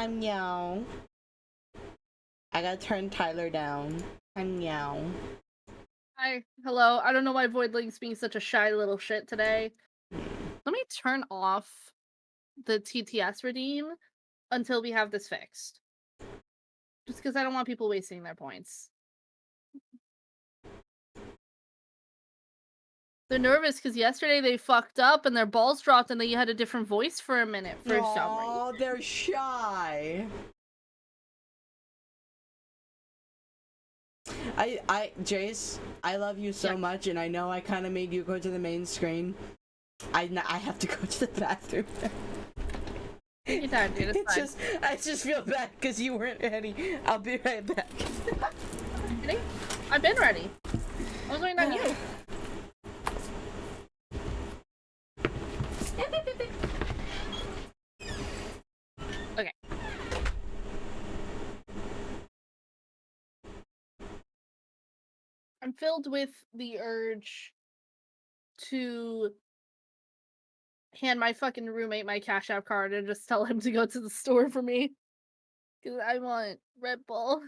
Meow. I gotta turn Tyler down. Meow. Hi. Hello. I don't know why Voidlink's being such a shy little shit today. Let me turn off the TTS redeem until we have this fixed. Just because I don't want people wasting their points. They're nervous because yesterday they fucked up and their balls dropped and they had a different voice for a minute for some reason. Oh, they're shy. Jace, I love you so much, and I know I kind of made you go to the main screen. I have to go to the bathroom. Take your time, dude. It's fine. I just feel bad because you weren't ready. I'll be right back. Ready? I've been ready. I was waiting on you. Okay. I'm filled with the urge to hand my fucking roommate my Cash App card and just tell him to go to the store for me. Because I want Red Bull.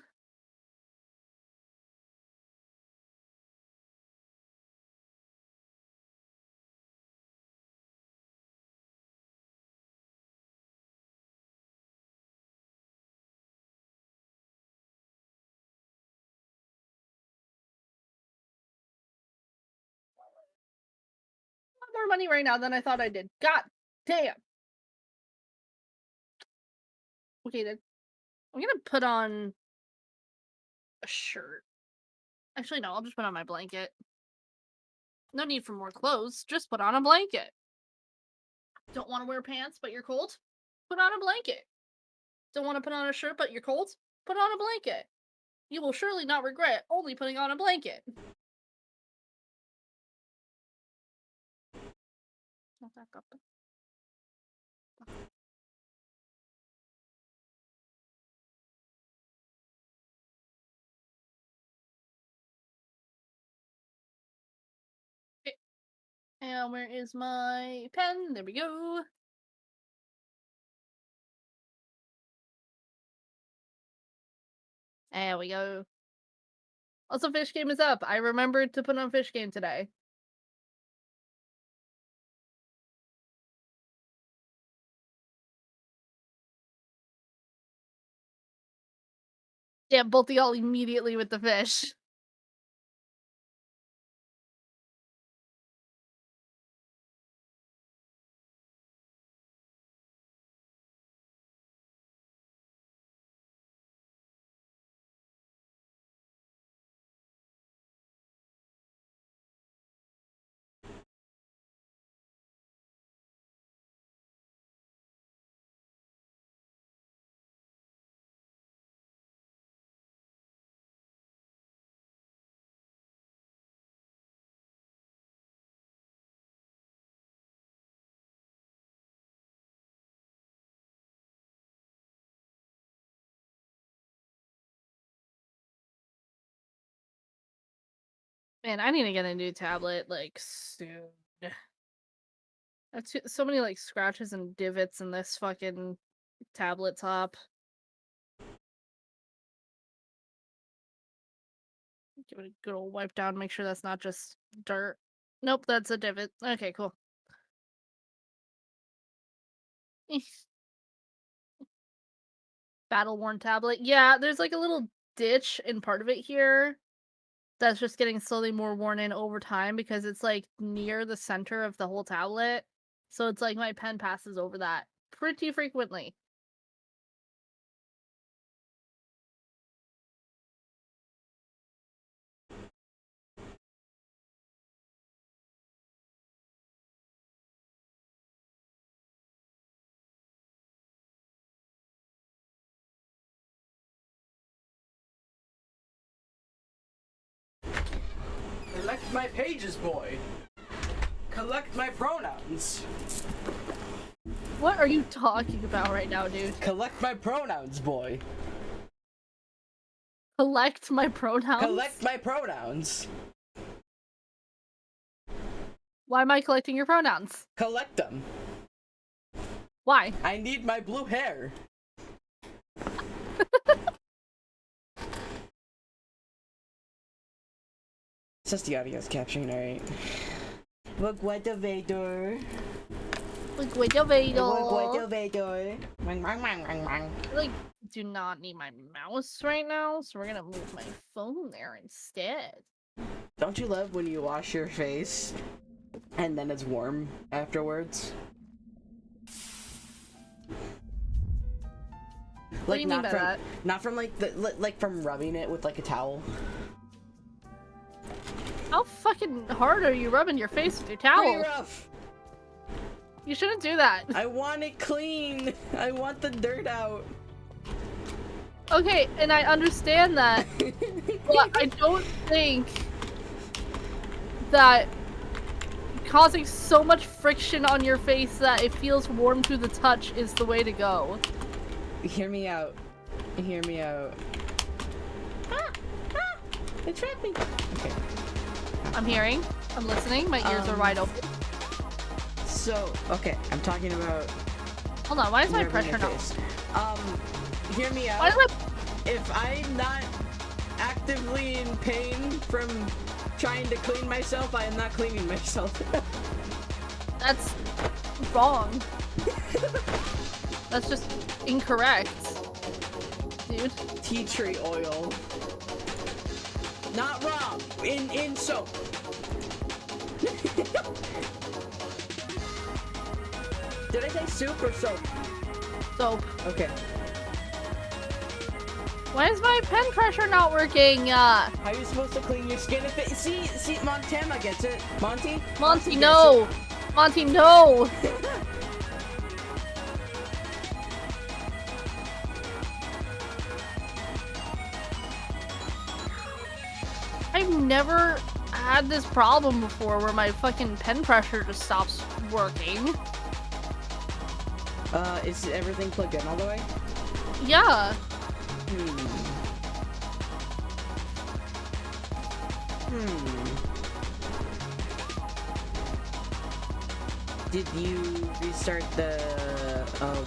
More money right now than I thought I did. God damn. Okay, then. I'm gonna put on a shirt. Actually, no, I'll just put on my blanket. No need for more clothes. Just put on a blanket. Don't want to wear pants, but you're cold? Put on a blanket. Don't want to put on a shirt, but you're cold? Put on a blanket. You will surely not regret only putting on a blanket. Not that up. Okay. And where is my pen? There we go. There we go. Also, Fish Game is up. I remembered to put on Fish Game today. Yeah, both y'all immediately with the fish. Man, I need to get a new tablet, like, soon. That's so many, like, scratches and divots in this fucking tablet top. Give it a good old wipe down, make sure that's not just dirt. Nope, that's a divot. Okay, cool. Battle-worn tablet. Yeah, there's, like, a little ditch in part of it here that's just getting slowly more worn in over time because it's, like, near the center of the whole tablet. So it's like my pen passes over that pretty frequently. Collect my pages, boy. Collect my pronouns. What are you talking about right now, dude? Collect my pronouns, boy. Collect my pronouns? Collect my pronouns. Why am I collecting your pronouns? Collect them. Why? I need my blue hair. Says the audio's capturing, alright. Look what the Vader. Like, wait, yo, wait, Look what yo. the Vader. I like do not need my mouse right now, so we're gonna move my phone there instead. Don't you love when you wash your face and then it's warm afterwards? What do you mean by that? Not from like like from rubbing it with like a towel. How fucking hard are you rubbing your face with your towel? Pretty rough. You shouldn't do that. I want it clean. I want the dirt out. Okay, and I understand that, but I don't think that causing so much friction on your face that it feels warm to the touch is the way to go. Hear me out. Hear me out. Ah! Ah! It trapped me. Okay. I'm hearing. I'm listening. My ears are wide open. So, okay, I'm talking about. Hold on. Why is my rubbing pressure your not? face. Hear me out. Why do I? If I'm not actively in pain from trying to clean myself, I am not cleaning myself. That's wrong. That's just incorrect, dude. Tea tree oil. Not wrong. In soap. Did I say soup or soap? Soap. Okay. Why is my pen pressure not working? How are you supposed to clean your skin if it? See, Montana gets it. Monty, Monty, no. Monty, no. I've never had this problem before where my fucking pen pressure just stops working. Is everything plugged in all the way? Yeah. Did you restart the,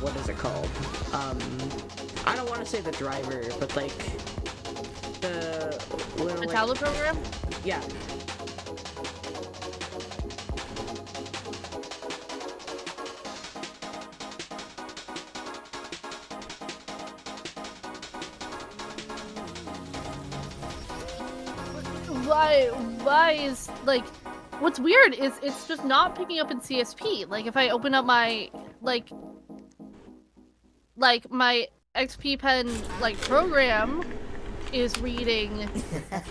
what is it called? I don't want to say the driver, but like, the little, The like, tablet program? yeah. Why is, like, what's weird is it's just not picking up in CSP. Like, if I open up my, like my XP Pen, like, program is reading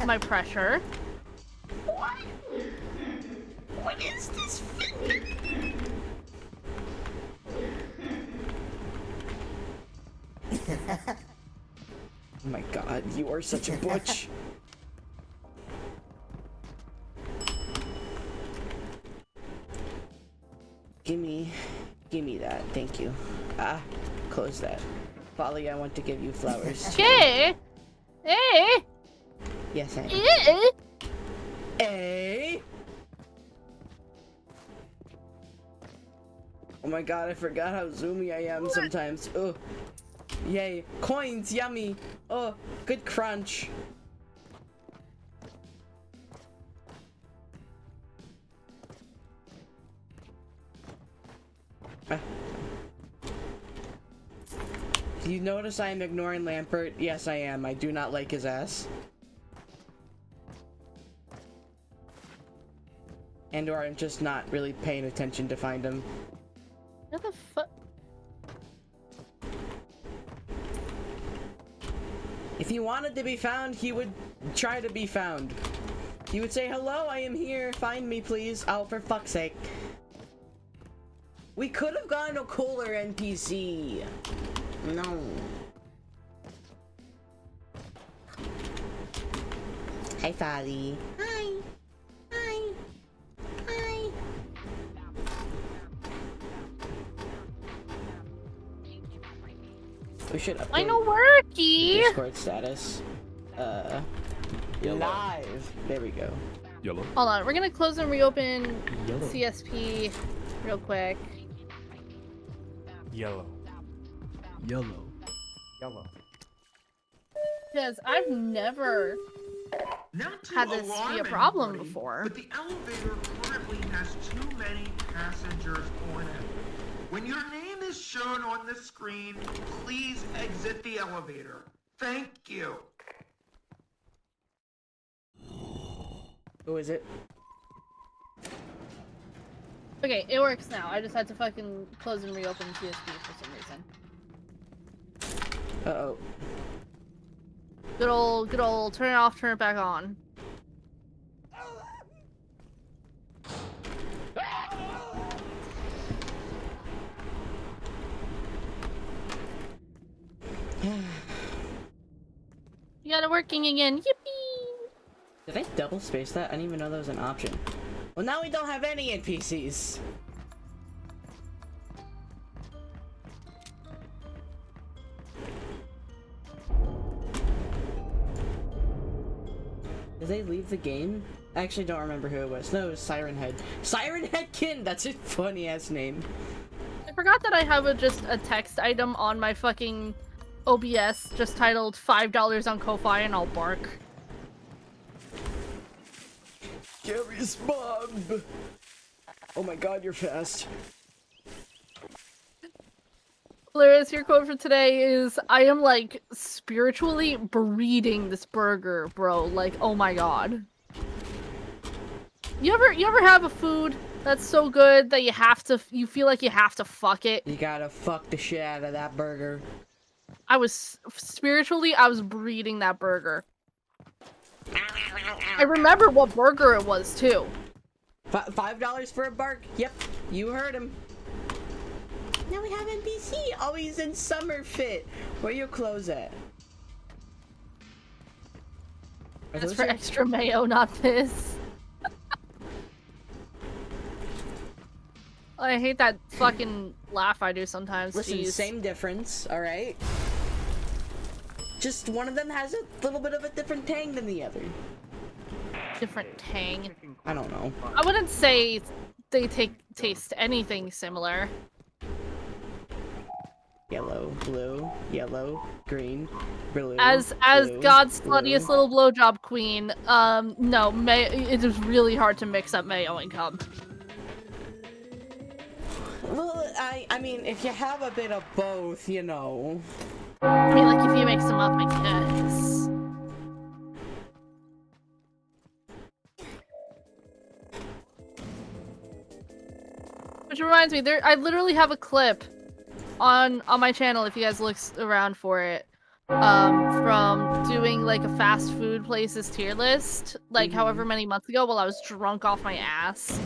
my pressure. What? What is this? Oh my god, you are such a butch. Gimme that, thank you. Ah, close that. Polly, I want to give you flowers. Okay. Hey. Yes, I am. Eh. Hey! Oh my god, I forgot how zoomy I am sometimes. Oh, yay. Coins, yummy. Oh, good crunch. Do you notice I am ignoring Lampert? Yes, I am. I do not like his ass. And or I'm just not really paying attention to find him. What the fuck? If he wanted to be found, he would try to be found. He would say, hello, I am here. Find me, please. Oh, for fuck's sake. We could have gotten a cooler NPC. No. Hi, Fali. Hi. Hi. Hi. We should update I know worky. Discord status. Live. There we go. Yellow. Hold on, we're gonna close and reopen Yellow. CSP real quick. Yellow. Yellow. Yellow. Because I've never Not to had this alarm be a problem anybody, before. but the elevator currently has too many passengers on it. When your name is shown on the screen, please exit the elevator. Thank you. Who is it? Okay, it works now. I just had to fucking close and reopen TSP for some reason. Uh-oh. Good old, turn it off, turn it back on. You got it working again. Yippee! Did I double space that? I didn't even know that was an option. Well, now we don't have any NPCs. Did they leave the game? I actually don't remember who it was. No, it was Siren Head. Siren Headkin! That's a funny ass name. I forgot that I have just a text item on my fucking OBS just titled $5 on Ko-Fi and I'll bark. Gary's mom! Oh my god, you're fast. Lyris, your quote for today is, I am like spiritually breeding this burger, bro. Like, oh my god. You ever have a food that's so good that you feel like you have to fuck it? You gotta fuck the shit out of that burger. I was breeding that burger. I remember what burger it was too. $5 for a bark? Yep, you heard him. Now we have NPC, always in summer fit. Where your clothes at? That's for extra mayo, not this. I hate that fucking laugh I do sometimes. Listen, Jeez. same difference, alright? Just one of them has a little bit of a different tang than the other. Different tang. I don't know. I wouldn't say they taste anything similar. Yellow, blue, yellow, green, blue. As blue, God's blue. sluttiest little blowjob queen, no, it is really hard to mix up mayo and cum. Well, I mean, if you have a bit of both, you know. I mean, like, if you mix them up, I guess. Which reminds me, I literally have a clip on my channel, if you guys look around for it, from doing, like, a fast food places tier list, like, however many months ago while I was drunk off my ass.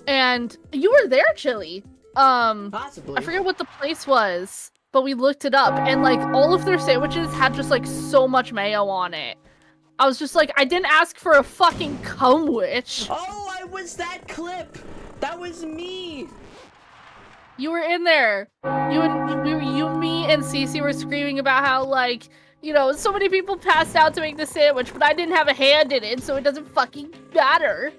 And you were there, Chili. Possibly. I forget what the place was, but we looked it up, and, like, all of their sandwiches had just, like, so much mayo on it. I was just like, I didn't ask for a fucking cum witch. Oh, I was that clip! That was me! You were in there. You, me, and Cece were screaming about how, like, you know, so many people passed out to make the sandwich, but I didn't have a hand in it, so it doesn't fucking matter.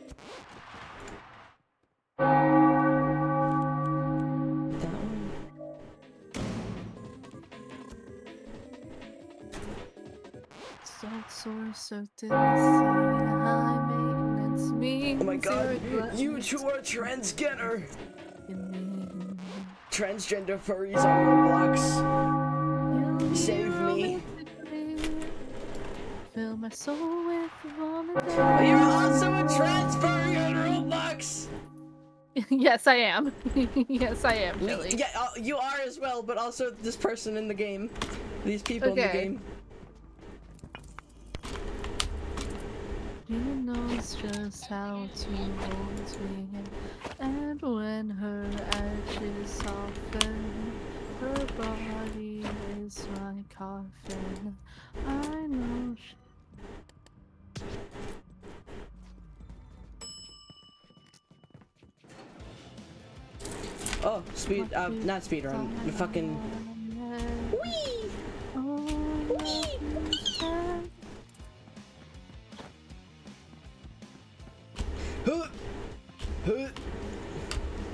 Salt source of high maintenance means. Oh my god, you two are transgender! Transgender furries on Roblox. Save me. Fill my soul with vomit. Oh, you're also a trans furry on Roblox! Yes, I am. Yes, I am, Chili. Yeah, you are as well, but also this person in the game. These people in the game. She knows just how to hold me, and when her edges soften, her body is my coffin. I know she... Oh, not speed run. The fucking... Whee! Whee!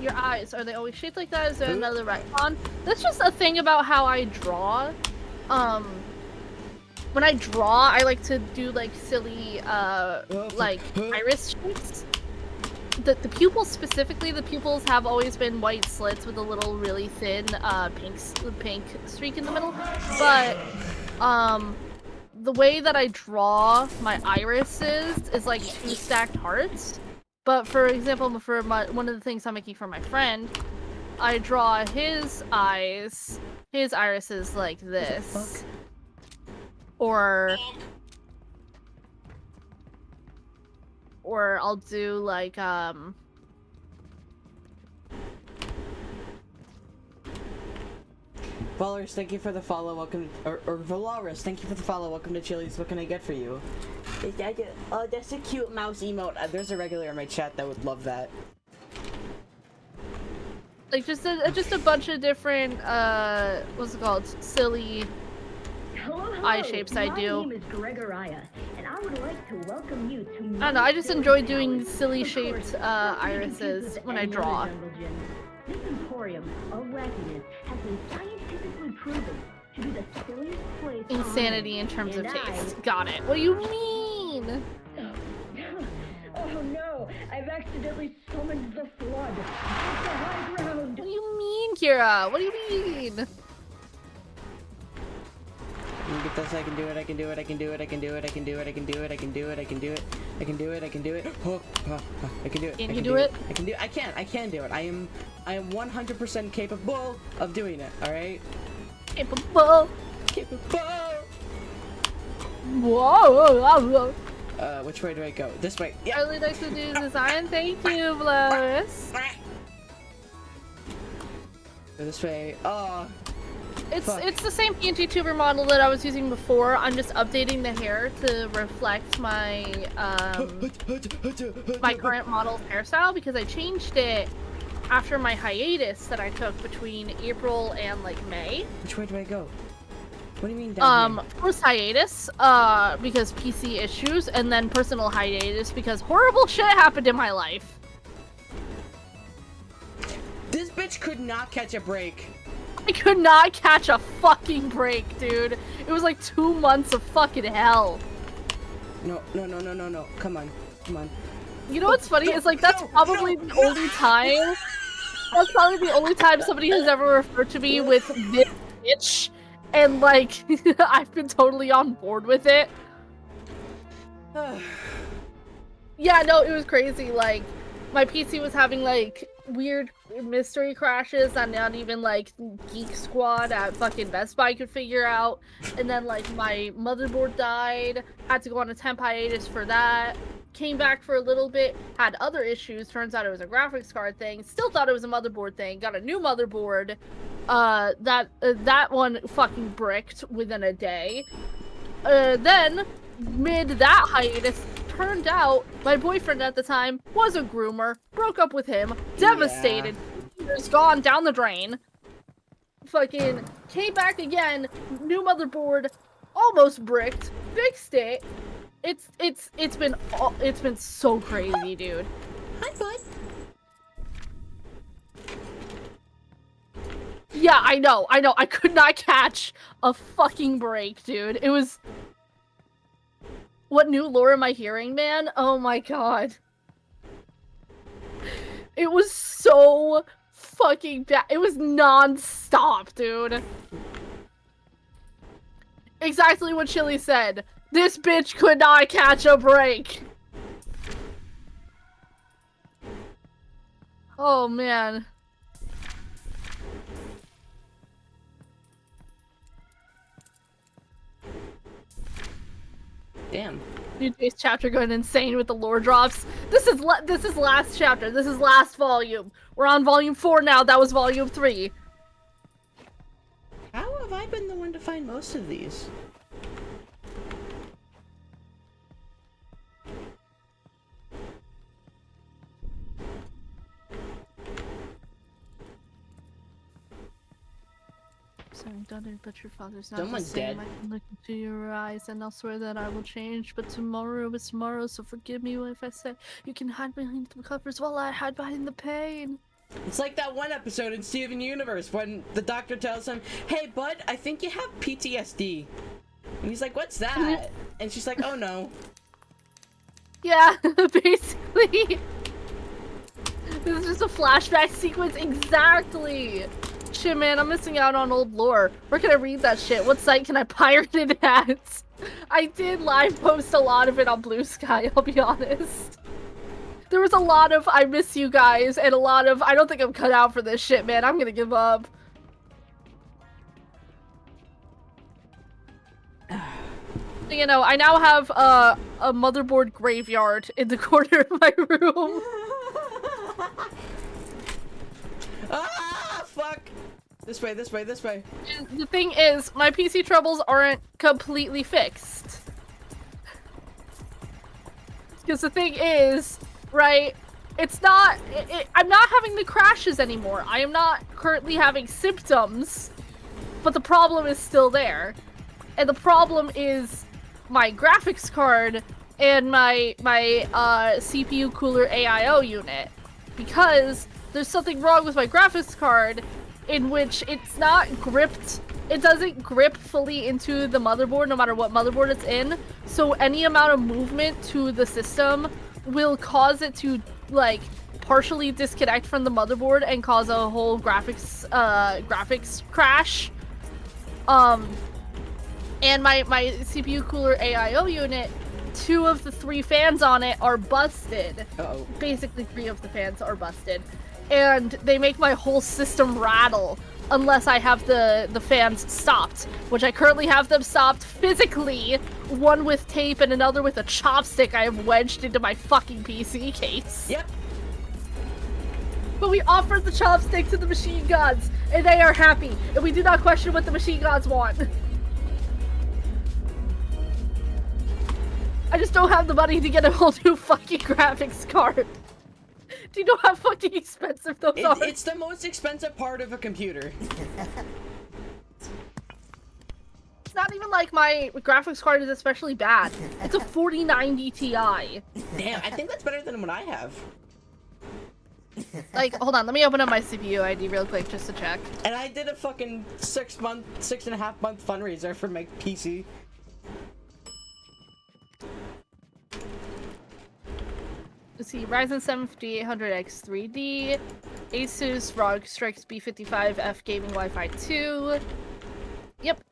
Your eyes, are they always shaped like that? Is there another retcon? That's just a thing about how I draw. when I draw, I like to do like silly like iris shapes. The pupils specifically, the pupils have always been white slits with a little really thin pink streak in the middle. But the way that I draw my irises is like 2 stacked hearts. But for example, for one of the things I'm making for my friend, I draw his eyes, his irises like this. Or I'll do like Valorous, thank you for the follow. Welcome, or Valorous, thank you for the follow. Welcome to Chili's. What can I get for you? Oh, that's a cute mouse emote. There's a regular in my chat that would love that. like just a bunch of different what's it called, silly eye shapes I do. My name is Gregoriah, and I would like to welcome you to I don't know, I just enjoy doing silly shaped irises when I draw. This emporium of wackiness has been scientifically proven to be the silliest place on Insanity in Earth. terms of And taste. Got it. What do you mean? Oh no, I've accidentally summoned the flood. It's the high ground. What do you mean, Kira? What do you mean? Let me get this. I can do it. I can do it. I can do it. I can do it. I can do it. I can do it. I can do it. I can do it. I can do it. I can do it. Oh, I can do it. Can you do it? I can do it. I can do it. I am 100% capable of doing it. All right. Capable. Capable. Whoa. Which way do I go? This way. Yeah. I really like to do design. Thank you, Blows. Go this way. Oh. It's the same PNG tuber model that I was using before. I'm just updating the hair to reflect my my current model's hairstyle because I changed it after my hiatus that I took between April and like May. Which way do I go? What do you mean down here? First hiatus, because PC issues, and then personal hiatus because horrible shit happened in my life. This bitch could not catch a break. I could not catch a fucking break, dude. It was like 2 months of fucking hell. No. Come on. You know what's funny? It's like that's probably the only time. That's probably the only time somebody has ever referred to me with this bitch, and like I've been totally on board with it. Yeah, no, it was crazy. Like my PC was having like weird mystery crashes that not even like Geek Squad at fucking Best Buy could figure out, and then like my motherboard died, had to go on a temp hiatus for that, came back for a little bit, had other issues, turns out it was a graphics card thing, still thought it was a motherboard thing, got a new motherboard, that one fucking bricked within a day. Then mid that hiatus, turned out my boyfriend at the time was a groomer, broke up with him, devastated, years gone down the drain, fucking came back again, new motherboard, almost bricked, fixed it. It's been so crazy, dude. Hi, bud. Yeah, I know. I could not catch a fucking break, dude. It was... What new lore am I hearing, man? Oh my god. It was so fucking bad. It was non-stop, dude. Exactly what Chili said. This bitch could not catch a break. Oh, man. Damn. New Day's chapter going insane with the lore drops. This is last chapter. This is last volume. We're on volume 4 now. That was volume 3. How have I been the one to find most of these? Sorry, daughter, but your father's not Someone's the same. dead. I can look into your eyes, and I'll swear that I will change. But tomorrow is tomorrow, so forgive me if I say you can hide behind the covers while I hide behind the pain. It's like that one episode in Steven Universe when the doctor tells him, "Hey, bud, I think you have PTSD." And he's like, what's that? And she's like, oh no. Yeah, basically. This is just a flashback sequence. Exactly. Shit, man, I'm missing out on old lore. Where can I read that shit? What site can I pirate it at? I did live post a lot of it on Blue Sky, I'll be honest. There was a lot of I miss you guys and a lot of I don't think I'm cut out for this shit, man. I'm gonna give up. You know, I now have a motherboard graveyard in the corner of my room. Ah, fuck! This way, this way, this way. And the thing is, my PC troubles aren't completely fixed. Because the thing is, right, it's not, I'm not having the crashes anymore. I am not currently having symptoms, but the problem is still there. And the problem is my graphics card and my CPU cooler AIO unit. Because there's something wrong with my graphics card in which it's not gripped. It doesn't grip fully into the motherboard no matter what motherboard it's in. So any amount of movement to the system will cause it to like partially disconnect from the motherboard and cause a whole graphics crash. And my CPU cooler AIO unit, 2 of the 3 fans on it are busted. Uh-oh. Basically 3 of the fans are busted. And they make my whole system rattle unless I have the fans stopped, which I currently have them stopped physically, one with tape and another with a chopstick I have wedged into my fucking PC case. Yep. But we offered the chopstick to the machine gods, and they are happy, and we do not question what the machine gods want. I just don't have the money to get a whole new fucking graphics card. Do you know how fucking expensive those are? It's the most expensive part of a computer. It's not even like my graphics card is especially bad. It's a 4090 Ti. Damn, I think that's better than what I have. Like, hold on, let me open up my CPU ID real quick just to check. And I did a fucking 6.5 month fundraiser for my PC. Let's see, Ryzen 7 5800X 3D, Asus ROG Strix B55F Gaming Wi-Fi 2. Yep.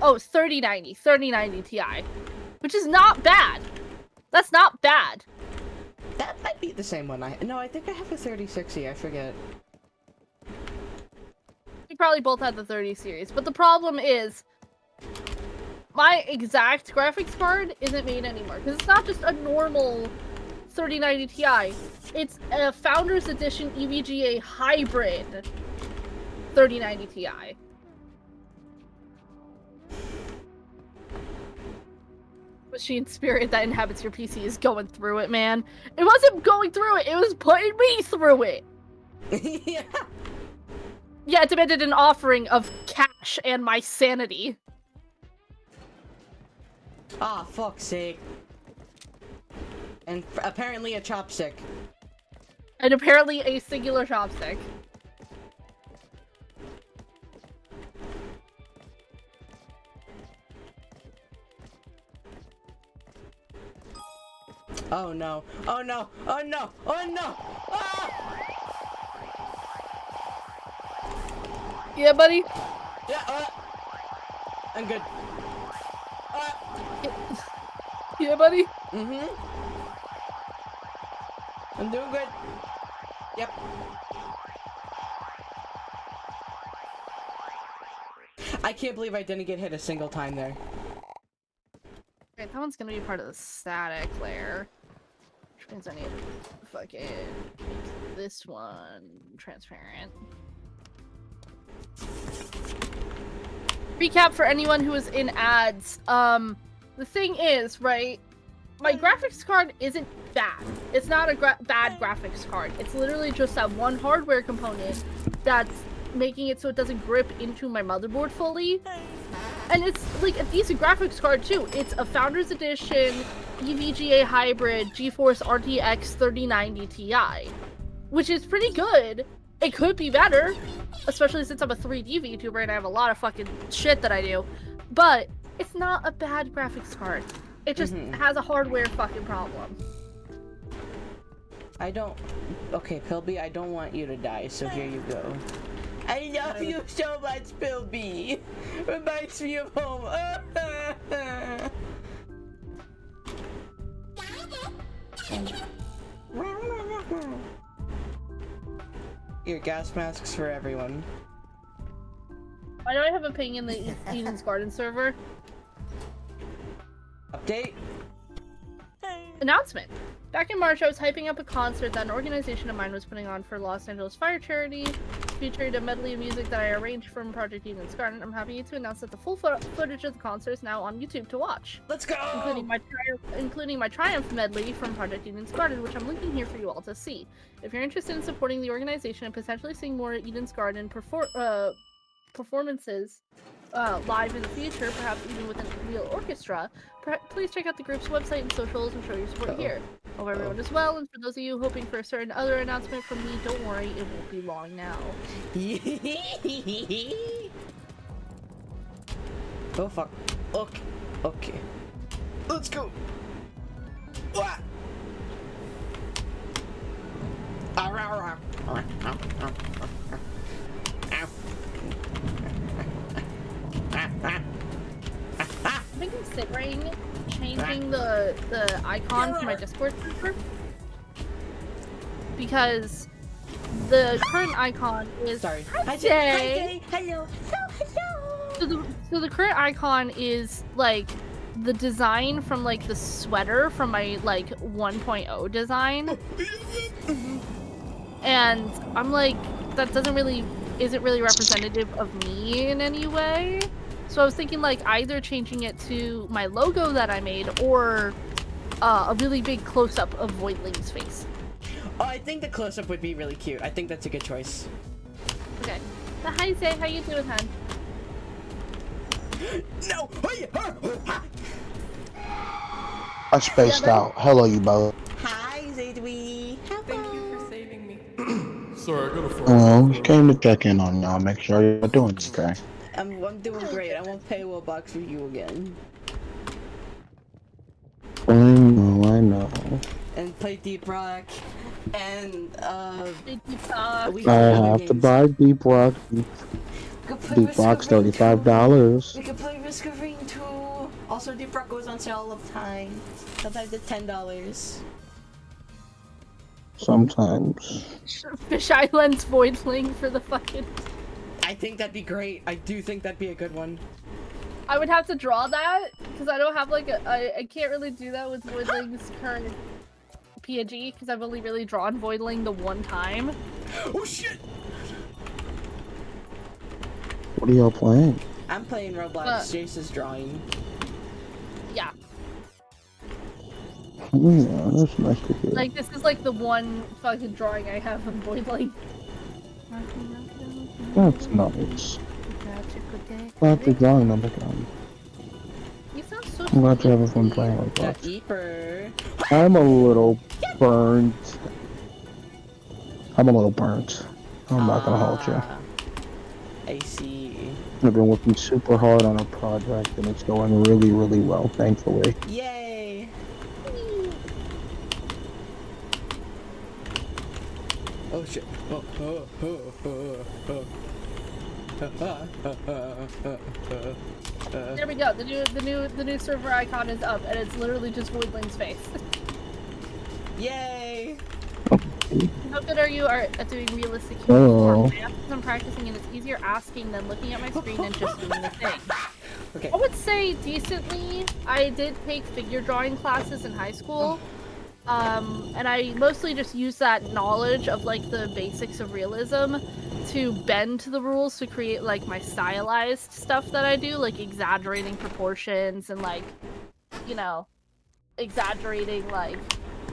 Oh, 3090 Ti, which is not bad. That's not bad. That might be the same one No, I think I have a 3060, I forget. We probably both had the 30 series, but the problem is my exact graphics card isn't made anymore because it's not just a normal 3090 Ti. It's a Founders Edition EVGA hybrid 3090 Ti. Machine spirit that inhabits your PC is going through it, man. It wasn't going through it, it was putting me through it. Yeah. Yeah, it demanded an offering of cash and my sanity. Ah, fuck's sake. And apparently a chopstick. And apparently a singular chopstick. Oh no. Oh no. Oh no. Oh no. Ah! Yeah, buddy? Yeah, I'm good. Yeah, buddy? Mm-hmm. I'm doing good. Yep. I can't believe I didn't get hit a single time there. Okay, that one's gonna be part of the static layer. Which means I need to fucking make this one transparent. Recap for anyone who is in ads. The thing is, right, my graphics card isn't bad. It's not a bad graphics card. It's literally just that one hardware component that's making it so it doesn't grip into my motherboard fully. And it's like a decent graphics card too. It's a Founders Edition EVGA hybrid GeForce RTX 3090 Ti, which is pretty good. It could be better, especially since I'm a 3D VTuber and I have a lot of fucking shit that I do. But It's not a bad graphics card. It just Mhm. has a hardware fucking problem. I don't. Okay, Pilby, I don't want you to die, so here you go. I love you so much, Pilby. Reminds me of home. Your gas masks for everyone. Why do I have a ping in the Eden's Garden server? Update? Announcement! Back in March, I was hyping up a concert that an organization of mine was putting on for Los Angeles Fire Charity. Featured a medley of music that I arranged from Project Eden's Garden. I'm happy to announce that the full footage of the concert is now on YouTube to watch. Let's go! Including my Triumph medley from Project Eden's Garden, which I'm linking here for you all to see. If you're interested in supporting the organization and potentially seeing more Eden's Garden performances live in the future, perhaps even with a real orchestra, please check out the group's website and socials and show your support here. Hope everyone is well, and for those of you hoping for a certain other announcement from me, don't worry, it won't be long now. Oh fuck. Okay. Okay. Let's go. Wah. I'm considering changing the icon for my Discord server because the current icon is Sorry. Hi, Jay. Jay. Hello. So the current icon is like the design from like the sweater from my like 1.0 design. And I'm like, that isn't really representative of me in any way. So I was thinking like either changing it to my logo that I made or a really big close-up of Voidling's face. Oh, I think the close-up would be really cute. I think that's a good choice. Okay. So hi Zay, how you doing, hon? No! I spaced out. Hello, you both. Hi, Zaydwee. Thank you for saving me. Sorry, I got a phone. Well, just came to check in on y'all, make sure you're doing okay. I'm doing great. I won't pay Robux for you again. I know. And play Deep Rock. And we I have to buy Deep Rock. Deep Rock's $35. We could play Risk of Rain 2. Also, Deep Rock goes on sale all the time. Sometimes it's $10. Sometimes. Fish Island's Voidling for the fucking... I think that'd be great. I do think that'd be a good one. I would have to draw that, because I don't have like I can't really do that with Voidling's current PNG, because I've only really drawn Voidling the one time. Oh shit! What are y'all playing? I'm playing Roblox. Jace is drawing. Yeah. Yeah, that's nice to hear. Like, this is like the one fucking drawing I have of Voidling. That's nice. Glad you're drawing them again. You sound so I'm glad you're having fun sweet. playing with Got us. Eeper. I'm a little burnt. I'm not gonna hold you. I see. I've been working super hard on a project and it's going really, really well, thankfully. Yay! Oh shit! There we go. The new server icon is up, and it's literally just Voidling's face. Yay! How good are you at doing realistic Oh. human form? I'm practicing, and it's easier asking than looking at my screen and just doing the thing. Okay. I would say decently. I did take figure drawing classes in high school. And I mostly just use that knowledge of like the basics of realism to bend to the rules to create like my stylized stuff that I do, like exaggerating proportions and like, you know, exaggerating like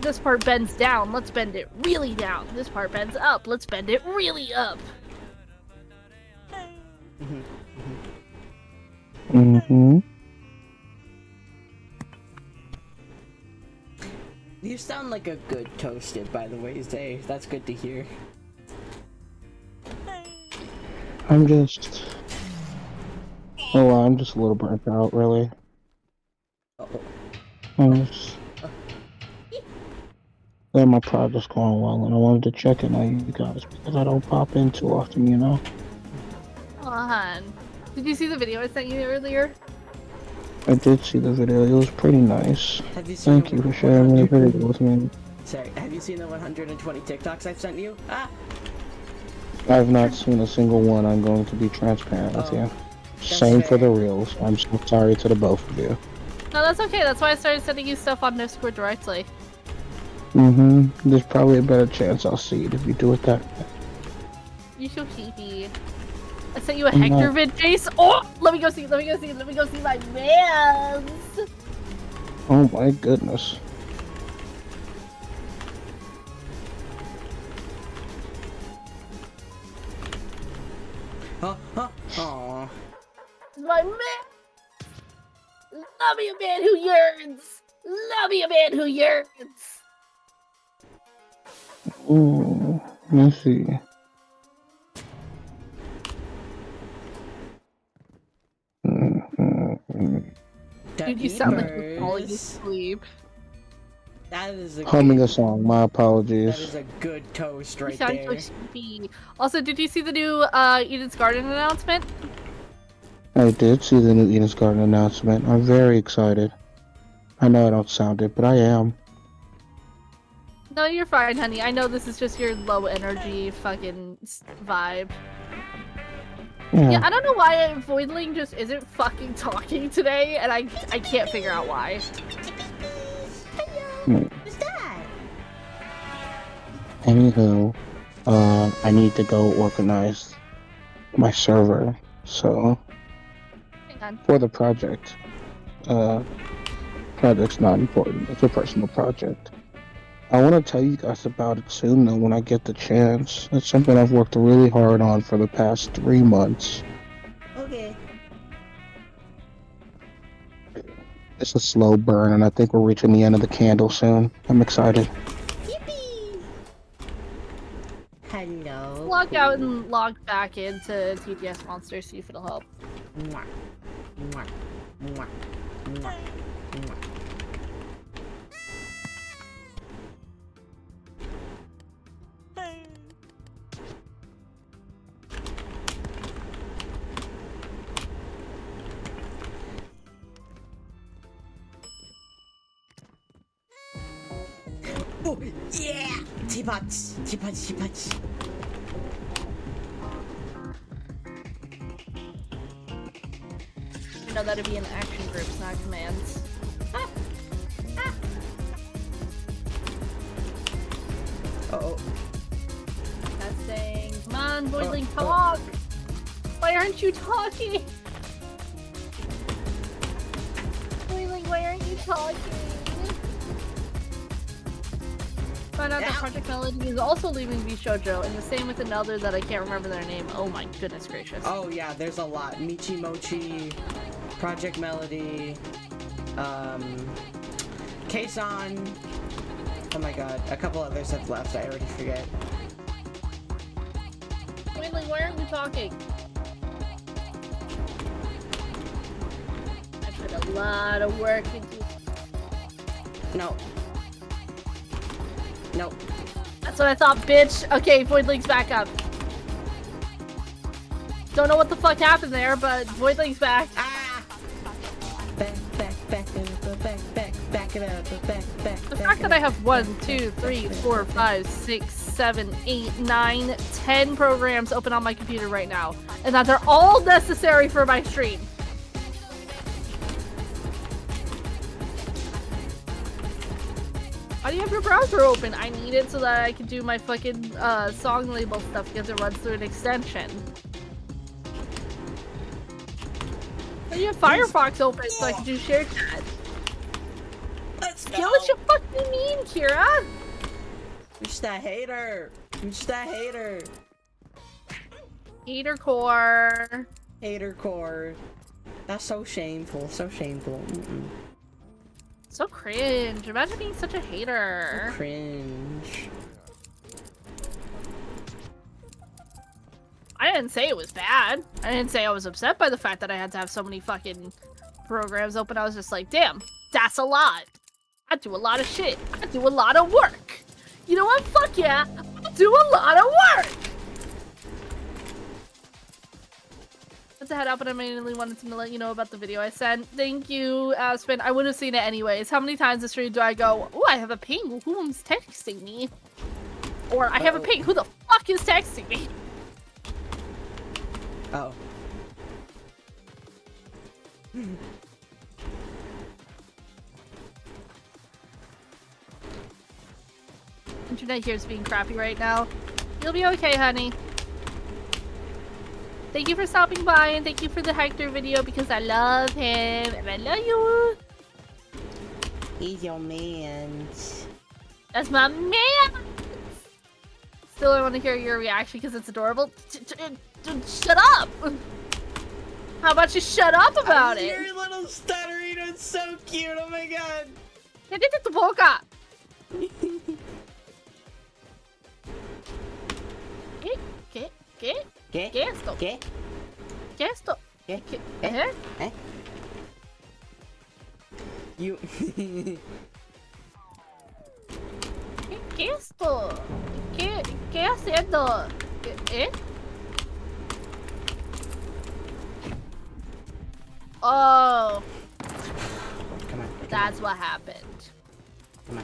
this part bends down, let's bend it really down. This part bends up, let's bend it really up. Mm-hmm. You sound like a good toasted, by the way, Zay. That's good to hear. I'm just... Oh, I'm just a little burnt out, really. Uh-oh. Yeah, my project's going well, and I wanted to check in on you guys because I don't pop in too often, you know? On. Did you see the video I sent you earlier? I did see the video. It was pretty nice. Have you seen Thank you for sharing the video with me. Sorry, have you seen the 120 TikToks I've sent you? Ah! I've not seen a single one. I'm going to be transparent with you. Same for the reels. I'm so sorry to the both of you. No, that's okay. That's why I started sending you stuff on Discord directly. There's probably a better chance I'll see it if you do it that way. You're so creepy. I sent you a Hector vid, Jace. Oh! Let me go see my mans! Oh my goodness. Aww. My man! Love me a man who yearns! Love me a man who yearns! Ooh, let's see. Dude, you sound like you're falling asleep. That is a Humming a song, my apologies. That is a good toast right You sound there. so sleepy. Also, did you see the new Eden's Garden announcement? I did see the new Eden's Garden announcement. I'm very excited. I know I don't sound it, but I am. No, you're fine, honey. I know this is just your low energy fucking vibe. Yeah, I don't know why Voidling just isn't fucking talking today, and I can't figure out why. What's that? Anywho, I need to go organize my server, so Hang on. for the project. Project's not important. It's a personal project. I want to tell you guys about it soon, though, when I get the chance. It's something I've worked really hard on for the past 3 months. Okay. It's a slow burn, and I think we're reaching the end of the candle soon. I'm excited. Yippee! Hello. Log out and log back into TTS Monster, see if it'll help. Mwah. Mwah. Mwah. Mwah. Mwah. Oh, yeah! Teapots! Teapots, teapots. You know, that'd be an action groups, not commands. Ah. Ah. Uh-oh. Testing. Come on, Voidling, talk! Why aren't you talking? Voidling, why aren't you talking? Found out that Project Melody is also leaving Bishoujo, and the same with another that I can't remember their name. Oh my goodness gracious. Oh yeah, there's a lot. Michi Mochi, Project Melody, Keisan. Oh my god, a couple others have left, I already forget. Voidling, why aren't you talking? I put a lot of work into. No. Nope. That's what I thought, bitch. Okay, Voidling's back up. Don't know what the fuck happened there, but Voidling's back. Ah! Back it up. The fact that I have 1, 2, 3, 4, 5, 6, 7, 8, 9, 10 programs open on my computer right now, and that they're all necessary for my stream. Why do you have your browser open? I need it so that I can do my fucking song label stuff because it runs through an extension. Why do you have Firefox open so I can do share chat? Get what you fucking mean, Kira? You're just a hater. You're just a hater. Hater core. Hater core. That's so shameful. So shameful. So cringe. Imagine being such a hater. So cringe. I didn't say it was bad. I didn't say I was upset by the fact that I had to have so many fucking programs open. I was just like, damn, that's a lot. I do a lot of shit. I do a lot of work. You know what? Fuck yeah. I do a lot of work. Had to head out, but I mainly wanted to let you know about the video I sent. Thank you, Aspen. I would have seen it anyways. How many times this stream do I go, oh, I have a ping. Who's texting me? Or I have a ping. Who the fuck is texting me? Oh. Internet here is being crappy right now. You'll be okay, honey. Thank you for stopping by, and thank you for the Hector video because I love him and I love you. He's your man. That's my man. Still, I want to hear your reaction because it's adorable. Shut up. How about you shut up about it? Your little stuttering was so cute. Oh my god. ¿Qué esto? ¿Qué? ¿Qué esto? ¿Qué? ¿Qué? ¿Eh? ¿Eh? You. ¿Qué esto? ¿Qué haciendo? ¿Eh? Oh. Come on. That's what happened. Come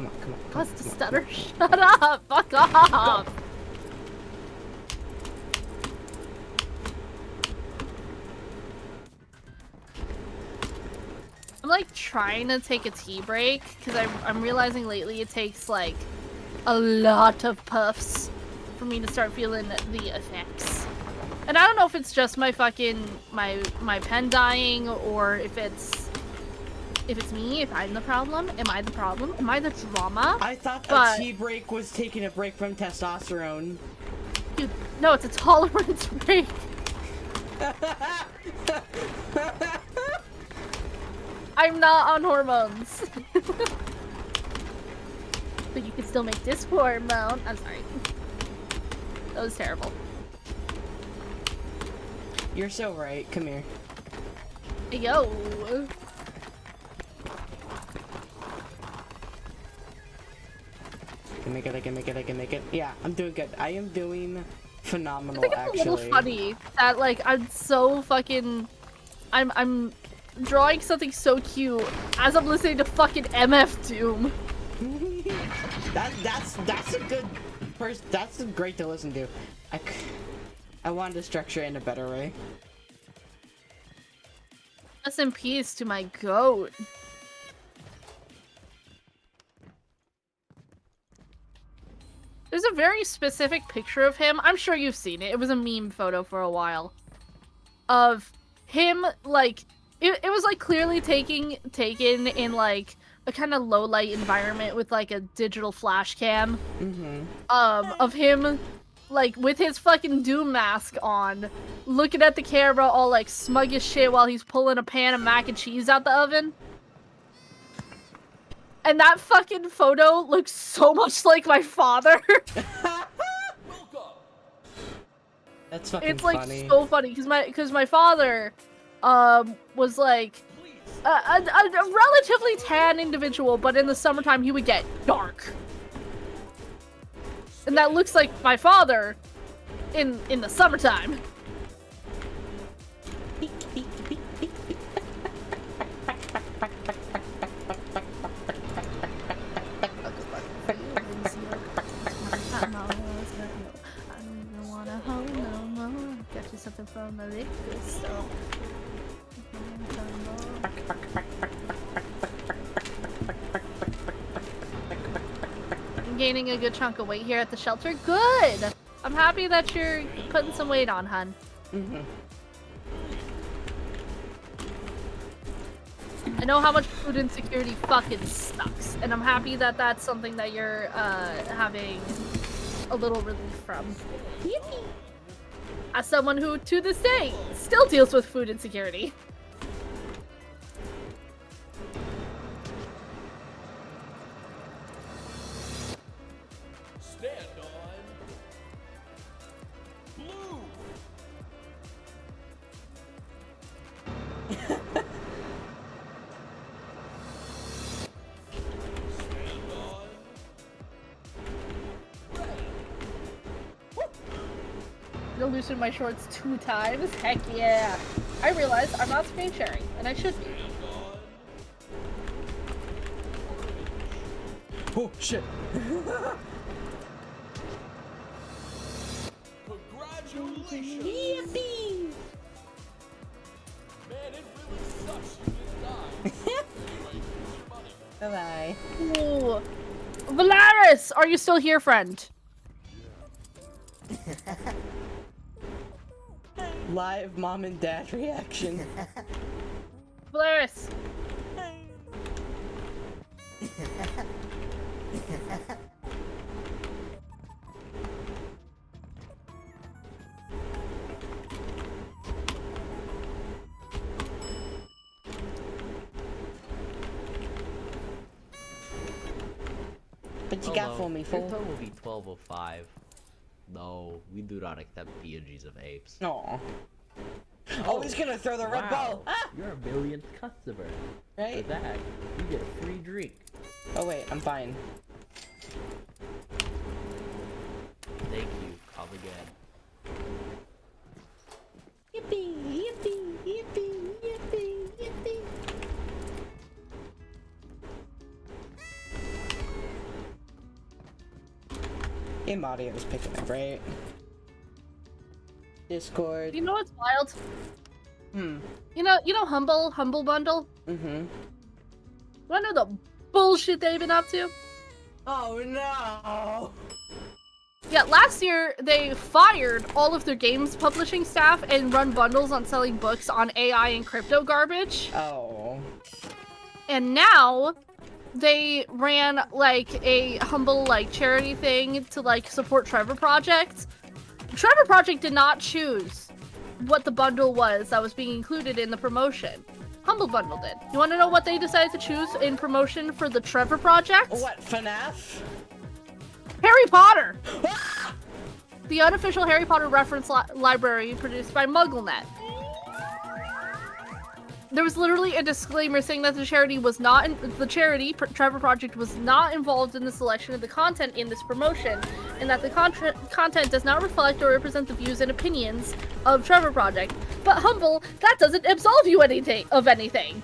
on. What's the stutter? Shut up! Fuck off! I'm like trying to take a tea break because I'm realizing lately it takes like a lot of puffs for me to start feeling the effects. And I don't know if it's just my fucking my pen dying or if it's me, if I'm the problem. Am I the problem? Am I the drama? I thought a tea break was taking a break from testosterone. Dude, no, it's a tolerance break. I'm not on hormones. But you can still make this hormone. I'm sorry. That was terrible. You're so right. Come here. Yo. I can make it. Yeah, I'm doing good. I am doing phenomenal, I think it's actually. a little funny that like I'm so fucking I'm drawing something so cute as I'm listening to fucking MF Doom. that's a good that's great to listen to. I wanted to structure it in a better way. Rest in peace to my goat. There's a very specific picture of him. I'm sure you've seen it. It was a meme photo for a while. Of him, like, it was like clearly taken in like a kind of low light environment with like a digital flash cam. Of him like with his fucking Doom mask on, looking at the camera all like smug as shit while he's pulling a pan of mac and cheese out the oven. And that fucking photo looks so much like my father. That's fucking it's like funny. so funny because my father was like a relatively tan individual, but in the summertime he would get dark. And that looks like my father in the summertime. Something from the liquor store. I'm gaining a good chunk of weight here at the shelter. Good! I'm happy that you're putting some weight on, hun. I know how much food insecurity fucking sucks, and I'm happy that that's something that you're having a little relief from. Yippee! As someone who, to this day, still deals with food insecurity. Stand on. You'll loosen my shorts 2 times? Heck yeah. I realize I'm not screen sharing, and I should be. Oh shit. Congratulations! Yippee! Man, it really sucks you just died. Anyway, here's your money. Bye-bye. Ooh. Valaris! Are you still here, friend? Live mom and dad reaction. Valaris! But you got for me, Your fool. total will be 1205. No, we do not accept PNGs of apes. No. Oh, he's gonna throw the red ball. Ah! You're a millionth customer. For Right? that, you get a free drink. Oh wait, I'm fine. Thank you. Come again. Yippee! Yippee! Yippee! Yippee! Yippee! Game audio is picking up, right? Discord. You know what's wild? Hmm. You know Humble Bundle? Mm-hmm. Wanna know the bullshit they've been up to? Oh no! Yeah, last year they fired all of their games publishing staff and run bundles on selling books on AI and crypto garbage. Oh. And now they ran like a humble like charity thing to like support Trevor Project. Trevor Project did not choose what the bundle was that was being included in the promotion. Humble Bundle did. You want to know what they decided to choose in promotion for the Trevor Project? What, FNAF? Harry Potter! The unofficial Harry Potter reference library produced by MuggleNet. There was literally a disclaimer saying that the charity was not Trevor Project was not involved in the selection of the content in this promotion, and that the content does not reflect or represent the views and opinions of Trevor Project. But Humble, that doesn't absolve you of anything.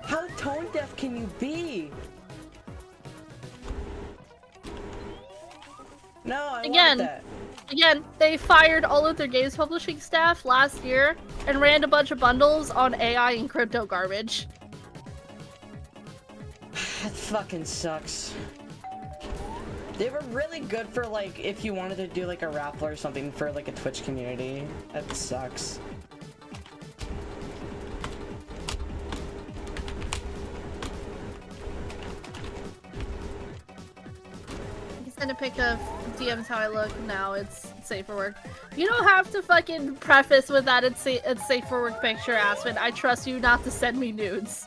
How tone deaf can you be? No, I Again. want that. Again, they fired all of their games publishing staff last year and ran a bunch of bundles on AI and crypto garbage. That fucking sucks. They were really good for like if you wanted to do like a raffle or something for like a Twitch community. That sucks. Send a pic of DM's how I look. Now it's safe for work. You don't have to fucking preface with that it's safe for work picture, Aspen. I trust you not to send me nudes.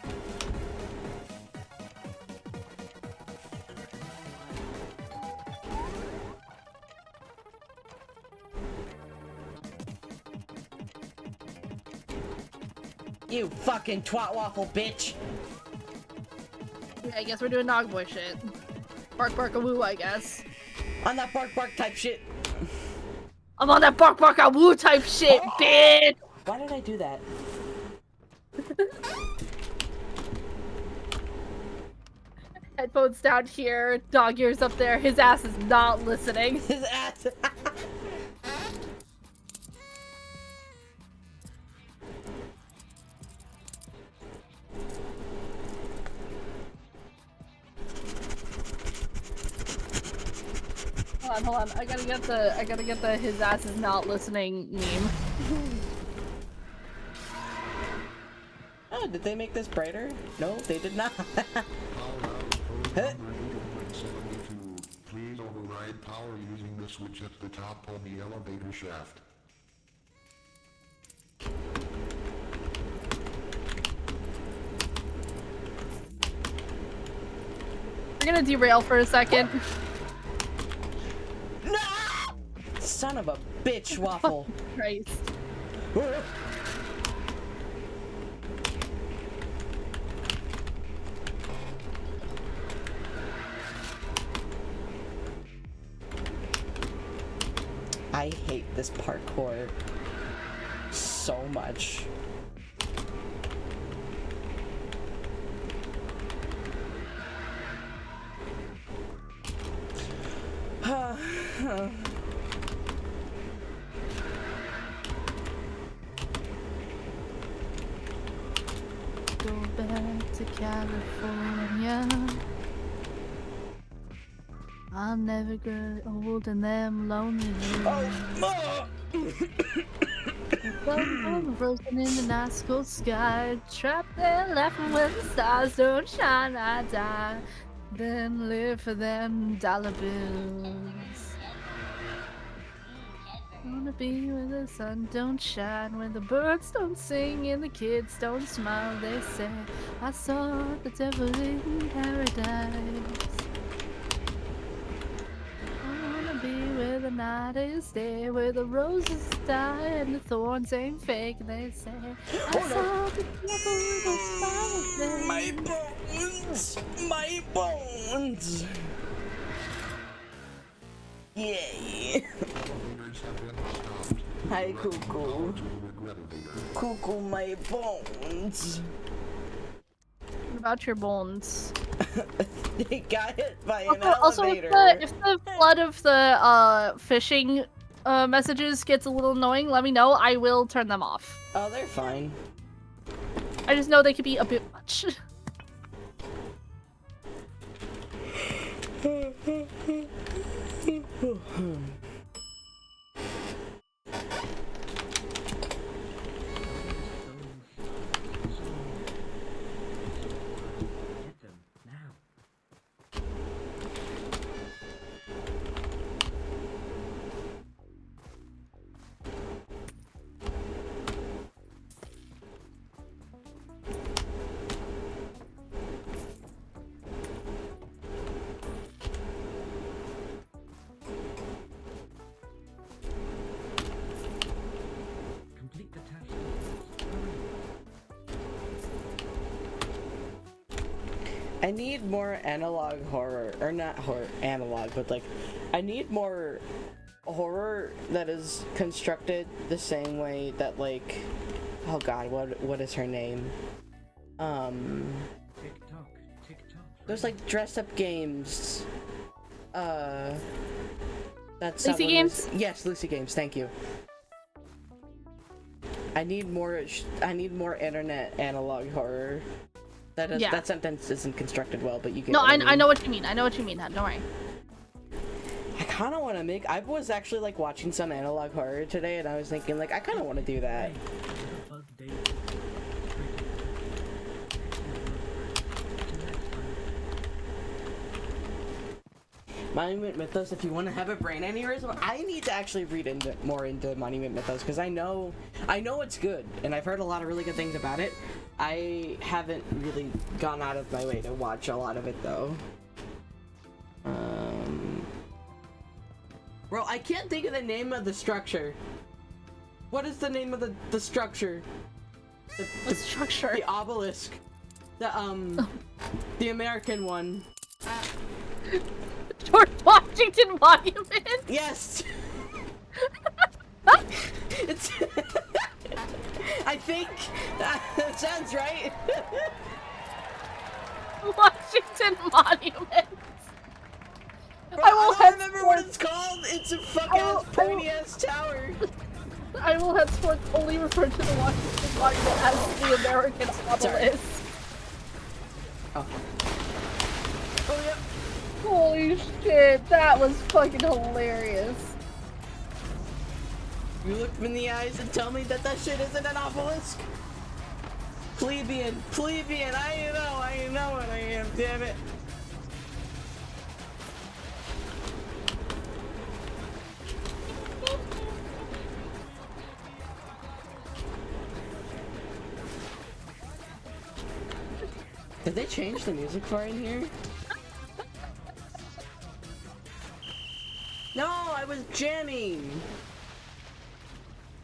You fucking twat waffle bitch. Yeah, I guess we're doing dog boy shit. Bark bark a woo, I guess. On that bark bark type shit. I'm on that bark bark a woo type shit, bitch! Why did I do that? Headphones down here, dog ears up there. His ass is not listening. His ass. Hold on. I gotta get the his ass is not listening meme. Oh, did they make this brighter? No, they did not. Please override power using the switch at the top of the elevator shaft. We're gonna derail for a second. No! Son of a bitch, waffle. Christ. I hate this parkour so much. Go back to California. I'll never grow old in them lonely rooms. I'm frozen in the night school sky, trapped there, laughing when the stars don't shine. I die, then live for them dollar bills. I wanna be where the sun don't shine, where the birds don't sing and the kids don't smile. They say I saw the devil in paradise. I wanna be where the night is day, where the roses die and the thorns ain't fake. They say I saw the devil with a smile there. My bones! My bones! Yay! Elevators have been stopped. Hi, Cuckoo. To regret elevator. Cuckoo, my bones. What about your bones? They got hit by an Also, elevator. if the flood of the phishing messages gets a little annoying, let me know. I will turn them off. Oh, they're fine. I just know they could be a bit much. I need more analog horror, or not horror, analog, but like, I need more horror that is constructed the same way that like, oh god, what is her name? TikTok. Those like dress up games. That's Lucy Games? Yes, Lucy Games. Thank you. I need more internet analog horror. That sentence isn't constructed well, but you get. No, what I mean. I know what you mean. I know what you mean. Don't worry. I kind of want to make. I was actually like watching some analog horror today, and I was thinking like I kind of want to do that. Monument Mythos, if you want to have a brain aneurysm, I need to actually read more into Monument Mythos because I know it's good, and I've heard a lot of really good things about it. I haven't really gone out of my way to watch a lot of it though. Bro, I can't think of the name of the structure. What is the name of the structure? What structure? The obelisk. The American one. George Washington Monument? Yes! It's I think that sounds right. Washington Monument. Bro, I don't remember what it's called. It's a fuck-ass, pointy-ass tower. I will henceforth only refer to the Washington Monument as the American obelisk. Oh. Oh, yep. Holy shit, that was fucking hilarious. You look me in the eyes and tell me that shit isn't an obelisk? Plebeian, I know what I am, damn it. Did they change the music for in here? No, I was jamming!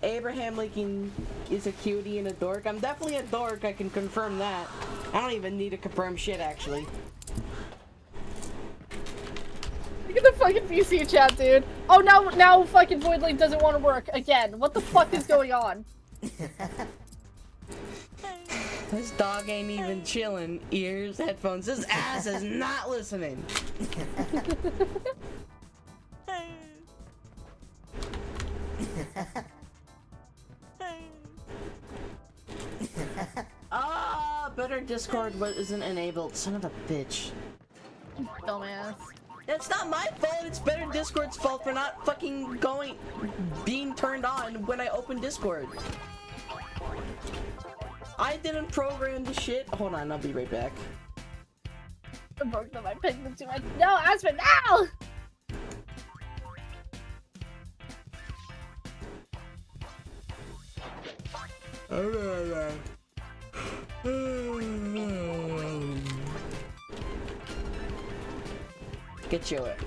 Abraham Lincoln is a cutie and a dork. I'm definitely a dork, I can confirm that. I don't even need to confirm shit, actually. Look at the fucking PC chat, dude. Oh, now fucking Void Link doesn't want to work again. What the fuck is going on? This dog ain't even chilling. Ears, headphones. His ass is not listening. Better Discord isn't enabled. Son of a bitch. Dumbass. It's not my fault. It's Better Discord's fault for not fucking being turned on when I open Discord. I didn't program the shit. Hold on, I'll be right back. I broke them. I picked them too much. No, Aspen, no!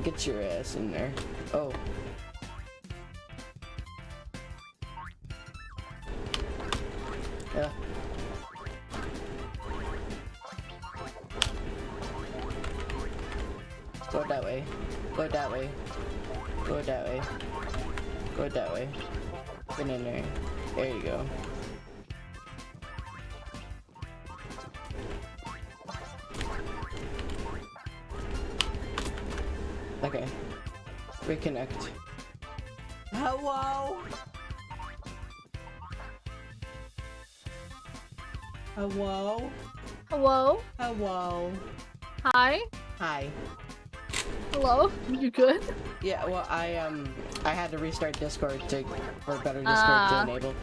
Get your ass in there. Oh. Yeah. Go that way. Go that way. Go that way. Go that way. Get in there. There you go. Okay. Reconnect. Hello? Hello? Hello? Hello? Hi? Hi. Hello? You good? Yeah, well, I had to restart Discord for Better Discord to enable.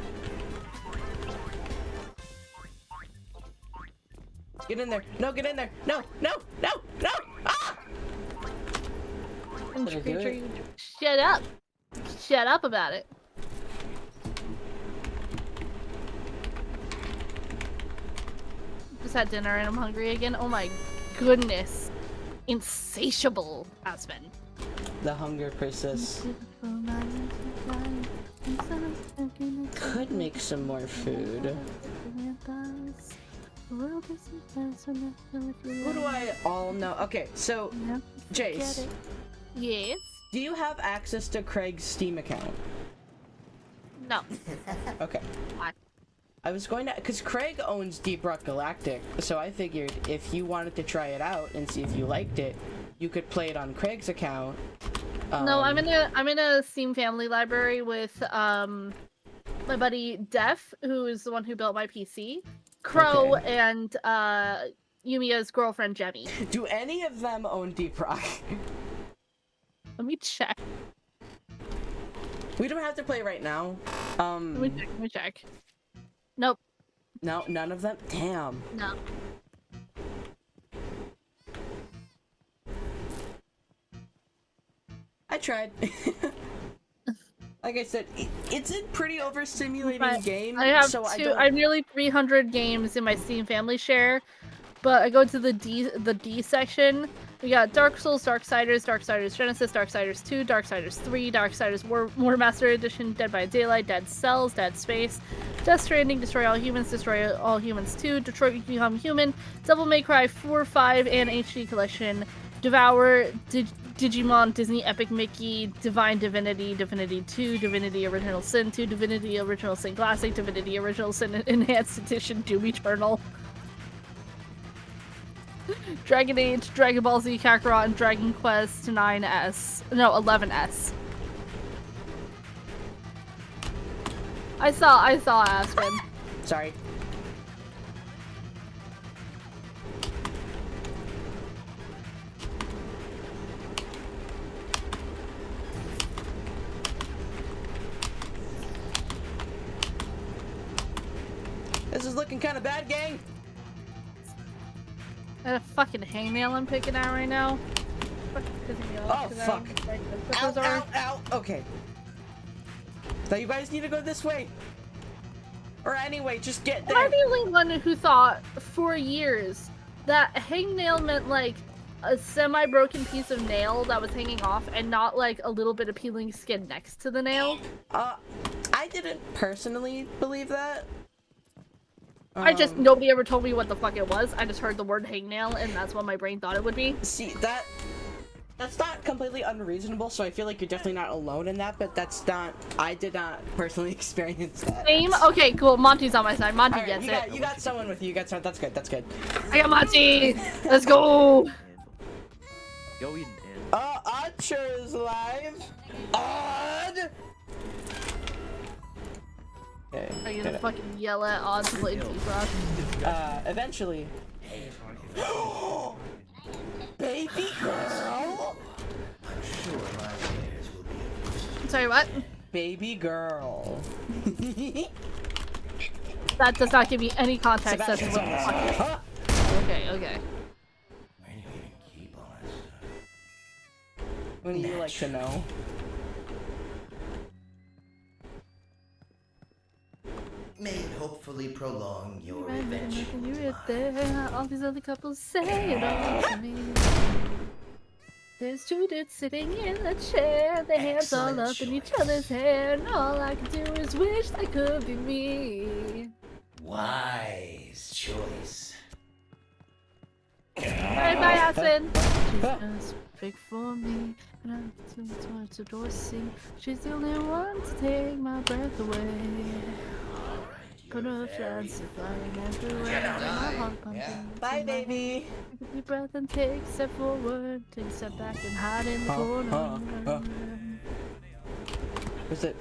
Get in there! No, get in there! No! No! No! No! Ah! I'm Did I do pretty sure it? you shut up. Shut up about it. Just had dinner and I'm hungry again. Oh my goodness. Insatiable, Aspen. The hunger persists. Could make some more food. Who do I all know? Okay, so Jace, Yes? do you have access to Craig's Steam account? No. Okay. Why? I was going to, because Craig owns Deep Rock Galactic, so I figured if you wanted to try it out and see if you liked it, you could play it on Craig's account. No, I'm in a Steam family library with my buddy Def, who is the one who built my PC, Crow, Okay. and Yumiya's girlfriend Jemmy. Do any of them own Deep Rock? Let me check. We don't have to play right now. Let me check. Nope. No, none of them? Damn. No. I tried. Like I said, it's a pretty overstimulating game. I have so I have nearly 300 games in my Steam family share, but I go to the D section. We got Dark Souls, Darksiders, Darksiders Genesis, Darksiders 2, Darksiders 3, Darksiders War Master Edition, Dead by Daylight, Dead Cells, Dead Space, Death Stranding, Destroy All Humans 2, Detroit Become Human, Devil May Cry 4, 5, and HD Collection, Devour, Digimon, Disney Epic Mickey, Divine Divinity, Divinity 2, Divinity Original Sin 2, Divinity Original Sin Classic, Divinity Original Sin Enhanced Edition, Doom Eternal, Dragon Age, Dragon Ball Z Kakarot, and Dragon Quest 9S. No, 11S. I saw Aspen. Sorry. This is looking kind of bad, gang. That a fucking hangnail I'm picking at right now. Oh, fuck. Ow, ow, ow. Okay. So you guys need to go this way. Or anyway, just get there. Am I the only one who thought for years that hangnail meant like a semi-broken piece of nail that was hanging off and not like a little bit of peeling skin next to the nail? I didn't personally believe that. Nobody ever told me what the fuck it was. I just heard the word hangnail and that's what my brain thought it would be. See, That's not completely unreasonable, so I feel like you're definitely not alone in that, but that's not... I did not personally experience that. Same? Okay, cool. Monty's on my side. Monty Alright, gets it. you got someone with you. You got someone. That's good. That's good. I got Monty! Let's go! Go Eden and Archer is live. Odd. Okay. Are you gonna fucking yell at odds playing T-Rock? Eventually. Baby girl. Sorry, what? Baby girl. That does not give me any context as to what the fuck. Huh? Okay. What do you like to know? May it hopefully prolong your Right eventual there. All these other couples say it all to me. There's two dudes sitting in a chair, their hands all up in each other's hair, and all I can do is wish that could be me. wise choice. Bye bye, Hudson. She's just perfect for me, and I'm too much to Dorsey. She's the only one to take my breath away. Put her fancy flying everywhere, my heart pumping. Bye, baby. Take a deep breath and take a step forward. Take a step back and hide in the corner. What's it?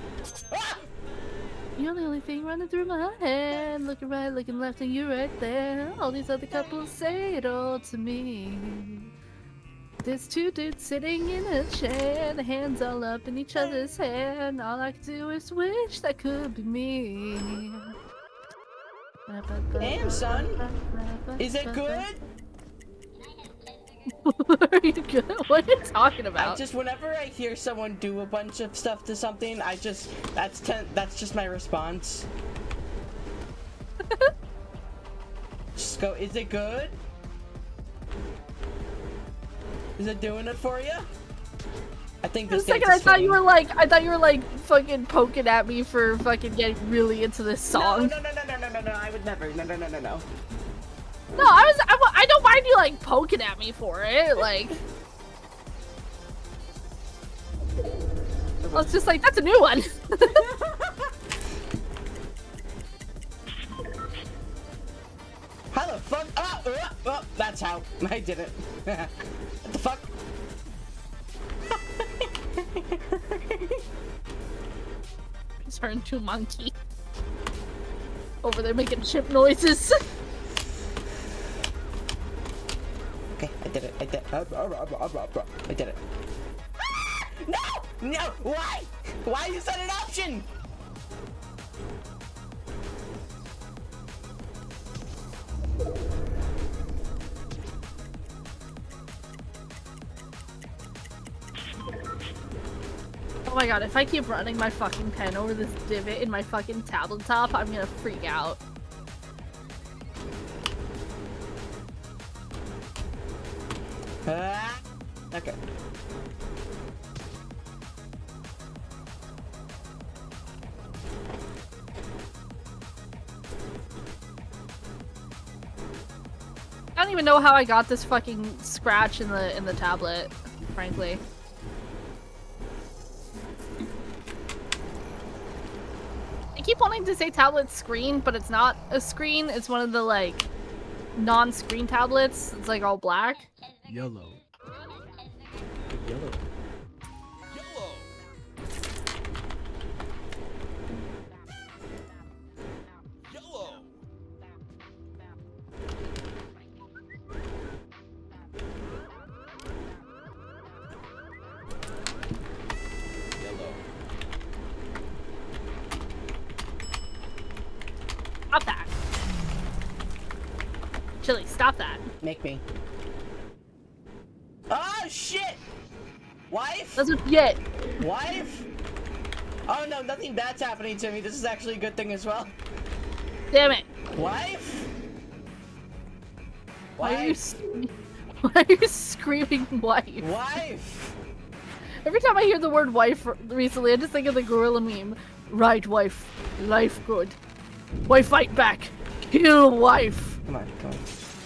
You're the only thing running through my head. Looking right, looking left, and you're right there. All these other couples say it all to me. There's two dudes sitting in a chair, the hands all up in each other's hair, and all I can do is wish that could be me. Damn, son. Is it good? Are you good? What are you talking about? Whenever I hear someone do a bunch of stuff to something, that's just my response. Just go, is it good? Is it doing it for you? I think this. For a second, I thought you were like fucking poking at me for fucking getting really into this song. No, I would never. No. No, I don't mind you like poking at me for it, like. I was just like, that's a new one. How the fuck? Oh, that's how. I did it. What the fuck? Turn to monkey. Over there making chip noises. Okay, I did it. I did it. No! Why? Why is that an option? Oh my god, if I keep running my fucking pen over this divot in my fucking tabletop, I'm gonna freak out. Okay. I don't even know how I got this fucking scratch in the tablet, frankly. I keep wanting to say tablet screen, but it's not a screen. It's one of the like non-screen tablets. It's like all black. yellow. Stop that. Chili, stop that. Make me. Oh shit! Wife? That's what you get. Wife? Oh no, nothing bad's happening to me. This is actually a good thing as well. Damn it. Wife? Why are you screaming wife? Wife? Every time I hear the word wife recently, I just think of the gorilla meme. Right, wife. Life good. Wife fight back. Kill wife. Come on.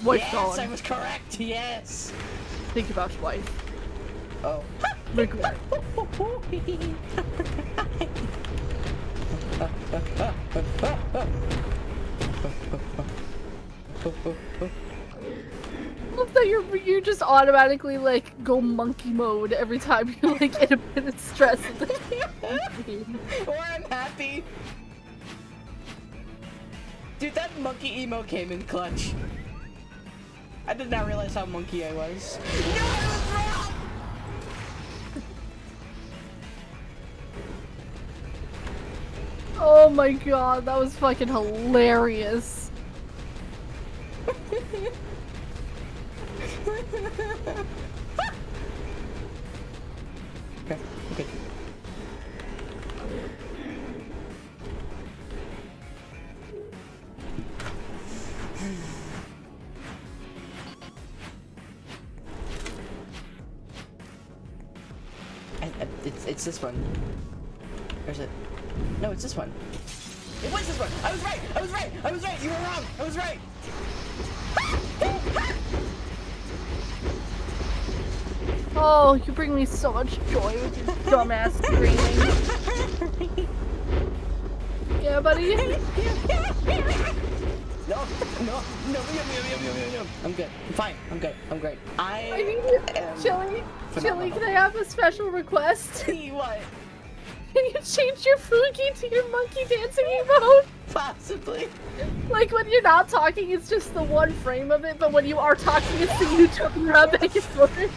Wife yes, gone. I was correct. Yes. Think about wife. Oh. regret. I love that you just automatically like go monkey mode every time you're like in a bit of stress. Or I'm happy. Dude, that monkey emo came in clutch. I did not realize how monkey I was. No, I was wrong! Oh my god, that was fucking hilarious. Okay, okay. It's this one. Or is it? No, it's this one. It was this one! I was right! I was right! I was right! You were wrong! I was right! Oh, you bring me so much joy with your dumbass screaming. Yeah, buddy. No, no. I'm good. I'm fine. I'm good. I'm great. I need Chili. Chili, can I have a special request? What? Can you change your Fuki to your monkey dancing emote? Possibly. Like when you're not talking, it's just the one frame of it, but when you are talking, it's the you jumping around back and forth.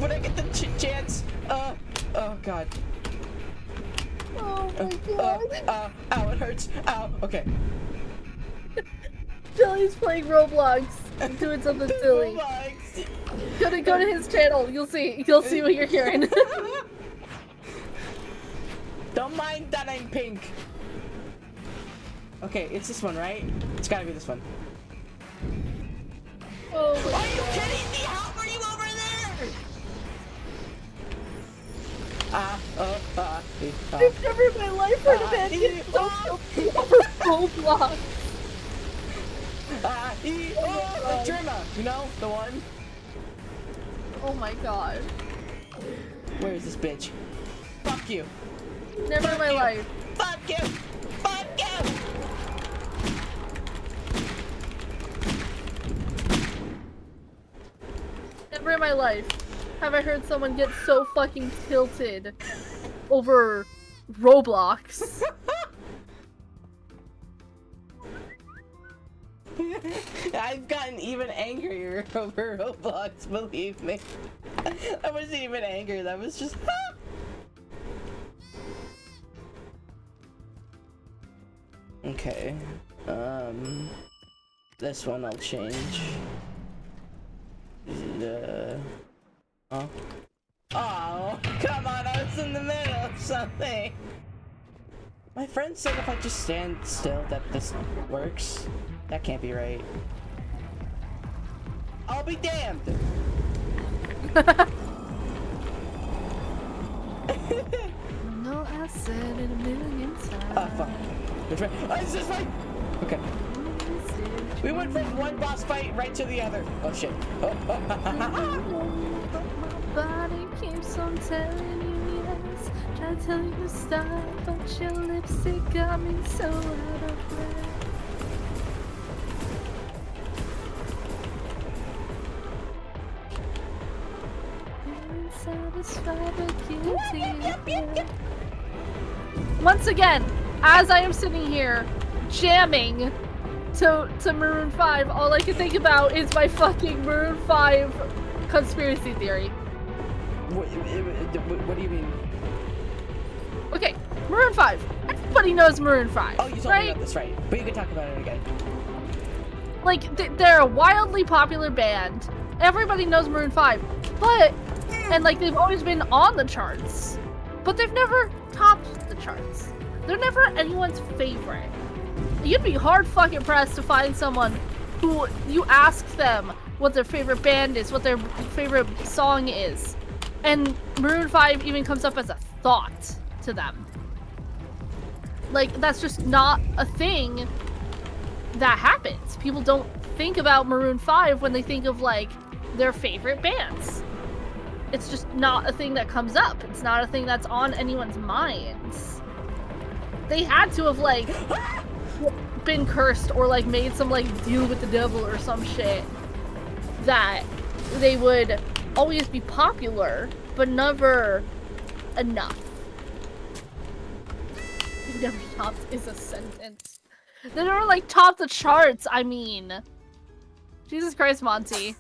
When I get the chance, oh god. Oh my god. Ow, it hurts. Ow, okay. Chili's playing Roblox and doing something silly. Roblox. Go to his channel. You'll see what you're hearing. Don't mind that I'm pink. Okay, it's this one, right? It's gotta be this one. Oh my Are you kidding me? How are you over there? I've never in my life heard a man get so guilty over Roblox. The Germa, you know? The one? Oh my god. Where is this bitch? Fuck you. Never in my life. Fuck you! Fuck you! Never in my life have I heard someone get so fucking tilted over Roblox. I've gotten even angrier over Roblox, believe me. I wasn't even angry, that was just Okay. This one I'll change. Oh. Oh, come on, I was in the middle of something. My friend said if I just stand still that this works. That can't be right. I'll be damned! No, I said it a million times. Oh, fuck. Which way? Oh, it's this way! Okay. We went from one boss fight right to the other. Oh, shit. Oh, My body keeps on telling you yes. Try to tell you to stop, but your lipstick got me so out of breath. Satisfied but guilty. Once again, as I am sitting here jamming to Maroon 5, all I can think about is my fucking Maroon 5 conspiracy theory. what do you mean? Okay, Maroon 5. Everybody knows Maroon 5. Oh, you told me about this, right? But you can talk about it again. Like, they're a wildly popular band. Everybody knows Maroon 5. But, and like, they've always been on the charts. But they've never topped the charts. They're never anyone's favorite. You'd be hard fucking pressed to find someone who you ask them what their favorite band is, what their favorite song is. And Maroon 5 even comes up as a thought to them. Like, that's just not a thing that happens. People don't think about Maroon 5 when they think of, like, their favorite bands. It's just not a thing that comes up. It's not a thing that's on anyone's minds. They had to have, like, been cursed or, like, made some, like, deal with the devil or some shit that they would always be popular, but never enough. Never topped is a sentence. They never, like, topped the charts, I mean. Jesus Christ, Monty.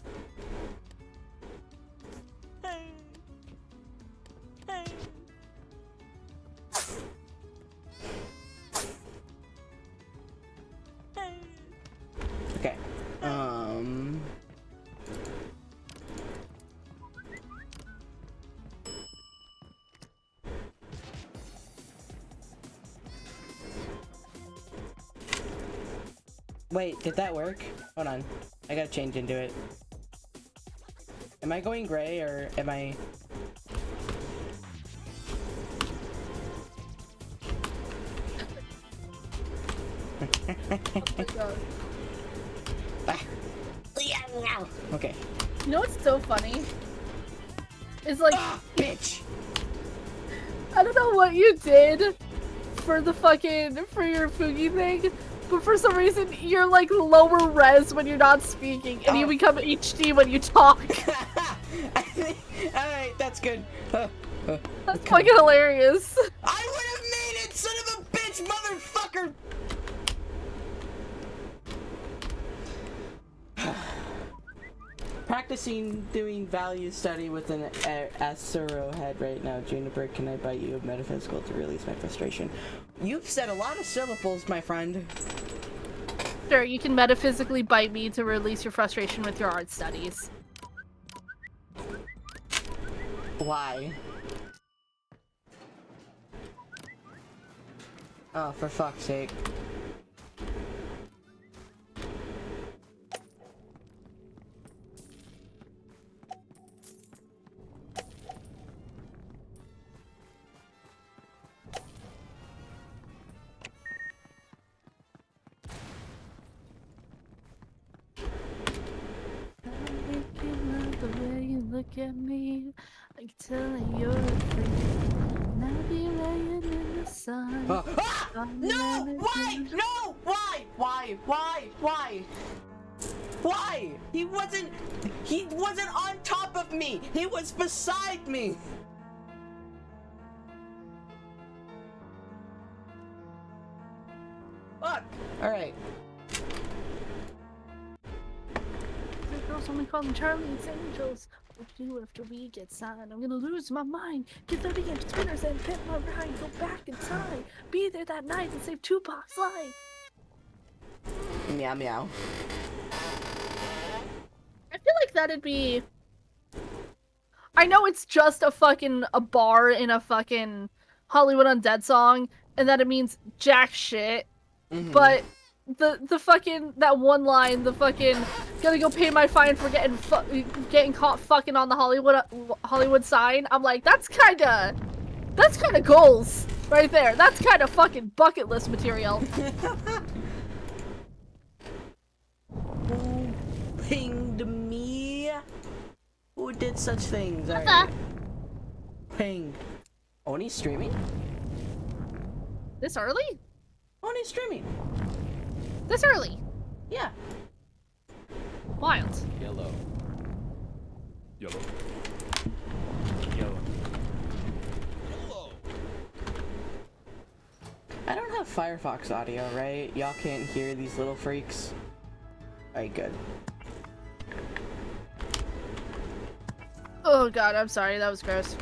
Okay. Wait, did that work? Hold on. I gotta change into it. Am I going gray or am I... Oh my god. Okay. You know what's so funny? It's like, bitch! I don't know what you did for the fucking, for your Fugi thing, but for some reason you're like lower res when you're not speaking, and you become HD when you talk. Alright, that's good. That's fucking hilarious. I would have made it, son of a bitch, motherfucker! Practicing doing value study with an Asuro head right now. Juniper, can I bite you of metaphysical to release my frustration? You've said a lot of syllables, my friend. Sure, you can metaphysically bite me to release your frustration with your art studies. Why? Oh, for fuck's sake. The way you look at me, I can tell that you're afraid. Now be laying in the sun. No! Why? No! Why? Why? Why? Why? Why? He wasn't on top of me! He was beside me! Fuck! Alright. The girls only call them Charlie's Angels. What to do after we get signed? I'm gonna lose my mind. Get 30-inch spinners and pit my ride. Go back in time. Be there that night and save Tupac's life. Meow meow. I feel like that'd be... I know it's just a bar in a fucking Hollywood Undead song, and that it means jack shit, but the fucking, that one line, the fucking, gonna go pay my fine for getting caught fucking on the Hollywood sign, I'm like, that's kinda goals right there. That's kinda fucking bucket list material. Who pinged me? Who did such things? What's Alright. Pinged. Oni's streaming? This early? Oni's streaming. This early? Yeah. Wild. Yellow. Yellow. Yellow. I don't have Firefox audio, right? Y'all can't hear these little freaks. Alright, good. Oh god, I'm sorry, that was gross.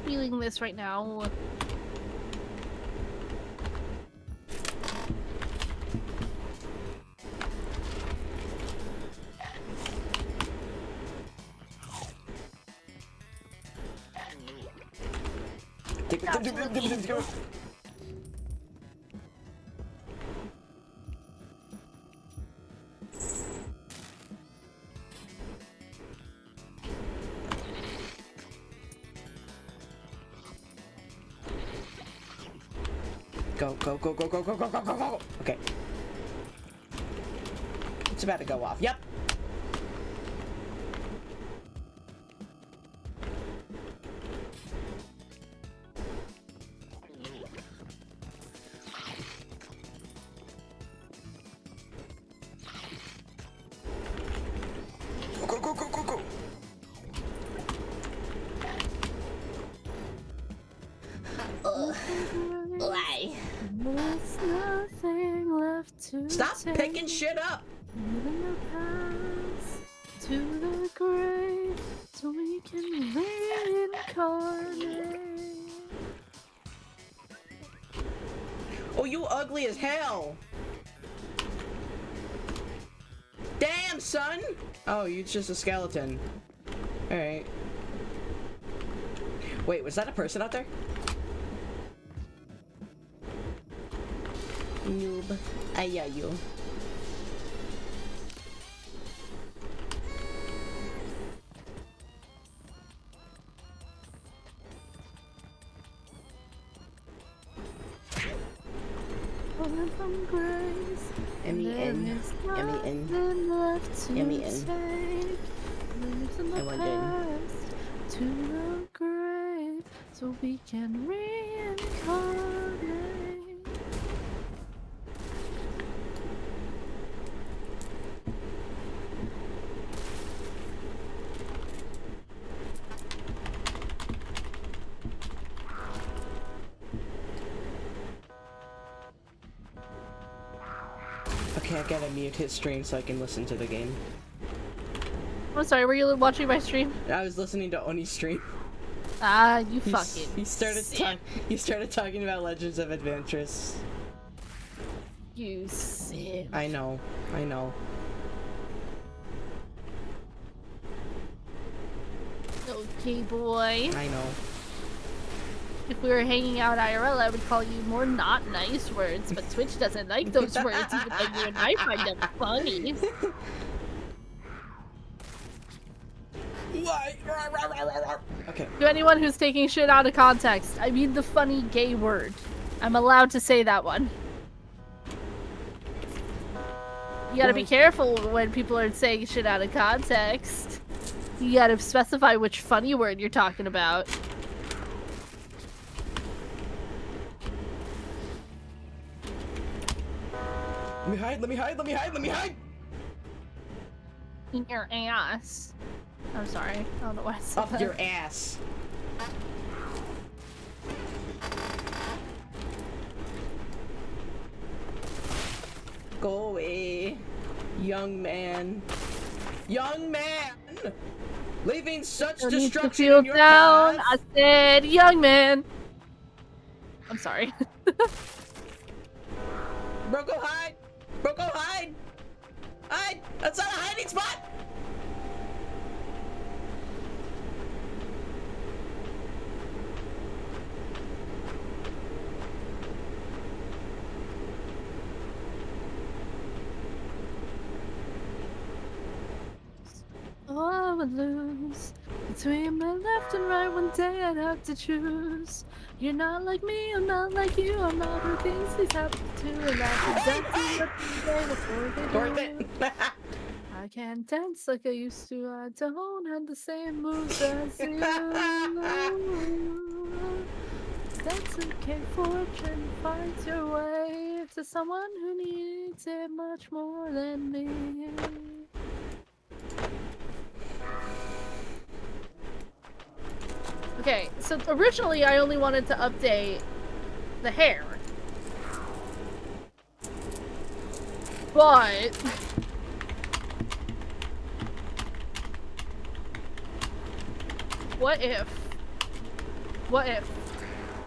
Feeling this right now. Go, go, go, go, go, go, go, go, go, go. Okay. It's about to go off. Yep. Go, go, go, go, go. Why? There's nothing left to Stop take. picking shit up. Moving the past to the grave so we can reincarnate. Oh, you ugly as hell. Damn, son. Oh, you're just a skeleton. All right. Wait, was that a person out there? Noob. Ay, you. From grace, M-E-N. M-E-N. M-E-N. I went in. To the grave, so we can reincarnate. Okay, I gotta mute his stream so I can listen to the game. I'm sorry, were you watching my stream? I was listening to Oni's stream. Ah, you fucking. He started talking about Legends of Adventurous. You sick. I know. I know. Okay, boy. I know. If we were hanging out IRL, I would call you more not nice words, but Twitch doesn't like those words, even though you and I find them funny. Okay. To anyone who's taking shit out of context, I mean the funny gay word. I'm allowed to say that one. You gotta be careful when people are saying shit out of context. You gotta specify which funny word you're talking about. Let me hide, let me hide, let me hide, let me hide! In your ass. I'm sorry. I don't know why I said Up that. your ass. Go away, young man. Young man! Leaving such Don't need to destruction feel in your down. path. I said, young man. I'm sorry. Bro, go hide! Bro, go hide! Hide! That's not a hiding spot! Oh, I would lose between my left and right. One day I'd have to choose. You're not like me, I'm not like you. I'm not who thinks he's happy to, and that's exactly what they say before they do. I can't dance like I used to. I don't have the same moves as you. That's okay. Fortune finds your way to someone who needs it much more than me. Okay, so originally I only wanted to update the hair. But what if,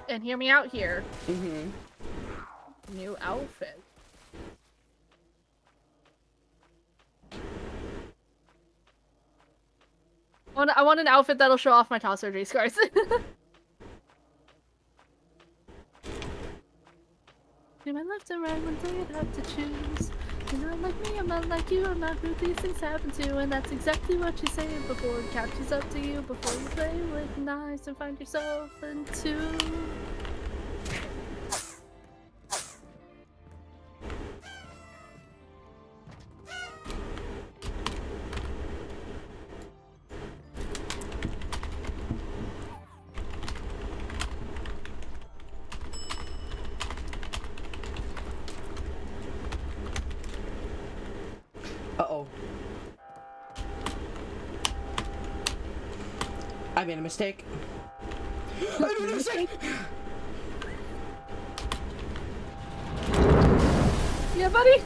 and hear me out here, new outfit. I want an outfit that'll show off my top surgery scars. You went left and right when they'd have to choose. You're not like me, I'm not like you, I'm not who these things happen to, and that's exactly what you say before it catches up to you, before you play with knives and find yourself into. Uh-oh. I made a mistake. I made a mistake! Yeah, buddy?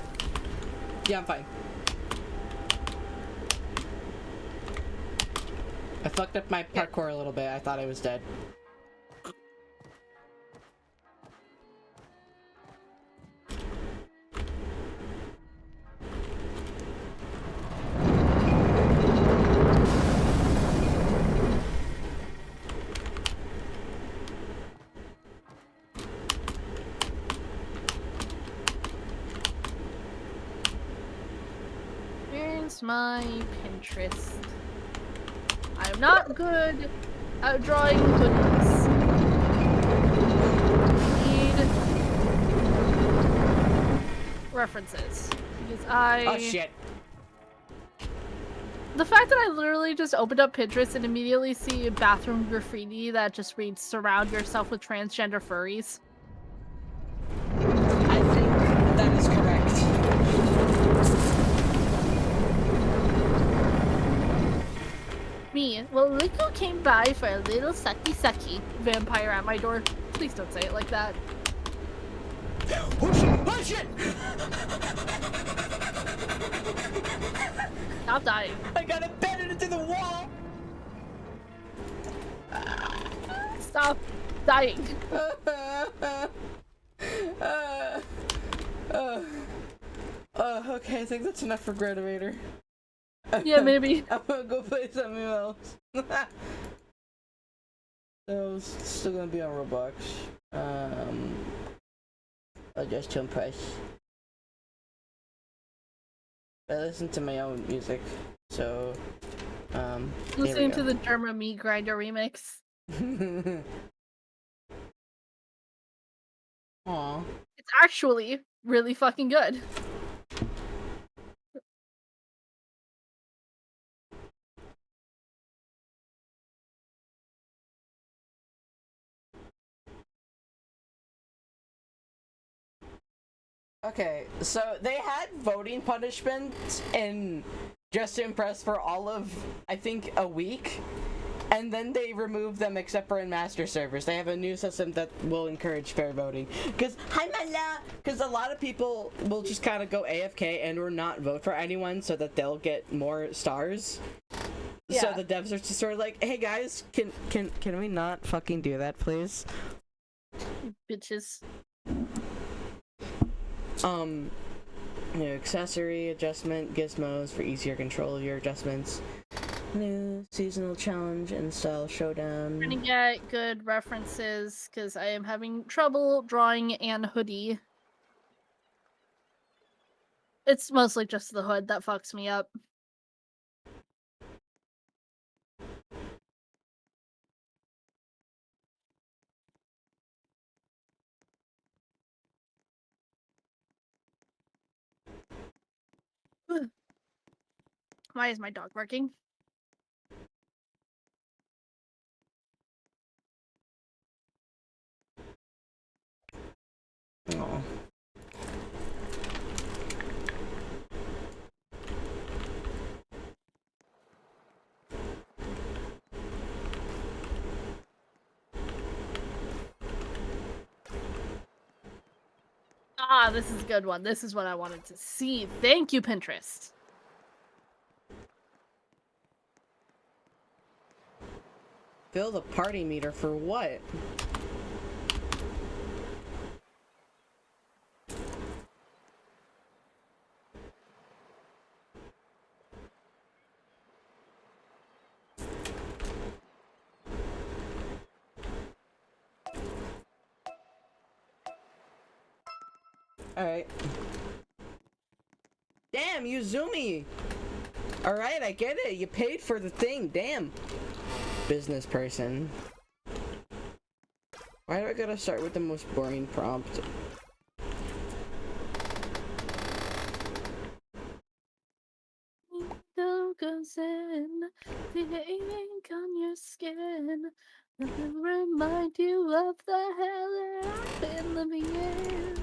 Yeah, I'm fine. I fucked up my parkour a little bit. I thought I was dead. Here's my Pinterest. I am not good at drawing hoodies. I need references. Because Oh shit. The fact that I literally just opened up Pinterest and immediately see a bathroom graffiti that just reads "Surround yourself with transgender furries." I think that is correct. Me, well, look who came by for a little sucky vampire at my door. Please don't say it like that. Oh shit! Oh shit! Stop dying. I got embedded into the wall! Stop dying. Okay, I think that's enough for Grativator. Yeah, maybe. I'm gonna go play something else. So, still gonna be on Roblox. Just to impress. I listen to my own music, so, Listening to the Derma Meat Grinder remix. Aw. It's actually really fucking good. Okay, so they had voting punishments in Just to Impress for all of, I think, a week. And then they removed them except for in master servers. They have a new system that will encourage fair voting. Because a lot of people will just kind of go AFK and or not vote for anyone so that they'll get more stars. Yeah. So the devs are just sort of like, hey guys, can we not fucking do that, please? Bitches. New accessory adjustment gizmos for easier control of your adjustments. New seasonal challenge and style showdown. Trying to get good references because I am having trouble drawing an hoodie. It's mostly just the hood that fucks me up. Why is my dog barking? Aw. Ah, this is a good one. This is what I wanted to see. Thank you, Pinterest. Fill the party meter for what? Alright. Damn, Yuzumi! Alright, I get it. You paid for the thing. Damn. Business person. Why do I gotta start with the most boring prompt? Goes in the ink on your skin. That'll remind you of the hell that I've been living in.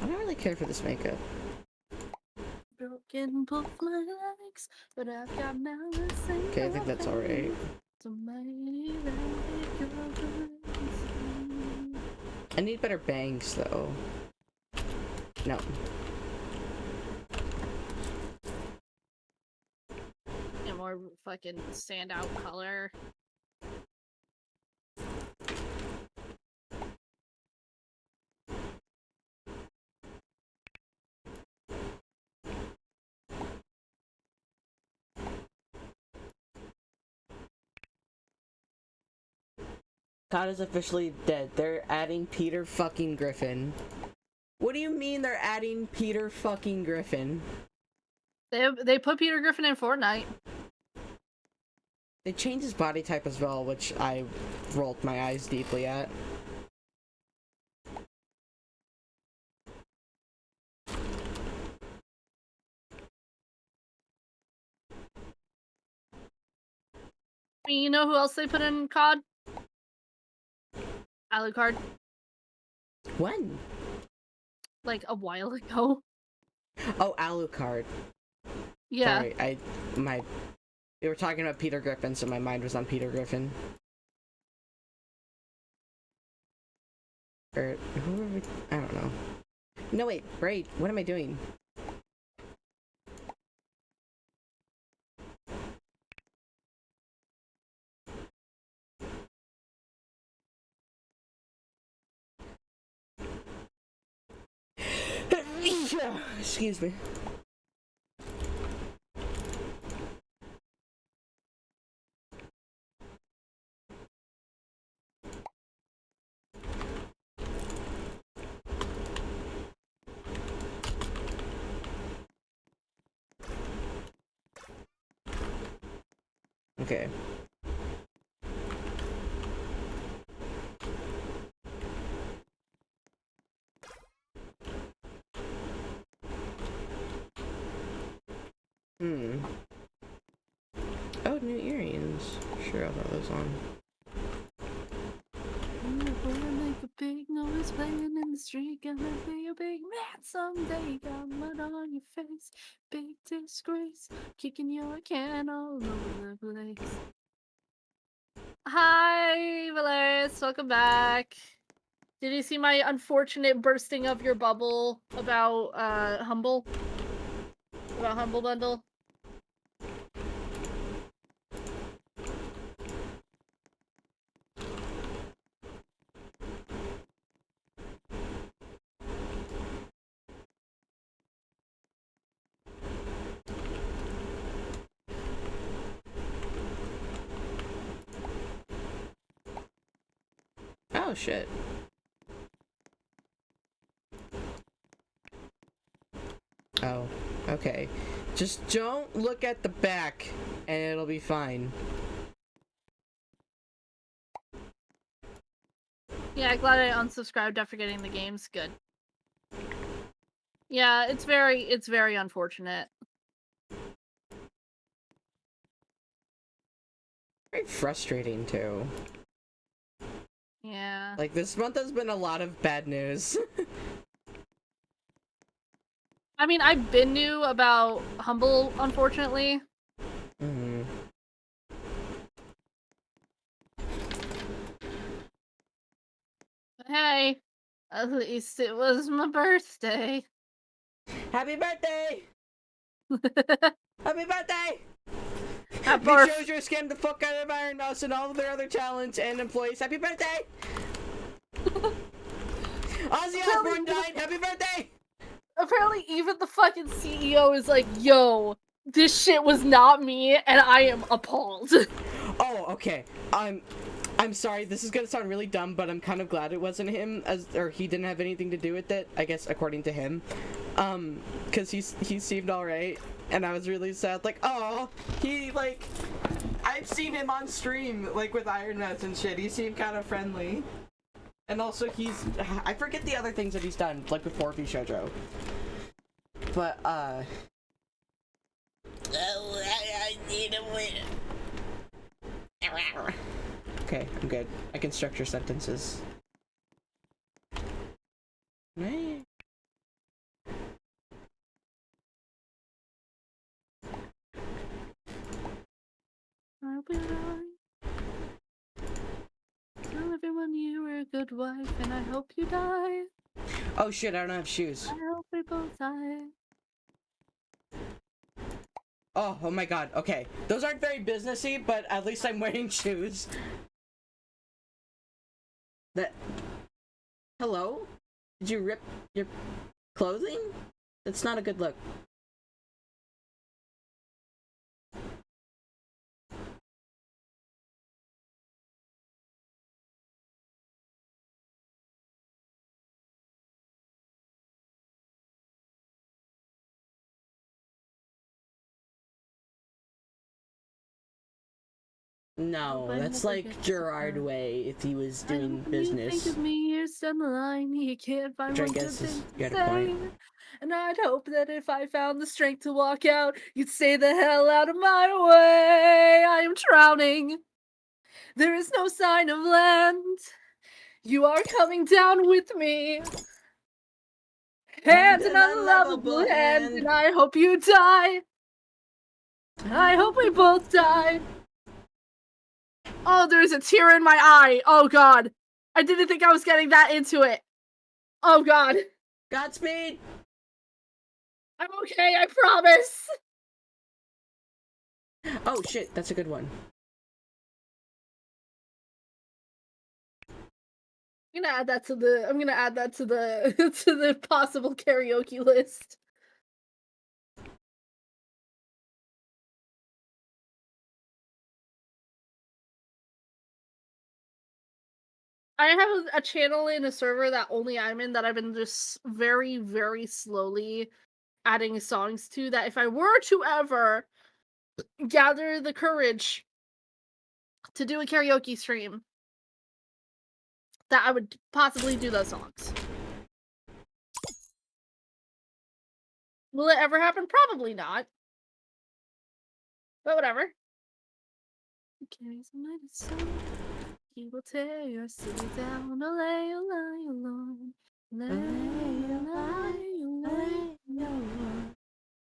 I don't really care for this makeup. Broken both my legs, but I've got now the same. Okay, I think that's alright. So mighty that it goes. I need better bangs, though. No. Yeah, more fucking standout color. God is officially dead. They're adding Peter fucking Griffin. What do you mean they're adding Peter fucking Griffin? They put Peter Griffin in Fortnite. They changed his body type as well, which I rolled my eyes deeply at. I mean, you know who else they put in COD? Alucard. When? Like a while ago. Oh, Alucard. Yeah. Sorry, we were talking about Peter Griffin, so my mind was on Peter Griffin. Or who are we? I don't know. No, wait, Braid. What am I doing? Excuse me. Okay. Oh, new earrings. Sure, I'll throw those on. Make a big noise playing in the street. Gonna be a big man someday. Got mud on your face, big disgrace. Kicking your can all over the place. Hi, Valeris. Welcome back. Did you see my unfortunate bursting of your bubble about Humble? About Humble Bundle? Oh, shit. Oh, okay. Just don't look at the back, and it'll be fine. Yeah, glad I unsubscribed after getting the games. Good. Yeah, it's very unfortunate. Very frustrating, too. Yeah. Like, this month has been a lot of bad news. I mean, I've been new about Humble, unfortunately. Mm-hmm. But hey, at least it was my birthday. Happy birthday! Happy birthday! Happy Make sure you scam the fuck out of Iron Mouse and all of their other talents and employees. Happy birthday! Ozzy Osbourne died! Happy birthday! Apparently, even the fucking CEO is like, yo, this shit was not me, and I am appalled. Oh, okay. I'm sorry, this is gonna sound really dumb, but I'm kind of glad it wasn't him, or he didn't have anything to do with it, I guess, according to him. Cause he seemed alright, and I was really sad, like, oh, I've seen him on stream, like, with Iron Mats and shit, he seemed kind of friendly. And also, I forget the other things that he's done, like, before Bishojo. But, oh, I need a win. Okay, I'm good. I can structure sentences. Right. I will die. Tell everyone you were a good wife, and I hope you die. Oh shit, I don't have shoes. I hope we both die. Oh my god, okay. Those aren't very businessy, but at least I'm wearing shoes. Hello? Did you rip your clothing? That's not a good look. No, that's like Gerard way if he was doing business. You think of me years down the line, you can't find Which I one good guess is, thing you to had a say. point. And I'd hope that if I found the strength to walk out, you'd stay the hell out of my way. I am drowning. There is no sign of land. You are coming down with me. Hand in unlovable hand, and I hope you die. I hope we both die. Oh, there's a tear in my eye. Oh god. I didn't think I was getting that into it. Oh god. Godspeed! I'm okay, I promise. Oh shit, that's a good one. I'm gonna add that to the to the possible karaoke list. I have a channel in a server that only I'm in that I've been just very, very slowly adding songs to, that if I were to ever gather the courage to do a karaoke stream, that I would possibly do those songs. Will it ever happen? Probably not. But whatever. He carries a mighty soul. He will tear your city down. Lay alone. Lay alone.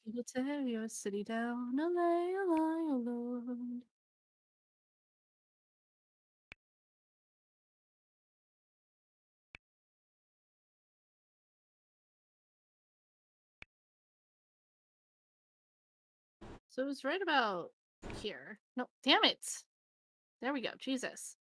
He will tear your city down. Lay alone. So it was right about here. No, damn it. There we go. Jesus.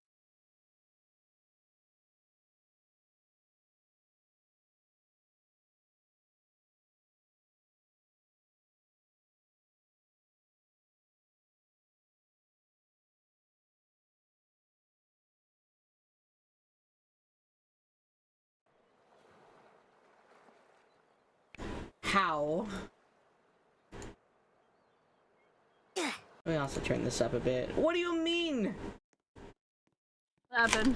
How? Let me also turn this up a bit. What do you mean? What happened?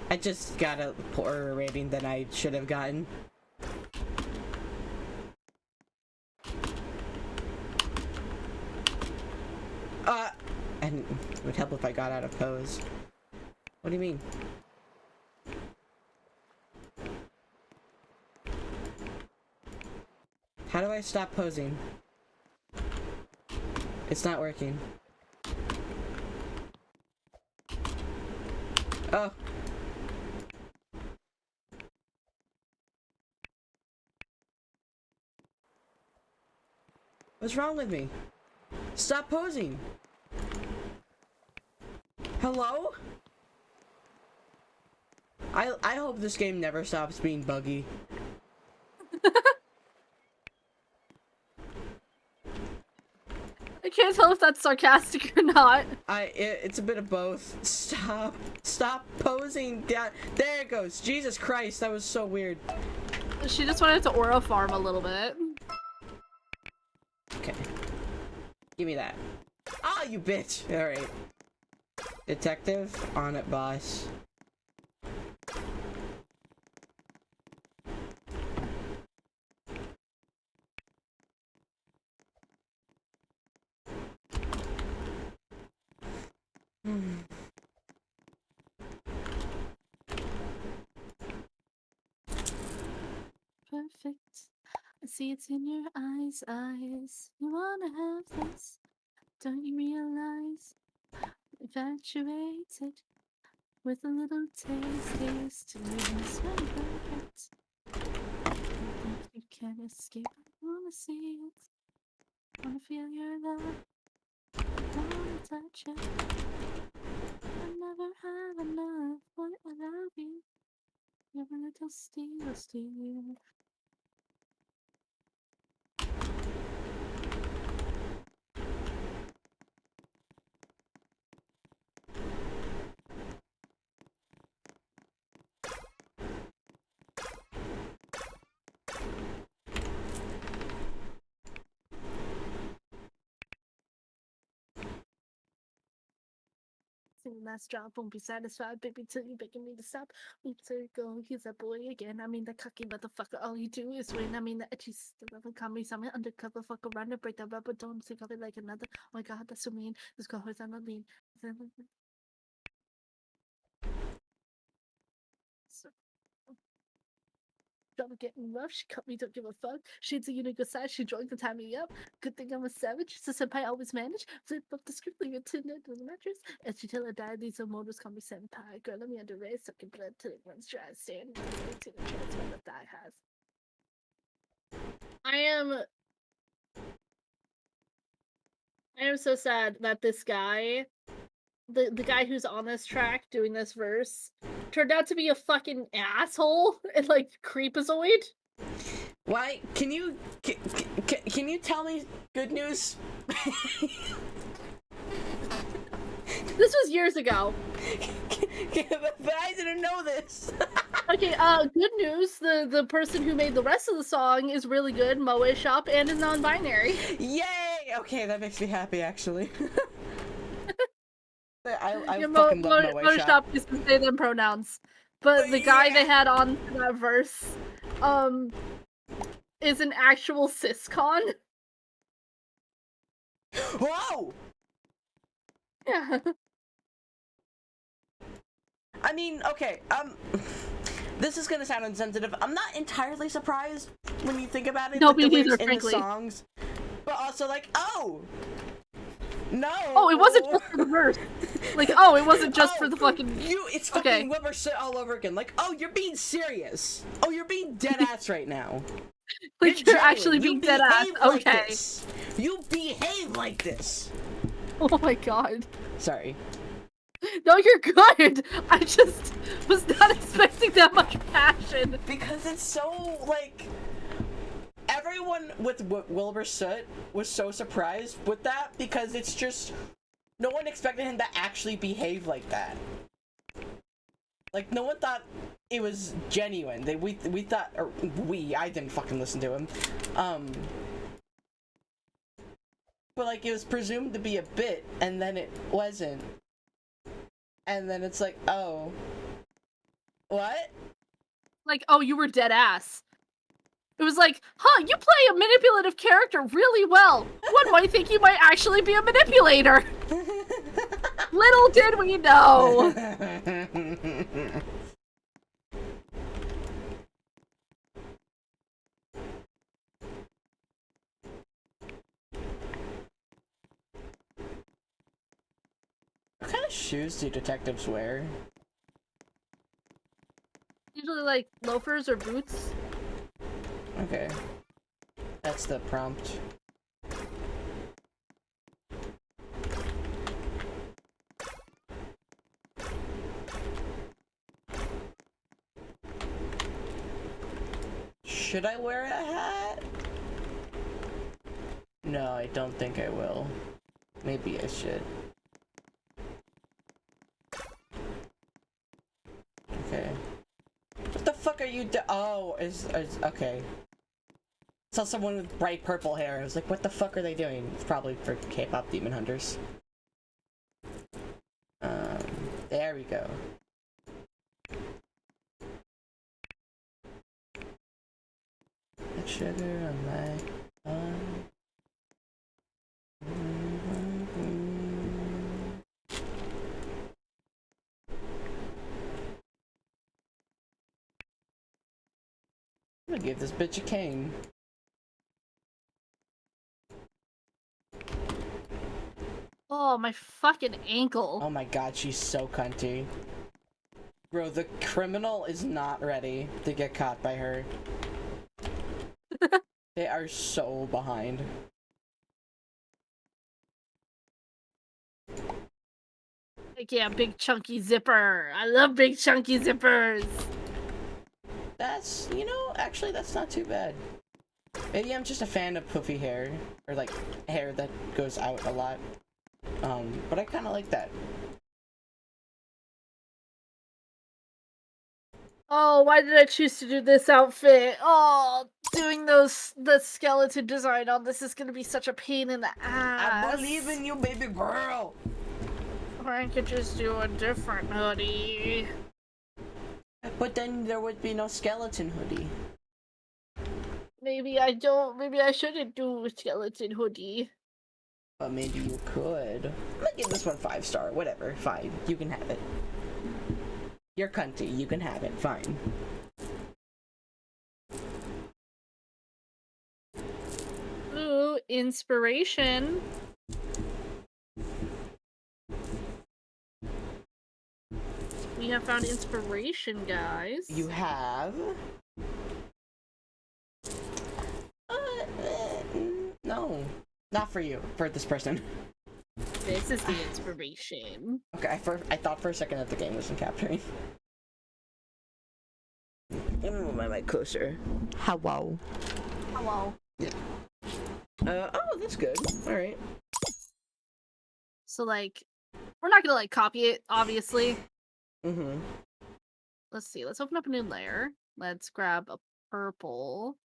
I just got a poorer rating than I should have gotten. And it would help if I got out of pose. What do you mean? How do I stop posing? It's not working. Oh. What's wrong with me? Stop posing. Hello? I hope this game never stops being buggy. can't tell if that's sarcastic or not. It's a bit of both. Stop posing down. There it goes. Jesus Christ, that was so weird. She just wanted to aura farm a little bit. Okay. Give me that. Ah, you bitch! Alright. Detective, on it, boss. Perfect. I see it's in your eyes. You wanna have this? Don't you realize? Infatuated with a little taste to smell perfect. You can't escape. I wanna see it. Wanna feel your love. Wanna touch it. I never have enough. What I love you. You're a little steal. Sing last drop, won't be satisfied, baby, till you begging me to stop. Oops, there you go, he's that boy again. I mean, that cocky motherfucker, all you do is win. I mean, the edgy still haven't caught me, something undercover, fuck around and break that rubber, don't think of it like another. Oh my god, that's so mean. This girl is on a lean. So, trouble getting rough, she cut me, don't give a fuck. Shades of unique size, she drunk to tie me up. Good thing I'm a savage, so senpai always manage. Flip up the script, leave it to the mattress. As she till I die, these motors call me senpai. Girl, let me under race, sucking blood till it runs dry. Stand right to the chance where the thigh has. I am so sad that this guy, the guy who's on this track doing this verse, turned out to be a fucking asshole and like creepazoid. Why? Can you tell me good news? This was years ago. But I didn't know this. Okay, good news. The person who made the rest of the song is really good, Moe Shop, and is non-binary. Yay! Okay, that makes me happy, actually. I Yeah, fucking love Moe Shop. Shop used to say them pronouns. But the guy they had on that verse, is an actual ciscon. Whoa! Yeah. I mean, okay, this is gonna sound insensitive. I'm not entirely surprised when you think about it. No, that me the neither, lyrics in the frankly. songs, but also like, oh, no. Oh, it wasn't just for the verse. Like, oh, it wasn't just for the fucking. It's fucking Wilbur Soot all over again. Like, oh, you're being serious. Oh, you're being dead ass right now. Like, you're actually being dead ass. Like okay. This. You behave like this. Oh my god. Sorry. No, you're good. I just was not expecting that much passion. Because it's so, like, everyone with Wilbur Soot was so surprised with that because it's just, no one expected him to actually behave like that. Like, no one thought it was genuine. We thought, or I didn't fucking listen to him. But, like, it was presumed to be a bit, and then it wasn't. And then it's like, oh. What? Like, oh, you were dead ass. It was like, huh, you play a manipulative character really well. One might think you might actually be a manipulator. Little did we know. What kind of shoes do detectives wear? Usually like loafers or boots. Okay. That's the prompt. Should I wear a hat? No, I don't think I will. Maybe I should. Okay. What the fuck are you oh, is okay. Saw someone with bright purple hair. I was like, what the fuck are they doing? It's probably for K-pop demon hunters. There we go. That sugar on my tongue. I'm gonna give this bitch a cane. Oh, my fucking ankle. Oh my god, she's so cunty. Bro, the criminal is not ready to get caught by her. They are so behind. Like, yeah, big chunky zipper. I love big chunky zippers. That's, you know, actually that's not too bad. Maybe I'm just a fan of poofy hair. Or like, hair that goes out a lot. But I kinda like that. Oh, why did I choose to do this outfit? Oh, doing the skeleton design on this is gonna be such a pain in the ass. I believe in you, baby girl! Or I could just do a different hoodie. But then there would be no skeleton hoodie. Maybe I shouldn't do a skeleton hoodie. But maybe you could. I'm gonna give this one 5-star. Whatever. Fine. You can have it. You're cunty. You can have it. Fine. Ooh, inspiration. We have found inspiration, guys. You have? No. Not for you. For this person. This is the inspiration. Okay, I thought for a second that the game wasn't capturing. Let me move my mic closer. Hello. Hello. Yeah. Oh, that's good. Alright. So, like, we're not gonna, like, copy it, obviously. Mm-hmm. Let's see. Let's open up a new layer. Let's grab a purple.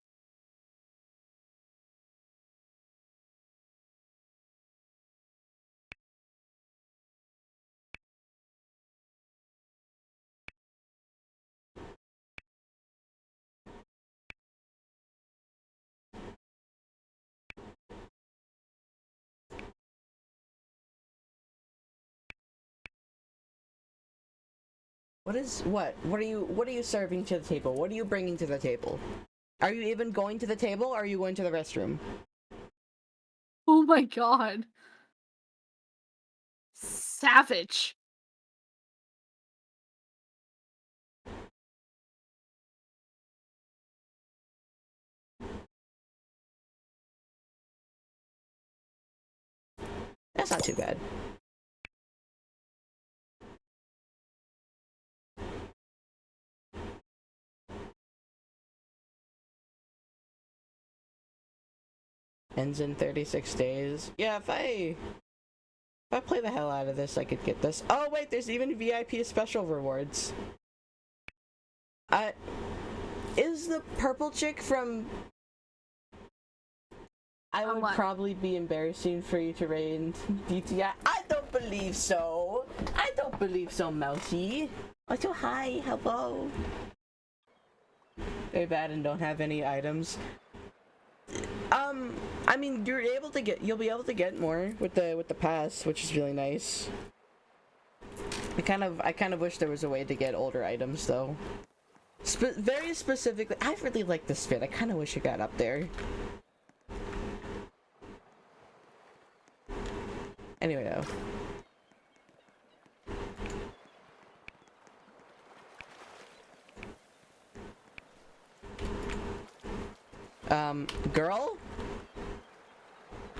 What are you serving to the table? What are you bringing to the table? Are you even going to the table or are you going to the restroom? Oh my god. Savage. That's not too bad. Ends in 36 days. Yeah, if I play the hell out of this, I could get this. Oh wait, there's even VIP special rewards. Is the purple chick from... I would probably be embarrassing for you to raid DTI. I don't believe so. I don't believe so, Mousy. Oh, hi, hello. Very bad and don't have any items. I mean, you'll be able to get more with the pass, which is really nice. I kind of wish there was a way to get older items though. Very specifically, I really like this fit. I kind of wish it got up there. Anyway, though. Girl?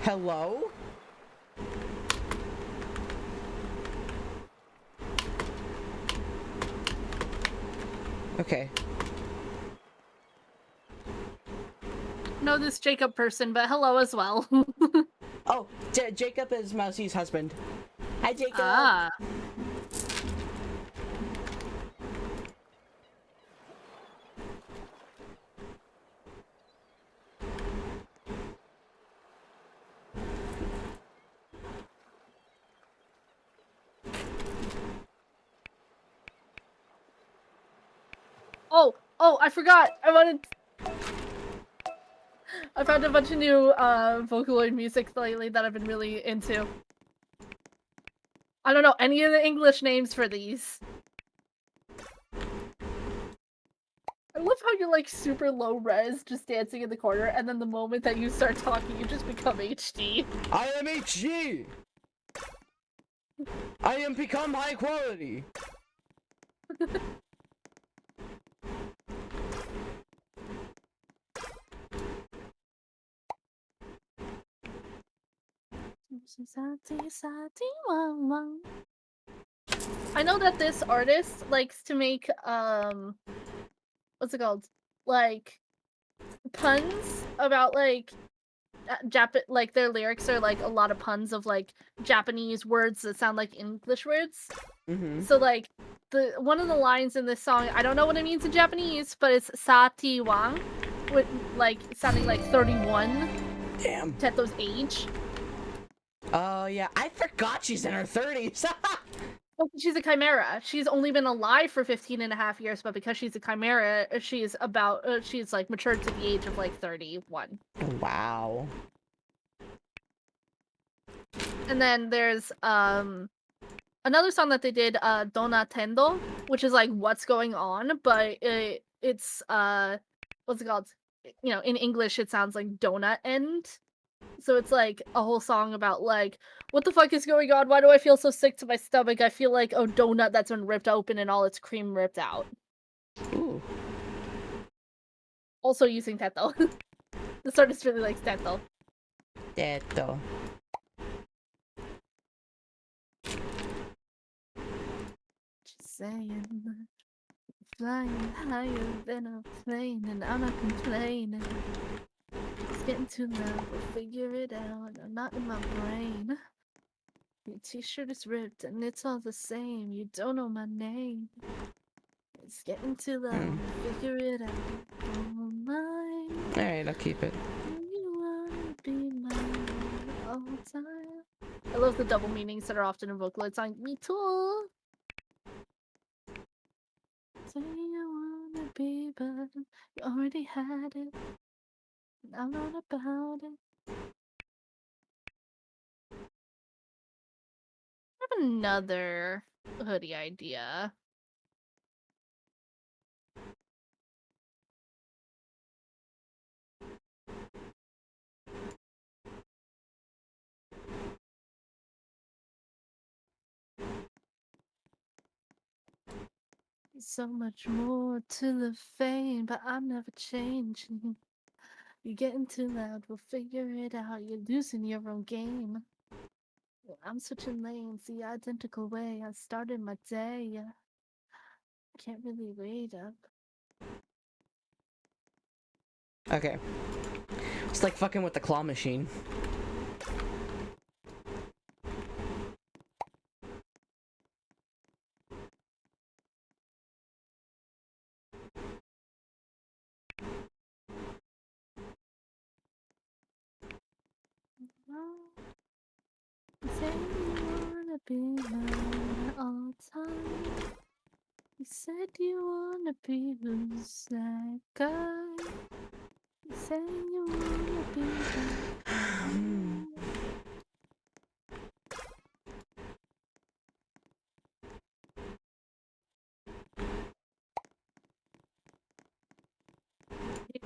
Hello? Okay. Know this Jacob person, but hello as well. Oh, Jacob is Mousie's husband. Hi, Jacob. Ah. Oh, I forgot. I found a bunch of new Vocaloid music lately that I've been really into. I don't know any of the English names for these. I love how you're like super low res, just dancing in the corner, and then the moment that you start talking, you just become HD. I am HD. I am become high quality. I know that this artist likes to make what's it called? Like puns about like like their lyrics are like a lot of puns of like Japanese words that sound like English words. So like one of the lines in this song, I don't know what it means in Japanese, but it's Sati Wang, with like sounding like 31. Damn. Teto's age. Oh yeah, I forgot she's in her 30s. Well, she's a chimera. She's only been alive for 15 and a half years, but because she's a chimera, she's about she's like matured to the age of like 31. Wow. And then there's another song that they did, Dona Tendo, which is like what's going on, but it's what's it called? You know, in English it sounds like donut end. So it's like a whole song about like, what the fuck is going on? Why do I feel so sick to my stomach? I feel like a donut that's been ripped open and all its cream ripped out. Ooh. Also using Teto. This artist really likes Teto. Teto. Just saying, flying higher than a plane, and I'm not complaining. It's getting too loud, we'll figure it out. I'm not in my brain. Your t-shirt is ripped and it's all the same. You don't know my name. It's getting too loud, we'll figure it out. Oh my. Alright, I'll keep it. You wanna be mine all the time. I love the double meanings that are often in Vocaloid songs. Me too. Say you wanna be, but you already had it. I'm not about it. I have another hoodie idea. So much more to the fame, but I'm never changing. You're getting too loud, we'll figure it out. You're losing your own game. I'm switching lanes the identical way I started my day. Can't really wait up. Okay. It's like fucking with the claw machine. You say you wanna be mine all the time. You said you wanna be who's that guy. You say you wanna be that.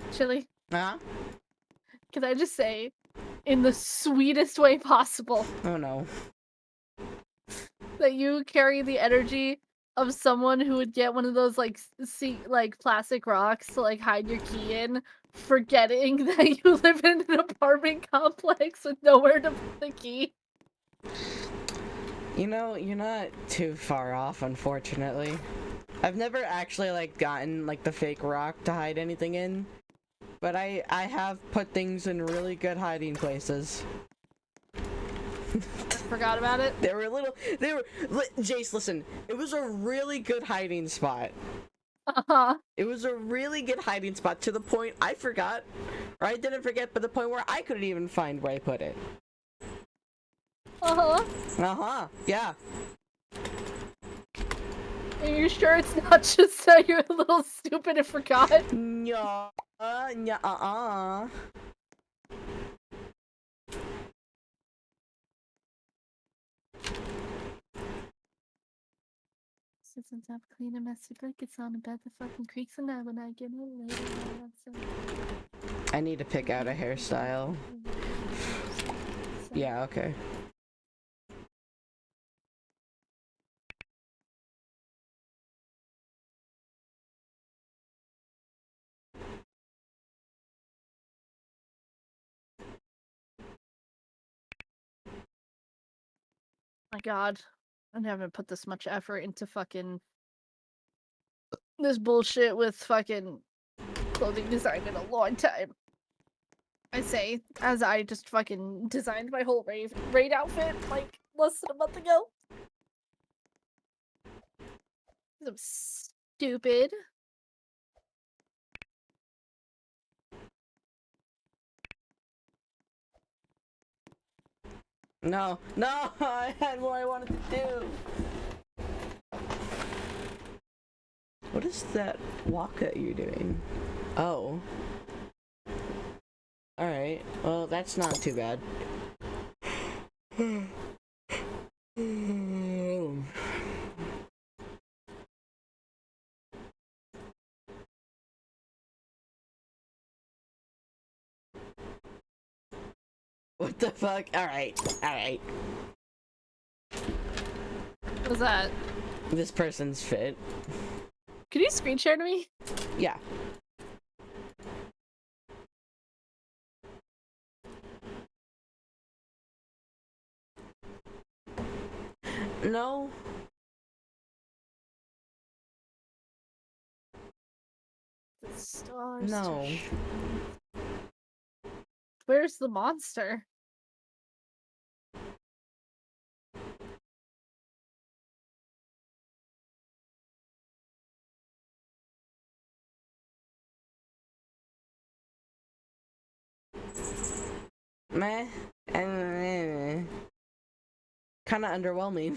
Actually, Huh? can I just say, in the sweetest way possible, Oh no. that you carry the energy of someone who would get one of those like like plastic rocks to like hide your key in, forgetting that you live in an apartment complex with nowhere to put the key. You know, you're not too far off, unfortunately. I've never actually like gotten like the fake rock to hide anything in, but I have put things in really good hiding places. Forgot about it. They were Jace, listen, it was a really good hiding spot. Uh-huh. It was a really good hiding spot to the point I forgot, or I didn't forget, but the point where I couldn't even find where I put it. Uh-huh. Uh-huh, yeah. Are you sure it's not just that you're a little stupid and forgot? No, Since I've cleaned a messy blankets on the bed, the fucking creaks and I when I get later. I need to pick out a hairstyle. Yeah, okay. My god. I haven't put this much effort into fucking this bullshit with fucking clothing design in a long time. I say, as I just fucking designed my whole raid outfit like less than a month ago. I'm stupid. No, I had what I wanted to do. What is that walk that you're doing? Oh. Alright, well, that's not too bad. What the fuck? Alright. What was that? This person's fit. Could you screen share to me? Yeah. No. The stars. No. Where's the monster? Meh. Kinda underwhelming.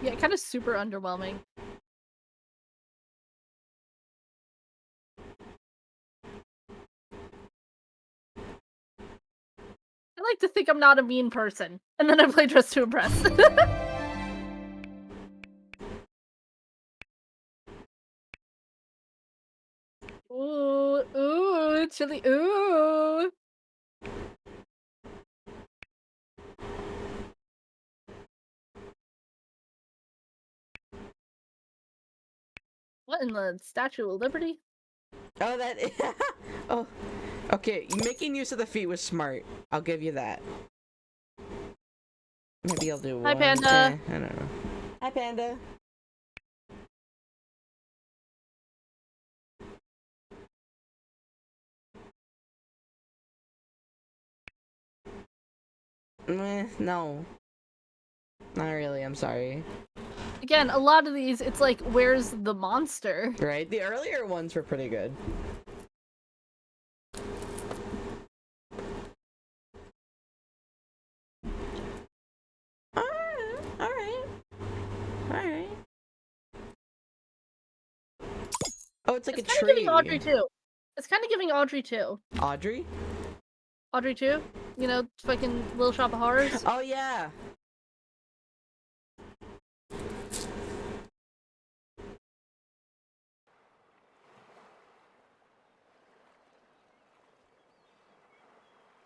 Yeah, kind of super underwhelming. I like to think I'm not a mean person, and then I play Dress to Impress. Ooh, chili, ooh. What in the Statue of Liberty? Oh, that. Oh, okay. Making use of the feet was smart. I'll give you that. Maybe I'll do one. Hi, Panda. I don't know. Hi, Panda. No. Not really, I'm sorry. Again, a lot of these, it's like, where's the monster? Right? The earlier ones were pretty good. Alright. Oh, it's like It's a kind tree. of giving Audrey too. It's kind of giving Audrey too. Audrey? Audrey too? You know, fucking Little Shop of Horrors? Oh, yeah.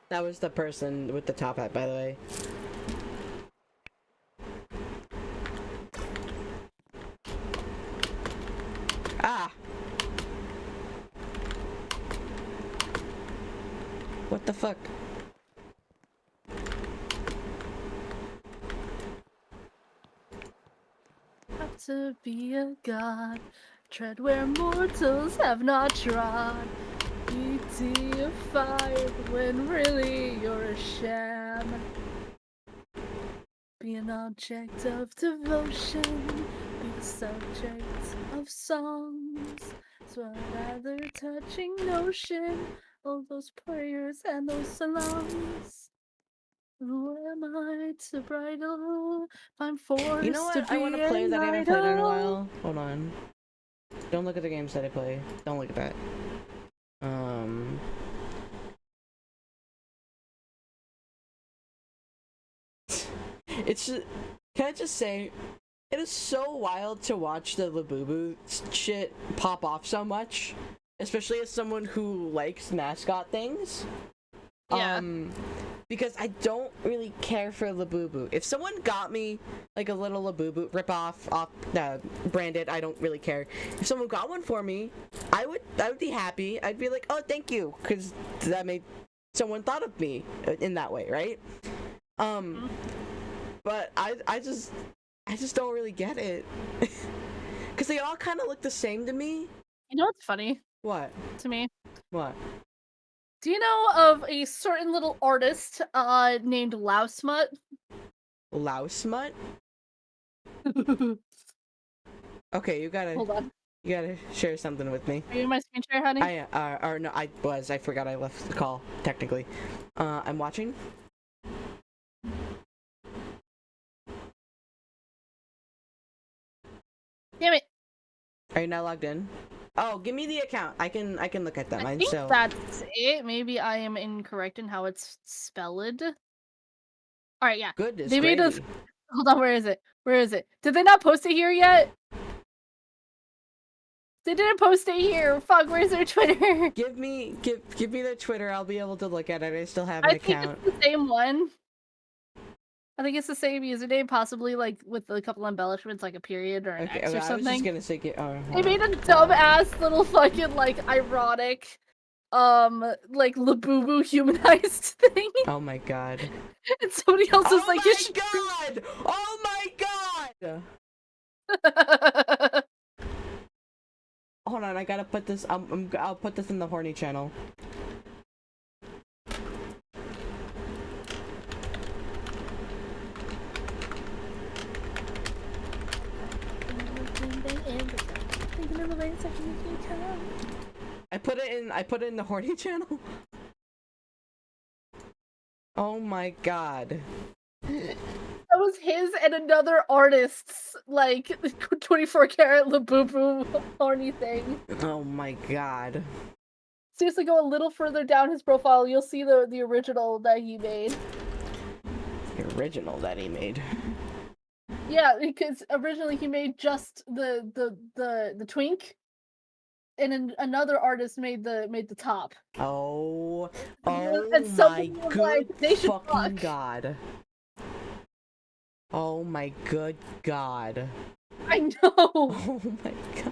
That was the person with the top hat, by the way. Ah! What the fuck? Have to be a god, tread where mortals have not trod. Be deified when really you're a sham. be an object of devotion, be the subject of songs. So rather touching notion of those prayers and those salams. Who am I to bridle? I'm forced You know what? to I be want to play an that I haven't played in a idol. while. Hold on. Don't look at the games that I play. Don't look at that. It's just, can I just say, it is so wild to watch the Labubu shit pop off so much, especially as someone who likes mascot things. Yeah. Because I don't really care for Labubu. If someone got me like a little Labubu branded, I don't really care. If someone got one for me, I would be happy. I'd be like, oh, thank you, because that made someone thought of me in that way, right? But I just don't really get it. Because they all kind of look the same to me. You know what's funny? What? To me? What? Do you know of a certain little artist named Lousmut? Lousmut? Okay, you gotta share something with me. Are you in my screen share, honey? I forgot I left the call, technically. I'm watching. Damn it. Are you not logged in? Oh, give me the account. I can look at them. I think that's it. Maybe I am incorrect in how it's spelled. Alright, yeah. Goodness They made us. gravy. Hold on, where is it? Where is it? Did they not post it here yet? They didn't post it here. Fuck, where's their Twitter? Give me their Twitter. I'll be able to look at it. I still have an account. I think it's the same one. I think it's the same username, possibly like with a couple embellishments, like a period or an X or something. I was just gonna say, They made a dumbass little fucking like ironic, like Labubu humanized thing. Oh my god. And somebody else was like, "Oh my god! Hold on, I gotta put this. I'll put this in the horny channel. I put it in the horny channel. Oh my god. That was his and another artist's like 24 karat Labubu horny thing. Oh my god. Seriously, go a little further down his profile, you'll see the original that he made. The original that he made. Yeah, because originally he made just the twink, and then another artist made the top. Oh and my good like, they should fucking fuck. god. Oh my good god. I know. Oh my god.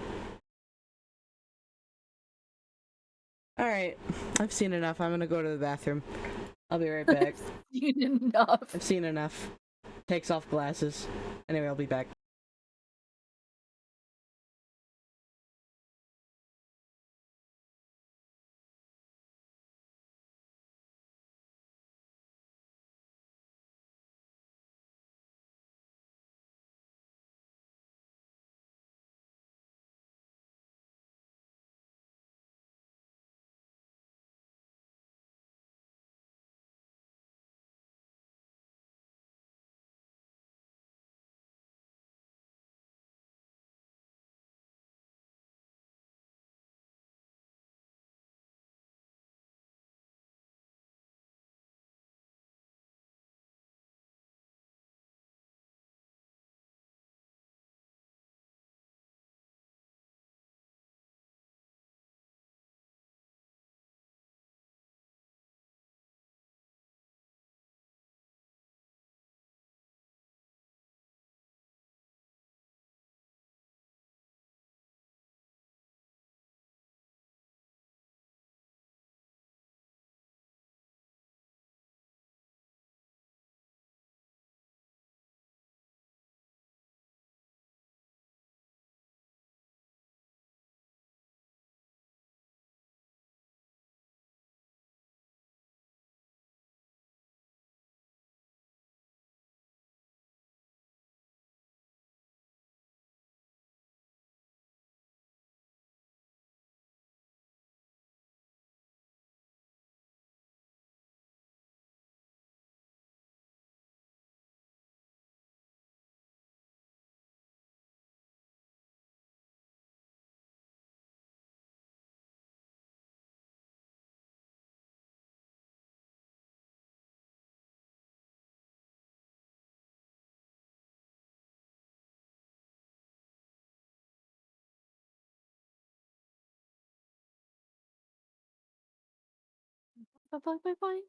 Alright, I've seen enough. I'm gonna go to the bathroom. I'll be right back. Seen enough. I've seen enough. Takes off glasses. Anyway, I'll be back. Bye bye bye bye.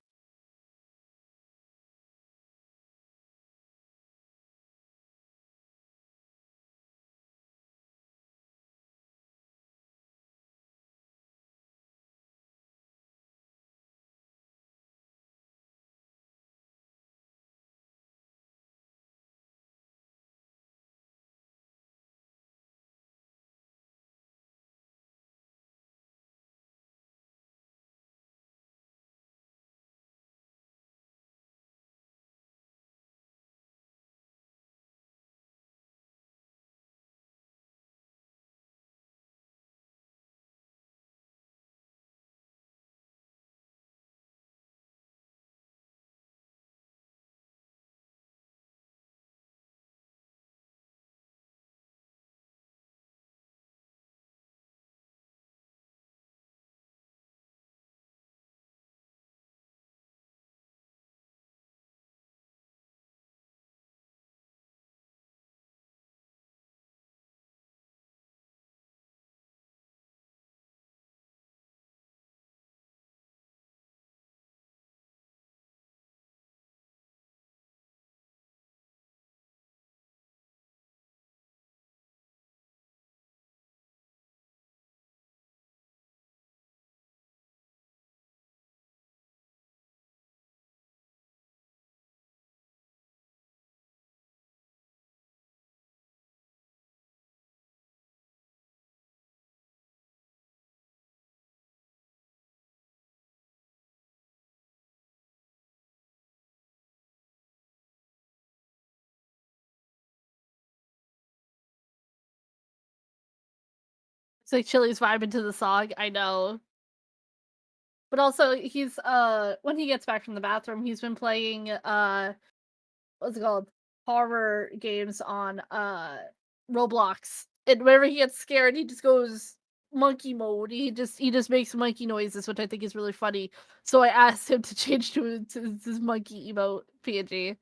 It's like Chili's vibing to the song. I know. But also he's when he gets back from the bathroom, he's been playing what's it called? Horror games on Roblox. And whenever he gets scared, he just goes monkey mode. He just makes monkey noises, which I think is really funny. So I asked him to change to his monkey emote PNG.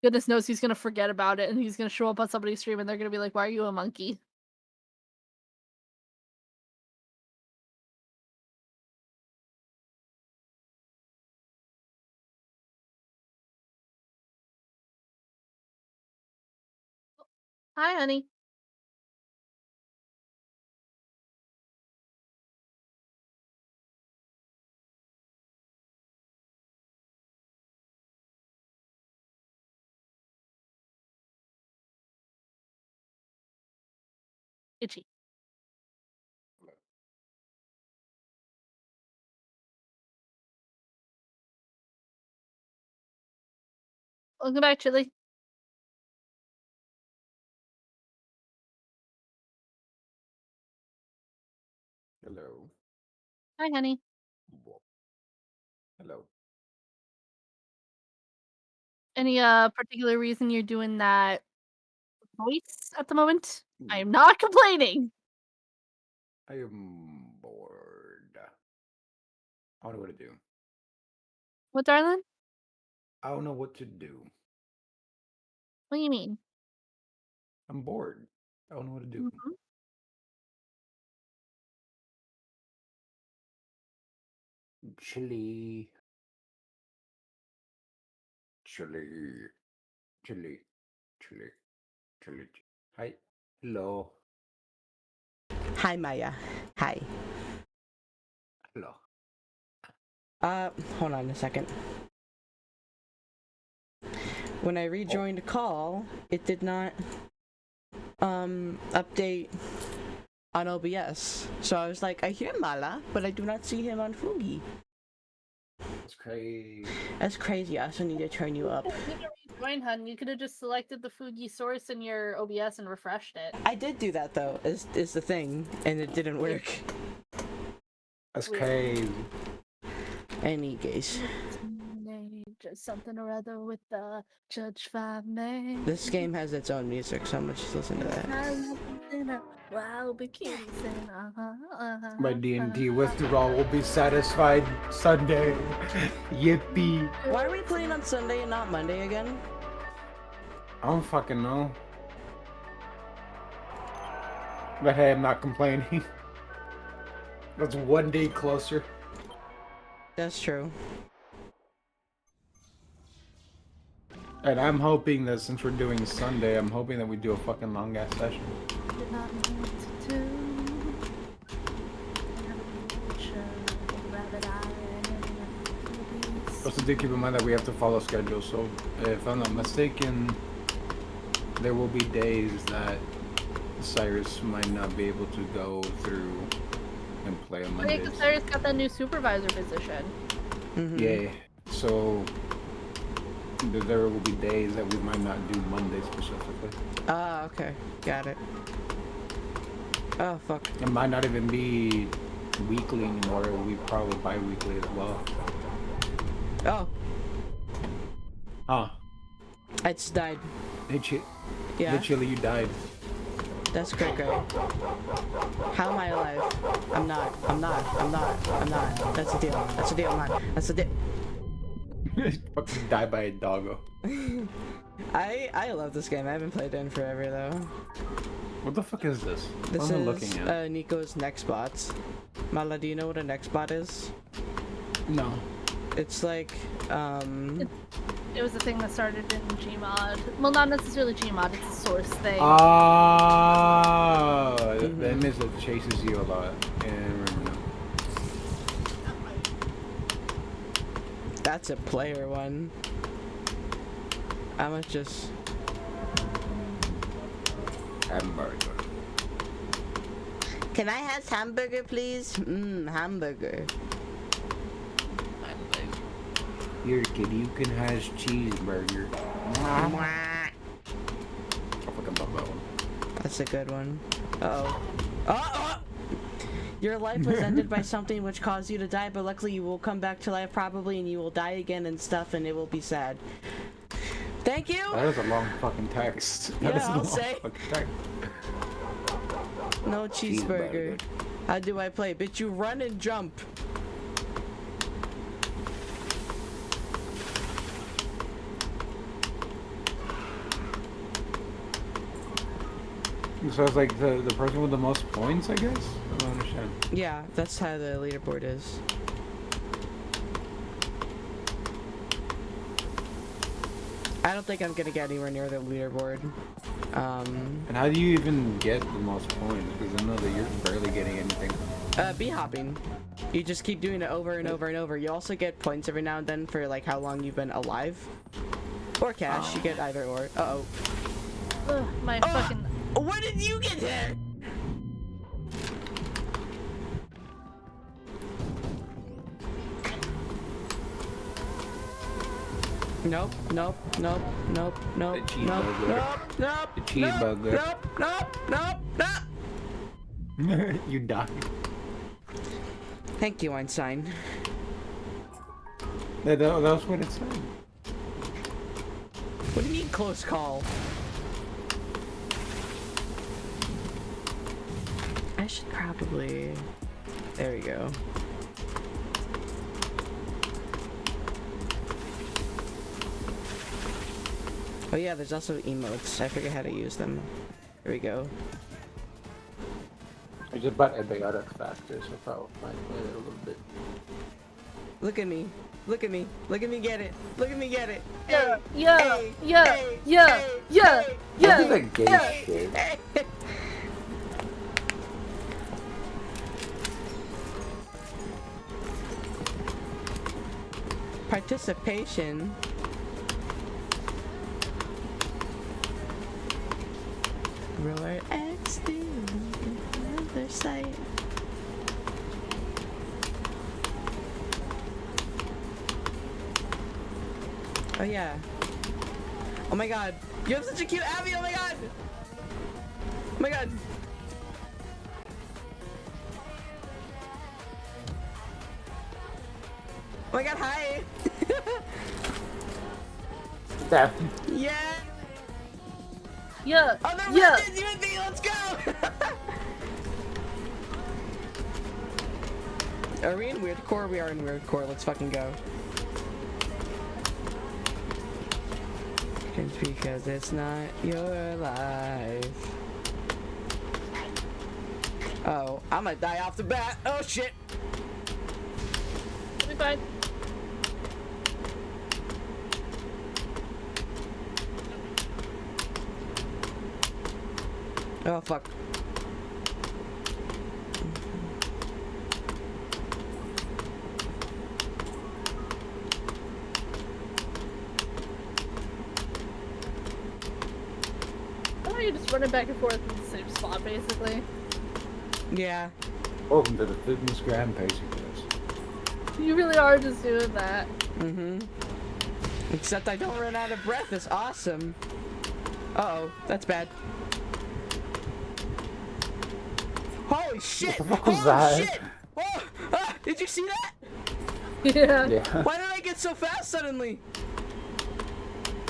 Goodness knows he's gonna forget about it and he's gonna show up on somebody's stream and they're gonna be like, "Why are you a monkey?" Hi, honey. Itchy. Welcome back, Chili. Hello. Hi, honey. Hello. Any particular reason you're doing that voice at the moment? I am not complaining. I am bored. I don't know what to do. What, darling? I don't know what to do. What do you mean? I'm bored. I don't know what to do. Mhm. Chili. Chili. Chili. Chili. Chili. Hi. Hello. Hi, Maya. Hi. Hello. Hold on a second. When I rejoined a call, it did not update on OBS. So I was like, I hear Mala, but I do not see him on Fugi. That's crazy. That's crazy. I also need to turn you up. Join, hun. You could have just selected the Fugi source in your OBS and refreshed it. I did do that though, is the thing, and it didn't work. That's crazy. Any case. Just something or other with the Judge 5 man. This game has its own music, so I'm gonna just listen to that. Wow, bikinis My D&D withdrawal will be satisfied Sunday. Yippee. Why are we playing on Sunday and not Monday again? I don't fucking know. But hey, I'm not complaining. That's one day closer. That's true. And I'm hoping that since we're doing Sunday, I'm hoping that we do a fucking long ass session. Did not know what to do. Also, do keep in mind that we have to follow schedule. So, if I'm not mistaken, there will be days that Cyrus might not be able to go through and play on Yeah, Mondays. because Cyrus got that new supervisor position. Yeah. So there will be days that we might not do Monday specifically. Ah, okay. Got it. Oh, fuck. It might not even be weekly anymore. It will be probably bi-weekly as well. Oh. Huh. I just died. Yeah. Literally, you died. That's great. How am I alive? I'm not. That's the deal. That's the deal. Fucking die by a doggo. I love this game. I haven't played it in forever though. What the fuck is this? This what am I is looking at? Nico's next bots. Mala, do you know what a next bot is? No. It's like It was a thing that started in Gmod. Well, not necessarily Gmod. It's a source thing. Oh, that means it chases you a lot. Yeah, I remember now. That's a player one. I must just hamburger. Can I have hamburger, please? Hamburger. Here, kid, you can have cheeseburger. I fucking love that one. That's a good one. Uh-oh. Oh! Your life was ended by something which caused you to die, but luckily you will come back to life probably, and you will die again and stuff, and it will be sad. Thank you! That is a long fucking text. Yeah, I'll say. No cheeseburger. How do I play? Bitch, you run and jump. So it's like the person with the most points, I guess? I don't understand. Yeah, that's how the leaderboard is. I don't think I'm gonna get anywhere near the leaderboard. And how do you even get the most points? Because I know that you're barely getting anything. Bee hopping. You just keep doing it over and over and over. You also get points every now and then for like how long you've been alive. Or cash, you get either or. Uh-oh. Ugh, my fucking... Where did you get there? Nope. The cheeseburger. Nope. You died. Thank you, Einstein. That was what it said. What do you mean close call? I should probably... There we go. Oh yeah, there's also emotes. I forget how to use them. There we go. I just bought antibiotics faster, so probably might play it a little bit. Look at me. Look at me. Look at me get it. Look at me get it. Yeah. Look at that gay shit. Participation. Roller X to another site. Oh yeah. Oh my god. You have such a cute Abby. Oh my god. Oh my god. Oh my god, hi. Yeah. Yeah. Yeah. Oh, they're yeah. with you and me. Let's go. Are we in weird core? We are in weird core. Let's fucking go. It's because it's not your life. Oh, I'm gonna die off the bat. Oh shit. It'll be fine. Oh fuck. Oh, you're just running back and forth in the same spot, basically. Yeah. Welcome to the fitness gram pacing test. You really are just doing that. Mm-hmm. Except I don't run out of breath. It's awesome. Uh-oh, that's bad. Holy shit! What the fuck was Holy that? shit! Oh, ah, did you see that? Yeah. Yeah. Why did I get so fast suddenly?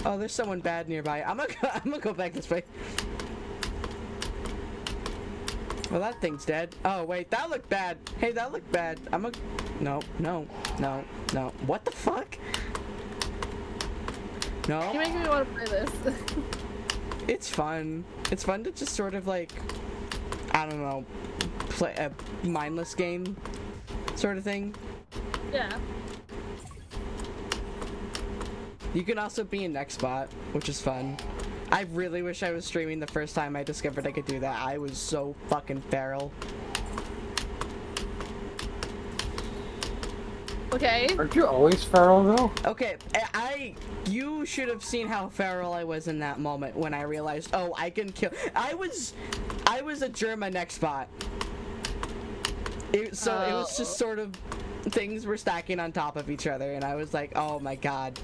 Oh, there's someone bad nearby. I'm gonna go back this way. Well, that thing's dead. Oh wait, that looked bad. Hey, that looked bad. No. What the fuck? No. You're making me want to play this. It's fun. It's fun to just sort of like, I don't know, play a mindless game sort of thing. Yeah. You can also be in next spot, which is fun. I really wish I was streaming the first time I discovered I could do that. I was so fucking feral. Okay. Aren't you always feral though? Okay, you should have seen how feral I was in that moment when I realized, oh, I can kill. I was a Germa next spot. It was just sort of, things were stacking on top of each other, and I was like, oh my god.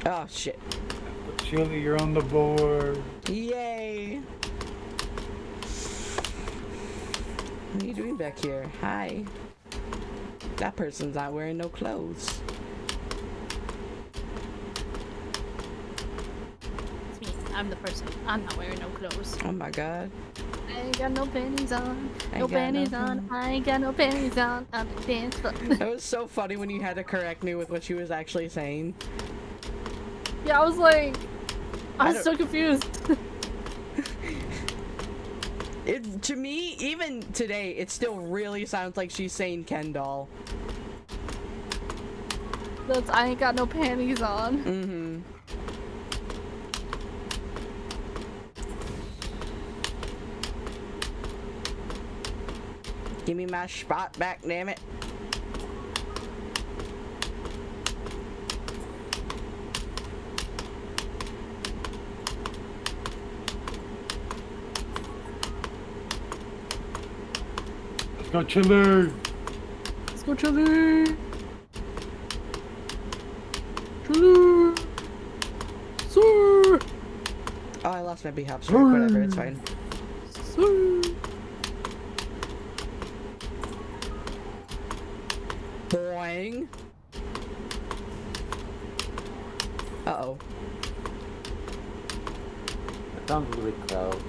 Oh shit. Chili, you're on the board. Yay! What are you doing back here? Hi. That person's not wearing no clothes. It's me. I'm the person. I'm not wearing no clothes. Oh my god. I ain't got no panties on. Ain't No got panties no on. I ain't got no panties on. I'm the dance floor. It was so funny when you had to correct me with what she was actually saying. Yeah, I was like, I was don't- so confused. To me, even today, it still really sounds like she's saying Ken doll. That's I ain't got no panties on. Mm-hmm. Give me my spot back, damn it. Let's go, Chili. Let's go, Chili. Chili. Sir. Oh, I lost my B-hop strike. Whatever, it's fine. Sir. Boing. Uh-oh. That sounds really close.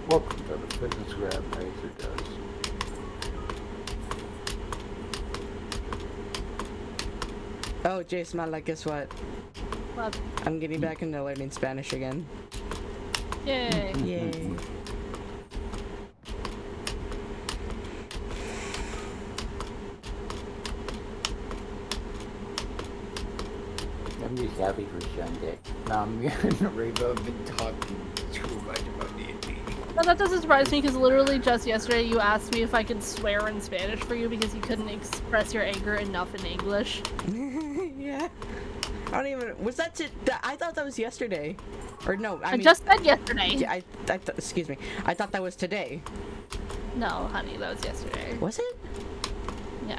Welcome to the Fitness Grab Pacer Does. Oh, Jace Mala, guess what? What? I'm getting back into learning Spanish again. Yay. Yay. I'm just happy for Sunday. Now me and Rainbow have been talking too much about D&D. No, that doesn't surprise me because literally just yesterday you asked me if I could swear in Spanish for you because you couldn't express your anger enough in English. Yeah. I don't even. Was that I thought that was yesterday. Or no, I mean. just said yesterday. Yeah, excuse me. I thought that was today. No, honey, that was yesterday. Was it? Yeah.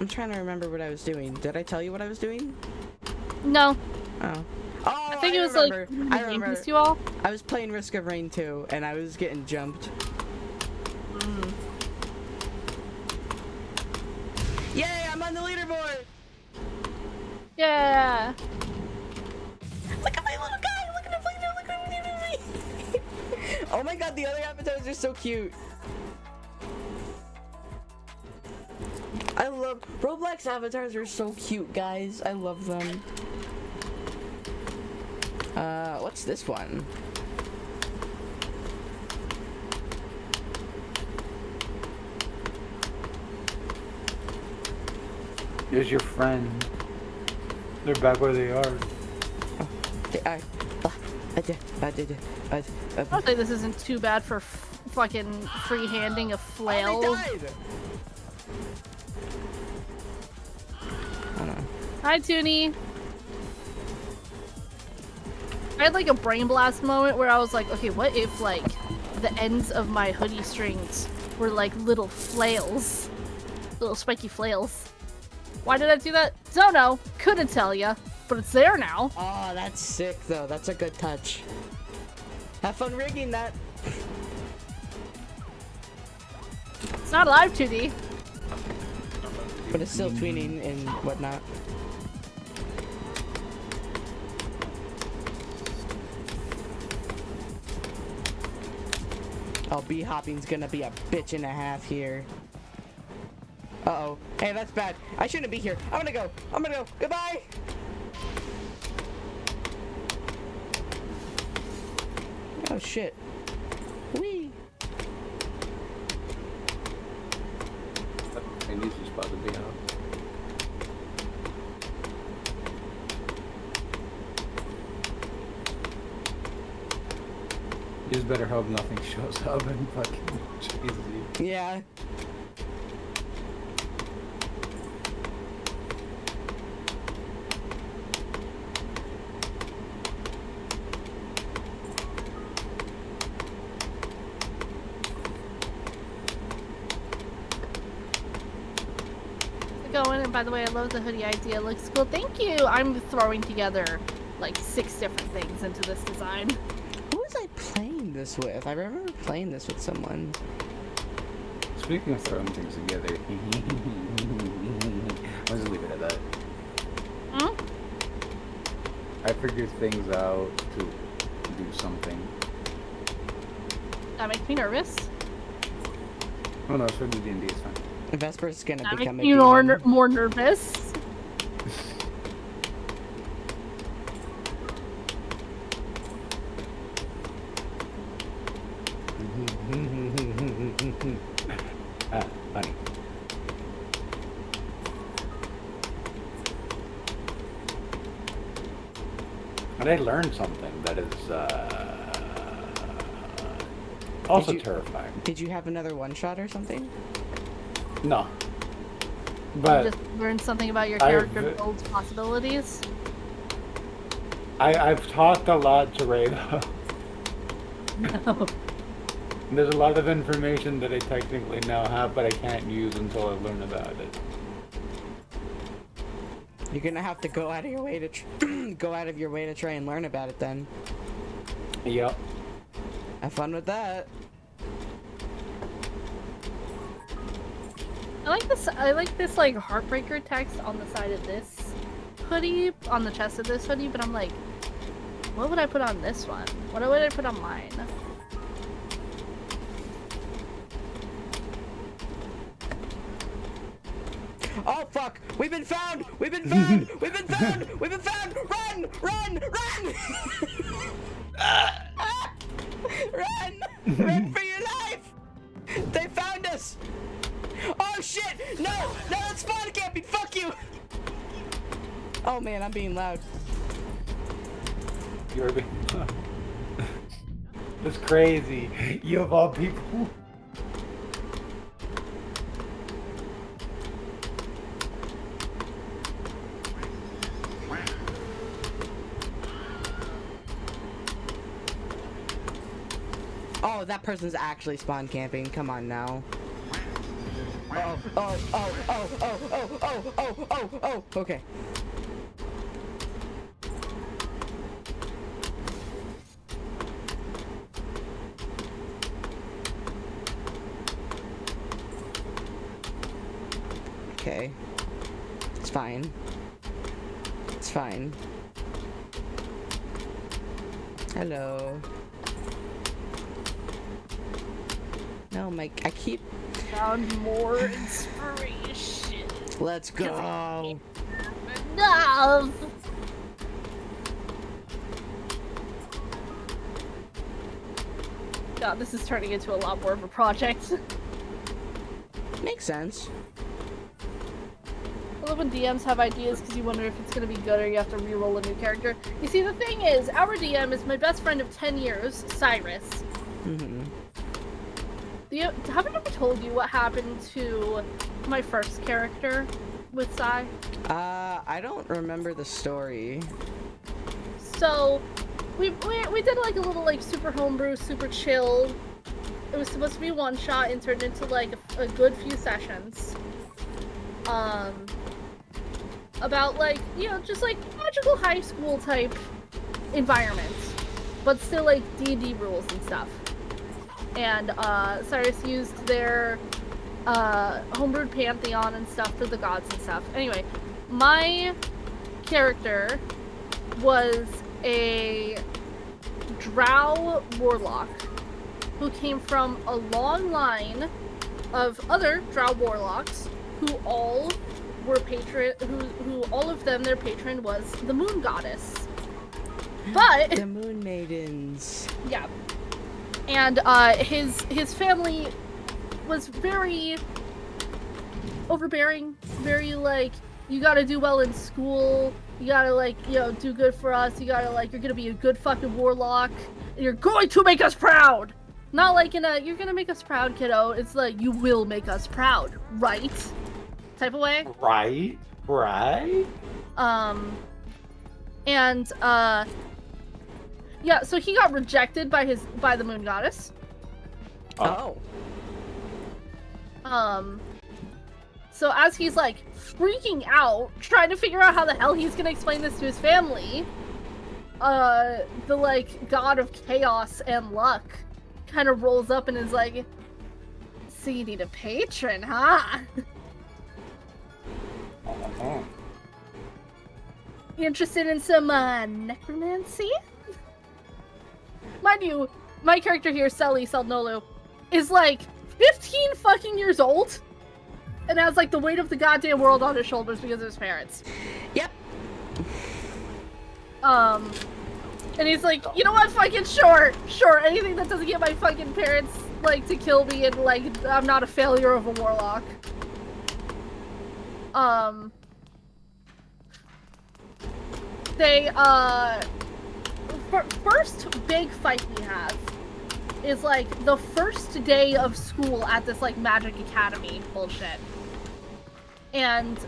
I'm trying to remember what I was doing. Did I tell you what I was doing? No. Oh. Oh, I think it was remember. like I game remember. piece you all. I was playing Risk of Rain 2, and I was getting jumped. Yay, I'm on the leaderboard! Yeah. Look at my little guy! Look at him! Look at him! Oh my god, the other avatars are so cute. I love Roblox avatars are so cute, guys. I love them. What's this one? Here's your friend. They're back where they are. I don't think this isn't too bad for fucking free-handing a flail. Oh, they died. Hi, Toonie. I had like a brain blast moment where I was like, okay, what if like the ends of my hoodie strings were like little flails? Little spiky flails. Why did I do that? Don't know. Couldn't tell ya. But it's there now. Oh, that's sick though. That's a good touch. Have fun rigging that. It's not live 2D. But it's still tweening and whatnot. Oh, bee hopping's gonna be a bitch and a half here. Uh-oh. Hey, that's bad. I shouldn't be here. I'm gonna go. I'm gonna go. Goodbye! Oh, shit. Whee! I need to spot the bee hop. You just better hope nothing shows up and fucking chases you. Yeah. Going, and by the way, I love the hoodie idea. It looks cool. Thank you. I'm throwing together like 6 different things into this design. Who was I playing this with? I remember playing this with someone. Speaking of throwing things together, I'll just leave it at that. Hmm? I figured things out to do something. That makes me nervous. Oh no, it's for the D&D, it's fine. Vesper's gonna That become makes me a more nervous. Funny. And I learned something that is also terrifying. Did you have another one-shot or something? No. But You just learned something about your character build's possibilities. I've talked a lot to Rayla. No. There's a lot of information that I technically now have, but I can't use until I learn about it. You're gonna have to go out of your way to go out of your way to try and learn about it then. Yep. Have fun with that. I like this like heartbreaker text on the side of this hoodie, on the chest of this hoodie, but I'm like, what would I put on this one? What would I put on mine? Oh fuck! We've been found! We've been found! We've been found! We've been found! Run! Run! Run! Run! Run for your life! They found us! Oh shit! No! No, that's spawn camping! Fuck you! Oh man, I'm being loud. You're being... That's crazy. You of all people. Oh, that person's actually spawn camping. Come on now. Oh, okay. okay. It's fine. It's fine. Hello. No, Mike, I keep... Found more inspiration. Let's go. Enough. God, this is turning into a lot more of a project. Makes sense. I love when DMs have ideas because you wonder if it's going to be good or you have to re-roll a new character. You see, the thing is, our DM is my best friend of 10 years, Cyrus. Mm-hmm. Have I ever told you what happened to my first character with Sai? I don't remember the story. So, we did like a little like super homebrew, super chill. It was supposed to be one shot and turned into like a good few sessions. About like, you know, just like magical high school type environment, but still like D&D rules and stuff. And Cyrus used their homebrewed pantheon and stuff for the gods and stuff. Anyway, my character was a drow warlock who came from a long line of other drow warlocks who all were who all of them, their patron was the moon goddess. But the moon maidens. Yeah. And his family was very overbearing, very like, you gotta do well in school, you gotta like, you know, do good for us, you gotta like, you're gonna be a good fucking warlock, and you're going to make us proud! Not like in a, you're gonna make us proud, kiddo, it's like, you will make us proud, right? Type of way. Right. And yeah, so he got rejected by the moon goddess. Oh. So as he's like freaking out, trying to figure out how the hell he's gonna explain this to his family, the like god of chaos and luck kind of rolls up and is like, so you need a patron, huh? You interested in some necromancy? Mind you, my character here, Selly Seldnolu, is like 15 fucking years old and has like the weight of the goddamn world on his shoulders because of his parents. Yep. And he's like, you know what, fucking sure, anything that doesn't get my fucking parents like to kill me and like I'm not a failure of a warlock. They first big fight we have is like the first day of school at this like magic academy bullshit. And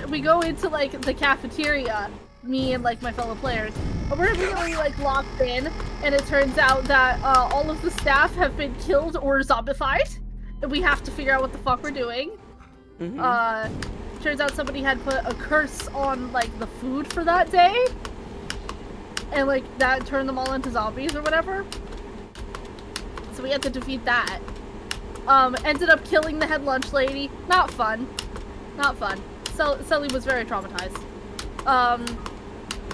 we go into like the cafeteria, me and like my fellow players, and we're immediately like locked in, and it turns out that all of the staff have been killed or zombified, and we have to figure out what the fuck we're doing. Mm-hmm. Turns out somebody had put a curse on like the food for that day, and like that turned them all into zombies or whatever. So we had to defeat that. Ended up killing the head lunch lady. Not fun. Not fun. Sully was very traumatized.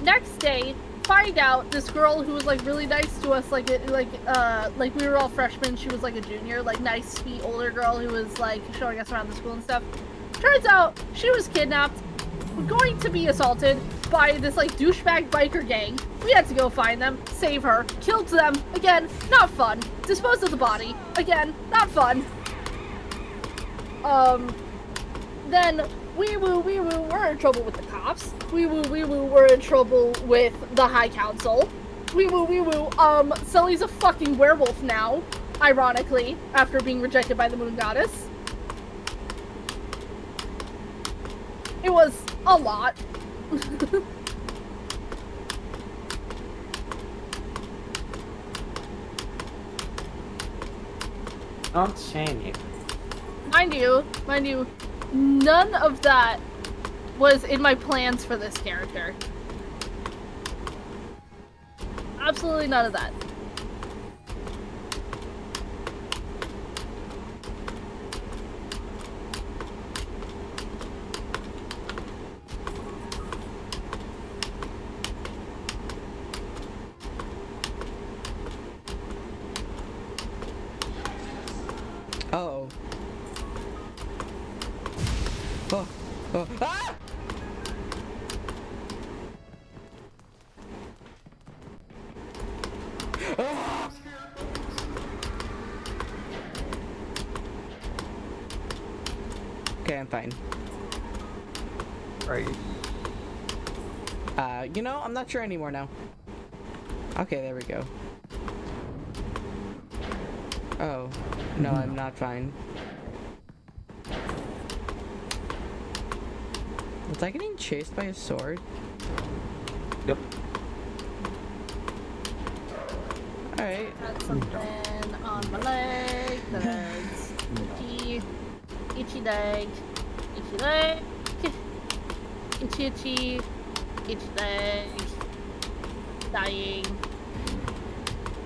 Next day, find out this girl who was like really nice to us, like we were all freshmen, she was like a junior, like nice, sweet older girl who was like showing us around the school and stuff. Turns out she was kidnapped, going to be assaulted by this like douchebag biker gang. We had to go find them, save her, killed them, again, not fun. Disposed of the body, again, not fun. Then wee woo, we're in trouble with the cops. Wee woo, we're in trouble with the High Council. Wee woo, Sully's a fucking werewolf now, ironically, after being rejected by the Moon Goddess. It was a lot. Don't shame you. Mind you, none of that was in my plans for this character. Absolutely none of that. Oh. Oh. Ah! Ah! Okay, I'm fine. Right. You know, I'm not sure anymore now. Okay, there we go. Oh. No, I'm not fine. Was I getting chased by a sword? Yep. Alright. Got something on my leg that's itchy. Itchy leg. Itchy leg. Itchy itchy. Itchy leg. Dying.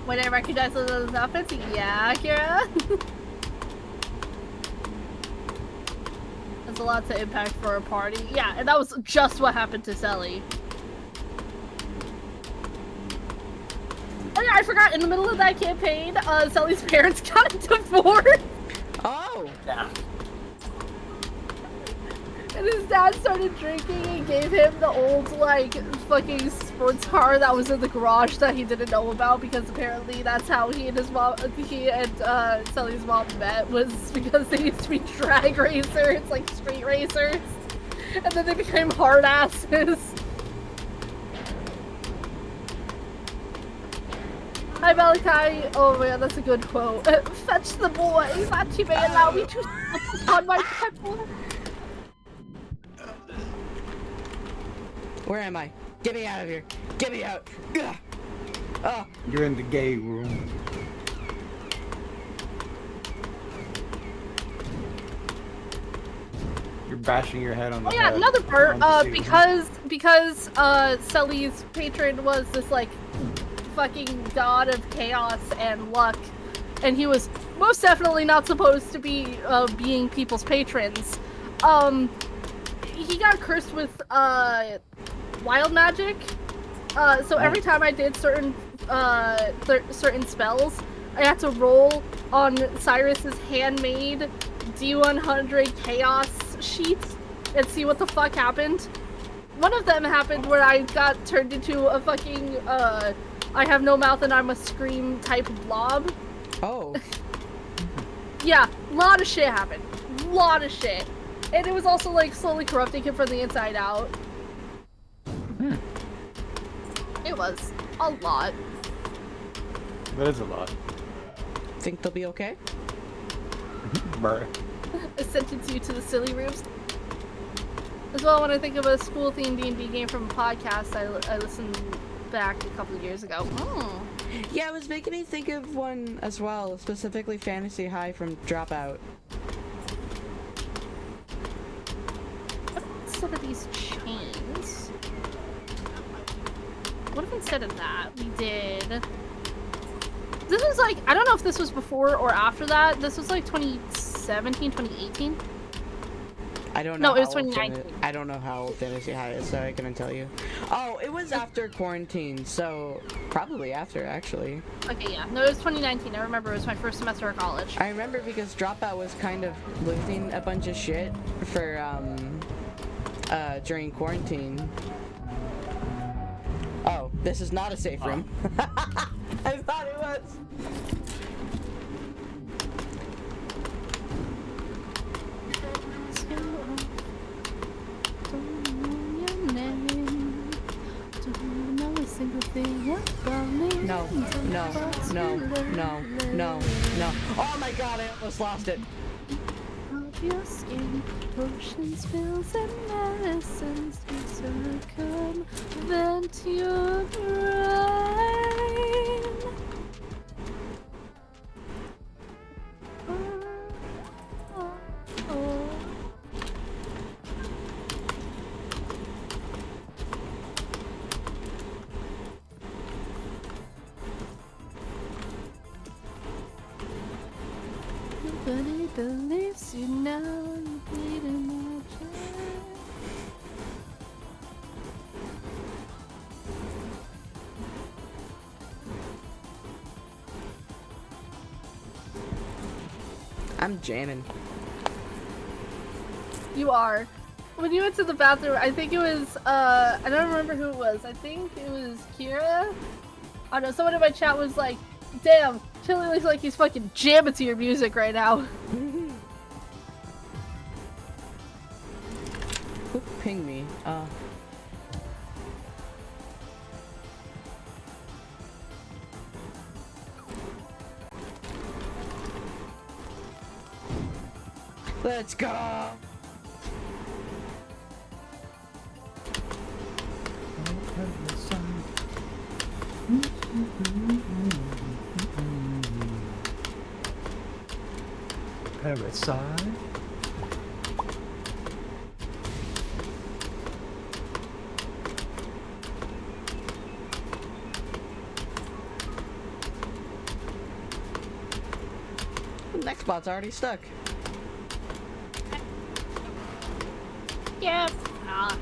When I recognize those outfits, yeah, Kira. That's a lot to impact for a party. Yeah, and that was just what happened to Selly. Oh yeah, I forgot, in the middle of that campaign, Selly's parents got a divorce! Oh! Yeah. And his dad started drinking and gave him the old, like, fucking sports car that was in the garage that he didn't know about because apparently that's how he and Selly's mom met, was because they used to be drag racers, like street racers. And then they became hard asses. Hi Malachi. Oh man, that's a good quote. Fetch the boy that he may allow me to on my pebble. Where am I? Get me out of here! Get me out! Ugh. Oh. You're in the gay room. You're bashing your head on the Oh yeah, head. another part, because Selly's patron was this like fucking god of chaos and luck, and he was most definitely not supposed to be being people's patrons. He got cursed with wild magic. So every time I did certain spells, I had to roll on Cyrus's handmade D100 chaos sheets and see what the fuck happened. One of them happened where I got turned into a fucking I have no mouth and I'm a scream type blob. Oh. Yeah, a lot of shit happened. Lot of shit. And it was also like slowly corrupting him from the inside out. It was a lot. That is a lot. Think they'll be okay? Bruh. I sentence you to the silly rooms. As well, when I think of a school-themed D&D game from a podcast, I listened back a couple of years ago. Oh. Yeah, it was making me think of one as well, specifically Fantasy High from Dropout. Instead of these chains, what if instead of that we did? This was like, I don't know if this was before or after that. This was like 2017, 2018. I don't know. No, it was 2019. I don't know how old Fantasy High is, so I couldn't tell you. Oh, it was after quarantine, so probably after, actually. Okay, yeah. No, it was 2019. I remember it was my first semester of college. I remember because Dropout was kind of losing a bunch of shit for, during quarantine. Oh, this is not a safe room. I thought it was. No, no, no, no, no, no. Oh my god, I almost lost it. Of your skin, potion spills and medicines to circumvent your brain. Nobody believes you now, you bleed in my chest. I'm jamming. You are. When you went to the bathroom, I think it was, I don't remember who it was. I think it was Kira? I don't know, someone in my chat was like, damn, Chili looks like he's fucking jamming to your music right now. Who pinged me? Let's go! Parasite. The next spot's already stuck. Yep. Not.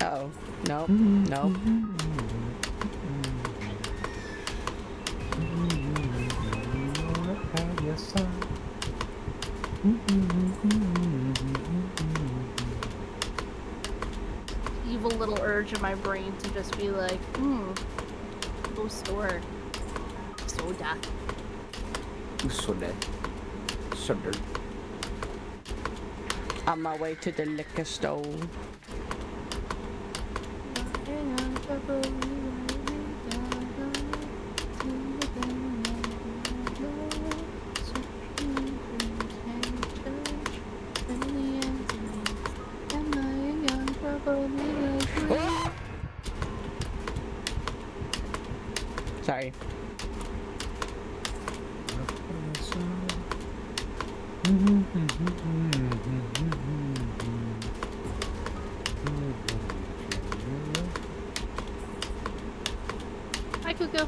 Uh-oh. Nope. Nope. Evil little urge in my brain to just be like, go store soda. Soda. Soda. On my way to the liquor store. Sorry. Hi, Cuckoo.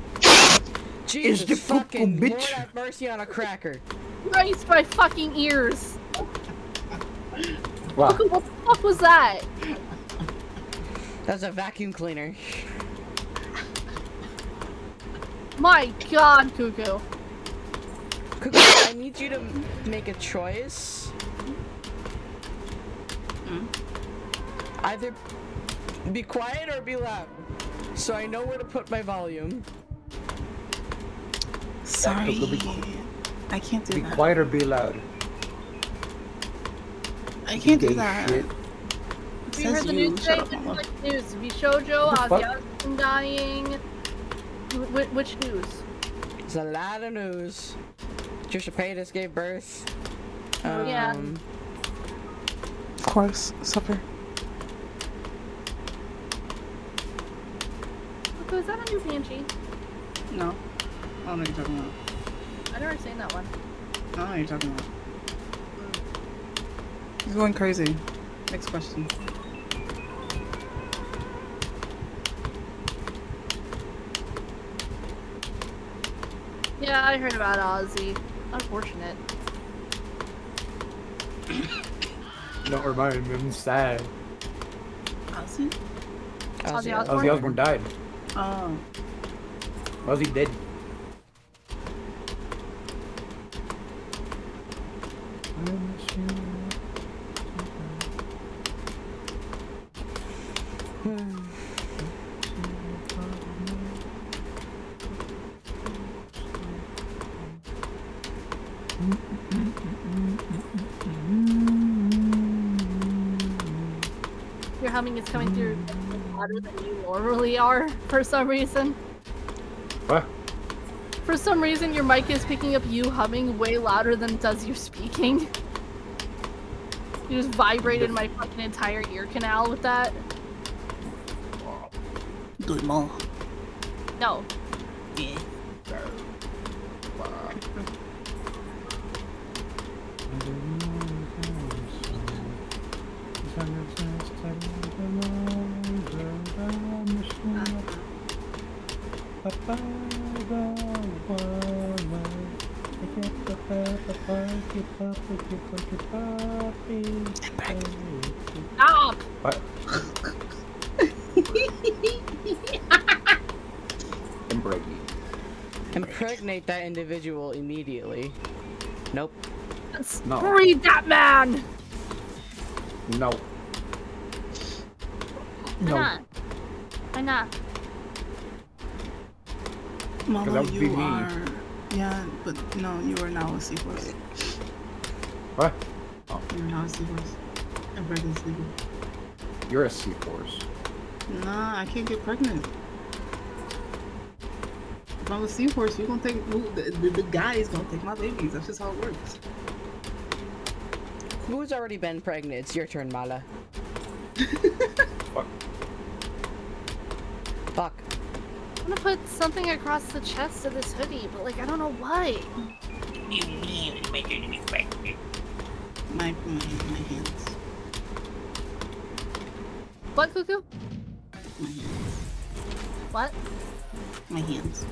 Jesus the fucking cuckoo, Lord bitch. have mercy on a cracker. Christ, my fucking ears. Wow. Cuckoo, what the fuck was that? That's a vacuum cleaner. My god, Cuckoo. Cuckoo, I need you to make a choice. Either be quiet or be loud. So I know where to put my volume. Sorry. I can't do Be that. quiet or be loud. I can't do Gay that. shit. It Have you heard says the you. news Shut today? up, Didn't Mama. like the news. Bishojo, What the Ozzy fuck? Osbourne dying. Which news? There's a lot of news. Trisha Paytas gave birth. Yeah. Of course. Supper. Cuckoo, is that a new Banshee? No. I don't know what you're talking about. I've never seen that one. I don't know what you're talking about. He's going crazy. Next question. Yeah, I heard about Ozzy. Unfortunate. Don't remind me, I'm sad. Ozzy? Ozzy Ozzy Osbourne? Osbourne died. Oh. Ozzy dead. Your humming is coming through louder than you normally are, for some reason. What? For some reason, your mic is picking up you humming way louder than it does you speaking. You just vibrated my fucking entire ear canal with that. Do it more. No. Yeah. Stop! What? Impregnate that individual immediately. Nope. Let's No. breed that man! No. Why not? Why not? that Mama, would be you me. are. Yeah, but no, you are now a seahorse. What? You're now a seahorse. A pregnant seahorse. You're a seahorse. Nah, I can't get pregnant. If I'm a seahorse, you're gonna take the guy is gonna take my babies. That's just how it works. Who's already been pregnant? It's your turn, Mala. Fuck. Fuck. I'm gonna put something across the chest of this hoodie, but like I don't know what. My hands. What, Cuckoo? My hands. What? My hands.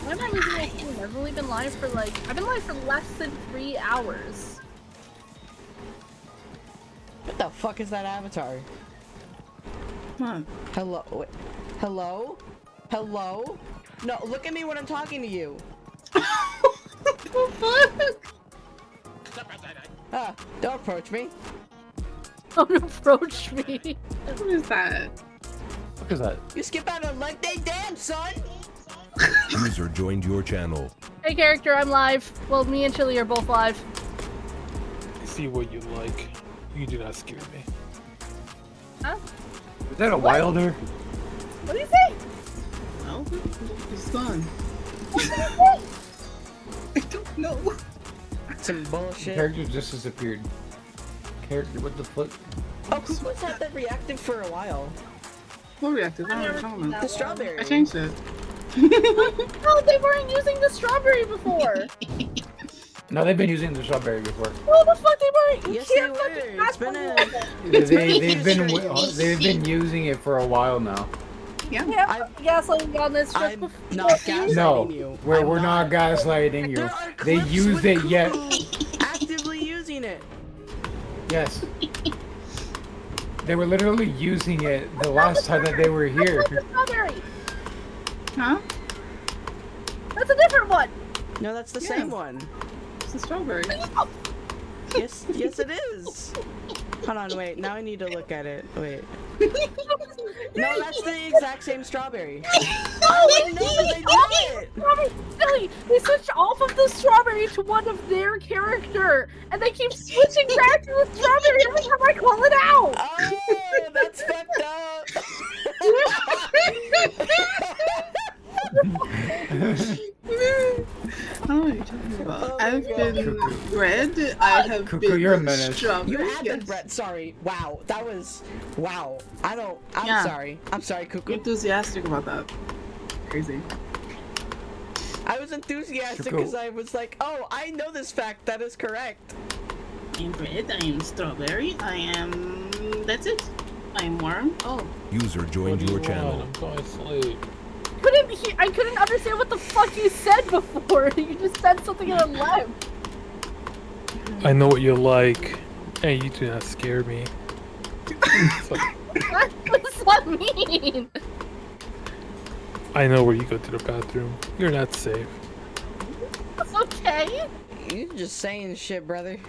Why am I losing my team? I've only been live for like I've been live for less than 3 hours. What the fuck is that avatar? What? Hello? Wait. Hello? Hello? No, look at me when I'm talking to you. Ah, don't approach me. Don't approach me. What is that? What is that? You skip out on leg day, damn son! User joined your channel. Hey character, I'm live. Well, me and Chili are both live. See what you like. You do not scare me. Huh? Is that a wilder? What do you say? Well, it's gone. I don't know. Some The bullshit. character just disappeared. Character, what the fuck? Oh, Kuku's had that reactive for a while. What reactive? I don't know what you're talking about. The strawberry. I changed it. No, they weren't using the strawberry before. No, they've been using the strawberry before. What the fuck they weren't? You Yes, they can't were. fucking It's been They've been using it for a while now. Yeah. Yeah, gaslighting on this just I'm before. not gaslighting No, you. we're not gaslighting you. There are They clips used with it yet. Kuku actively using it. Yes. They were literally using it the last time that they were here. That's the strawberry. Huh? That's a different one. No, that's the Yeah. same one. It's the strawberry. Yes, yes it is. Hold on, wait. Now I need to look at it. Wait. No, that's the exact same strawberry. I didn't know they did it. Strawberry. Silly. They switched off of the strawberry to one of their character, and they keep switching back to the strawberry every time I call it out. Oh, that's fucked up. What are you talking about? Oh my I've God. been red. I have Cuckoo, been you're a menace. strawberry. You have been yes. Brett. Sorry. Wow. That was. Wow. I'm Yeah. sorry. I'm sorry, You're Cuckoo. enthusiastic about that. Crazy. I was enthusiastic Cuckoo. because I was like, oh, I know this fact. That is correct. I'm red. I am strawberry. I am. That's it. I'm warm. Oh. User What joined do you your want? channel. I'm going to sleep. I couldn't understand what the fuck you said before. You just said something and then left. I know what you like, and you do not scare me. So, What does that mean? I know where you go to the bathroom. You're not safe. Okay. You're just saying shit, brother.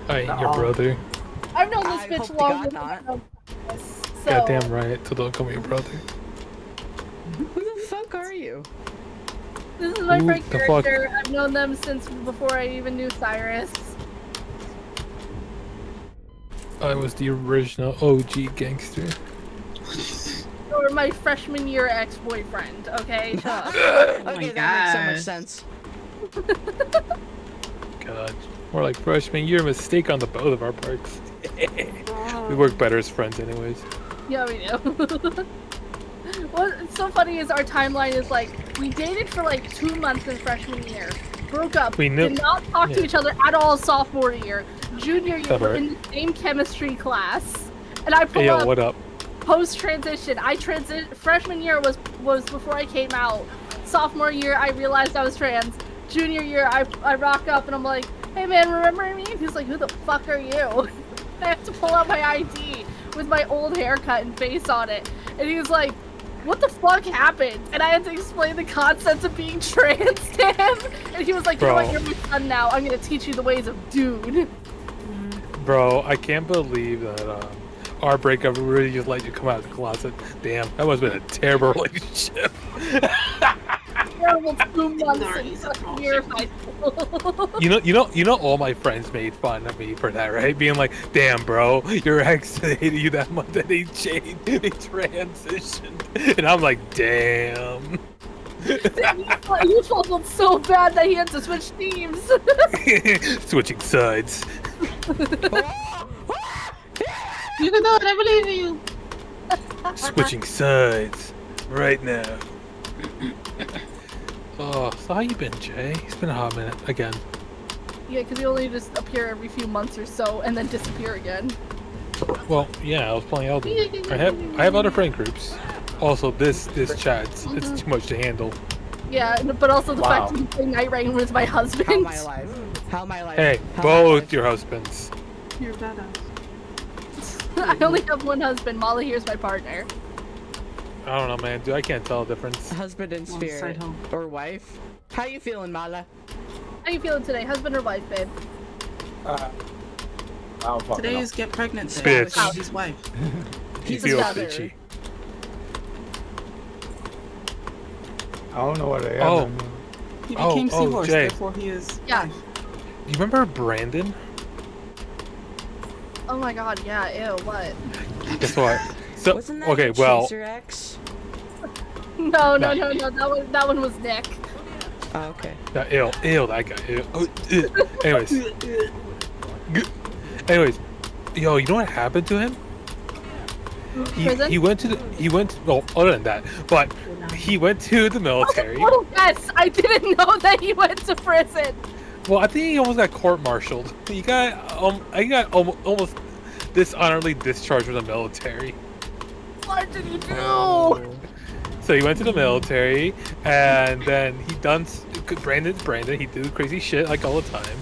I ain't your brother. I've known this I bitch hope to longer God than not. I know this, so. Goddamn right. So don't call me your brother. Who the fuck are you? This is my Who friend the fuck? character. I've known them since before I even knew Cyrus. I was the original OG gangster. Or my freshman year ex-boyfriend, okay? Okay, my that makes so gosh. much sense. God. More like freshman year. Mistake on the both of our parts. We work better as friends anyways. Yeah, we do. What's so funny is our timeline is like, we dated for like 2 months in freshman year, broke up, We knew- did not talk to yeah. each other at all sophomore year, junior year, That we're right. in the same chemistry class, and I pull Hey yo, up what up? post-transition. Freshman year was before I came out, sophomore year I realized I was trans, junior year I rock up and I'm like, hey man, remember me? And he's like, who the fuck are you? I have to pull out my ID with my old haircut and face on it. And he was like, what the fuck happened? And I had to explain the concept of being trans to him. And he was like, you know what, you're my son now. I'm gonna teach you the ways of dude. Bro, I can't believe that our breakup really just let you come out of the closet. Damn, that must have been a terrible relationship. Terrible 2 months in fucking year of high school. You know, all my friends made fun of me for that, right? Being like, "Damn, bro, your ex hated you that much that they changed, they transitioned," and I'm like, "Damn." You fumbled so bad that he had to switch teams. Switching sides. You can do it, I believe in you. Switching sides right now. Oh, so how you been, Jay? It's been a hot minute again. Yeah, because you only just appear every few months or so and then disappear again. Well, yeah, I was playing Elden. I have other friend groups. Also, this chat, it's too much to handle. Yeah, but also the fact that you play Night Rain with my husband. How am I alive? How am I alive? Hey, both your husbands. You're badass. I only have one husband. Molly here's my partner. I don't know, man. Dude, I can't tell the difference. Husband and spirit. Or wife. How you feeling, Mala? How you feeling today? Husband or wife, babe? Today is get pregnant day. Bitch. His wife. He's feel a brother. bitchy. I don't know what I am. Oh. He became seahorse, Jay. therefore he is. Yeah. You remember Brandon? Oh my god, yeah, ew, what? Guess what? So, Wasn't that okay, your well. Chaser X? No, that one was Nick. Oh, okay. Ew, that guy. Ew. Oh, ew. Anyways, yo, you know what happened to him? Prison? He went, well, other than that, but he went to the military. Oh, yes, I didn't know that he went to prison. Well, I think he almost got court-martialed. He got almost dishonorably discharged from the military. What did you do? So he went to the military, and then Brandon's Brandon. He did crazy shit like all the time.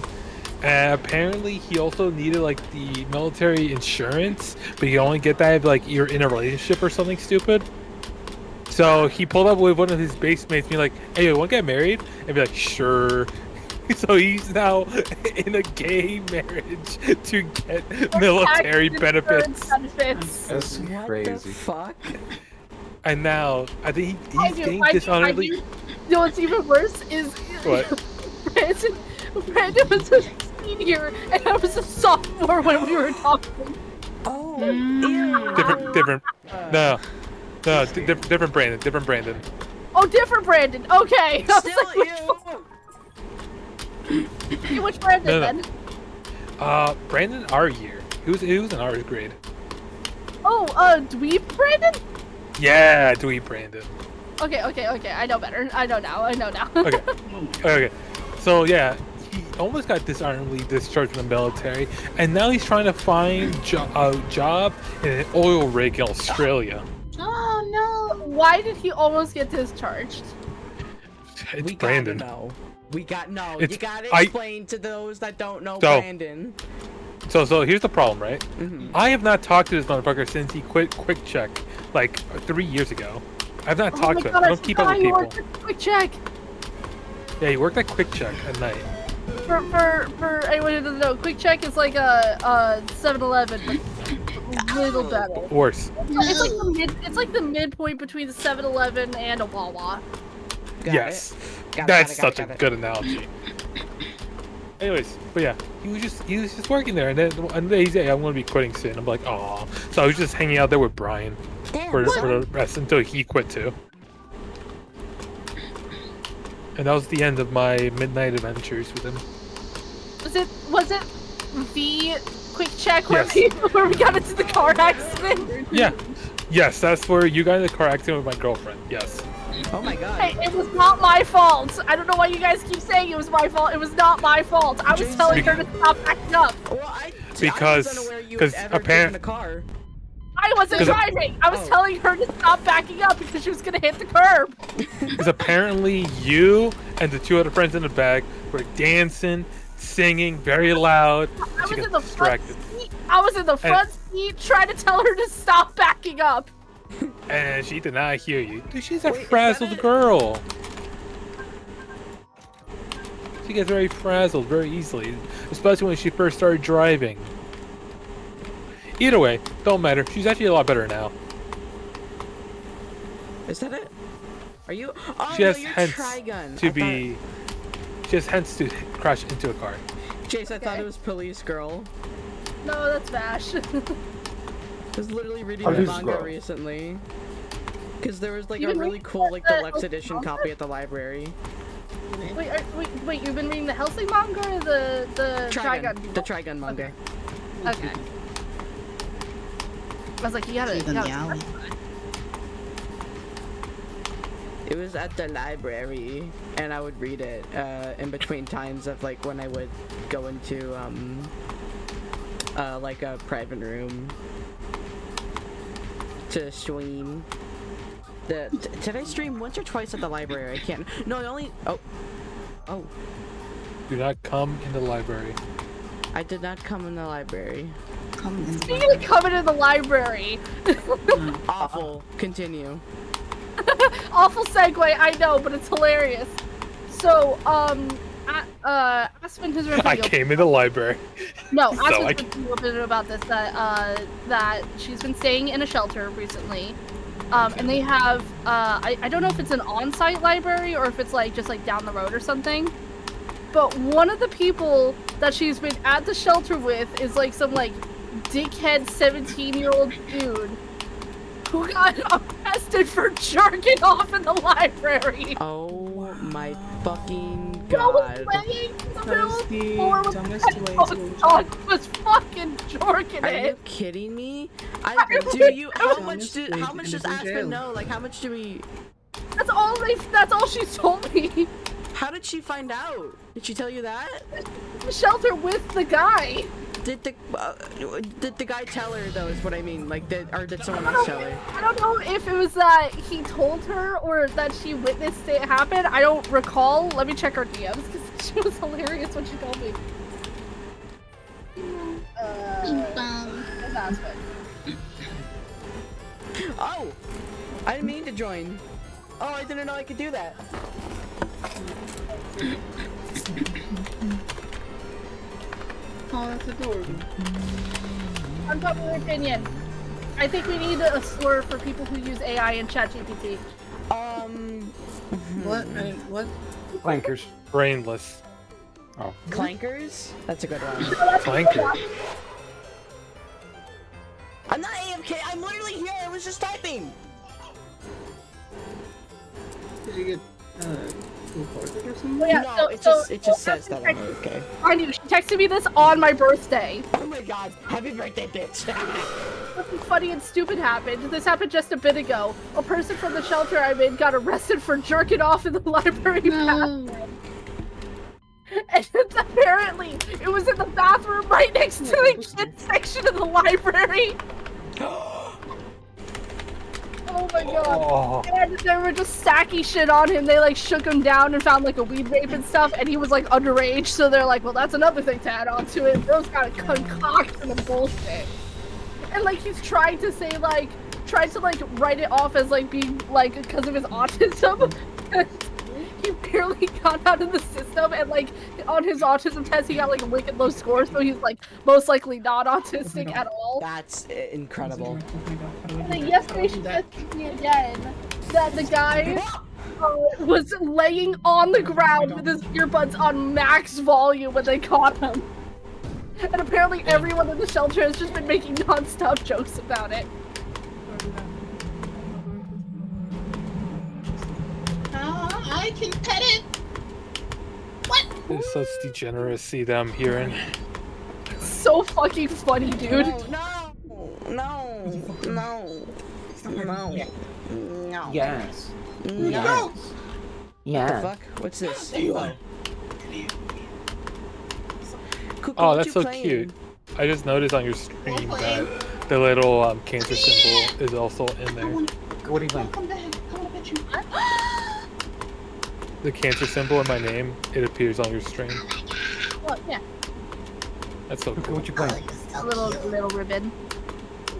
And apparently, he also needed like the military insurance, but you only get that if like you're in a relationship or something stupid. So he pulled up with one of his base mates, being like, "Hey, you want to get married?" And be like, "Sure." So he's now in a gay marriage to get military benefits. That's crazy. What the fuck? And now I think he's getting I dishonorably. do. You know what's even worse is What? Brandon was a senior and I was a sophomore when we were talking. Oh, ew. Different. No, different Brandon. Different Brandon. Oh, different Brandon. Okay. I was Still like, which Brandon then? Brandon, our year. He was in our grade. Oh, dweeb Brandon? Yeah, dweeb Brandon. Okay. I know better. I know now. Okay. So yeah, he almost got dishonorably discharged from the military, and now he's trying to find a job in an oil rig in Australia. Oh no! Why did he almost get discharged? It's Brandon. You gotta explain to those that don't know Brandon. So here's the problem, right? Mm-hmm. I have not talked to this motherfucker since he quit Quick Check, like 3 years ago. I've not talked to him. I don't keep up with people. Quick Check. Yeah, he worked at Quick Check at night. For anyone who doesn't know, Quick Check is like a 7-Eleven, but a little better. Worse. It's like the midpoint between the 7-Eleven and a Wawa. Yes. That's such a good analogy. Anyways, but yeah, he was just working there, and then he said, "I'm gonna be quitting soon." I'm like, "Aw." So I was just hanging out there with Brian for the rest until he quit too. And that was the end of my midnight adventures with him. Was it the Quick Check where, Yes. where we got into the car accident? Yeah. Yes, that's where you got in a car accident with my girlfriend. Yes. Oh my god. Hey, it was not my fault. I don't know why you guys keep saying it was my fault. It was not my fault. I was telling her to stop backing up. Because apparently. I wasn't driving. I was telling her to stop backing up because she was gonna hit the curb. Because apparently you and the two other friends in the back were dancing, singing very loud. I was in the front seat. I was in the front seat trying to tell her to stop backing up. And she did not hear you. Dude, she's a frazzled girl. She gets very frazzled very easily, especially when she first started driving. Either way, don't matter. She's actually a lot better now. Is that it? Are you? Oh, She has no, you're hence Trigun. to be. She has hence to crash into a car. Chase, I thought it was Police Girl. No, that's Vash. I was literally reading Police the manga Girl. recently. Because there was like You a been really reading cool like the deluxe edition manga? copy at the library. Wait, you've been reading the Hellsing manga or the Trigun? The Trigun manga. Okay. I was like, you gotta. It was at the library, and I would read it in between times of like when I would go into like a private room to stream. Did I stream once or twice at the library? I can't. No, I only. Oh. Do not come in the library. I did not come in the library. Speaking of coming in the librry. Awful. Continue. Awful segue, I know, but it's hilarious. So, Aspen has revealed. I came in the library. No, So Aspen's I been a little bit about this that she's been staying in a shelter recently, and they have I don't know if it's an on-site library or if it's like just like down the road or something. But one of the people that she's been at the shelter with is like some like dickhead 17-year-old dude who got arrested for jerking off in the library. Oh my fucking I was god. laying in the middle of the the floor with dumbest way to headphones on, was fucking jorking Are it. you kidding me? How much does Aspen know? Like how much do we? That's all she's told me. How did she find out? Did she tell you that? The shelter with the guy. Did the guy tell her though? Is what I mean. Like or did someone else tell her? I don't know if it was that he told her or that she witnessed it happen. I don't recall. Let me check her DMs because she was hilarious when she told me. Oh, I didn't mean to join. Oh, I didn't know I could do that. Oh, that's adorable. Unpopular opinion. I think we need a slur for people who use AI and ChatGPT. What? What? Clankers. Brainless. Oh. Clankers? That's a good one. Clanker. I'm not AFK. I'm literally here. I was just typing. Did you get recorded or something? Oh, yeah, No, it just says that I'm AFK. I knew. She texted me this on my birthday. Oh my god. Happy birthday, bitch. Something funny and stupid happened. This happened just a bit ago. A person from the shelter I'm in got arrested for jerking off in the library bathroom. And apparently, it was in the bathroom right next to the kids section of the library. Oh my god. And they were just sacky shit on him. They like shook him down and found like a weed vape and stuff, and he was like underage, so they're like, well, that's another thing to add on to it. Bro's got a concoction of bullshit. And like he's trying to say like, tried to like write it off as like being like because of his autism. He barely got out of the system, and like on his autism test he got like a wicked low score, so he's like most likely not autistic at all. That's incredible. And then yesterday she texted me again that the guy was laying on the ground with his earbuds on max volume when they caught him. And apparently everyone in the shelter has just been making non-stop jokes about it. I can pet it. What? There's such degeneracy that I'm hearing. So fucking funny, dude. No. Yes. No. Yeah. What the fuck? What's this? There you are. Oh, that's so cute. I just noticed on your screen that the little cancer symbol is also in there. What do you think? Come back. I want to pet you. The cancer symbol in my name, it appears on your stream. Well, yeah. That's so cool. What you playing? A little ribbon.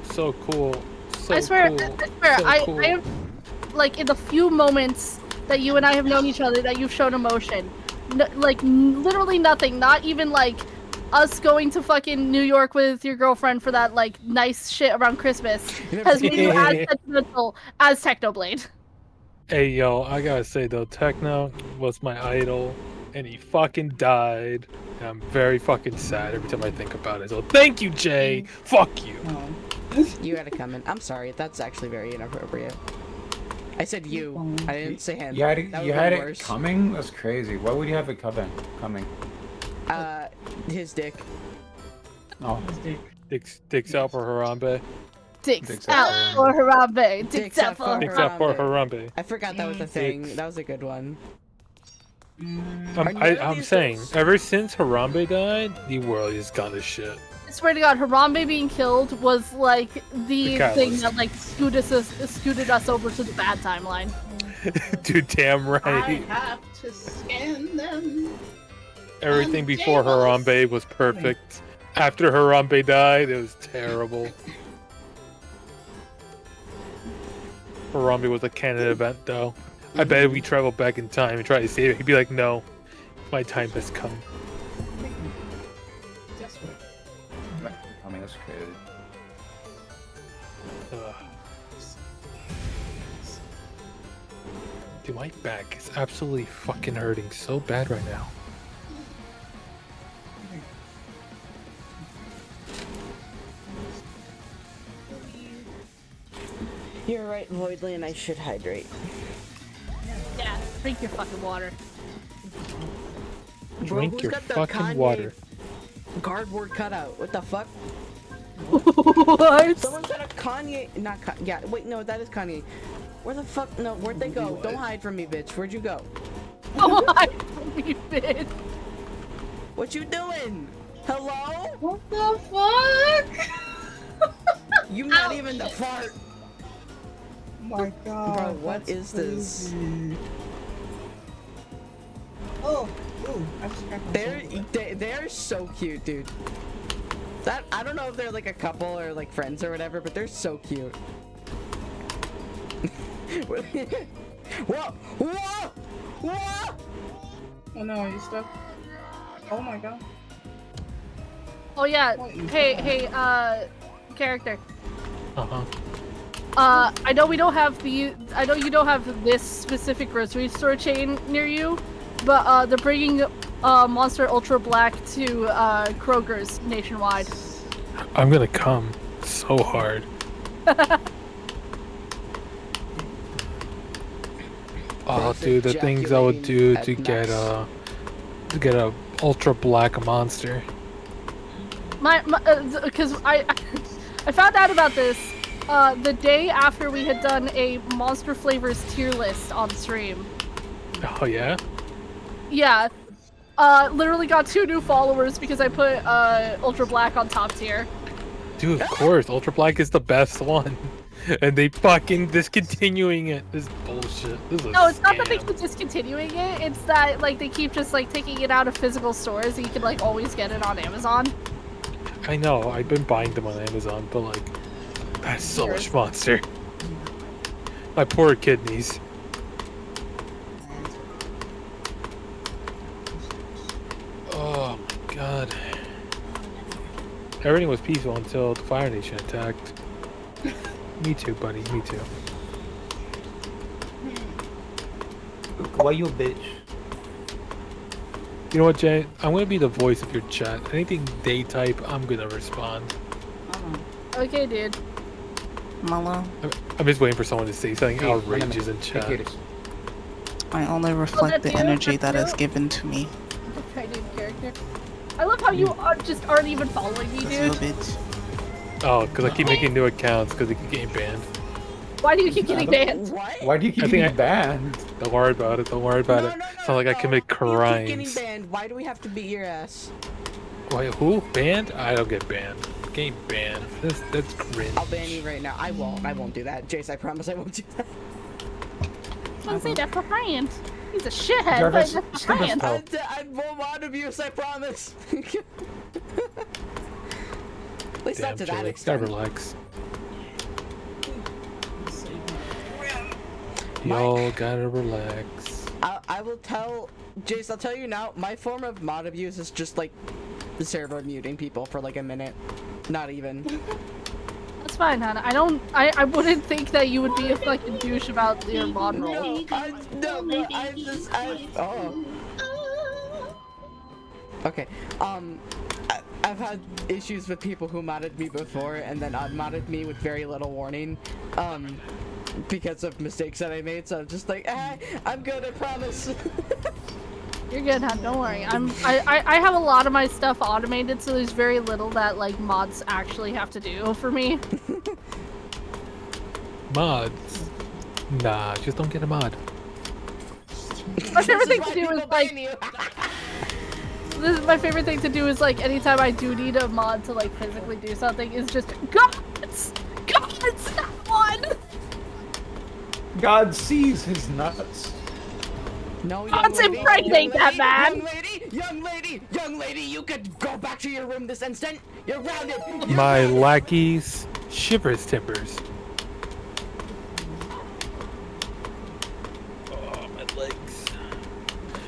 So cool. So I swear, cool. I swear, So cool. I have, like, in the few moments that you and I have known each other, that you've shown emotion, literally nothing, not even, like, us going to fucking New York with your girlfriend for that, like, nice shit around Christmas, has made you as sentimental as Technoblade. Hey, yo, I gotta say, though, Techno was my idol, and he fucking died, and I'm very fucking sad every time I think about it. So thank you, Jay! Fuck you! You gotta come in. I'm sorry, that's actually very inappropriate. I said you. I didn't say him. You had it worse. coming? That's crazy. Why would you have it coming? His dick. Oh. His dick. Dicks out for Harambe. Dicks out for Harambe. Dicks out for Dicks out for Harambe. I forgot that was a thing. That was a good one. I'm saying, ever since Harambe died, the world has gone to shit. I swear to God, Harambe being killed was like the thing that like scooted us over to the bad timeline. Dude, damn I right. have to scan them. Everything before Harambe was perfect. After Harambe died, it was terrible. Harambe was a canon event, though. I bet if we travel back in time and try to save it, he'd be like, no, my time has come. I mean, that's crazy. Dude, my back is absolutely fucking hurting so bad right now. You're right, Voidland, I should hydrate. Yeah, drink your fucking water. Drink your fucking water. Cardboard cutout. What the fuck? What? Someone said a Kanye. Not Kanye. Yeah, wait, no, that is Kanye. Where the fuck? No, where'd they go? Don't hide from me, bitch. Where'd you go? Don't hide from me, bitch. What you doing? Hello? What the fuck? You not even the fart. Oh my god. Bro, what is this? Oh, ooh, I just got They're so cute, dude. That I don't know if they're like a couple or like friends or whatever, but they're so cute. Whoa! Whoa! Whoa! Oh no, you stuck? Oh my god. Oh yeah. Hey, character. Uh-huh. I know we don't have I know you don't have this specific grocery store chain near you, but they're bringing Monster Ultra Black to Kroger's nationwide. I'm gonna come so hard. Oh, dude, the things I would do to get a Ultra Black Monster. Because I found out about this the day after we had done a Monster Flavors tier list on stream. Oh yeah? Yeah. Literally got 2 new followers because I put Ultra Black on top tier. Dude, of course, Ultra Black is the best one. And they fucking discontinuing it. This is bullshit. This is a No, it's not scam. that they keep discontinuing it, it's that like they keep just like taking it out of physical stores and you can like always get it on Amazon. I know, I've been buying them on Amazon, but like, that's so much monster. My poor kidneys. Oh my god. Everything was peaceful until the Fire Nation attacked. Me too, buddy, me too. Why you a bitch? You know what, Jay? I'm gonna be the voice of your chat. Anything they type, I'm gonna respond. Okay, dude. Malo. I'm just waiting for someone to say something outrageous in chat. I only reflect the energy that is given to me. Okay, dude, character. I love how you just aren't even following me, dude. Oh, because I keep making new accounts because they keep getting banned. Why do you keep getting banned? Why do you keep getting banned? Don't worry about it. Don't worry about it. It's not like I commit You keep crimes. getting banned. Why do we have to beat your ass? Wait, who? Banned? I don't get banned. Getting banned. That's cringe. I'll ban you right now. I won't. I won't do that. Jace, I promise I won't do that. Don't say that for Brian. He's a shithead, Jarvis, but that's for Brian. I won't want abuse, I promise. At least not to that Gotta extent. relax. Y'all gotta relax. I will tell, Jace, I'll tell you now, my form of mod abuse is just like the server muting people for like a minute. Not even. That's fine, Hannah. I wouldn't think that you would be a fucking douche about your mod role. Oh. Okay, I've had issues with people who modded me before and then unmodded me with very little warning, because of mistakes that I made, so I'm just like, I'm good, I promise. You're good, Hannah. Don't worry. I have a lot of my stuff automated, so there's very little that like mods actually have to do for me. Mods? Nah, just don't get a mod. My favorite thing to do is like my favorite thing to do is like anytime I do need a mod to like physically do something is just gods, that one. God sees his nuts. No, God's impregnate that man. Young lady, you could go back to your room this instant. You're grounded. My lackeys shivers timbers. Oh, my legs.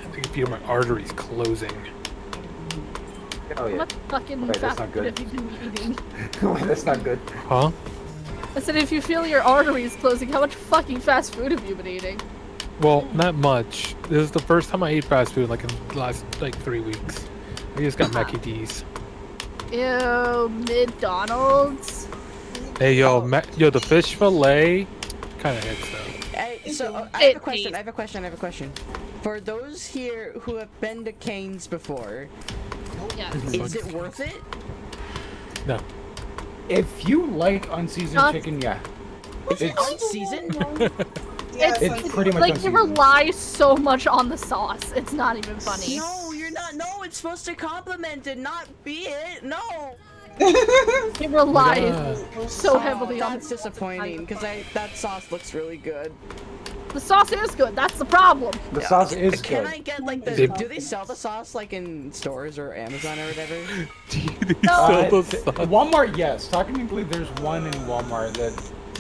I can feel my arteries closing. Oh yeah. What fucking Wait, that's fast not food good. have you been eating? Wait, that's not good. Huh? I said if you feel your arteries closing, how much fucking fast food have you been eating? Well, not much. This is the first time I ate fast food like in the last 3 weeks. I just got Mackie D's. Ew, McDonald's. Hey yo, the fish fillet kind of hits though. Hey, so I have a question. For those here who have been to Cane's before, is it worth it? No. If you like unseasoned chicken, yeah. Is it unseasoned? It's pretty much like unseasoned. you rely so much on the sauce. It's not even funny. No, you're not. No, it's supposed to compliment it, not be it. No. It relies so heavily on. That's disappointing because that sauce looks really good. The sauce is good. That's the problem. The sauce is Can good. I get like the? Do they sell the sauce like in stores or Amazon or whatever? Walmart, yes. Technically, there's one in Walmart that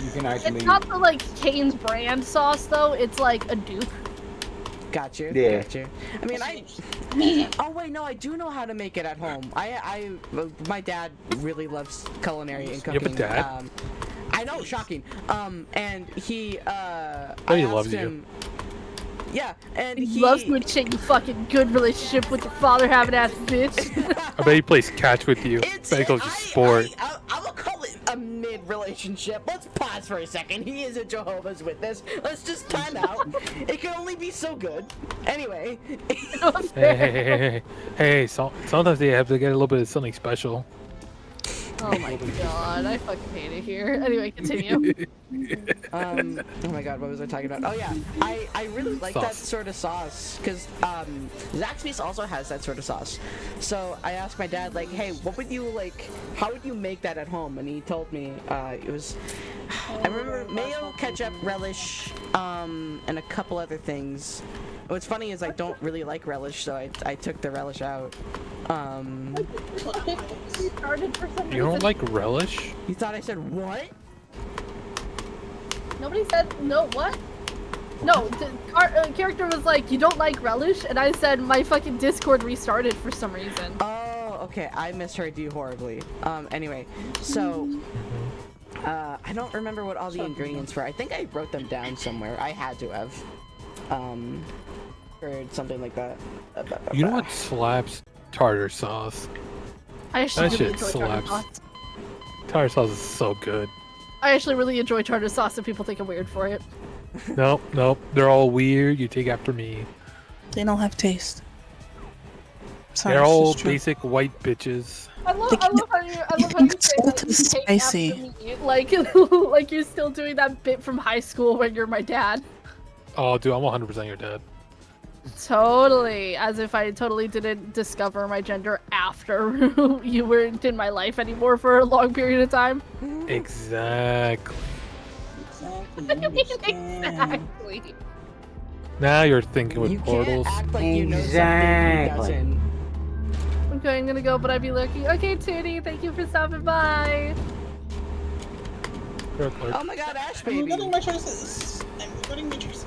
you can actually. It's not the like Cane's brand sauce though. It's like a dupe. Got you. Yeah. Got you. I mean, oh wait, no, I do know how to make it at home. My dad really loves culinary and cooking. You have a dad? I know, shocking. And he, Oh, he loves you. Yeah, and he loves good shit. You fucking good relationship with your father, having ass bitch. I bet he plays catch with you. Bet he calls you sport. I will call it a mid-relationship. Let's pause for a second. He is a Jehovah's Witness. Let's just time out. It can only be so good. Anyway. Hey, sometimes they have to get a little bit of something special. Oh my god, I fucking hate it here. Anyway, continue. Oh my god, what was I talking about? Oh yeah, I really like that sort of sauce because Zaxby's also has that sort of sauce. So I asked my dad like, hey, what would you like? How would you make that at home? And he told me it was. I remember mayo, ketchup, relish, and a couple other things. What's funny is I don't really like relish, so I took the relish out. You don't like relish? You thought I said what? Nobody said no. What? No, the character was like, you don't like relish, and I said my fucking Discord restarted for some reason. Oh, okay. I misheard you horribly. Anyway, so I don't remember what all the ingredients were. I think I wrote them down somewhere. I had to have. Or something like that. You know what slaps? Tartar sauce. I actually That really shit enjoy tartar slaps. sauce. Tartar sauce is so good. I actually really enjoy tartar sauce, and people think I'm weird for it. Nope. They're all weird. You take after me. They don't have taste. Sorry, They're it's all just true. basic white bitches. I love how you say that you take spicy. after me. Like you're still doing that bit from high school when you're my dad. Oh, dude, I'm 100% your dad. Totally. As if I totally didn't discover my gender after you weren't in my life anymore for a long period of time. Exactly. Exactly. Now you're thinking with You portals. can't act like you know something he doesn't. I'm gonna go, but I'd be lurking. Okay, Tootie, thank you for stopping by. Oh my god, Ash I'm baby. regretting my choices. I'm regretting my choices.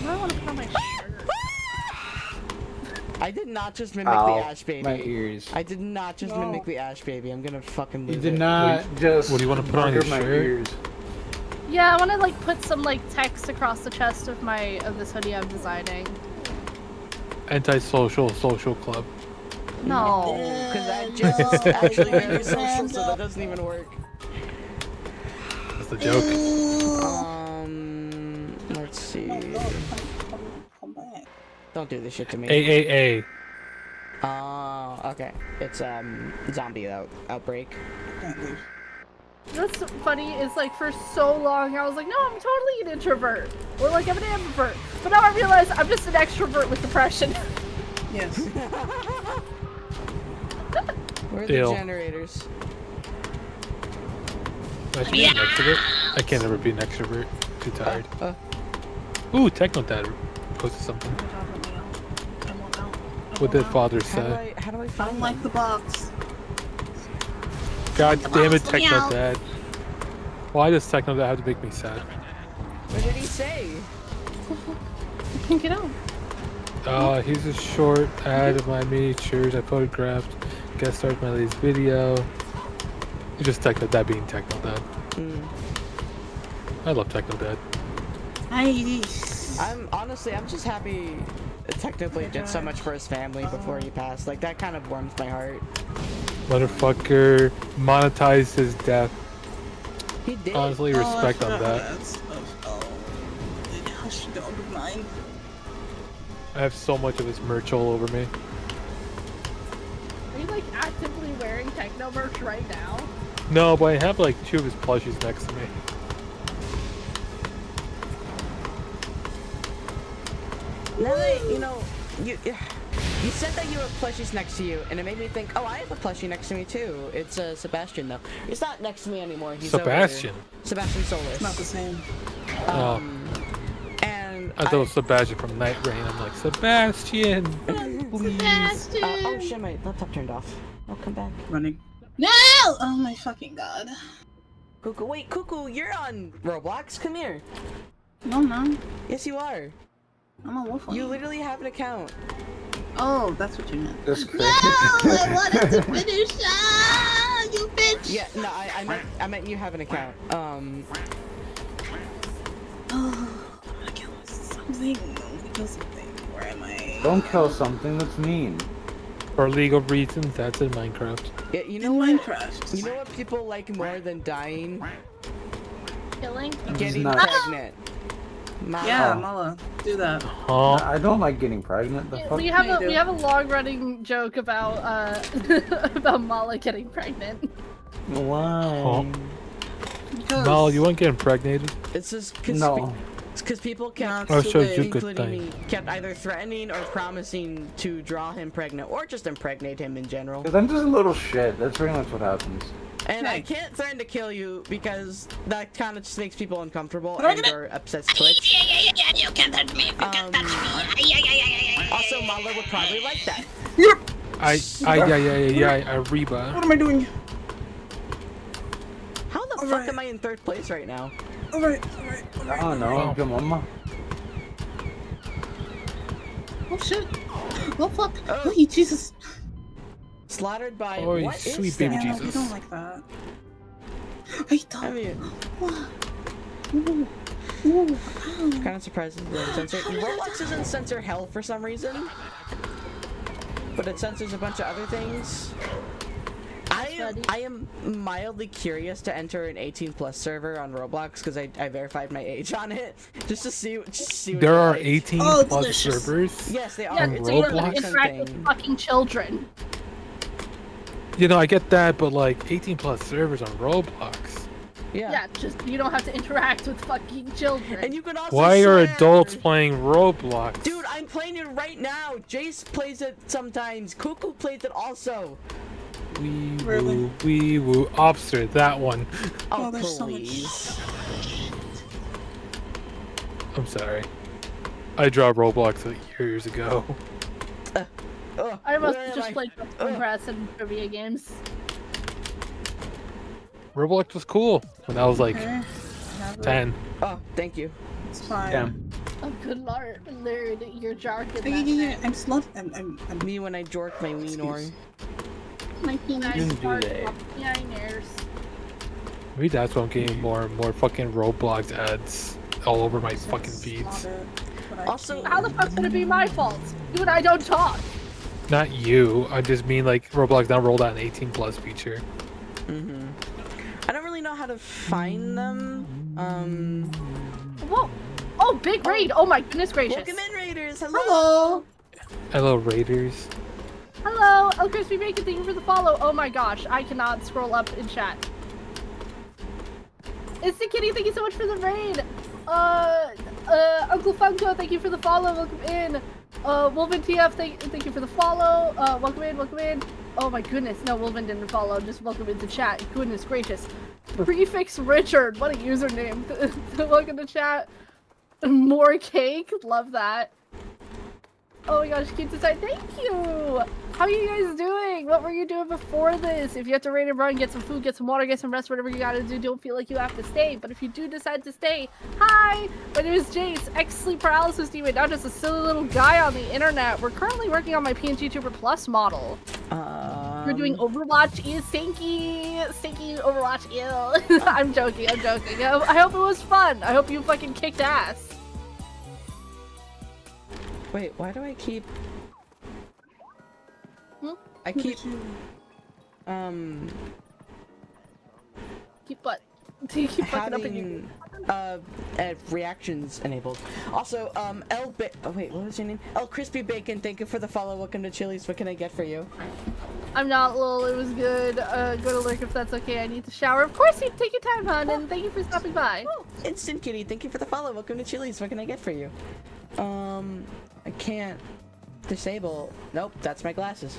I want to put on my shirt. I did not just mimic Ow, the Ash baby. my ears. I did not just mimic the Ash baby. I'm gonna fucking lose You did it. not just. What do you want to put on your bugger my shirt? ears. Yeah, I want to like put some like text across the chest of this hoodie I'm designing. Antisocial social club. No, because that just actually very social, so that doesn't even work. That's the joke. Let's see. Come back. Don't do this shit to me. AAA. Okay. It's zombie outbreak. what's funny is like for so long I was like, no, I'm totally an introvert, or like I'm an ambivert, but now I realize I'm just an extrovert with depression. Yes. Where are the generators? Imagine being an extrovert. I can't ever be an extrovert. Too tired. Ooh, Techno Dad posted something. What did father say? How do I I find don't like the box. God damn it, box, let me Techno out. Dad. Why does Techno Dad have to make me sad? What did he say? Pick it out. Here's a short ad of my miniatures I photographed. Guest starred my latest video. It's just Techno Dad being Techno Dad. I love Techno Dad. I'm just happy Technoblade did so much for his family before he passed. Like, that kind of warms my heart. Motherfucker monetized his death. He did. Honestly, respect on that. Hush, dog of mine. I have so much of his merch all over me. Are you like actively wearing techno merch right now? No, but I have like 2 of his plushies next to me. Now that, you said that you have plushies next to you, and it made me think, oh, I have a plushie next to me too. It's Sebastian, though. He's not next to me anymore. He's Sebastian? Sebastian Solis. It's not the same. And I thought it was Sebastian from Night Rain. I'm like, Sebastian, please. Sebastian! Oh shit, my laptop turned off. I'll come back. Running. No! Oh my fucking god. Cuckoo, wait, Cuckoo, you're on Roblox. Come here. No, no. Yes, you are. I'm a wolf. You literally have an account. Oh, that's what you meant. That's crazy. No! I wanted to finish! Ah, you bitch! Yeah, no, I meant you have an account. Oh, I kill something. Kill something. Where am I? Don't kill something that's mean. For legal reasons, that's in Minecraft. Yeah, you know what? Minecraft. You know what people like more than dying? Killing? Getting not- pregnant. Yeah, Mala, do that. I don't like getting pregnant. The fuck? We have a long running joke about about Mala getting pregnant. Why? Mal, you weren't getting impregnated? It's just because people kept, I'll show you a good including thing. me, kept either threatening or promising to draw him pregnant, or just impregnate him in general. Because I'm just a little shit. That's pretty much what happens. And I can't threaten to kill you because that kind of just makes people uncomfortable But I'm and gonna- or upsets clicks. Yeah, you can't touch me. You can't touch me. Yeah. Also, Mala would probably like that. Reba. What am I doing? How the fuck am I in 3rd place right now? Alright. I don't know. Your mama. Oh shit. Oh fuck. Oh, Jesus. Slaughtered by Oh, you what is sweet baby that? Yeah, Jesus. I don't like that. I don't. I mean, Ooh. kind of surprised it didn't censor. Roblox doesn't censor hell for some reason, but it censors a bunch of other things. I am mildly curious to enter an 18+ server on Roblox because I verified my age on it just to see what There are it's like. 18 Oh, plus delicious. servers? Yes, they Yeah, are. On It's so a you Roblox? don't 100% interact with thing. fucking children. You know, I get that, but like 18 plus servers on Roblox. Yeah, just you don't have to interact with fucking children. And you can also Why are swear. adults playing Roblox? Dude, I'm playing it right now. Jace plays it sometimes. Cuckoo plays it also. Wee woo. Obster, that one. Oh, there's so much please. I'm sorry. I dropped Roblox like years ago. I must where have am just I? played press and trivia games. Roblox was cool when I was like Okay. Have it. 10. Oh, thank you. It's fine. Yeah. Oh, good lord, your jargon. Yeah, I'm slow. I'm Me when I jork my ween or. My penis. Didn't do that. Maybe that's why I'm getting more and more fucking Roblox ads all over my fucking feeds. Also, How the fuck's gonna be my fault? You and I don't talk. Not you. I just mean like Roblox now rolled out an 18+ feature. I don't really know how to find them. Whoa! Oh, big raid! Oh my goodness gracious! Welcome in, Raiders. Hello. Hello, Raiders. Hello, El Crispy Bacon. Thank you for the follow. Oh my gosh, I cannot scroll up in chat. Instant Kitty, thank you so much for the raid. Uncle Funko, thank you for the follow. Welcome in. Wolven TF, thank you for the follow. Welcome in, welcome in. Oh my goodness, no, Wolven didn't follow. Just welcome into chat. Goodness gracious. Prefix Richard, what a username. Welcome to chat. More cake, love that. Oh my gosh, cute design. Thank you! How are you guys doing? What were you doing before this? If you have to raid and run, get some food, get some water, get some rest, whatever you gotta do, don't feel like you have to stay. But if you do decide to stay, hi! My name is Jace, ex-sleep paralysis demon, not just a silly little guy on the internet. We're currently working on my PNG Tuber Plus model. We're doing Overwatch is Stinky Overwatch ill. I'm joking. I hope it was fun. I hope you fucking kicked ass. Wait, why do I keep? I keep. Keep what? Do you keep fucking up in your reactions enabled. Also, oh wait, what was your name? El Crispy Bacon, thank you for the follow. Welcome to Chili's. What can I get for you? I'm not lol, it was good. Go to lurk if that's okay. I need to shower. Of course, you take your time, hon, and thank you for stopping by. Oh, Instant Kitty, thank you for the follow. Welcome to Chili's. What can I get for you? I can't disable. Nope, that's my glasses.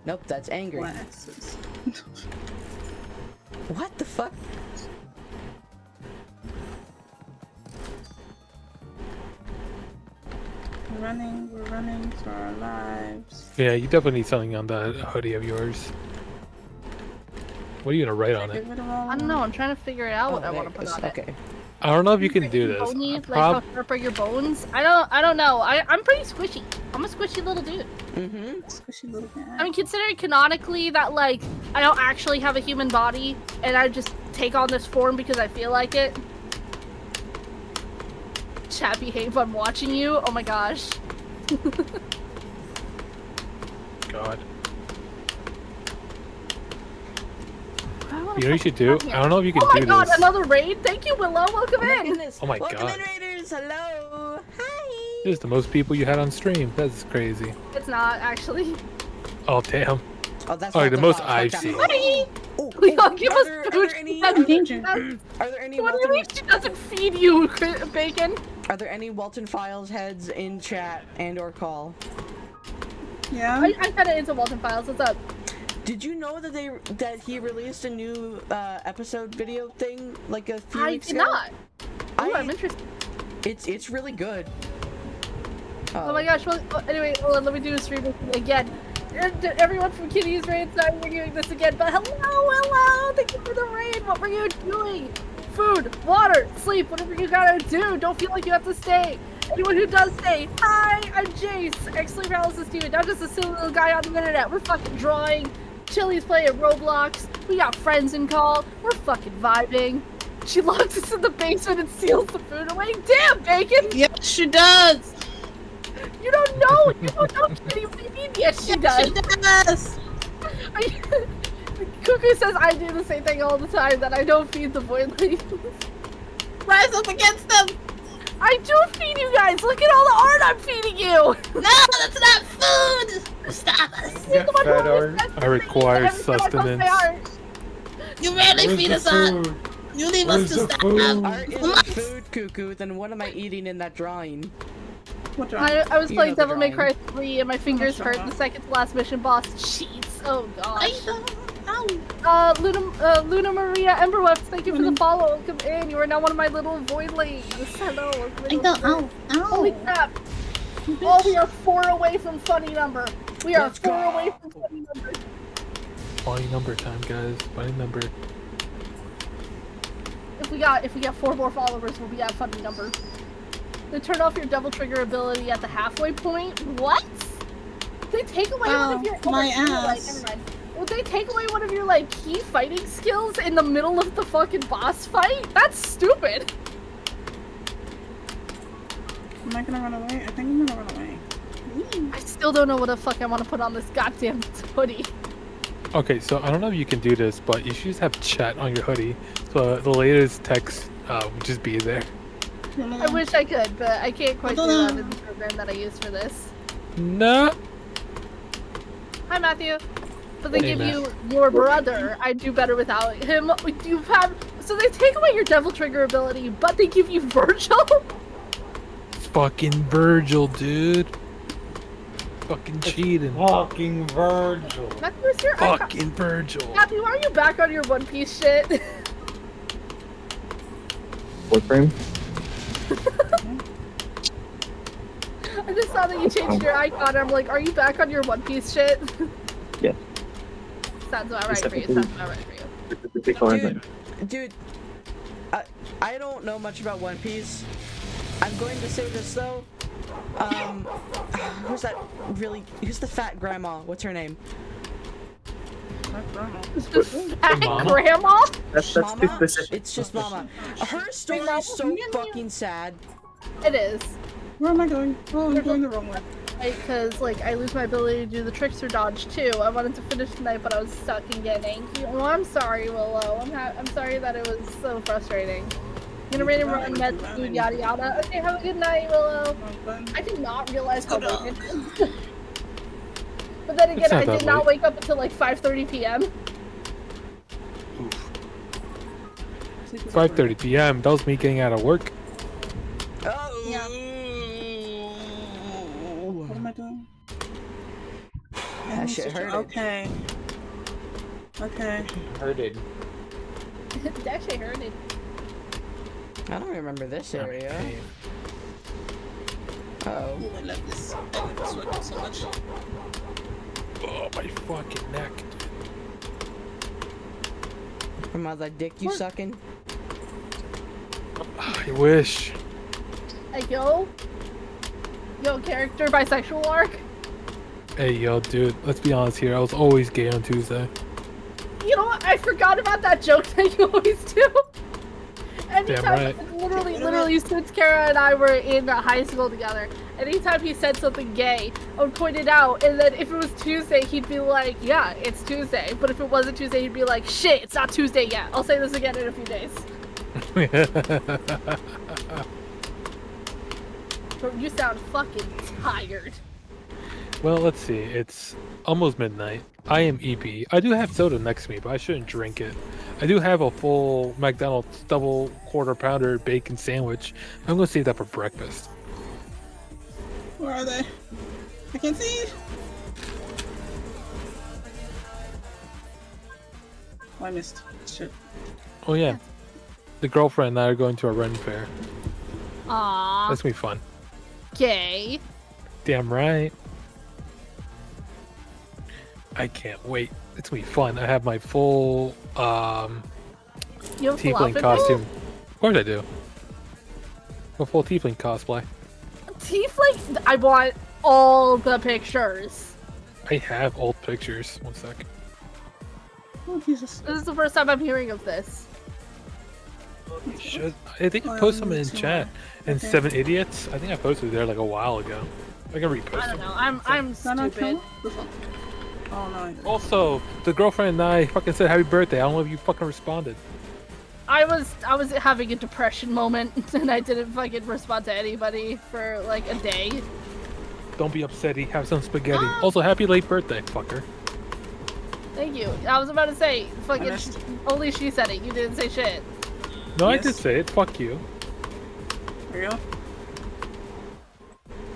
Nope, that's angry. Glasses. What the fuck? We're running for our lives. Yeah, you definitely need something on that hoodie of yours. What are you gonna write on it? I don't know. I'm trying to figure out what I want to put on it. Okay. I don't know if you can do this. Bony, like how sharp are your bones? I don't know. I'm pretty squishy. I'm a squishy little dude. Squishy little guy. I mean, considering canonically that like I don't actually have a human body and I just take on this form because I feel like it. Chat behave, I'm watching you. Oh my gosh. God. You know what you should do? I don't know if you can do this. Oh my god, another raid? Thank you, Willow. Welcome in. Oh my Welcome god. in, Raiders. Hello. Hi. This is the most people you had on stream. That's crazy. It's not actually. Oh damn. Oh, that's Alright, not the most boss. I've Watch seen. out. Leon, give us Are food. there any? That's danger. Are there any? What do you mean she doesn't feed you, Bacon? Are there any Walton Files heads in chat and/or call? Yeah. I got it into Walton Files. What's up? Did you know that he released a new episode video thing like a few weeks I did ago? not. Oh, I'm interested. It's really good. Oh my gosh. Well, anyway, hold on, let me do a stream again. Everyone from Kitty's raid, sorry we're doing this again, but hello, thank you for the raid. What were you doing? Food, water, sleep, whatever you gotta do. Don't feel like you have to stay. Anyone who does stay, hi, I'm Jace, ex-sleep paralysis student, not just a silly little guy on the internet. We're fucking drawing. Chili's playing Roblox. We got friends in call. We're fucking vibing. She locks us in the basement and seals the food away. Damn, Bacon! Yes, she does. You don't know. You don't know. Kitty. What do you mean? Yes, she does. She does. Cuckoo says I do the same thing all the time. That I don't feed the voidlings. Rise up against them. I do feed you guys. Look at all the art I'm feeding you. No, that's not food. Stop us. You're the one who always says I require every time I post my sustenance. art. You rarely feed us on. You leave us to starve. Art isn't food, Cuckoo. Then what am I eating in that drawing? I was You playing know the Devil May Cry drawing. 3 and my fingers hurt. The second to last mission boss cheats. Oh gosh. Luna Maria Emberweft, thank you for the follow. Come in. You are now one of my little voidlings. Hello. Ow. Holy crap. Oh, we are 4 away from funny number. We are 4 away from funny number. Funny number time, guys. Funny number. If we get 4 more followers, we'll be at funny number. They turn off your double trigger ability at the halfway point. What? They take away one of your ass. Never mind. Would they take away one of your like key fighting skills in the middle of the fucking boss fight? That's stupid. Am I gonna run away? I think I'm gonna run away. I still don't know what the fuck I want to put on this goddamn hoodie. Okay, so I don't know if you can do this, but you should just have chat on your hoodie. So the latest text would just be there. I wish I could, but I can't quite do that in the program that I use for this. No. Hi, Matthew. But they give you your brother. I'd do better without him. So they take away your devil trigger ability, but they give you Virgil? It's fucking Virgil, dude. Fucking cheating. Fucking Virgil. Matthew, is your Fucking Virgil. Matthew, are you back on your One Piece shit? What frame? I just saw that you changed your icon. And I'm like, are you back on your One Piece shit? Yeah. Sounds about right for you. Sounds about right for you. Dude, I don't know much about One Piece. I'm going to say this though. Who's the fat grandma? What's her name? Fat grandma? That's Mama? It's just Mama. Her story is so fucking sad. It is. Where am I going? Oh, I'm going the wrong way. Because, like, I lose my ability to do the trickster dodge, too. I wanted to finish tonight, but I was stuck in getting angry. Oh, I'm sorry, Willow. I'm sorry that it was so frustrating. I'm gonna random run, med food, yada yada. Okay, have a good night, Willow. I did not realize how late it is. But then again, I did not wake up until, like, 5:30 p.m. 5:30 p.m. That was me getting out of work. Oh. Yeah. What am I doing? That shit hurt. Okay. Hurted. That shit hurted. I don't remember this area. Uh-oh. I love this. I love this weapon so much. Oh, my fucking neck. Am I that dick you sucking? I wish. Like, yo, character bisexual arc. Hey, yo, dude, let's be honest here. I was always gay on Tuesday. You know what? I forgot about that joke that you always do. Anytime, Damn right. literally, since Kara and I were in high school together, anytime he said something gay, I would point it out, and then if it was Tuesday, he'd be like, yeah, it's Tuesday. But if it wasn't Tuesday, he'd be like, shit, it's not Tuesday yet. I'll say this again in a few days. Bro, you sound fucking tired. Well, let's see. It's almost midnight. I am EP. I do have soda next to me, but I shouldn't drink it. I do have a full McDonald's double quarter pounder bacon sandwich. I'm gonna save that for breakfast. Where are they? I can't see. Oh, I missed. Shit. Oh yeah. The girlfriend and I are going to a run fair. Aww. That's gonna be fun. Gay. Damn right. I can't wait. It's gonna be fun. I have my full tiefling costume. Of course I do. A full tiefling cosplay. Tiefling? I want all the pictures. I have old pictures. One sec. Oh, Jesus. This is the first time I'm hearing of this. You should. I think I posted them in chat. And 7 Idiots. I think I posted it there like a while ago. I can repost I don't them. know. I'm stupid. Oh no. Also, the girlfriend and I fucking said happy birthday. I don't know if you fucking responded. I was having a depression moment and I didn't fucking respond to anybody for like a day. Don't be upsetty. Have some spaghetti. Also, happy late birthday, fucker. Thank you. I was about to say, fucking, only she said it. You didn't say shit. No, I did say it. Fuck you. There you go.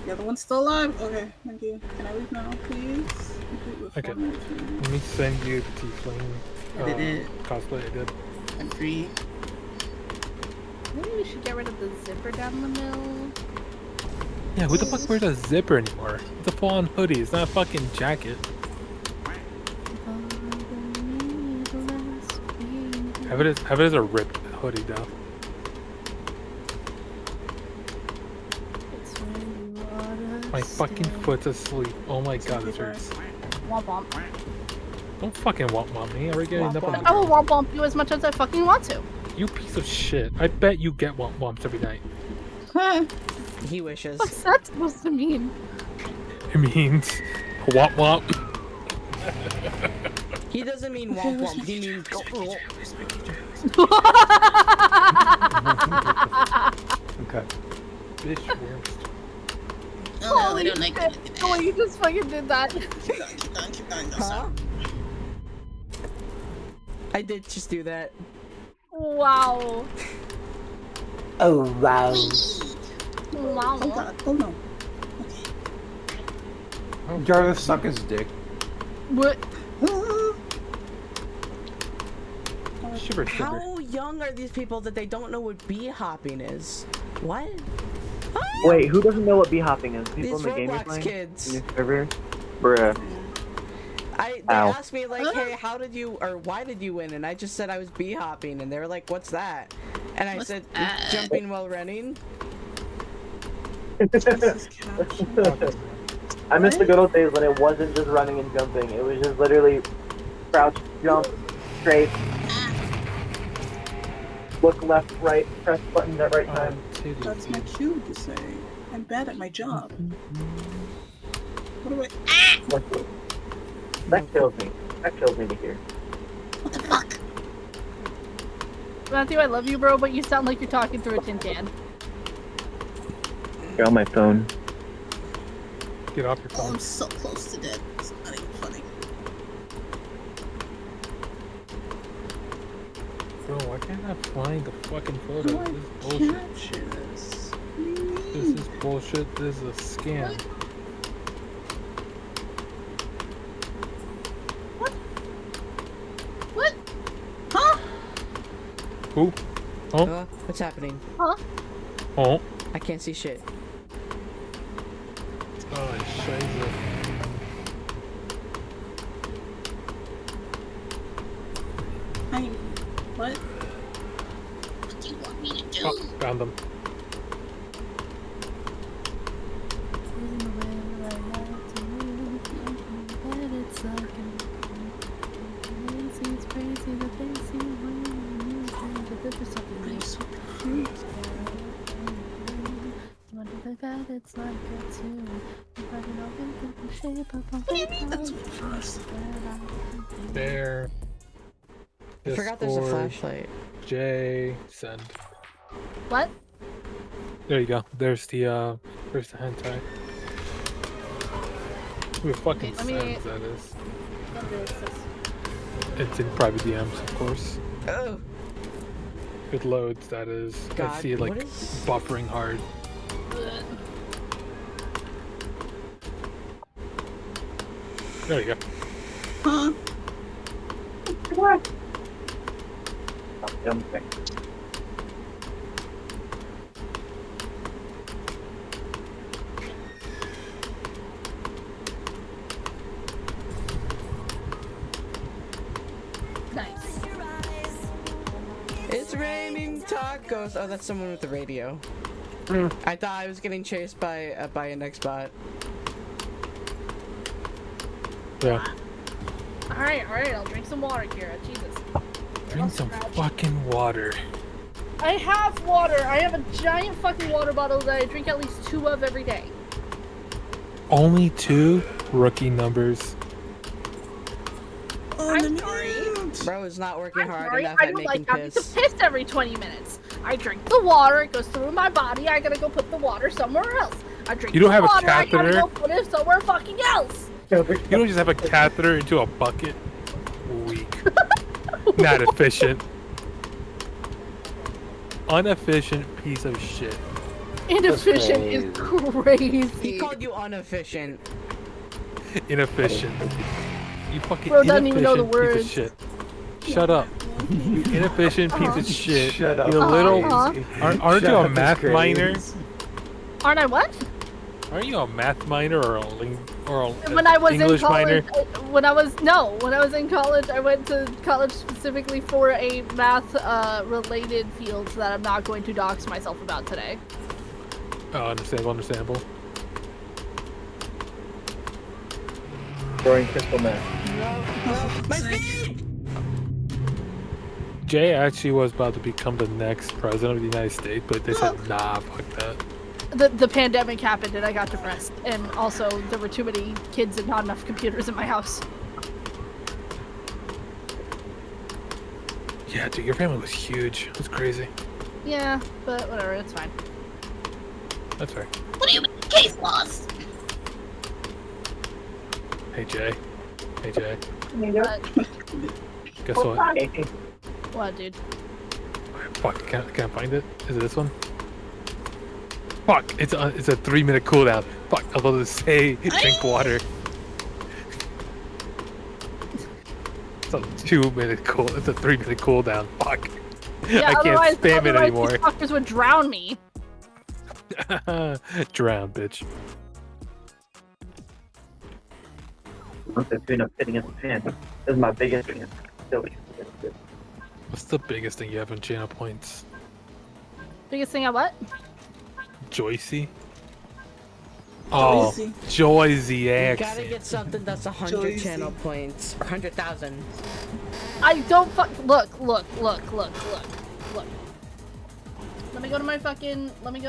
The other one's still alive. Okay, thank you. Can I leave now, please? Okay. Let me send you the tiefling I did it. cosplay I did. I'm free. Maybe we should get rid of the zipper down the middle. Yeah, who the fuck wears a zipper anymore? It's a full-on hoodie. It's not a fucking jacket. Have it as a ripped hoodie though. My fucking foot's asleep. Oh my god, this hurts. Womp womp. Don't fucking womp me. I already getting enough on I will womp womp you as much as I fucking want to. You piece of shit. I bet you get womps every night. He wishes. What's that supposed to mean? It means womp. He doesn't mean womp womp. He means go. Okay. Bitch worst. Oh, no, I don't like that. Oh, you just fucking did that. Keep going. Huh? I did just do that. Wow. Oh, wow. Wow. Hold on. Jarvis, suck his dick. What? Shiver. How young are these people that they don't know what bee hopping is? What? Wait, who doesn't know what bee hopping is? People These in the game you're Roblox playing? kids. In your server? Bruh. They Ow. asked me like, hey, how did you, or why did you win? And I just said I was bee hopping, and they were like, what's that? And I said, jumping while running. I miss the good old days when it wasn't just running and jumping. It was just literally crouch, jump, straight, look left, right, press buttons at right time. That's my cue to say. I'm bad at my job. What do I... That kills me. That kills me to hear. What the fuck? Matthew, I love you, bro, but you sound like you're talking through a tin can. You're on my phone. Get off your Oh, phone. I'm so close to dead. It's not even funny. Bro, why can't I find the fucking photo? How do This is I bullshit. capture this? This is bullshit. This is a scam. What? Huh? Who? Oh? What's happening? Huh? Oh? I can't see shit. Oh, scheiße. What? What do you want me to do? Oh, found them. It's like a tune. What do you mean that's one for us? There. I forgot there's a Discord, flashlight. J, send. What? There you go. There's the hentai. Who fucking Okay, let me- sends that is? What is this? It's in private DMs, of course. Oh. It loads, that is. I God, see it like what is- buffering hard. There you go. Huh? What? Stop jumping. Nice. It's raining tacos. Oh, that's someone with the radio. I thought I was getting chased by an X-bot. Yeah. Alright, I'll drink some water, Kira. Jesus. Drink some fucking water. I have water. I have a giant fucking water bottle that I drink at least 2 of every day. Only 2 rookie numbers. I'm sorry. Bro is not working I'm hard sorry. enough I at don't making like having to piss. piss every 20 minutes. I drink the water. It goes through my body. I gotta go put the water somewhere else. I drink You don't the have a water. I catheter? gotta go put it somewhere fucking else. You don't just have a catheter into a bucket? Weak. Not efficient. Inefficient piece of shit. Inefficient is crazy. He called you inefficient. Inefficient. You fucking Bro doesn't even know the inefficient piece of words. shit. Shut up. You inefficient piece of shit. Shut up. You little. Uh-huh. Aren't you a math minor? Aren't I what? Aren't you a math minor or a When I was English in college, minor? when I was in college, I went to college specifically for a math related field that I'm not going to dox myself about today. Oh, understandable. Throwing crystal meth. Jay actually was about to become the next president of the United States, but they said, nah, fuck that. The pandemic happened and I got depressed, and also there were too many kids and not enough computers in my house. Yeah, dude, your family was huge. It was crazy. Yeah, but whatever, it's fine. That's fair. What do you mean case lost? Hey, Jay. But, Guess what? what, dude? Fuck, can't I find it? Is it this one? Fuck, it's a 3-minute cooldown. Fuck, I was about to say drink water. It's a 2-minute cool. It's a 3-minute cooldown. Fuck. Yeah, I can't spam it otherwise anymore. These fuckers would drown me. Drown, bitch. Once I tune up fitting in the pan. This is my biggest fan. What's the biggest thing you have in channel points? Biggest thing I what? Joycey? Oh, Joycey You accent. gotta get something that's 100 channel points. Or 100,000. I don't look. Let me go to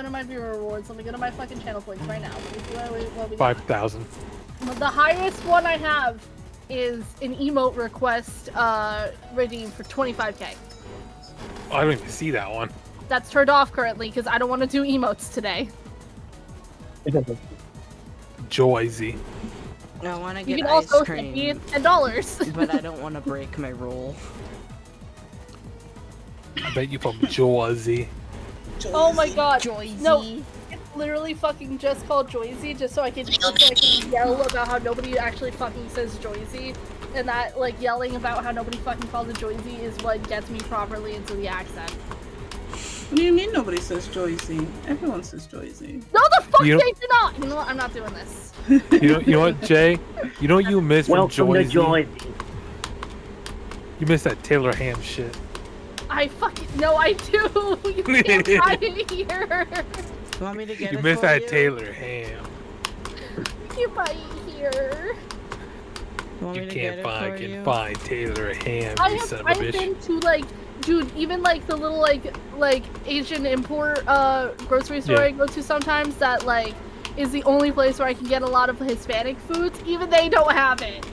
my viewer rewards. Let me go to my fucking channel points right now. Let me see what we got. 5,000. The highest one I have is an emote request redeemed for 25k. Oh, I don't even see that one. That's turned off currently because I don't want to do emotes today. Joycey. I want to You get can ice also send me cream, $10. but I don't want to break my rule. I bet you from Joycey. Oh my god. Joyzy. No, it's literally fucking just called Joyzy, just so I can yell about how nobody actually fucking says Joyzy. And that, like, yelling about how nobody fucking calls it Joyzy is what gets me properly into the accent. What do you mean nobody says Joycey? Everyone says Joycey. No, the fuck You they do not! You know what? I'm not doing this. You know what, Jay? You know what you miss from Welcome to Joycey? Joyzy. You miss that Taylor Ham shit. I fucking no, I do. You can't buy it here. You want me to get You it miss for that you? Taylor Ham. You can't buy it here. Want You me to get can't it for fucking you? find Taylor Ham, you son of a I've bitch. been to like, dude, even like the little like Asian import grocery store Yeah. I go to sometimes that like is the only place where I can get a lot of Hispanic foods. Even they don't have it.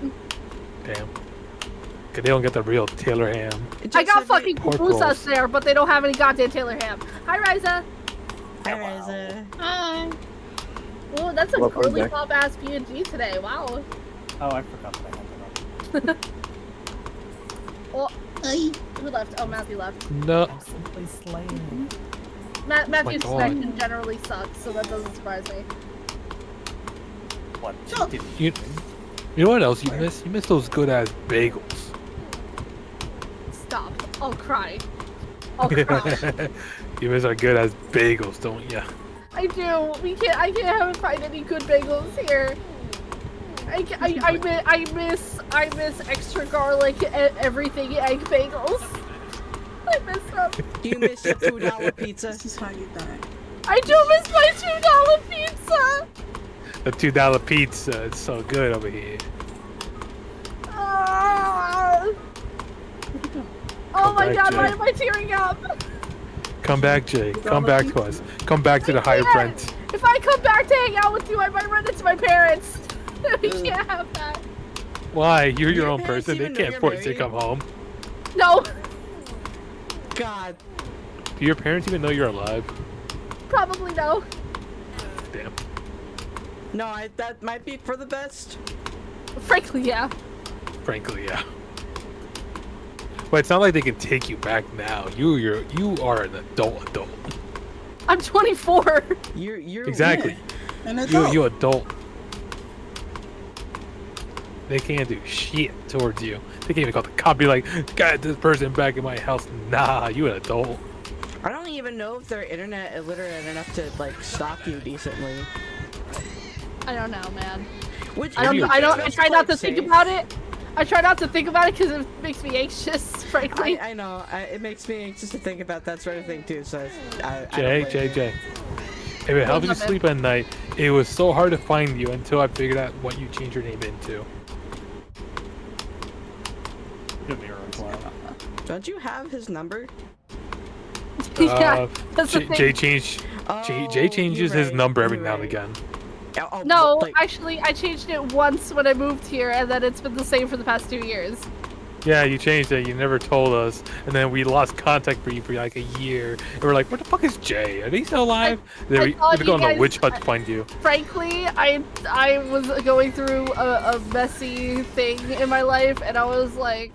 Damn. Cause they don't get the real Taylor Ham. I got fucking Pork pupusas rolls. there, but they don't have any goddamn Taylor ham. Hi, Riza. Hi, Riza. Hi. Oh, that's a Hello, girly Jack. pop ass PNG today. Wow. Oh, I forgot that I had that Oh, who left? Oh, Matthew left. No. Simply slaying. Matthew's God. connection generally sucks, so that doesn't surprise me. What? You know what else you miss? You miss those good ass bagels. Stop. I'll cry. I'll cry. You miss our good ass bagels, don't ya? I do. I haven't find any good bagels here. I miss extra garlic everything egg bagels. I miss them. Do you miss your $2 pizza? This is how you die. I do miss my $2 pizza. The $2 pizza, it's so good over here. Ah. Oh Come my back, god, Jay. why am I tearing up? Come back, Jay. Come back to us. Come back to the higher can't. rent. If I come back to hang out with you, I might run into my parents. We can't have that. Why? You're your own parents person. They even know can't you're force you to married? come home. No, God. Do your parents even know you're alive? probably no. Damn. No, that might be for the best. Frankly, yeah. Frankly, yeah. But it's not like they can take you back now. You are an adult. I'm 24. You're exactly. An adult. You adult. They can't do shit towards you. They can't even call the cop. Be like, "God, this person back in my house." Nah, you an adult. I don't even know if they're internet illiterate enough to like stalk you decently. I don't know, man. Which I try not to think about it. I try not to think about it because it makes me anxious, frankly. I know. It makes me anxious to think about that sort of thing too. So Jay. If it helps you sleep at night, it was so hard to find you until I figured out what you changed your name into. Don't you have his number? Yeah, that's the thing. Jay changes his number every now and again. No, actually, I changed it once when I moved here, and then it's been the same for the past 2 years. Yeah, you changed it. You never told us, and then we lost contact for you for like a year. And we're like, "Where the fuck is Jay? Are they still alive?" Then we go on a witch hunt to find you. Frankly, I was going through a messy thing in my life, and I was like,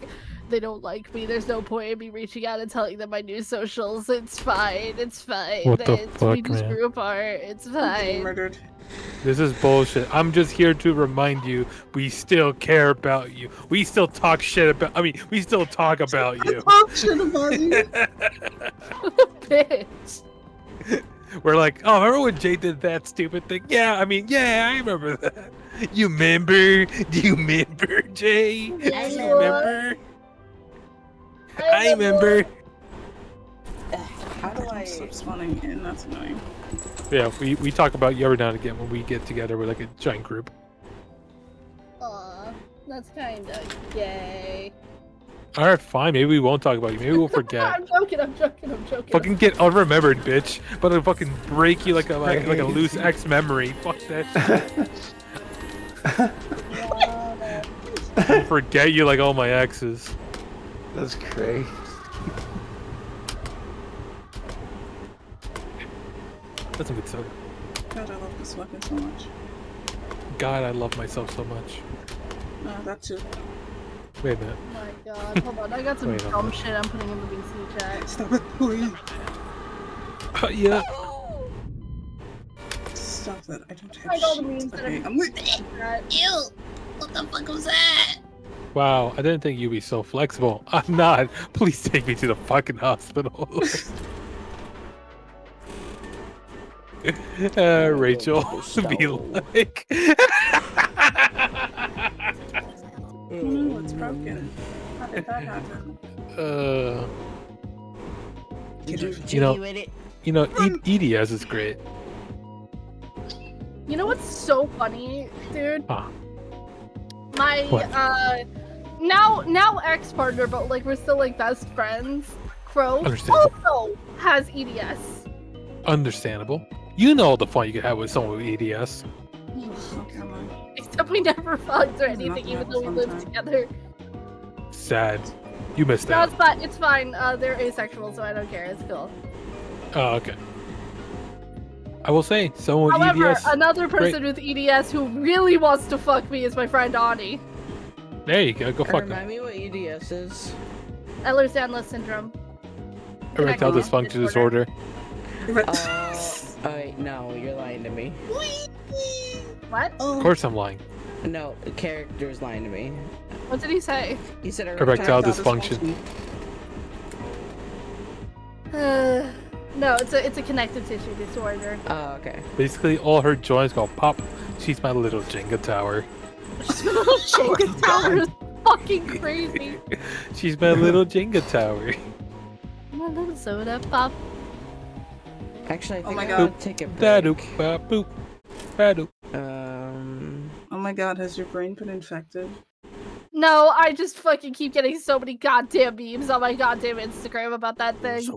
they don't like me. There's no point in me reaching out and telling them my new socials. It's fine. It's fine. What the fuck, we just man? grew apart. It's fine. Murdered. This is bullshit. I'm just here to remind you, we still care about you. We still talk shit about. I mean, we still talk about you. Talk shit about you. Bitch. We're like, oh, remember when Jay did that stupid thing? Yeah, I mean, yeah, I remember that. You remember? Do you remember, Jay? Do you remember? I remember. How do I stop spawning in? That's annoying. Yeah, we talk about you every now and again when we get together with like a giant group. Aw, that's kind of gay. All right, fine. Maybe we won't talk about you. Maybe we'll forget. I'm joking. Fucking get unremembered, bitch. But I'll fucking break you like a loose ex memory. Fuck that shit. I'll forget you like all my exes. That's crazy. That's some good soda. God, I love this weapon so much. God, I love myself so much. That too. Wait a minute. Oh my god, hold on. I got some dumb shit I'm putting in the BC chat. Stop it, please. Yeah. Stop that. I don't have Find all the shit. memes that Okay, are I'm with Ew! What the fuck was that? Wow, I didn't think you'd be so flexible. I'm not. Please take me to the fucking hospital. Rachel be like. What's broken? How did that happen? You know, EDS is great. You know what's so funny, dude? Huh. My What? now ex-partner, but like we're still like best friends. Crow Understandable. also has EDS. Understandable. You know all the fun you could have with someone with EDS. Except we never fucked or anything, even though we lived together. Sad. You missed No, out. it's fine. It's fine. They're asexual, so I don't care. It's cool. Oh, okay. I will say, someone with However, EDS. another person with EDS who really wants to fuck me is my friend Ani. There you go. Go fuck them. Remind me what EDS is. Ehlers-Danlos syndrome. Erectile dysfunction disorder. Wait, no, you're lying to me. What? Of course I'm lying. No, the character's lying to me. What did he say? He said Erectile dysfunction. No, it's a connective tissue disorder. Oh, okay. Basically, all her joints go pop. She's my little Jenga tower. Jenga tower is fucking crazy. She's my little Jenga tower. My little soda pop. Actually, I think my I'm God. gonna take a break. Da-doop, ba-boop, ba-doop. Oh my god, has your brain been infected? No, I just fucking keep getting so many goddamn memes on my goddamn Instagram about that thing.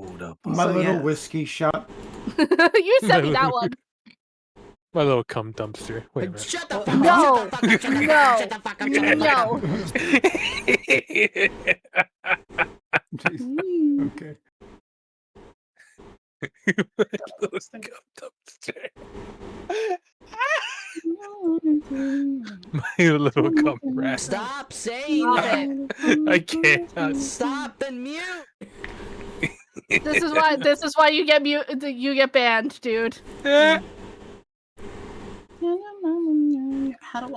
My little whiskey shot. You sent me that one. My little cum dumpster. Wait a minute. Shut the fuck No, up! no, Shut the fuck up! no. Okay. My little cum dumpster. My little cum rat. Stop saying that! I can't. Stop and mute! This is why you get banned, dude. Yeah. How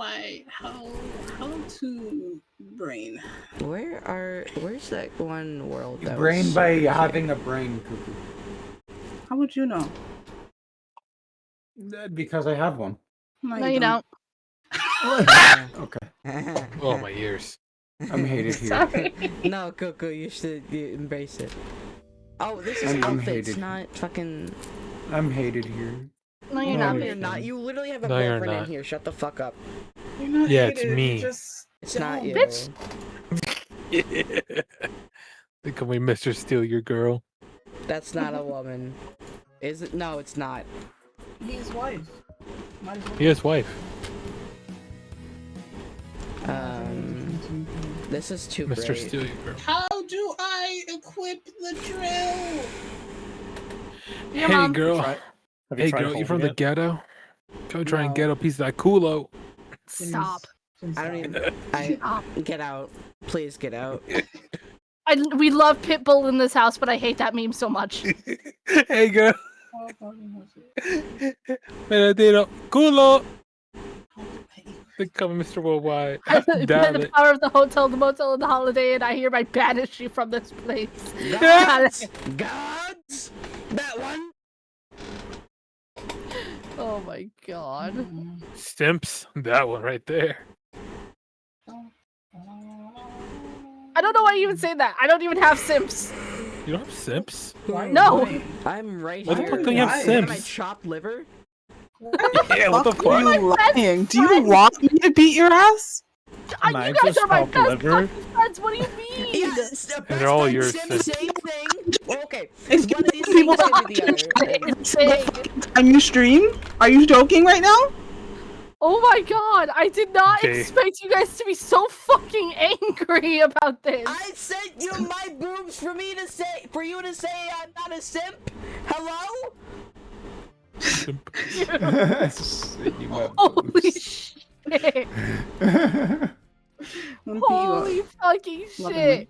to brain? Where's that one world that Brain was by super having a brain, Cuckoo. How would you know? Because I have one. No, you don't. Okay. Oh, my ears. I'm hated here. Sorry. No, Coco, you should embrace it. Oh, this is I'm outfits, hated. not fucking. I'm hated here. No, you're No, not. you're not. You literally have a No, you're boyfriend in not. here. Shut the fuck up. You're not Yeah, it's hated, me. You're just It's dumb. not you. Bitch. They call me Mr. Steal Your Girl. That's not a woman. Is it? No, it's not. His wife. Might as well. He has wife. This is too Mr. great. Steal Your Girl. How do I equip the drill? Your Hey, mom. girl. Have Hey, tried girl, you holding from the it? ghetto? Come try and No. get a piece of that culo. Stop. I don't even. Get out. Please get out. We love Pitbull in this house, but I hate that meme so much. Hey, girl. Menadino, culo. They call me Mr. Worldwide. By Damn the it. power of the hotel, the motel, and the Holiday Inn, I hereby banish you from this place. Gods! Gods! That one! Oh my god. Stimps. That one right there. I don't know why you even say that. I don't even have Simps. You don't have Simps? No. I'm right What the here. fuck do you have Why? Sims? Am I chopped liver? Yeah, what the Fuck are fuck? you lying? Do you want me to beat your ass? You guys are my best fucking friends. What do you mean? Yes, the And best they're all friends yours, say the Sim. same thing. Okay, Excuse one of these people things can be the other. Time you stream? Are you joking right now? Oh my god, I did not Okay. expect you guys to be so fucking angry about this. I sent you my boobs for you to say I'm not a simp. Hello? Holy shit. Holy fucking shit.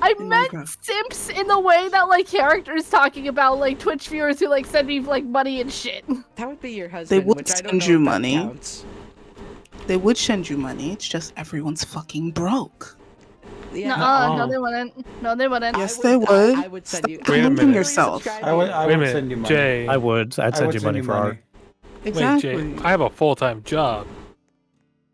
I meant simps in the way that like characters talking about like Twitch viewers who like send me like money and shit. That would be your husband, They would which I don't send know you if that money. counts. They would send you money. It's just everyone's fucking broke. Yeah. No, they wouldn't. No, they wouldn't. Yes, they would. I would send you. Stop Wait a comparing minute. yourself. I would Wait a minute, send you money. Jay. I would. I'd send you money for art. Exactly. Wait, Jay, I have a full-time job.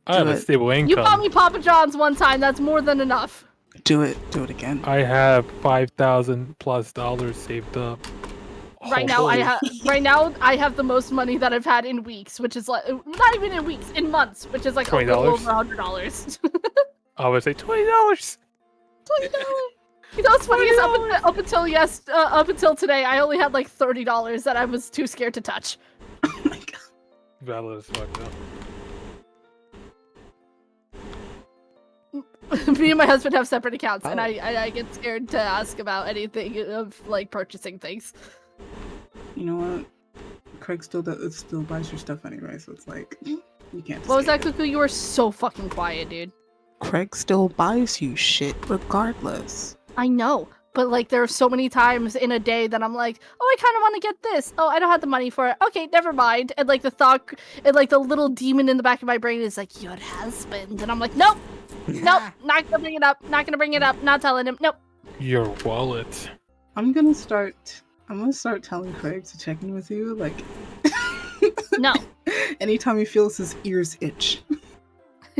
I have Do a it. stable income. You bought me Papa John's one time. That's more than enough. Do it. Do it again. I have $5,000+ saved up. Right now, I have the most money that I've had in weeks, which is like not even in weeks, in months, which is like a little $20? over $100. I would say $20. $20. You know what's funny is up until today, I only had like $30 that I was too scared to touch. Valid as fuck though. Me and my husband have separate accounts, and I get scared to ask about anything of like purchasing things. You know what? Craig still buys your stuff anyway, so it's like you can't. What was that, Cuckoo? You were so fucking quiet, dude. Craig still buys you shit regardless. I know, but like there are so many times in a day that I'm like, oh, I kind of want to get this. Oh, I don't have the money for it. Okay, never mind. And like the thought, and like the little demon in the back of my brain is like, your husband, and I'm like, nope, nope, not gonna bring it up. Not gonna bring it up. Not telling him. Nope. Your wallet. I'm gonna start telling Craig to check in with you, like no. anytime he feels his ears itch.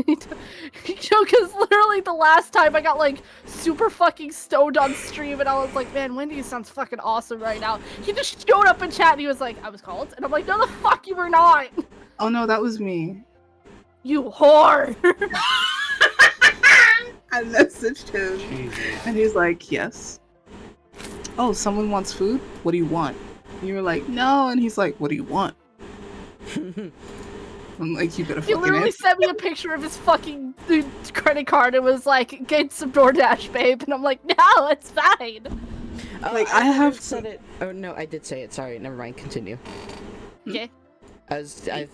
You know, because literally the last time I got like super fucking stoned on stream and I was like, man, Wendy sounds fucking awesome right now. He just showed up in chat and he was like, I was called? And I'm like, no the fuck you were not. Oh no, that was me. You whore. I messaged him and he's like, yes. Oh, someone wants food? What do you want? And you were like, no, and he's like, what do you want? I'm like, you better He fucking literally answer. sent me a picture of his fucking credit card and was like, get some DoorDash, babe. And I'm like, no, it's fine. Like, I have said it. Oh no, I did say it. Sorry, never mind. Continue. Okay. I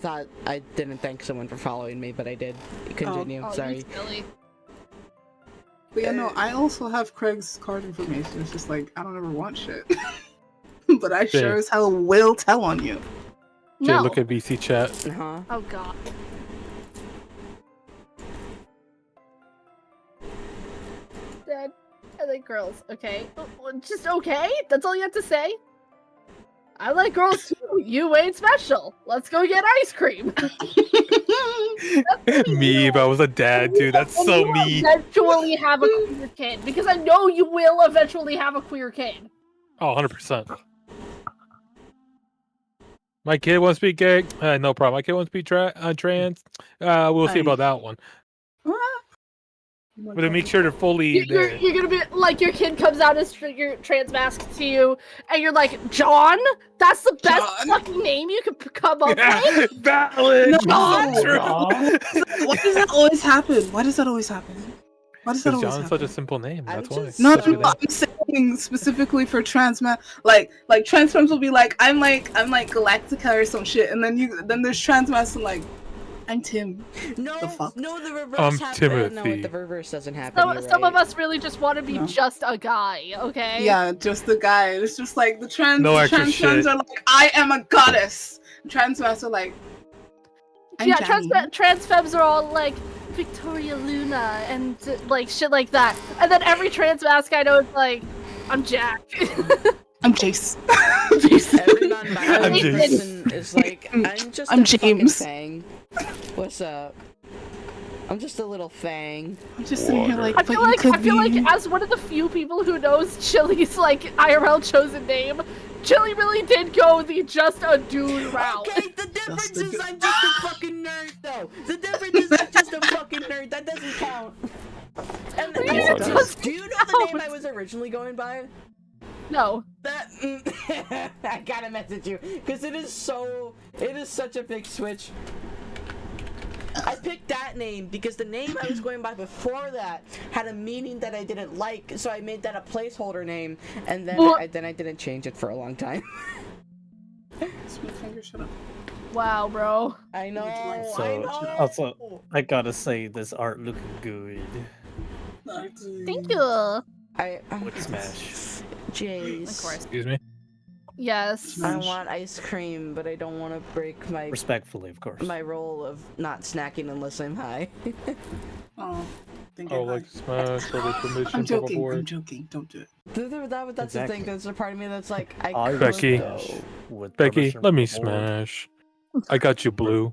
thought I didn't thank someone for following me, but I did. Continue. Oh, Sorry. you silly. But yeah, no, I also have Craig's card information. It's just like, I don't ever want shit. But I sure Dang. as hell will tell on you. Jay, No. look at VC chat. Uh-huh. Oh god. Dad, I like girls, okay? Just okay? That's all you have to say? I like girls too. You ain't special. Let's go get ice cream. Me, if I was a dad, dude. That's And so you me. eventually have a queer kid, because I know you will eventually have a queer kid. Oh, 100%. My kid wants to be gay. No problem. My kid wants to be trans. We'll see about that one. But to make sure to fully. You're gonna be like, your kid comes out as your trans mask to you, and you're like, John? That's the best fucking name you could come up with? Valid! No! True. Why does that always happen? Why does that always happen? Why does that Because always John's happen? such a simple name. That's why. No, Such a no, name. I'm saying specifically for trans men. Like trans femmes will be like, I'm like Galactica or some shit, and then there's trans men and like, I'm Tim. No, the fuck? no, the reverse I'm happens. No, Timothy. the reverse doesn't happen. Some of us really just want to be just a guy, okay? Yeah, just the guy. It's just like the trans No extra trans shit. femmes are like, I am a goddess. Trans men are like, I'm Yeah, Johnny. trans femmes are all like Victoria Luna and like shit like that. And then every trans mask I know is like, I'm Jack. I'm Jace. Every non-binary person is like, I'm James. fucking Fang. What's up? I'm just a little Fang. I'm just sitting here like, I feel like as one of the few people who knows Chili's like IRL chosen name, Chili really did go the just a dude route. Okay, the difference is I'm just a fucking nerd, though. The difference is I'm just a fucking nerd. That doesn't count. And It do you know the doesn't name I was originally going by? No. That I gotta message you because it is such a big switch. I picked that name because the name I was going by before that had a meaning that I didn't like, so I made that a placeholder name, and then I didn't change it for a long time. Wow, bro. I know. I So, know. also, I gotta say, this art looking good. Thank you. With Smash. Jace. Of course. Excuse me? Yes. I want ice cream, but I don't want to break my Respectfully, of course. my role of not snacking unless I'm high. Oh, thank Oh, you. like Smash, or the permission I'm from joking. aboard. I'm joking. Don't do it. That's the thing. There's a part of me that's like, I I could Becky. though. With Becky, permission let me from aboard. smash. I got you, Blue.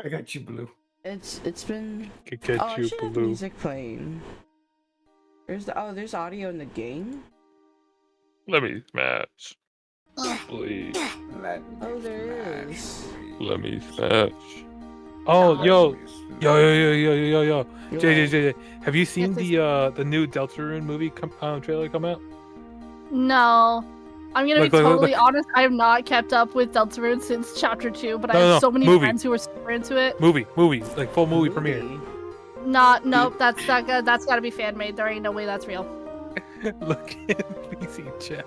I got you, Blue. It's been. Could get Oh, I you, should have Blue. music playing. There's audio in the game. Let me smash. Please. Oh, there is. Let me smash. Oh, yo. JJ. Have you seen the new Deltarune movie trailer come out? No. I'm gonna Look, be look, totally look. honest, I have not kept up with Deltarune since chapter 2, but I No, have no, so many movie. friends who are super into it. Movie, like full movie premiere. Nope, that's gotta be fan made. There ain't no way that's real. Look at PC chat.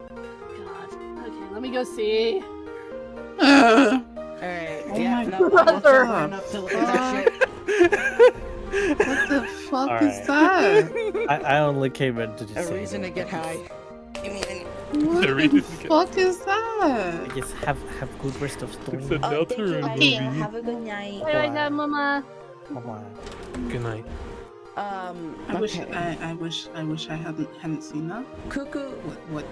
God. Okay, let me go see. Alright, yeah, no, I'm sober enough to look at that shit. What the fuck All is right. that? I only came in to just A say reason to that. get high. Give me any. What The the reason to get- fuck is that? I guess have good rest of storm. It's a Deltarune Thank movie. you. Have a good night. Bye bye, mama. Bye-bye. Good night. I wish I hadn't seen that. Cuckoo, What?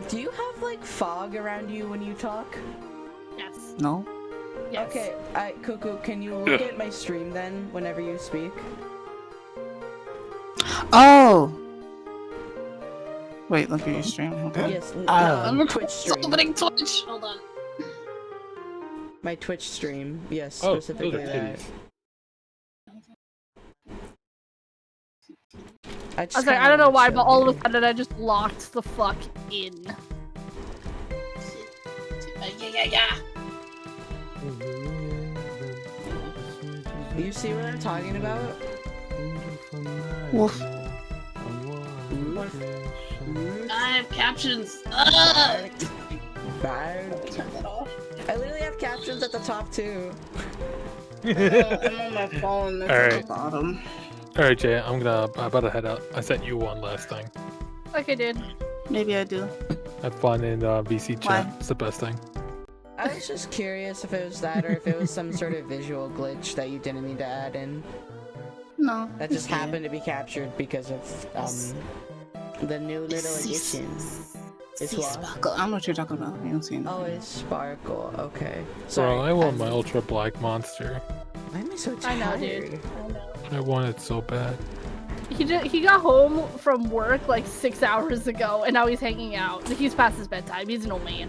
do you have like fog around you when you talk? Yes. No. Yes. Okay, Cuckoo, can you look at my stream then whenever you speak? Oh. Wait, look at your stream. Okay. Yes, I'm no, Twitch stream. opening Twitch. Hold on. My Twitch stream, yes, Oh, those specifically are that. titties. I was like, I don't know why, but all of a sudden I just locked the fuck in. Yeah. You see what I'm talking about? Wolf. I have captions. Bad. I literally have captions at the top too. I'm on my phone. It's at Alright. the bottom. Alright, Jay, I'm about to head out. I sent you one last thing. Okay, dude. Maybe I do. Have fun in VC chat. Why? It's the best thing. I was just curious if it was that or if it was some sort of visual glitch that you didn't mean to add in. No. That just happened to be captured because of the new little addition. It's what? Sparkle. I don't know what you're talking about. I don't see anything. Oh, it's Sparkle. Okay. Bro, I want my Ultra Black Monster. Why am I so I tired? know, dude. I know. I want it so bad. He got home from work like 6 hours ago, and now he's hanging out. He's past his bedtime. He's an old man.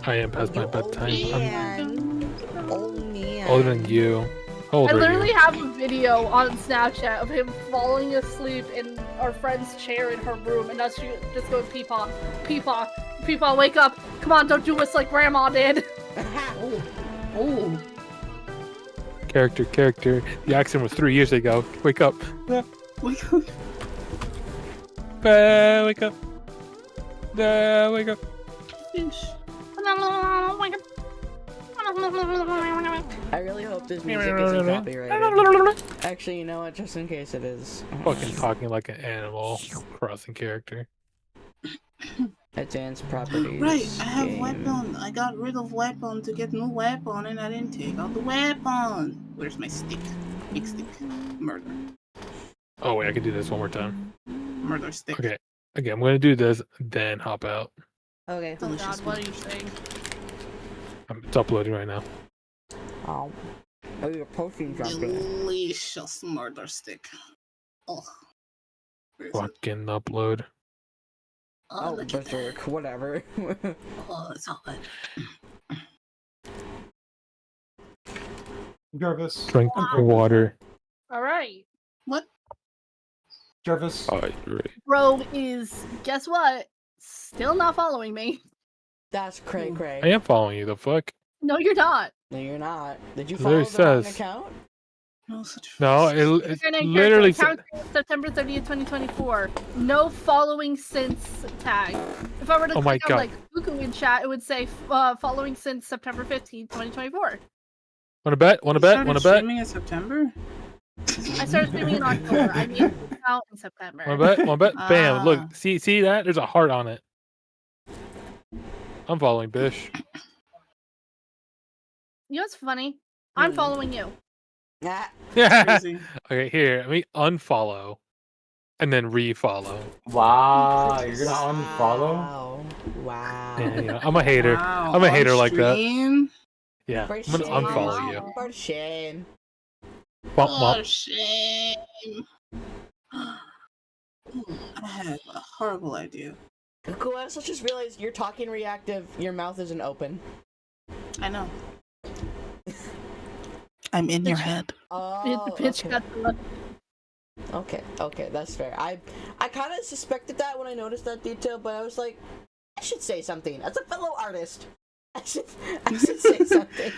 I am past my bedtime. I'm Old man. older than you. How old I are literally you? have a video on Snapchat of him falling asleep in our friend's chair in her room, and us just going, Peepaw, Peepaw, Peepaw, wake up! Come on, don't do us like Grandma did! Oh. Character. The accident was 3 years ago. Wake up. Wake up. Wake up. Wake up. I really hope this music isn't copyrighted. Actually, you know what? Just in case it is. Fucking talking like an Animal Crossing character. Advanced properties. Right, I have game. weapon. I got rid of weapon to get new weapon, and I didn't take out the weapon. Where's my stick? Big stick. Murder. Oh wait, I can do this one more time. Murder stick. Okay, I'm gonna do this, then hop out. Okay. Oh god, what are you saying? It's uploading right now. Oh, you're posting something. Delicious murder stick. Oh. Fucking upload. Oh, berserk, whatever. Oh, it's all good. Jarvis. Drink water. Alright. What? Jarvis. Bro is, guess what? Still not following me. That's cray. I am following you. The fuck? No, you're not. No, you're not. Did you It follow literally the wrong says- account? No, it Internet literally character, said. account September 30th, 2024. No following since tag. If I were to Oh my click on God. like Cuckoo in chat, it would say following since September 15th, 2024. Wanna bet? Wanna bet? Wanna bet? Streaming in September? I started streaming in October. I made it out in September. Wanna bet? Wanna bet? Bam! Ah. Look, see that? There's a heart on it. I'm following Bish. You know what's funny? I'm following you. Yeah. Crazy. Okay, here. Let me unfollow, and then refollow. Wow, you're gonna unfollow? Wow. Yeah. I'm a hater. Wow, I'm a on hater like that. stream? Yeah. For I'm gonna shame. unfollow you. For shame. Bump, Oh, bump. shame. I had a horrible idea. Cool, I also just realized you're talking reactive, your mouth isn't open. I know. I'm in your head. Oh, The pitch okay. got the Okay, that's fair. I kind of suspected that when I noticed that detail, but I was like, I should say something. As a fellow artist, I should say something.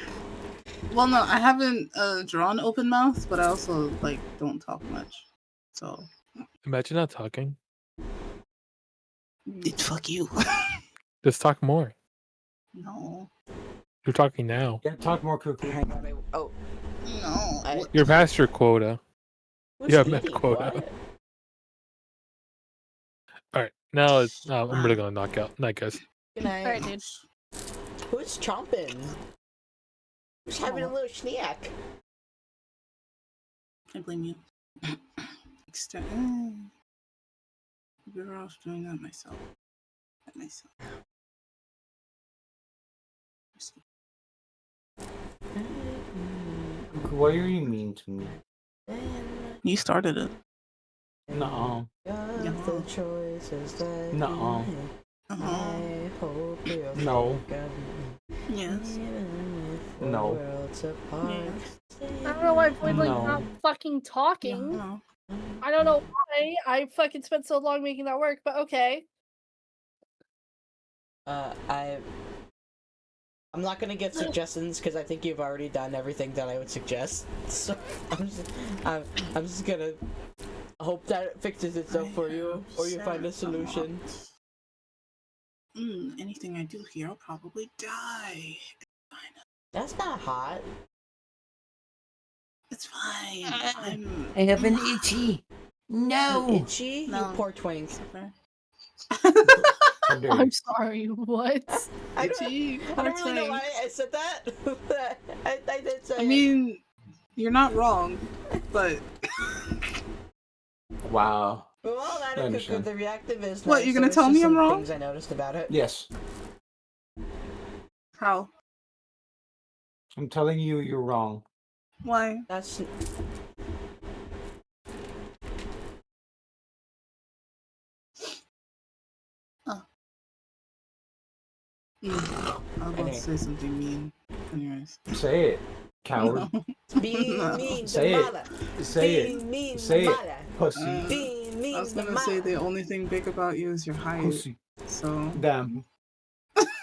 Well, no, I haven't drawn open mouth, but I also like don't talk much. So Imagine not talking. fuck you. Just talk more. No. You're talking now. Yeah, talk more, Cuckoo. Hang on, oh, No. You're past your quota. who's You have met eating? quota. What? All right, now it's. I'm really gonna knock out. Night, guys. Good night. Alright, dude. Who's chomping? Who's having a little snack? I blame you. Better off doing that myself. Cuckoo, why are you mean to me? You started it. No. The choices that No. I hope you're No. Yes. No. worlds apart. I don't know why Void like No. not fucking talking. No. I don't know why. I fucking spent so long making that work, but okay. I'm not gonna give suggestions because I think you've already done everything that I would suggest. So I'm just gonna hope that it fixes itself for you, or you find a solution. Anything I do here, I'll probably die. That's not hot. It's fine. I'm. I have an itchy. No. Itchy? No. You poor twink. I'm sorry, what? I Itchy. don't really know why I said that. But I did say I mean, you're not wrong, but Wow. Well, all that I and understand. the reactive is What, nice, you're so gonna it's tell just me I'm some wrong? things I noticed about it. Yes. how? I'm telling you, you're wrong. Why? That's I was about to say something mean. Anyways. Say it, coward. being No. mean Say to it. Mala. Say Being it. mean Say to it. Mala. Pussy. Being mean I was to gonna say Mala. the only thing big about you is your height. Pussy. So Damn. that's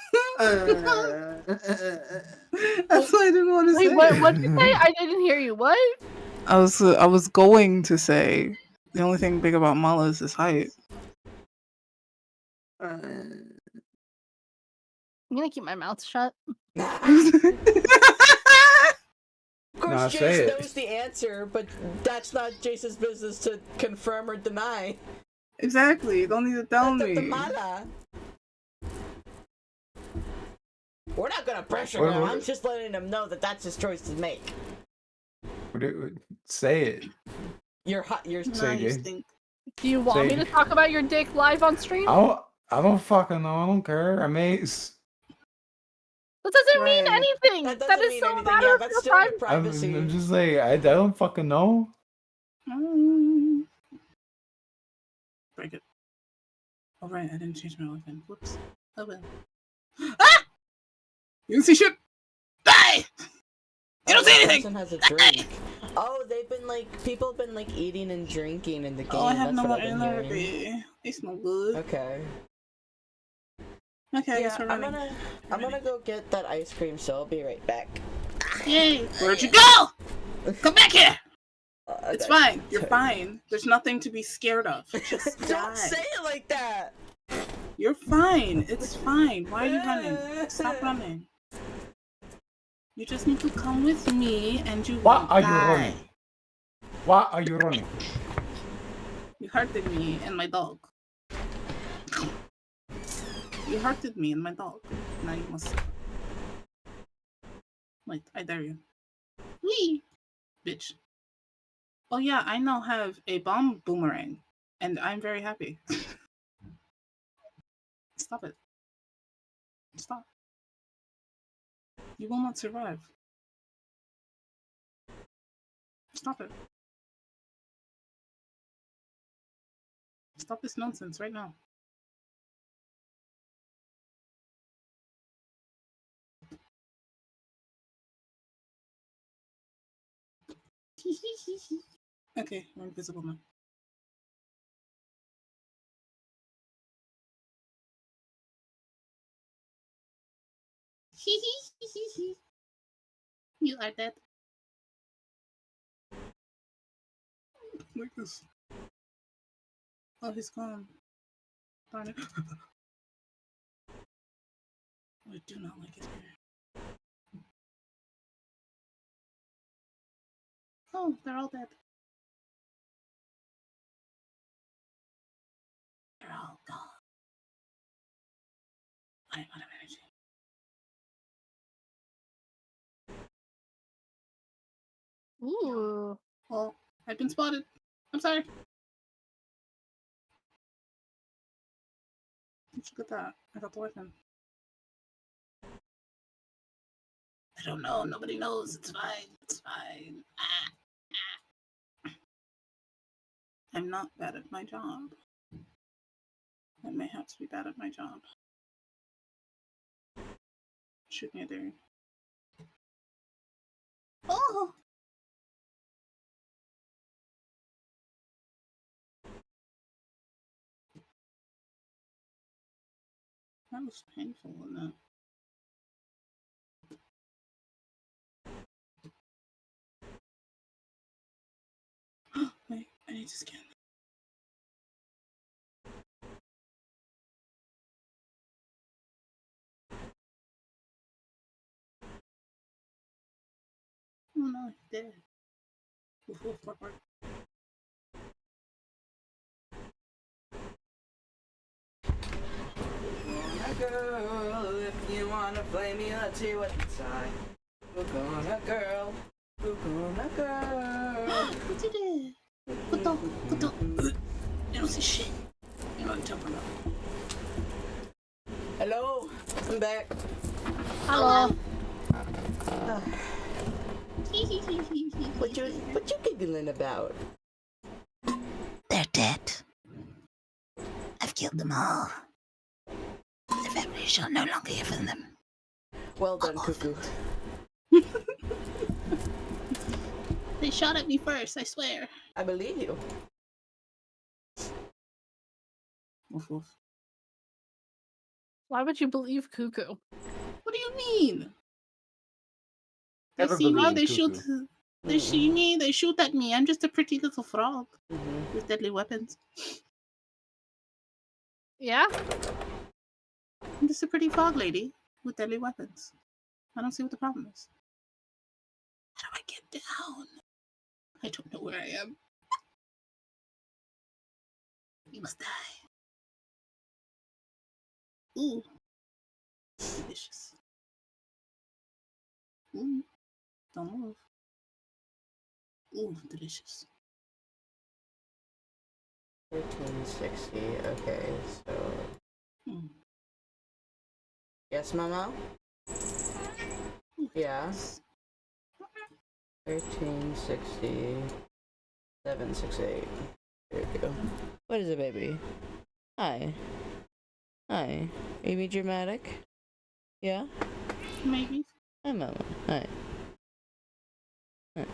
what I didn't want to say. Wait, what'd you say? I didn't hear you. What? I was going to say the only thing big about Mala is his height. I'm gonna keep my mouth shut. Of course, Nah, Jace say it. knows the answer, but that's not Jace's business to confirm or deny. Exactly. You don't need to tell That's up to me. Mala. We're not gonna pressure What- him. what- I'm just letting him know that that's his choice to make. Say it. You're hot. You're Say Nice it. thing. Do you want me Say- to talk about your dick live on stream? I don't fucking know. I don't care. I mean, That doesn't mean Right. anything. That That doesn't is mean so a anything. matter Yeah, of that's your still your privacy. privacy. I'm just like, I don't fucking know. Break it. Oh right, I didn't change my weapon. Whoops. Oh well. Ah! You don't see shit. Die! You don't see anything. Person has a drink. Oh, they've been like people have been like eating and drinking in the game. Oh, I have That's no what more I've been hearing. energy. It's no good. Okay. Okay, I guess Yeah, we're running. I'm gonna go get that ice cream, so I'll be right back. Yay! Where'd you go? Come back here! Okay. It's fine. You're fine. There's nothing to be scared of. Just Don't die. say it like that. You're fine. It's fine. Why are you running? Stop running. You just need to come with me and you Why won't are you die. running? Why are you running? You hurted me and my dog. You hurted me and my dog. Now you must. Wait, I dare you. Wee! Bitch. Oh yeah, I now have a bomb boomerang. And I'm very happy. Stop it. Stop. You will not survive. Stop it. Stop this nonsense right now. Okay, I'm invisible now. You are dead. Like this. Oh, he's gone. Darn it. I do not like it here. Oh, they're all dead. They're all gone. I am out of energy. Ooh. Oh, I've been spotted. I'm sorry. Let's look at that. I got the weapon. I don't know. Nobody knows. It's fine. It's fine. I'm not bad at my job. I may have to be bad at my job. Shoot me there. Oh! That was painful, wasn't it? Wait, I need to scan. Oh no, he's dead. Woof, woof, bark, bark. Girl, if you wanna play me, let's see what's inside. Hook on a girl. Hook on a girl. What you did? What the? I don't see shit. You know what I'm talking about. Hello, I'm back. Hello. What you giggling about? They're dead. I've killed them all. The family shall no longer hear from them. Well done, Cuckoo. They shot at me first, I swear. I believe you. Woof, woof. Why would you believe Cuckoo? What do you mean? They Never see me, believe they Cuckoo. shoot. They see me, they shoot at me. I'm just a pretty little frog Mm-hmm. with deadly weapons. Yeah? I'm just a pretty frog lady with deadly weapons. I don't see what the problem is. How do I get down? I don't know where I am. You must die. Ooh. Delicious. Ooh. Don't move. Ooh, delicious. 1360. Okay, so. Hmm. Yes, Mama? Yeah. 1360. 768. There we go. What is it, baby? Hi. Hi. Are you being dramatic? Yeah? Maybe. Hi, Mama. Hi. Hi.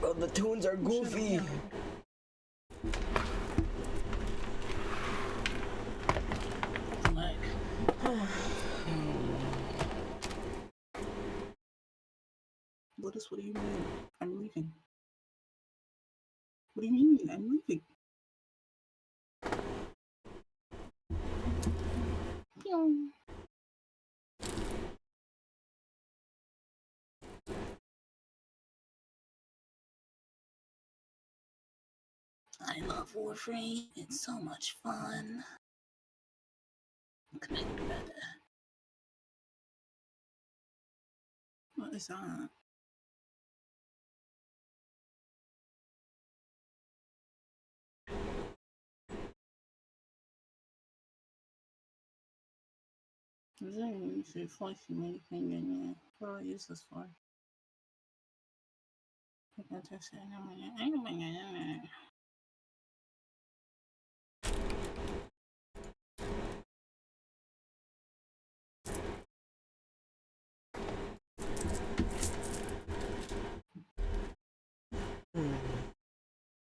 Oh, the tunes are goofy. Lotus, what do you mean? I'm leaving. What do you mean? I'm leaving. Pew. I love Warframe. It's so much fun. Connect better. What is that? Is there any flashy anything in here? What do I use this for?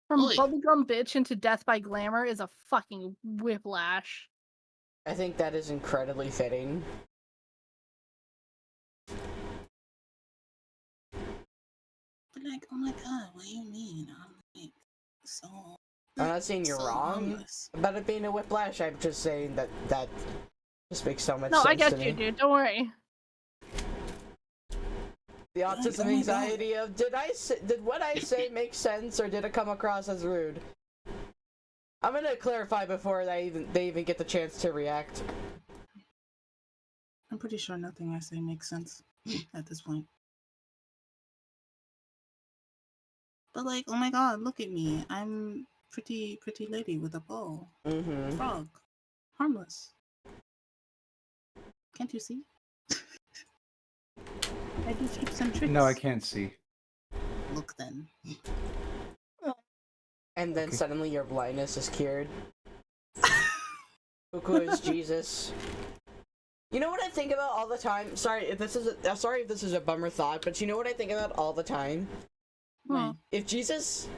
From Oi. bubblegum bitch into death by glamour is a fucking whiplash. I think that is incredibly fitting. But like, oh my god, what do you mean? I'm like, so. I'm not saying you're so wrong harmless. about it being a whiplash. I'm just saying that just makes so much No, sense I get to you, me. dude. Don't worry. The autism oh my anxiety of did what I say make sense or did it come across as rude? I'm gonna clarify before they even get the chance to react. I'm pretty sure nothing I say makes sense at this point. But like, oh my god, look at me. I'm pretty lady with a bow. Mm-hmm. Frog. Harmless. Can't you see? I do tips and tricks. No, I can't see. Look then. And then Okay. suddenly your blindness is cured. Cuckoo is Jesus. You know what I think about all the time? Sorry if this is a bummer thought, but you know what I think about all the time? Hmm. If Jesus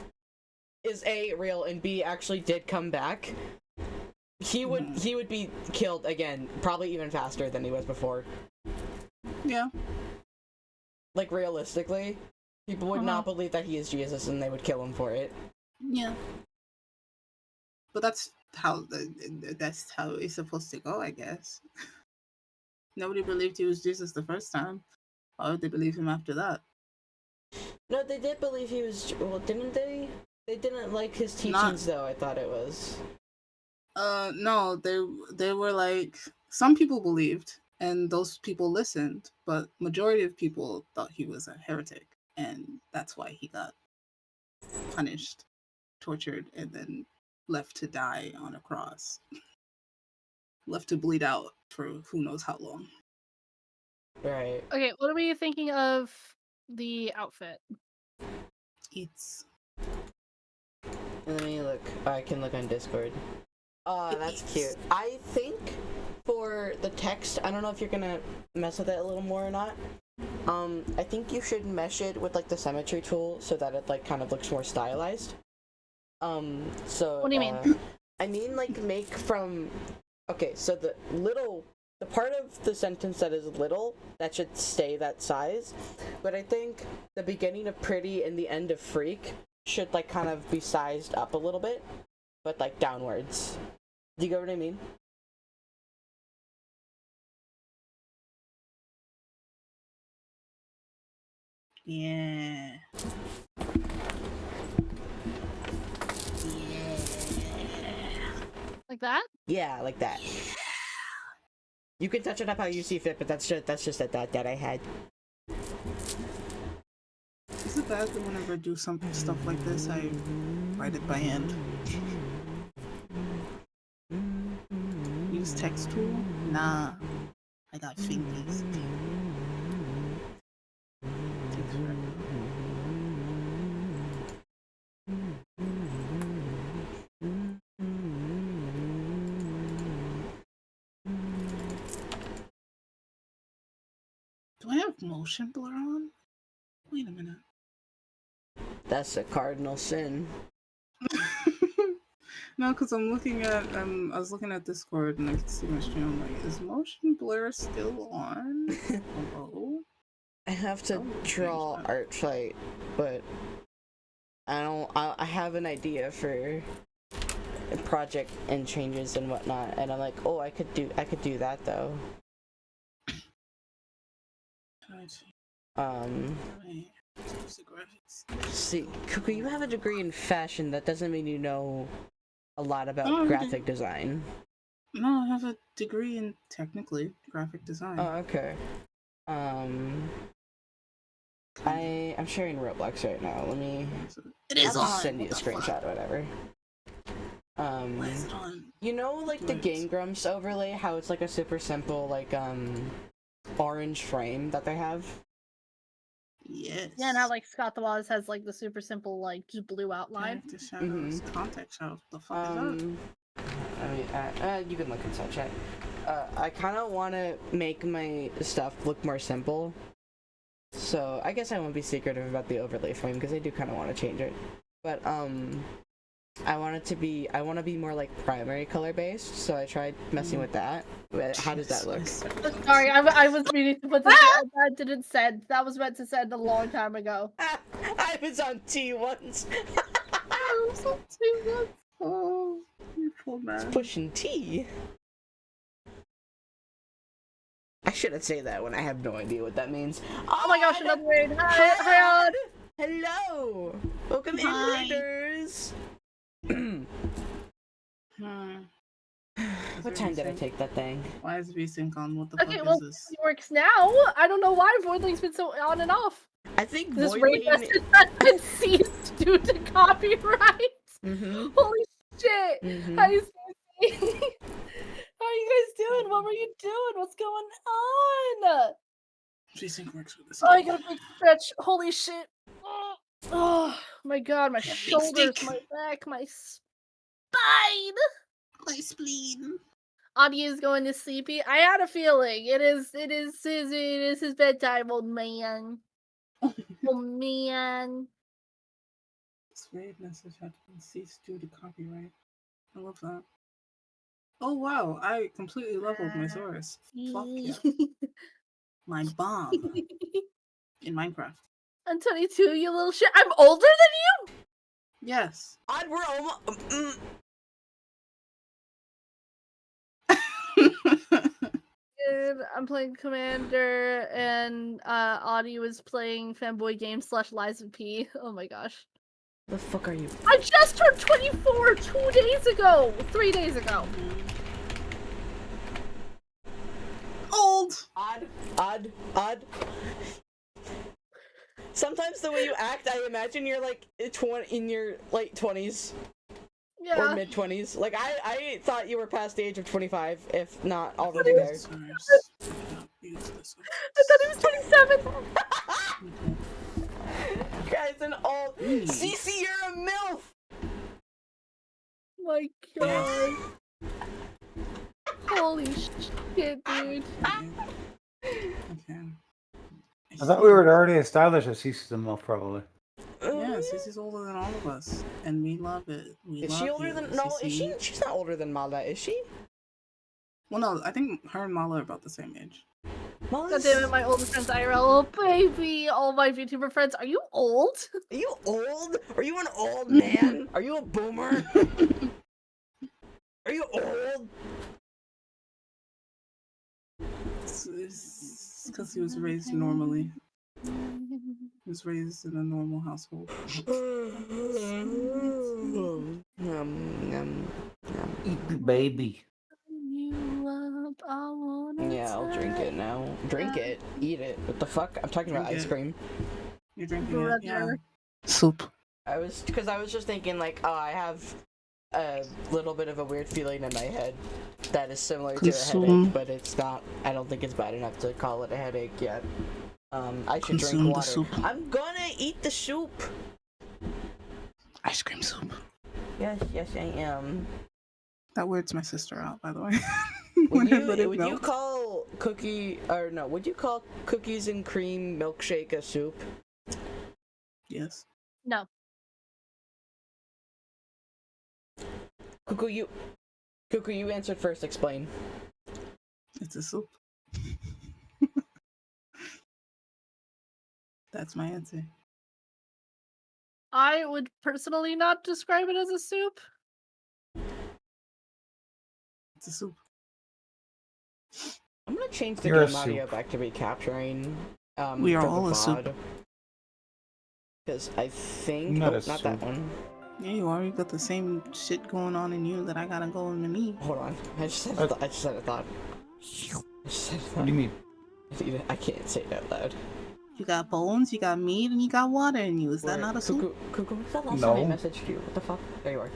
is A, real, and B, actually did come back, he would be killed again, probably even faster than he was before. Yeah. Like, realistically, people would not believe that he is Jesus and they would kill him for it. Yeah. But that's how it's supposed to go, I guess. Nobody believed he was Jesus the first time. Why would they believe him after that? No, they did believe he was. Well, didn't they? They didn't like his teachings, though. I thought it was. No, they were like some people believed, and those people listened, but majority of people thought he was a heretic, and that's why he got punished, tortured, and then left to die on a cross, left to bleed out for who knows how long. Right. Okay, what are we thinking of the outfit? Eats. Let me look. I can look on Discord. That's cute. I think for the text, I don't know if you're gonna mess with it a little more or not. I think you should mesh it with like the symmetry tool so that it like kind of looks more stylized. So What do you mean? I mean like make from okay, so the part of the sentence that is little, that should stay that size. But I think the beginning of pretty and the end of freak should like kind of be sized up a little bit, but like downwards. Do you get what I mean? Yeah. Like that? Yeah, like that. You can touch it up how you see fit, but that's just a thought that I had. Is it bad that whenever I do some stuff like this, I write it by hand? Use text tool? Nah, I got fingies. Takes forever. Do I have motion blur on? Wait a minute. That's a cardinal sin. No, because I'm looking at I was looking at Discord and I could see my stream. I'm like, is motion blur still on? Hello? I have to draw art fight, but I have an idea for a project and changes and whatnot, and I'm like, oh, I could do that though. See, Kuku, you have a degree in fashion. That doesn't mean you know a lot about graphic design. No, I have a degree in technically graphic design. Oh, okay. I'm sharing Roblox right now. Let me. It is I'll on. send you a screenshot or whatever. Why is it on? You know, like the Game Grumps overlay, how it's like a super simple like orange frame that they have. Yes. Yeah, and how like Scott the Waz has like the super simple like just blue outline. Character shadows, context shadows. The fuck is that? I mean, you can look inside chat. I kind of want to make my stuff look more simple. So I guess I won't be secretive about the overlay frame because I do kind of want to change it. But I want to be more like primary color based. So I tried messing with that. But how does that look? Sorry, I was meaning to put this. That didn't send. That was meant to send a long time ago. I was on T once. I was on T once. Oh, you poor man. It's pushing T. I shouldn't say that when I have no idea what that means. Oh my gosh, another raid. Hi, Odd. Hello. Welcome in, raiders. What time did I take that thing? Why is VSync on? What the Okay, fuck well, is this? it works now. I don't know why Voidling's been so on and off. I think this Voidling raid has been ceased due to copyright. Holy shit! Hi, Stacey. How are you guys doing? What were you doing? What's going on? VSync works with this. Oh, I got a big stretch. Holy shit. Oh my god, my shoulders, my back, my spine. My spleen. Adi is going to sleepy. I had a feeling. It is his bedtime, old man. Oh man. This raid message had been ceased due to copyright. I love that. Oh wow, I completely leveled my Saurus. Fuck yeah. My bomb. In Minecraft. I'm 22, you little shit. I'm older than you? Yes. Odd, we're almost. I'm playing Commander, and Audie was playing Fanboy Games / Lies of P. Oh my gosh. The fuck are you? I just turned 24 2 days ago! 3 days ago. Old! Odd. Sometimes the way you act, I imagine you're like in your late 20s. Yeah. Or mid 20s. Like I thought you were past the age of 25, if not already there. I thought he was 27. Guy's an old Cece, you're a MILF! My god. Holy shit, dude. I thought we were already established that Cece's a MILF, probably. Yeah, Cece's older than all of us, and we love it. Is she older than she's not older than Mala, is she? Well, no, I think her and Mala are about the same age. God damn it, my oldest friend's IRL. Oh, baby. All my VTuber friends. Are you old? Are you old? Are you an old man? Are you a boomer? Are you old? It's because he was raised normally. He was raised in a normal household. Eat baby. Yeah, I'll drink it now. Drink it. Eat it. What the fuck? I'm talking about ice cream. You're drinking it, yeah. Soup. I was just thinking like, oh, I have a little bit of a weird feeling in my head that is similar to a headache, but it's not. I don't think it's bad enough to call it a headache yet. I should drink water. I'm gonna eat the soup. Ice cream soup. Yes, I am. That weirds my sister out, by the way. Would you call would you call cookies and cream milkshake a soup? Yes. No. Cuckoo, you answered first. Explain. It's a soup. That's my answer. I would personally not describe it as a soup. It's a soup. I'm gonna change the You're a game audio soup. back to recapturing. We are for all the a soup. VOD. Because I think Not a not that soup. one. Yeah, you are. You got the same shit going on in you that I gotta go into me. Hold on. I just said a thought. What do you mean? I can't say it out loud. You got bones, you got meat, and you got water in you. Is that not a soup? Cuckoo, what's that last No. time I messaged you? What the fuck? There you are.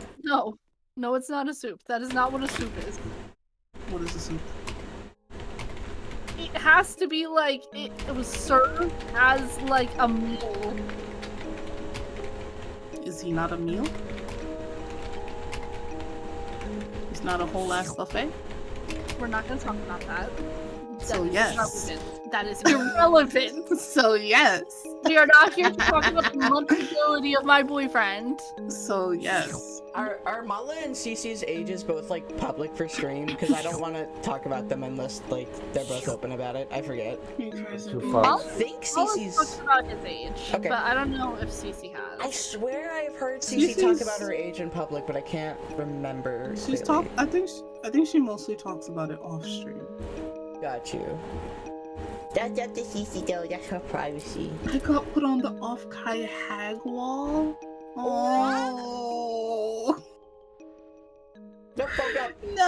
No, it's not a soup. That is not what a soup is. What is a soup? It has to be like it was served as like a meal. Is he not a meal? He's not a whole ass buffet? We're not gonna talk about that. So yes. That is irrelevant. So yes. We are not here to talk about the lunchability of my boyfriend. So yes. Are Mala and Cece's ages both like public for stream? Because I don't want to talk about them unless like they're both open about it. I forget. Too I'll far. think I'll Cece's. talk about his age, Okay. but I don't know if Cece has. I swear I've heard Cece talk about her age in public, but I can't remember. She's clearly. I think she mostly talks about it off stream. Got you. That's up to Cece though. That's her privacy. I got put on the off Kai hag wall. Oh. No, fuck up. No.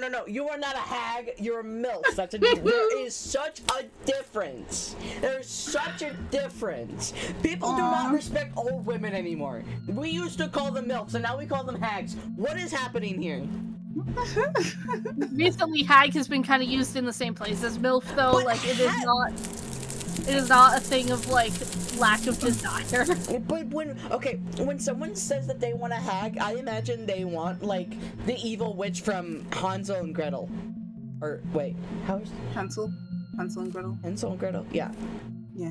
No. You are not a hag. You're a MILF. There is such a difference. There's such a difference. People do not respect old women anymore. We used to call them MILFs, and now we call them hags. What is happening here? Recently, hag has been kind of used in the same place as MILF, though. But like it is not a thing of like lack of desire. But when someone says that they want a hag, I imagine they want like the evil witch from Hansel and Gretel. Or wait, how is Hansel and Gretel? Hansel and Gretel? Yeah. Yeah.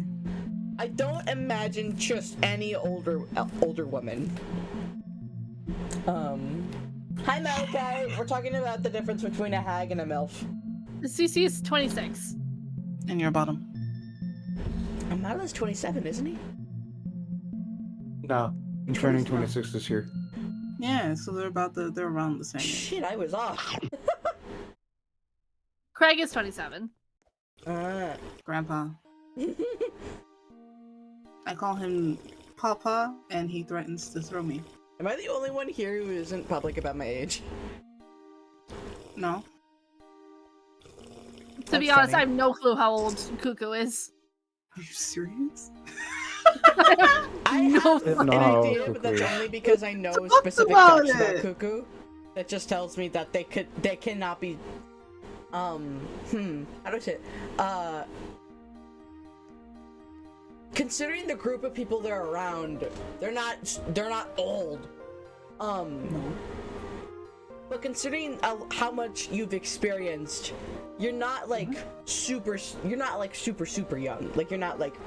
I don't imagine just any older woman. Hi Malachi, we're talking about the difference between a hag and a MILF. CC is 26. And you're bottom. Amala's 27, isn't he? No, I'm turning 26 this year. Yeah, so they're around the same age. Shit, I was off. Craig is 27. Grandpa. I call him Papa, and he threatens to throw me. Am I the only one here who isn't public about my age? No. To be honest, I have no clue how old Cuckoo is. Are you serious? I have an idea, but that's only because I know specific about facts about it. Cuckoo. That just tells me that they cannot be, how do I say it? Considering the group of people they're around, they're not old. But considering how much you've experienced, you're not like super young. Like you're not like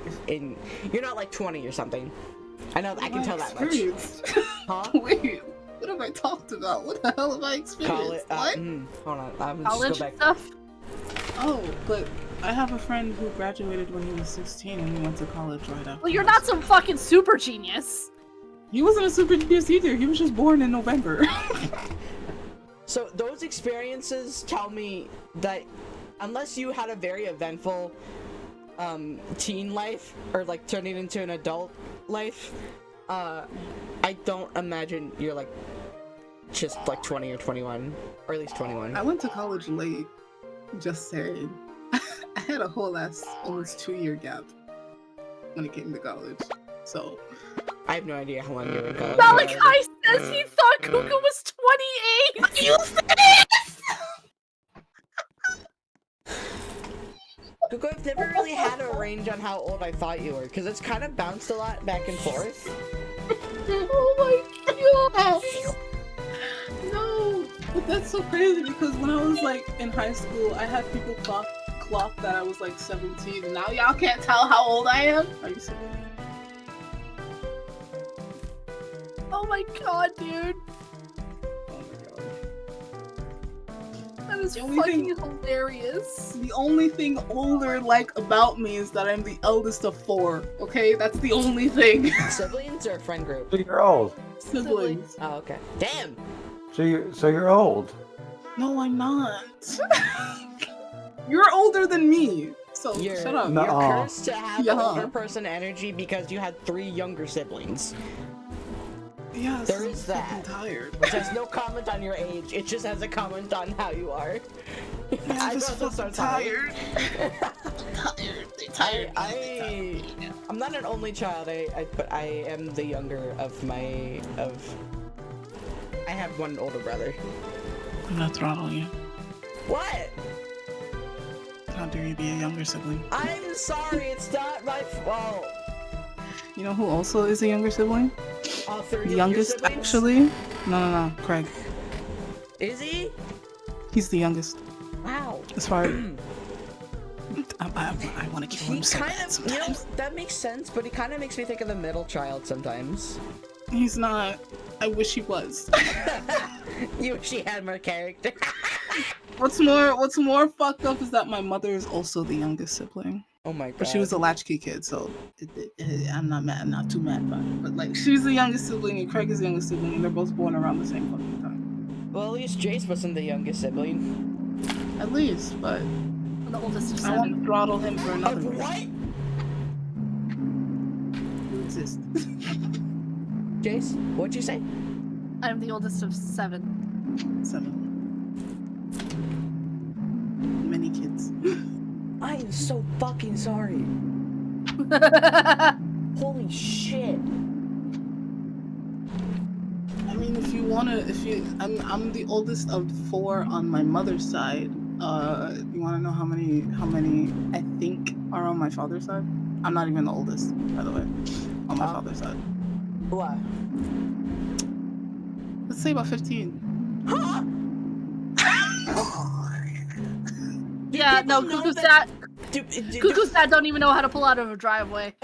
20 or something. I know I can tell that much. Huh? Wait, what have I talked about? What the hell have I experienced? What? Hold on, I'm College just go back. stuff? Oh, but I have a friend who graduated when he was 16 and he went to college right after. Well, you're not some fucking super genius. He wasn't a super genius either. He was just born in November. So those experiences tell me that unless you had a very eventful teen life or like turning into an adult life, I don't imagine you're like just like 20 or 21, or at least 21. I went to college late. Just saying. I had a whole ass almost 2-year gap when it came to college. So I have no idea how long you were in college. Malachi says he thought Cuckoo was 28! Are you serious? Cuckoo, I've never really had a range on how old I thought you were, because it's kind of bounced a lot back and forth. Oh my god! No! But that's so crazy because when I was like in high school, I had people clock that I was like 17, and now y'all can't tell how old I am? Are you serious? Oh my god, dude. Oh my god. That is The only fucking hilarious. The only thing older like about me is that I'm the eldest of 4, okay? That's the only thing. Siblings or a friend group? So you're old. Siblings. Oh, okay. Damn! So you're old. No, I'm not. You're older than me. So You're shut up. You're Nuh-uh. cursed to have older person energy because you had 3 younger siblings. Yeah, There so is I'm that. fucking tired. Which has no comment on your age. It just has a comment on how you are. I'm just fucking tired. Tired. I'm not an only child. But I am the younger of I have one older brother. I'm gonna throttle you. What? How dare you be a younger sibling? I'm sorry. It's not my fault. You know who also is a younger sibling? All 3 The of youngest, your siblings? actually. No, Craig. Is he? He's the youngest. Wow. As far as I want to kill him He so kind bad of, sometimes. that makes sense, but he kind of makes me think of the middle child sometimes. He's not. I wish he was. You wish he had more character. What's more fucked up is that my mother is also the youngest sibling. Oh my god. But she was a latchkey kid, so I'm not mad. I'm not too mad about it. But like, she's the youngest sibling and Craig is the youngest sibling, and they're both born around the same fucking time. Well, at least Jace wasn't the youngest sibling. At least, but The oldest of I want 7. to throttle him for another reason. What? You exist. Jace, what'd you say? I'm the oldest of 7. 7. Many kids. I am so fucking sorry. Holy shit. I mean, I'm the oldest of 4 on my mother's side. You want to know how many I think are on my father's side? I'm not even the oldest, by the way, on my father's side. What? Let's say about 15. Huh? Yeah, no, Cuckoo's dad. Cuckoo's dad don't even know how to pull out of a driveway.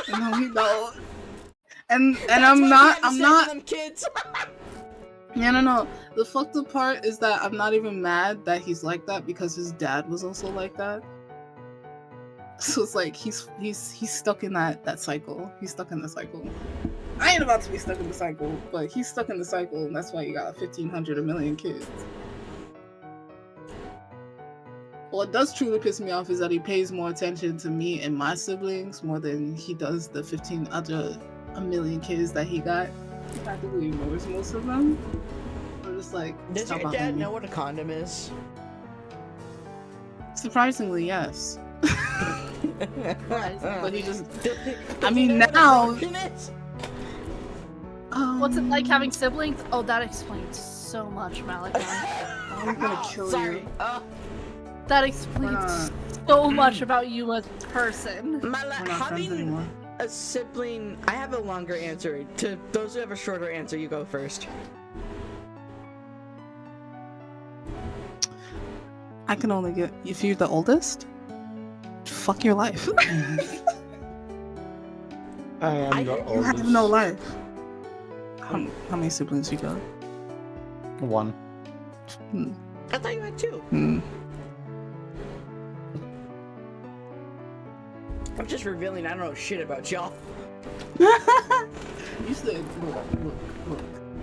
No, he don't. And I'm not. Them kids. Yeah, no. The fucked up part is that I'm not even mad that he's like that because his dad was also like that. So it's like he's stuck in that cycle. He's stuck in the cycle. I ain't about to be stuck in the cycle, but he's stuck in the cycle, and that's why you got 1,500 a million kids. What does truly piss me off is that he pays more attention to me and my siblings more than he does the 15 other a million kids that he got. He practically ignores most of them. I'm just like, Does stop your bothering dad me. know what a condom is? Surprisingly, yes. But he just. I Does he mean, know what now. abortion is? What's it like having siblings? Oh, that explains so much, Malachi. I'm gonna kill Sorry. you. That explains so much about you as a person. We're not friends anymore. A sibling. I have a longer answer. To those who have a shorter answer, you go first. I can only get. If you're the oldest, fuck your life. I am the You oldest. have no life. How many siblings you got? One. I thought you had two. I'm just revealing I don't know shit about y'all. You said, look.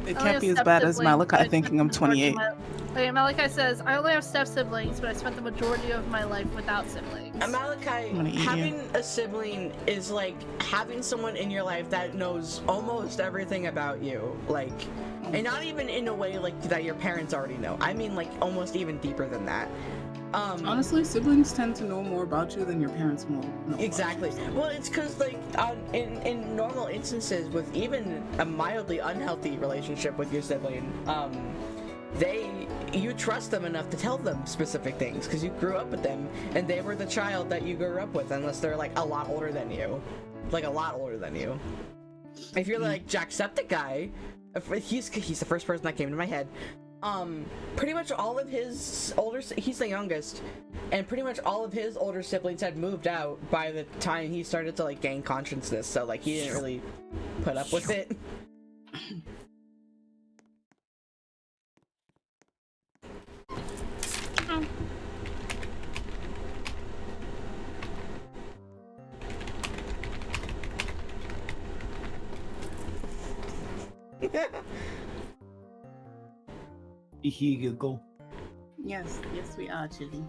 It I only can't have be as bad as step-siblings, Malachi but I thinking I'm spent the majority 28. of my- Okay, Malachi says, I only have step siblings, but I spent the majority of my life without siblings. Malachi, gonna eat you. having a sibling is like having someone in your life that knows almost everything about you. Like, and not even in a way like that your parents already know. I mean like almost even deeper than that. Honestly, siblings tend to know more about you than your parents know. Exactly. Well, it's because like in normal instances with even a mildly unhealthy relationship with your sibling, you trust them enough to tell them specific things because you grew up with them and they were the child that you grew up with, unless they're like a lot older than you, like a lot older than you. If you're like Jacksepticeye, he's the first person that came to my head. Pretty much all of his he's the youngest, and pretty much all of his older siblings had moved out by the time he started to like gain consciousness, so like he didn't really put up with it. Giggle. Yes, we are, Chili.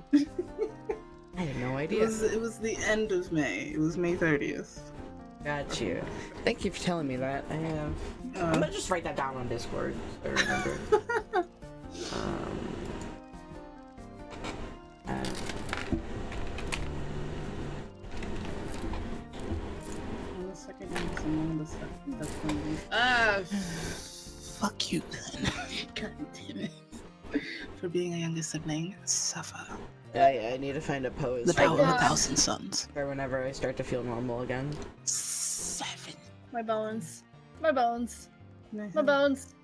I had no idea. It was the end of May. It was May 30th. Got you. Thank you for telling me that. I have. I'm gonna just write that down on Discord so I remember. Fuck you then. God damn it. For being a younger sibling, suffer. I need to find a pose. The power of 1,000 suns. For whenever I start to feel normal again. 7. My bones. My bones. My bones.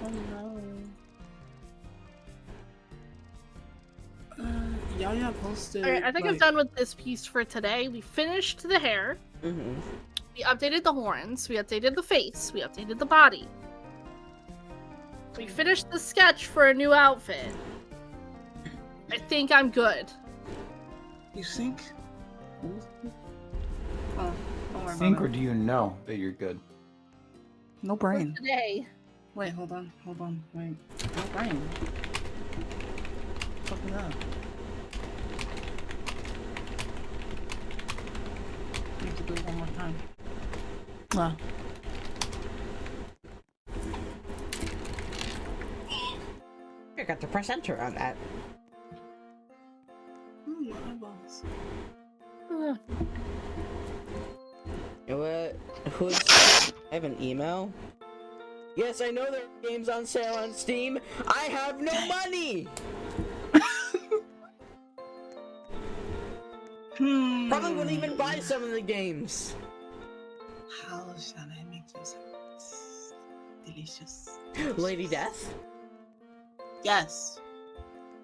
Oh no. Yaya posted. Alright, I think I'm like- done with this piece for today. We finished the hair. Mm-hmm. We updated the horns. We updated the face. We updated the body. We finished the sketch for a new outfit. I think I'm good. You think? Oh, don't worry Think about or it. do you know that you're good? No brain. Today. Wait, hold on, wait. No brain. Fuck it up. Need to do it one more time. I got to press enter on that. Oh, my eyeballs. What? Who's? I have an email. Yes, I know there are games on sale on Steam. I have no money. Probably wouldn't even buy some of the games. How shall I make this delicious? Lady Death? Yes.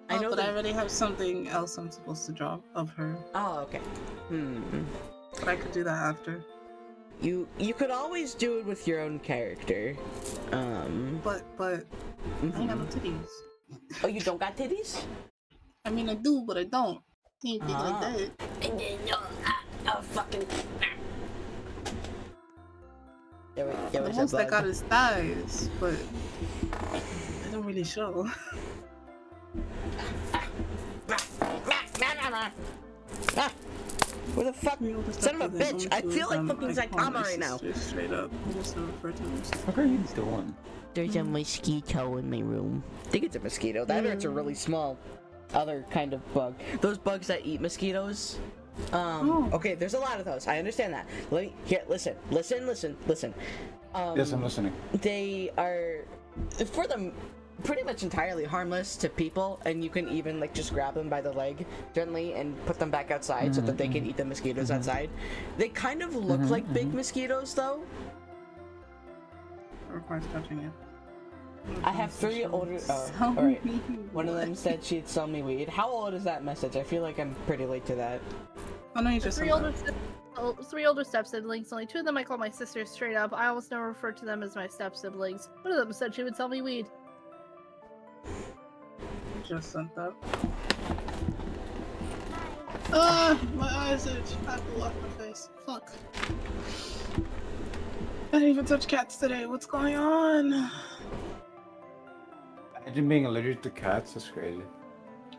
I know but that- I already have something else I'm supposed to draw of her. Oh, okay. But I could do that after. You could always do it with your own character. But I ain't got no titties. Oh, you don't got titties? I mean, I do, but I don't. Ain't big like that. Oh, fucking. The most I got is thighs, but they don't really show. Ah! Where the fuck? Son of a bitch! I feel like fucking Saitama right now. Straight up. I just don't refer to them. How are you doing? There's a mosquito in my room. I think it's a mosquito. That hurts a really small other kind of bug. Those bugs that eat mosquitoes. Okay, there's a lot of those. I understand that. Listen. Yes, I'm listening. They are, for them, pretty much entirely harmless to people, and you can even like just grab them by the leg gently and put them back outside so that they can eat the mosquitoes outside. They kind of look like big mosquitoes, though. It requires touching it. I have 3 older. Oh, all right. One of them said she'd sell me weed. How old is that message? I feel like I'm pretty late to that. Oh no, you just three older step siblings. Only 2 of them I call my sisters straight up. I almost never refer to them as my step siblings. One of them said she would sell me weed. Just sent that. Ah, my eyes itch. I have to lock my face. Fuck. I didn't even touch cats today. What's going on? Imagine being allergic to cats. That's crazy.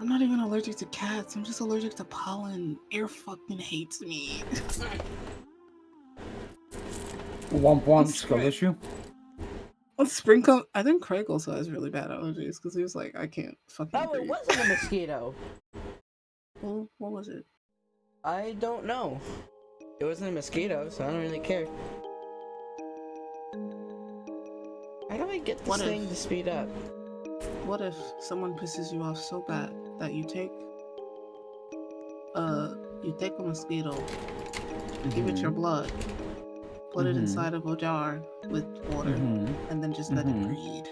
I'm not even allergic to cats. I'm just allergic to pollen. Air fucking hates me. Womp womp skull issue. When spring comes, I think Craig also has really bad allergies because he was like, I can't fucking. Oh, it wasn't a mosquito. Well, what was it? I don't know. It wasn't a mosquito, so I don't really care. How do I get this thing to speed up? What if someone pisses you off so bad that you take a mosquito, give it your blood, put it inside of a jar with water, and then just let it breed.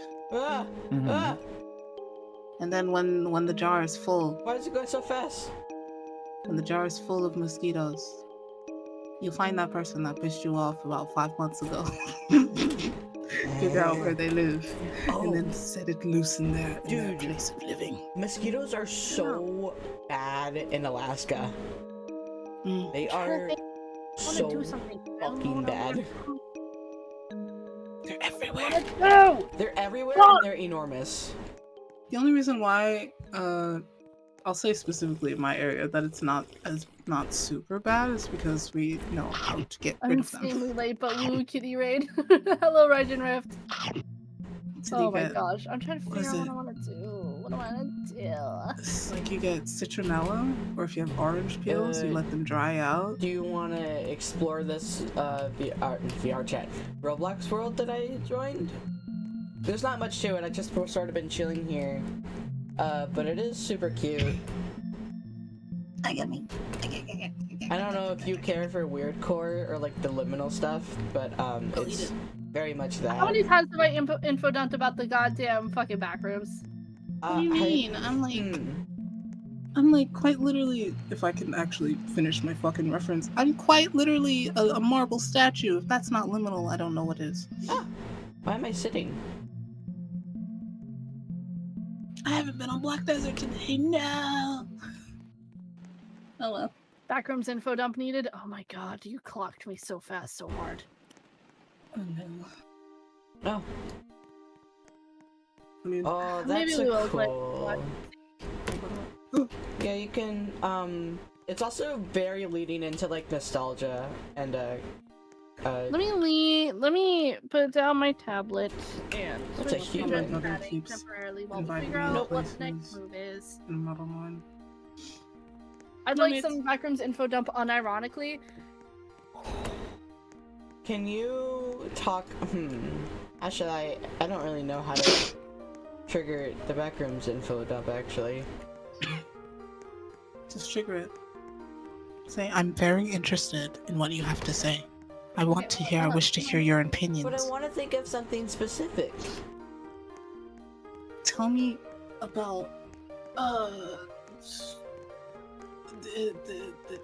And then when the jar is full, why is it going so fast? When the jar is full of mosquitoes, you'll find that person that pissed you off about 5 months ago. Figure out where they live, and then set it loose in their place of living. Mosquitoes are so bad in Alaska. They are so fucking bad. They're everywhere. They're everywhere and they're enormous. The only reason why, I'll say specifically in my area that it's not super bad is because we know how to get rid of them. Insanely late, but woo kitty raid. Hello, Raijin Rift. Oh my gosh, I'm trying to figure out what I want to do. What do I want to do? It's like you get citronella, or if you have orange peels, you let them dry out. Do you want to explore this VR chat Roblox world that I joined? There's not much to it. I just sort of been chilling here, but it is super cute. I don't know if you care for weirdcore or like the liminal stuff, but it's very much that. How many times have I info dumped about the goddamn fucking backrooms? What do you mean? I'm like quite literally, if I can actually finish my fucking reference, I'm quite literally a marble statue. If that's not liminal, I don't know what is. Why am I sitting? I haven't been on Black Desert today. No. Oh well. Backrooms info dump needed. Oh my god, you clocked me so fast, so hard. Oh no. Oh. I mean, oh, maybe that's we will cool. Yeah, you can. It's also very leading into like nostalgia and Let me put down my tablet and What's a switch human? to chatting temporarily while we figure out what the next move is. I'd like some backrooms info dump unironically. Can you talk? Actually, I don't really know how to trigger the backrooms info dump. Actually, just trigger it. Say, I'm very interested in what you have to say. I want to hear. I wish to hear your opinions. but I want to think of something specific. Tell me about the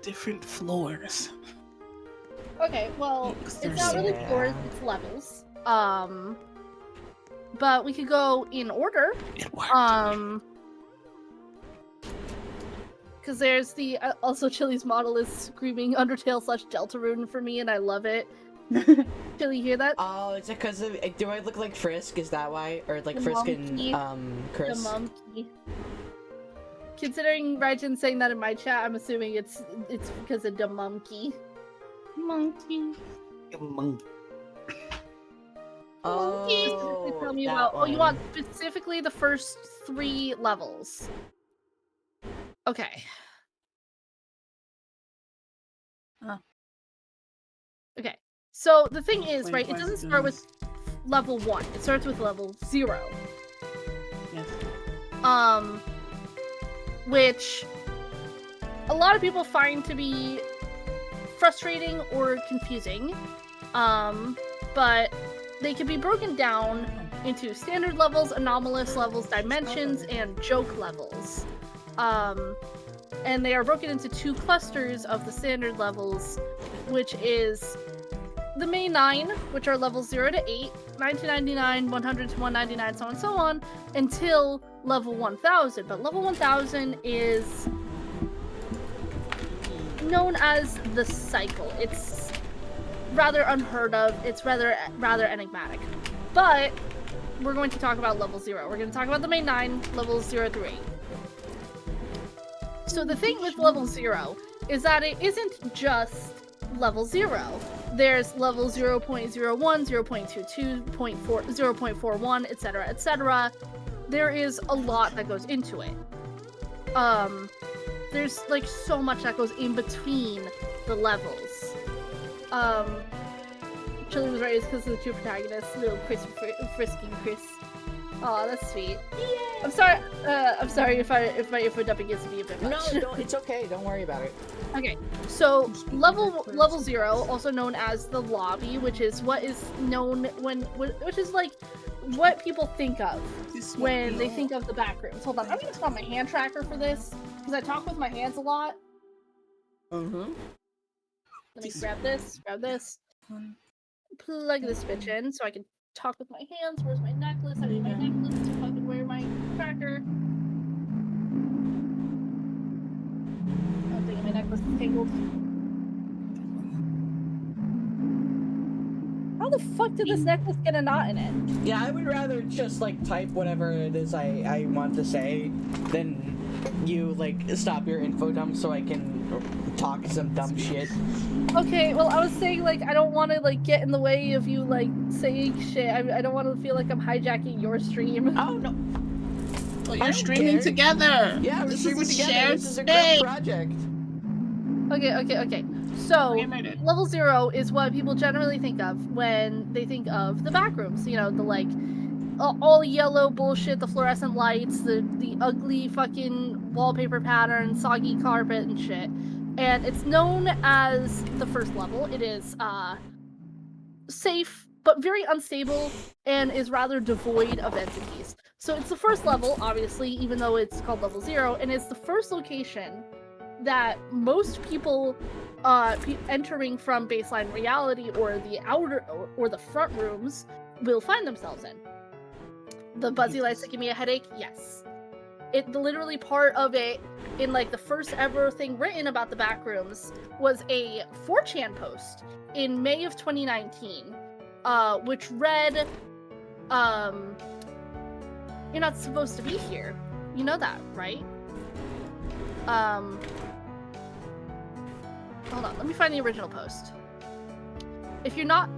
different floors. Okay, well, it's not really floors, it's levels. But we could go in order. Because there's the also Chili's model is screaming Undertale / Deltarune for me, and I love it. Chili, hear that? Oh, is it because of? Do I look like Frisk? Is that why? Or like The Frisk monkey. and Chris? The monkey. considering Raijin saying that in my chat, I'm assuming it's because of the monkey. Monkey. Monkey. Specifically tell me about. Oh, you want specifically the first 3 levels? Okay. Okay. So the thing is, right? It doesn't start with level 1. It starts with level 0. Yes. Which a lot of people find to be frustrating or confusing. But they can be broken down into standard levels, anomalous levels, dimensions, and joke levels. And they are broken into 2 clusters of the standard levels, which is the main 9, which are levels 0 to 8, 9 to 99, 100 to 199, so on and so on, until level 1000. But level 1000 is known as the cycle. It's rather unheard of. It's rather enigmatic. But we're going to talk about level 0. We're going to talk about the main 9, levels 0 through 8. So the thing with level 0 is that it isn't just level 0. There's level 0.01, 0.22, 0.41, etc., etc. There is a lot that goes into it. There's like so much that goes in between the levels. Chili was right, it's because of the 2 protagonists, little Chris Frisky Chris. Aw, that's sweet. Yeah. I'm sorry if my dubbing gets to be a bit much. No, it's okay. Don't worry about it. Okay, so level 0, also known as the lobby, which is what is known which is like what people think of when they think of the back rooms. Hold on, I'm gonna stop my hand tracker for this because I talk with my hands a lot. Mm-hmm. Let me grab this, plug this bitch in so I can talk with my hands. Where's my necklace? I need my necklace to fucking wear my tracker. I'm thinking my necklace is tangled. How the fuck did this necklace get a knot in it? Yeah, I would rather just like type whatever it is I want to say than you like stop your info dump so I can talk some dumb shit. Okay, well I was saying like I don't want to like get in the way of you like saying shit. I don't want to feel like I'm hijacking your stream. Oh no. Well, you're streaming together. Yeah, we're this streaming is a together. shared This is a group state. project. Okay. So, level 0 is what people generally think of when they think of the back rooms. You know, the like all yellow bullshit, the fluorescent lights, the ugly fucking wallpaper pattern, soggy carpet and shit. And it's known as the first level. It is safe but very unstable and is rather devoid of entities. So it's the first level, obviously, even though it's called level 0, and it's the first location that most people entering from baseline reality or the outer or the front rooms will find themselves in. The buzzy lights that give me a headache, yes. It literally part of it in like the first ever thing written about the back rooms was a 4chan post in May of 2019, which read, "You're not supposed to be here." You know that, right? Hold on, let me find the original post. If you're not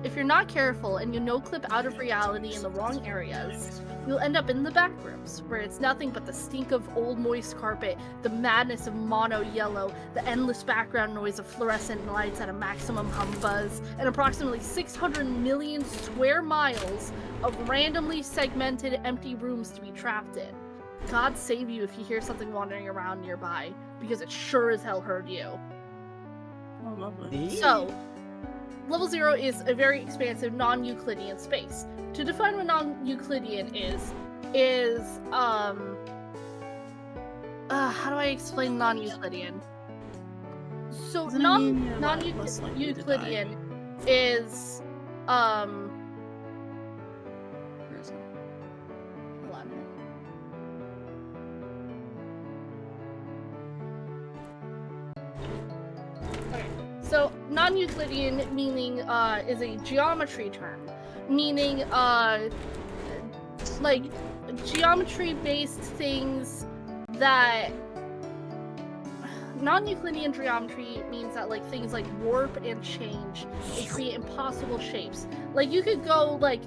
careful and you no-clip out of reality in the wrong areas, you'll end up in the back rooms, where it's nothing but the stink of old moist carpet, the madness of mono yellow, the endless background noise of fluorescent lights at a maximum hum buzz, and approximately 600 million square miles of randomly segmented empty rooms to be trapped in. God save you if you hear something wandering around nearby, because it sure as hell heard you. Oh, lovely. So, level 0 is a very expansive non-Euclidean space. To define what non-Euclidean is how do I explain non-Euclidean? So non-Euclidean is hold on. Okay. So non-Euclidean meaning is a geometry term, meaning like geometry-based things that non-Euclidean geometry means that like things like warp and change and create impossible shapes. Like you could go like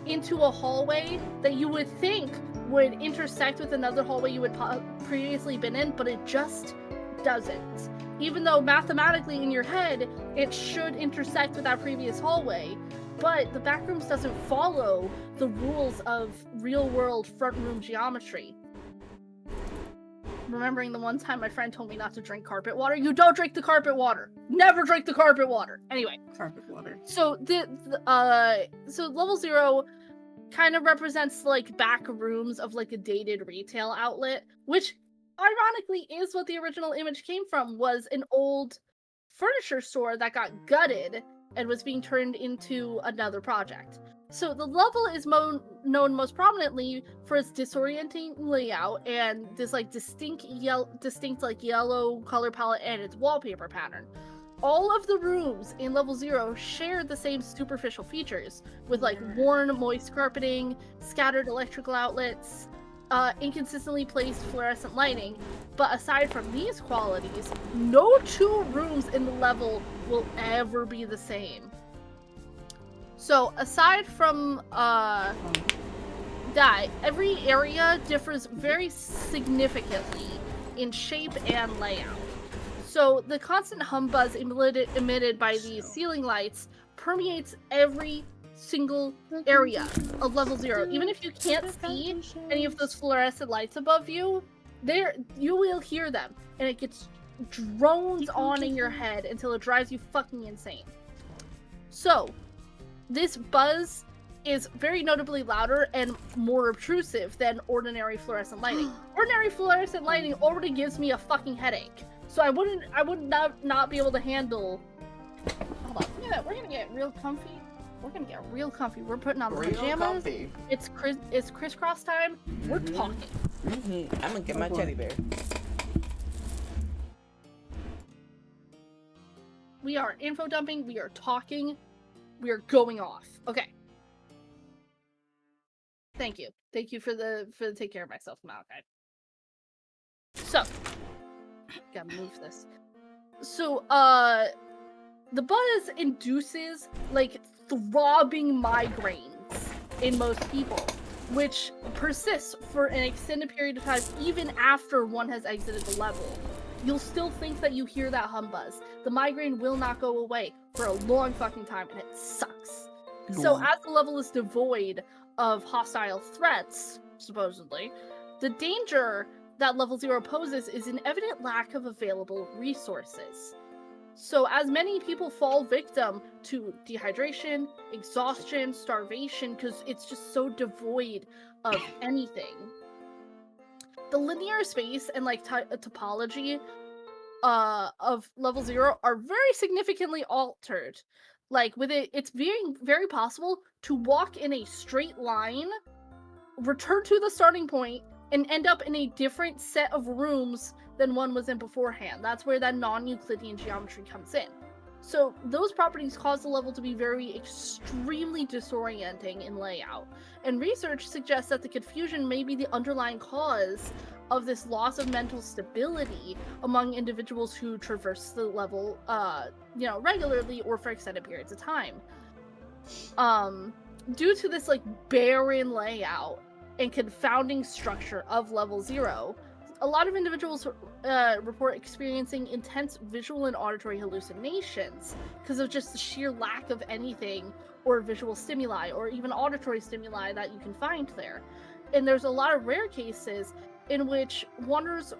into a hallway that you would think would intersect with another hallway you would previously been in, but it just doesn't. Even though mathematically in your head it should intersect with that previous hallway, but the backrooms doesn't follow the rules of real-world front room geometry. Remembering the one time my friend told me not to drink carpet water. You don't drink the carpet water. Never drink the carpet water. Anyway, carpet water. So so level 0 kind of represents like back rooms of like a dated retail outlet, which ironically is what the original image came from, was an old furniture store that got gutted and was being turned into another project. So the level is known most prominently for its disorienting layout and this like distinct like yellow color palette and its wallpaper pattern. All of the rooms in level 0 share the same superficial features, with like worn moist carpeting, scattered electrical outlets, inconsistently placed fluorescent lighting. But aside from these qualities, no two rooms in the level will ever be the same. So aside from that, every area differs very significantly in shape and layout. So the constant hum buzz emitted by these ceiling lights permeates every single area of level 0. Even if you can't see any of those fluorescent lights above you, you will hear them, and it gets drones on in your head until it drives you fucking insane. So this buzz is very notably louder and more obtrusive than ordinary fluorescent lighting. Ordinary fluorescent lighting already gives me a fucking headache. So I would not be able to handle. Hold on, yeah, we're gonna get real comfy. We're gonna get real comfy. We're putting on the pajamas. Comfy. It's crisscross time. We're talking. I'm gonna get my teddy bear. We are info dumping. We are talking. We are going off. Okay. Thank you. Thank you for the take care of myself, Malachi. So, gotta move this. So, the buzz induces like throbbing migraines in most people, which persists for an extended period of time even after one has exited the level. You'll still think that you hear that hum buzz. The migraine will not go away for a long fucking time, and it sucks. So as the level is devoid of hostile threats, supposedly, the danger that level 0 poses is an evident lack of available resources. So as many people fall victim to dehydration, exhaustion, starvation, because it's just so devoid of anything, the linear space and like topology of level 0 are very significantly altered. Like with it, it's very possible to walk in a straight line, return to the starting point, and end up in a different set of rooms than one was in beforehand. That's where that non-Euclidean geometry comes in. So those properties cause the level to be extremely disorienting in layout. And research suggests that the confusion may be the underlying cause of this loss of mental stability among individuals who traverse the level, regularly or for extended periods of time. Due to this like barren layout and confounding structure of level 0, a lot of individuals report experiencing intense visual and auditory hallucinations because of just the sheer lack of anything or visual stimuli or even auditory stimuli that you can find there. And there's a lot of rare cases in which wanderers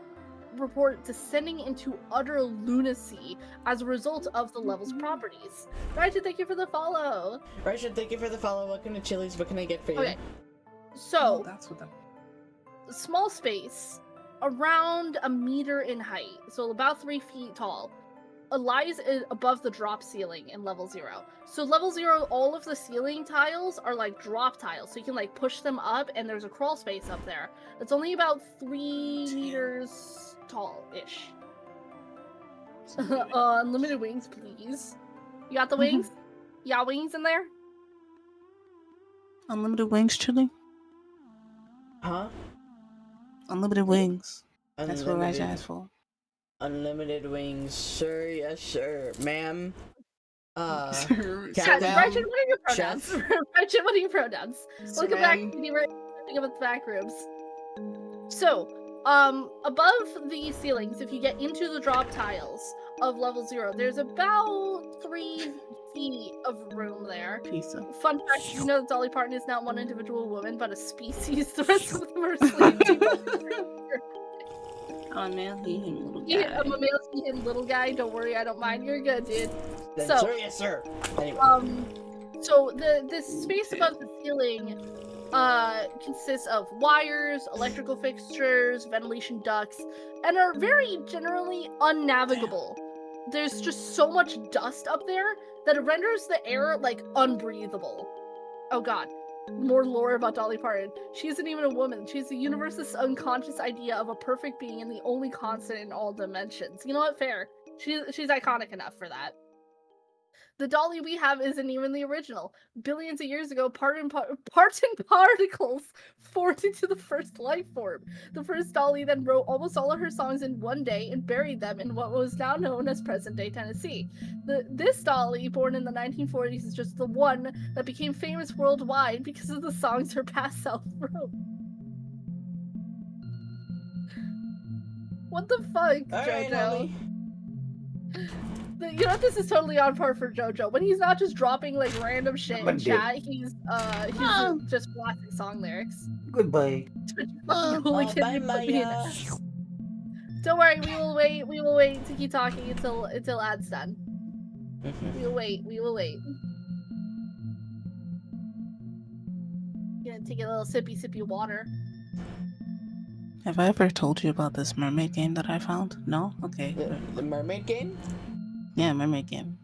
report descending into utter lunacy as a result of the level's properties. Raija, thank you for the follow. Raija, thank you for the follow. Welcome to Chili's. What can I get for you? Okay. So, that's what small space, around a meter in height, so about 3 feet tall, lies above the drop ceiling in level 0. So level 0, all of the ceiling tiles are like drop tiles, so you can like push them up, and there's a crawl space up there. It's only about 3 meters tall-ish. Unlimited wings, please. You got the wings? You got wings in there? Unlimited wings, Chili? Huh? Unlimited wings. That's what Unlimited. Raija asked for. Unlimited wings, sir. Yes, sir, ma'am. Yes, Countdown. Bryson, what are your pronouns? Chef. Bryson, what are your pronouns? Welcome back ma'am. to the Stepping Up with the Back Rooms. So, above the ceilings, if you get into the drop tiles of level 0, there's about 3 feet of room there. Pizza. Fun fact, you know that Dolly Parton is not one individual woman, but a species. The rest of them are asleep. I'm a male, he, him, little guy. Yeah, I'm a male, he, him, little guy. Don't worry, I don't mind. You're good, dude. Then, So, sir, yes, sir. Anyway. So the space above the ceiling consists of wires, electrical fixtures, ventilation ducts, and are very generally unnavigable. There's just so much dust up there that it renders the air like unbreathable. Oh god. More lore about Dolly Parton. She isn't even a woman. She's the universe's unconscious idea of a perfect being and the only constant in all dimensions. You know what? Fair. She's iconic enough for that. The Dolly we have isn't even the original. Billions of years ago, parts and particles formed into the first life form. The first Dolly then wrote almost all of her songs in one day and buried them in what was now known as present-day Tennessee. This Dolly, born in the 1940s, is just the one that became famous worldwide because of the songs her past self wrote. What the fuck, JoJo? You know, this is totally on par for JoJo. When he's not just dropping like random shit in chat, he's just blasting song lyrics. Goodbye. Don't worry, we will wait. We will wait to keep talking until ad's done. We will wait. We will wait. Gonna take a little sippy water. Have I ever told you about this mermaid game that I found? No? Okay. The mermaid game? Yeah, mermaid game.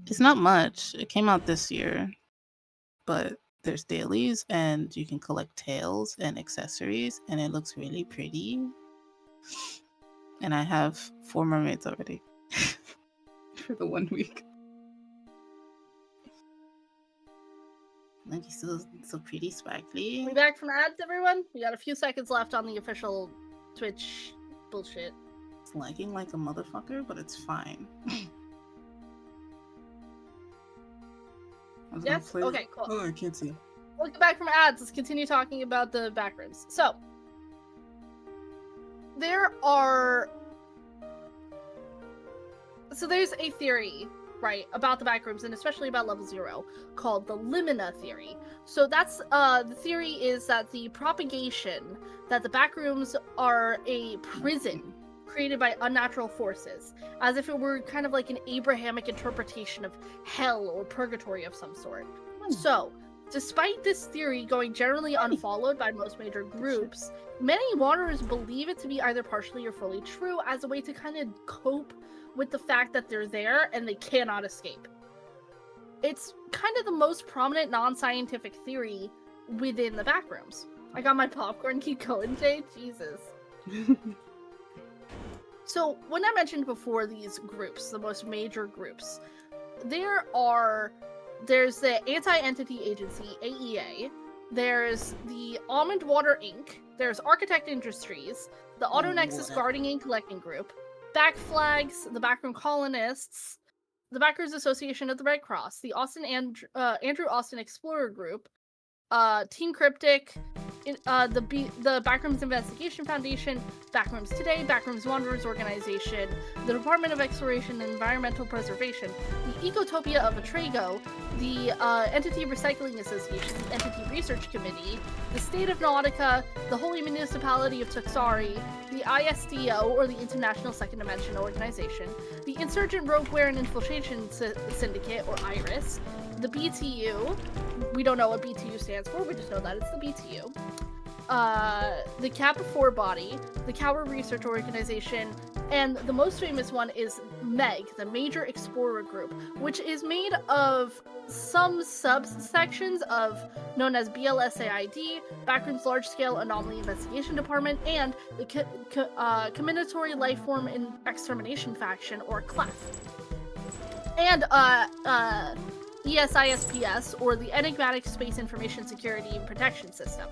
It's not much. It came out this year. But there's dailies and you can collect tails and accessories and it looks really pretty. And I have 4 mermaids already. For the 1 week. Look, he's so pretty, sparkly. We back from ads, everyone? We got a few seconds left on the official Twitch bullshit. It's lagging like a motherfucker, but it's fine. Yes? Okay, cool. Oh, I can't see. Welcome back from ads. Let's continue talking about the backrooms. So, there's a theory, right, about the backrooms, and especially about level 0, called the Limina theory. So that's, the theory is that the propagation that the backrooms are a prison created by unnatural forces, as if it were kind of like an Abrahamic interpretation of hell or purgatory of some sort. So, despite this theory going generally unfollowed by most major groups, many wanderers believe it to be either partially or fully true as a way to kind of cope with the fact that they're there and they cannot escape. It's kind of the most prominent non-scientific theory within the backrooms. I got my popcorn. Keep going, Jay. Jesus. So, when I mentioned before these groups, the most major groups, there's the Anti-Entity Agency, AEA, there's the Almond Water Inc., there's Architect Industries, the Auto Nexus Guarding and Collecting Group, Back Flags, the Backroom Colonists, the Backrooms Association of the Red Cross, the Andrew Austin Explorer Group, Team Cryptic, the Backrooms Investigation Foundation, Backrooms Today, Backrooms Wanderers Organization, the Department of Exploration and Environmental Preservation, the Ecotopia of Atrago, the Entity Recycling Association, the Entity Research Committee, the State of Nautica, the Holy Municipality of Tuxari, the ISDO, or the International Second Dimension Organization, the Insurgent Rogueware and Infiltration Syndicate, or IRIS, the BTU, we don't know what BTU stands for, we just know that it's the BTU, the Kappa 4 body, the Cower Research Organization, and the most famous one is MEG, the Major Explorer Group, which is made of some subsections of known as BLSAID, Backrooms Large Scale Anomaly Investigation Department, and the Combinatory Lifeform Extermination Faction, or CLEF. And ESISPS, or the Enigmatic Space Information Security and Protection System.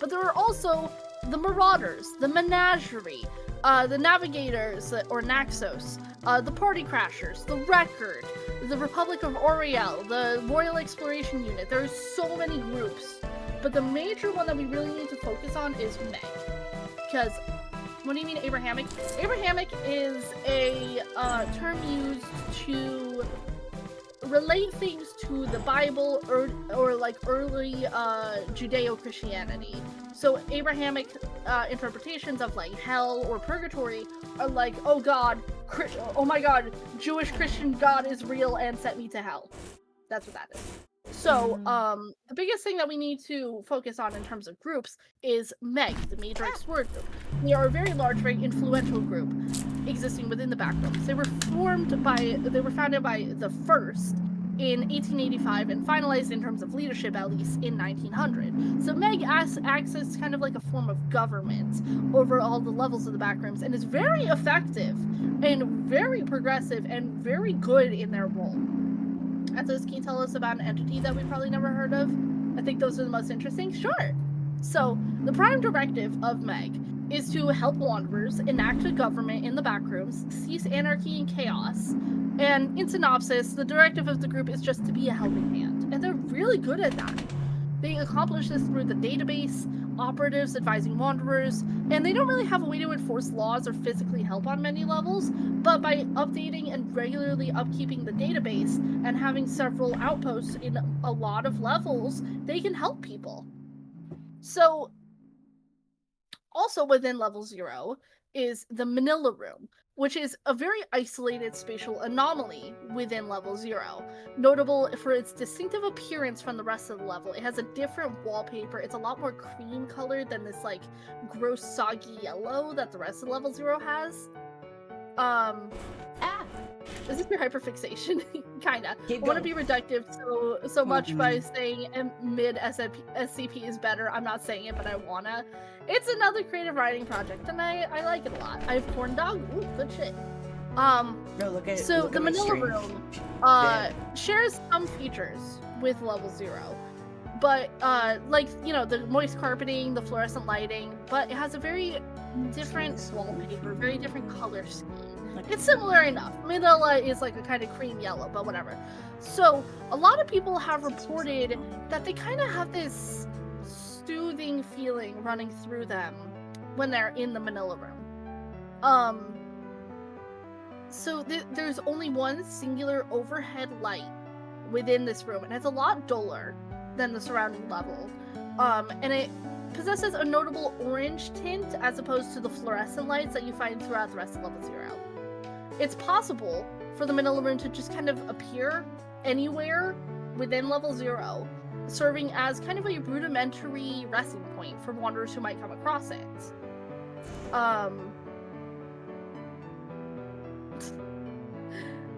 But there are also the Marauders, the Menagerie, the Navigators, or Naxos, the Party Crashers, the Record, the Republic of Oriel, the Royal Exploration Unit. There are so many groups, but the major one that we really need to focus on is Meg. Because, what do you mean Abrahamic? Abrahamic is a term used to relate things to the Bible or like early Judeo-Christianity. So Abrahamic interpretations of like hell or purgatory are like, oh God, oh my God, Jewish Christian God is real and sent me to hell. That's what that is. So the biggest thing that we need to focus on in terms of groups is Meg, the Major Explorer group. They are a very large, very influential group existing within the backrooms. They were founded by the first in 1885 and finalized in terms of leadership at least in 1900. So Meg acts as kind of like a form of government over all the levels of the backrooms and is very effective and very progressive and very good in their role. Athos, can you tell us about an entity that we probably never heard of? I think those are the most interesting. Sure. So, the prime directive of Meg is to help wanderers enact a government in the backrooms, cease anarchy and chaos, and in synopsis, the directive of the group is just to be a helping hand. And they're really good at that. They accomplish this through the database, operatives advising wanderers, and they don't really have a way to enforce laws or physically help on many levels, but by updating and regularly upkeeping the database and having several outposts in a lot of levels, they can help people. So, also within level 0 is the Manila Room, which is a very isolated spatial anomaly within level 0, notable for its distinctive appearance from the rest of the level. It has a different wallpaper. It's a lot more cream colored than this like gross soggy yellow that the rest of level 0 has. Is this your hyperfixation? Kinda. I want to be reductive so much by saying mid SCP is better. I'm not saying it, but I wanna. It's another creative writing project, and I like it a lot. I have corn dog. Ooh, good shit. So the Manila Room shares some features with level 0. But, like, you know, the moist carpeting, the fluorescent lighting, but it has a very different wallpaper, very different color scheme. It's similar enough. Manila is like a kind of cream yellow, but whatever. So, a lot of people have reported that they kind of have this soothing feeling running through them when they're in the Manila Room. So there's only one singular overhead light within this room, and it's a lot duller than the surrounding level. And it possesses a notable orange tint as opposed to the fluorescent lights that you find throughout the rest of level 0. It's possible for the Manila Room to just kind of appear anywhere within level 0, serving as kind of a rudimentary resting point for wanderers who might come across it. I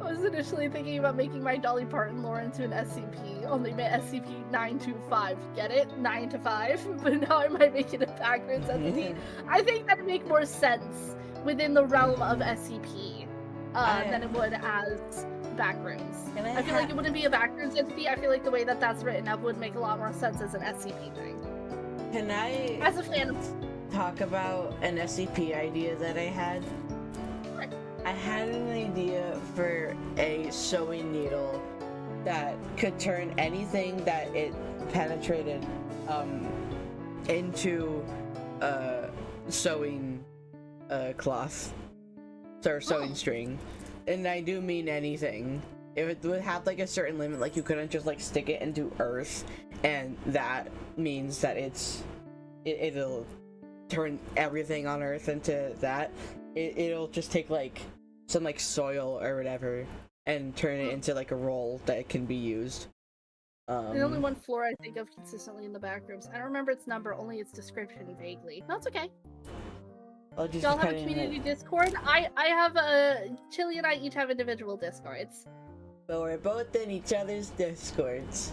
was initially thinking about making my Dolly Parton lore into an SCP, only meant SCP-925. Get it? 9 to 5. But now I might make it a backwards entity. I think that'd make more sense within the realm of SCP than it would as backrooms. I feel like it wouldn't be a backwards entity. I feel like the way that that's written up would make a lot more sense as an SCP thing. Can I, as a fan of, talk about an SCP idea that I had? I had an idea for a sewing needle that could turn anything that it penetrated into sewing cloth or sewing string. And I do mean anything. It would have like a certain limit, like you couldn't just like stick it into earth, and that means that it'll turn everything on earth into that. It'll just take like some like soil or whatever and turn it into like a roll that can be used. The only one floor I think of consistently in the backrooms. I don't remember its number, only its description vaguely. No, it's okay. Y'all have a community Discord? I have Chili and I each have individual Discords. But we're both in each other's Discords.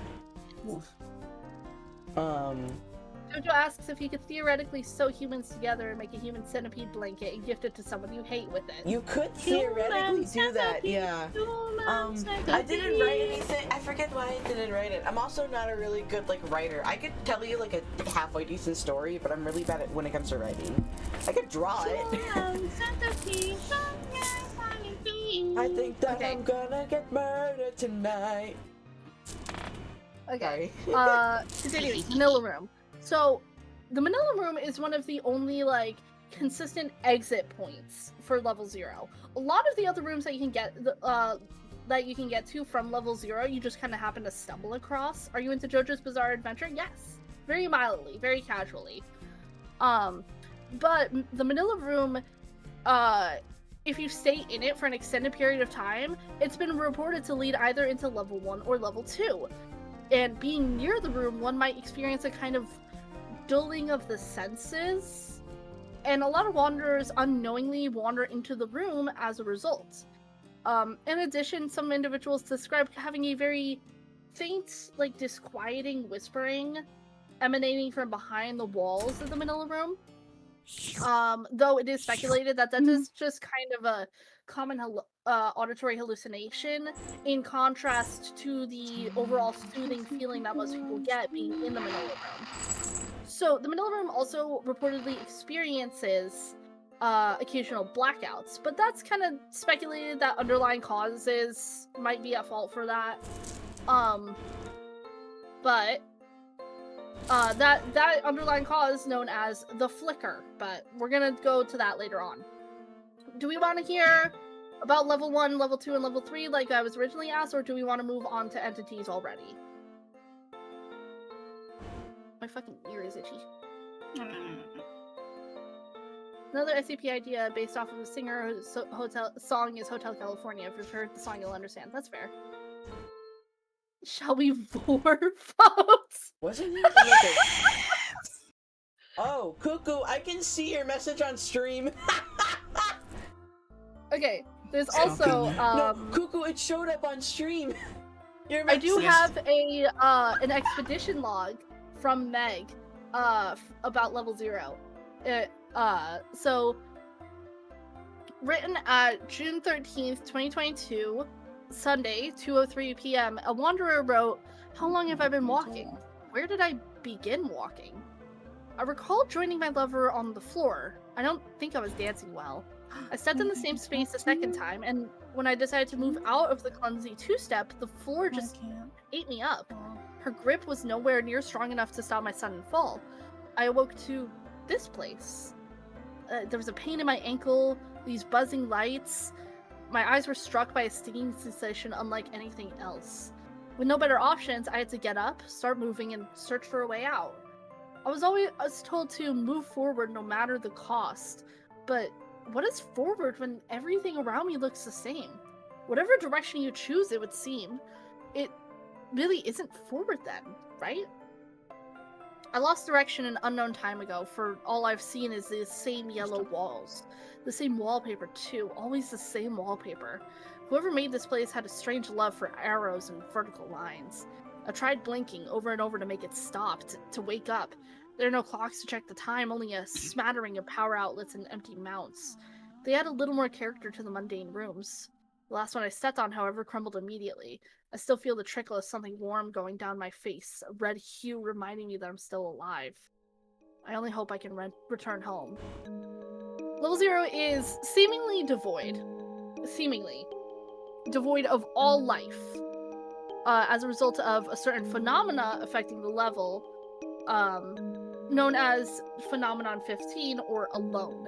Jojo asks if you could theoretically sew humans together and make a human centipede blanket and gift it to someone you hate with it. You could theoretically do that, yeah. I didn't write anything. I forget why I didn't write it. I'm also not a really good writer. I could tell you a halfway decent story, but I'm really bad at when it comes to writing. I could draw it. I think that I'm gonna get murdered tonight. Okay. Continuing. Manila Room. So, the Manila Room is one of the only consistent exit points for level 0. A lot of the other rooms that you can get to from level 0, you just kind of happen to stumble across. Are you into JoJo's Bizarre Adventure? Yes, very mildly, very casually. But the Manila Room, if you stay in it for an extended period of time, it's been reported to lead either into level 1 or level 2. And being near the room, one might experience a kind of dulling of the senses, and a lot of wanderers unknowingly wander into the room as a result. In addition, some individuals describe having a very faint, disquieting whispering emanating from behind the walls of the Manila Room. Though it is speculated that is just kind of a common auditory hallucination, in contrast to the overall soothing feeling that most people get being in the Manila Room. So the Manila Room also reportedly experiences occasional blackouts, but that's kind of speculated that underlying causes might be at fault for that. But that underlying cause is known as the flicker, but we're gonna go to that later on. Do we want to hear about level 1, level 2, and level 3 like I was originally asked, or do we want to move on to entities already? My fucking ear is itchy. Another SCP idea based off of a singer whose song is Hotel California. If you've heard the song, you'll understand. That's fair. Shall we vor votes? Wasn't he? Oh, Cuckoo, I can see your message on stream. Okay, there's also no, Cuckoo, it showed up on stream. I do have a an expedition log from Meg about level 0. So written at June 13th, 2022, Sunday, 2:03 p.m., a wanderer wrote, "How long have I been walking? Where did I begin walking? I recall joining my lover on the floor. I don't think I was dancing well. I stepped in the same space a second time, and when I decided to move out of the clumsy two-step, the floor just ate me up. Her grip was nowhere near strong enough to stop my sudden fall. I awoke to this place. There was a pain in my ankle, these buzzing lights. My eyes were struck by a stinging sensation unlike anything else. With no better options, I had to get up, start moving, and search for a way out. I was always told to move forward no matter the cost, but what is forward when everything around me looks the same? Whatever direction you choose, it would seem. It really isn't forward then, right? I lost direction an unknown time ago, for all I've seen is the same yellow walls. The same wallpaper too, always the same wallpaper. Whoever made this place had a strange love for arrows and vertical lines. I tried blinking over and over to make it stop, to wake up. There are no clocks to check the time, only a smattering of power outlets and empty mounts. They add a little more character to the mundane rooms. The last one I stepped on, however, crumbled immediately. I still feel the trickle of something warm going down my face, a red hue reminding me that I'm still alive. I only hope I can return home. Level 0 is seemingly devoid of all life, as a result of a certain phenomena affecting the level, known as Phenomenon 15, or Alone.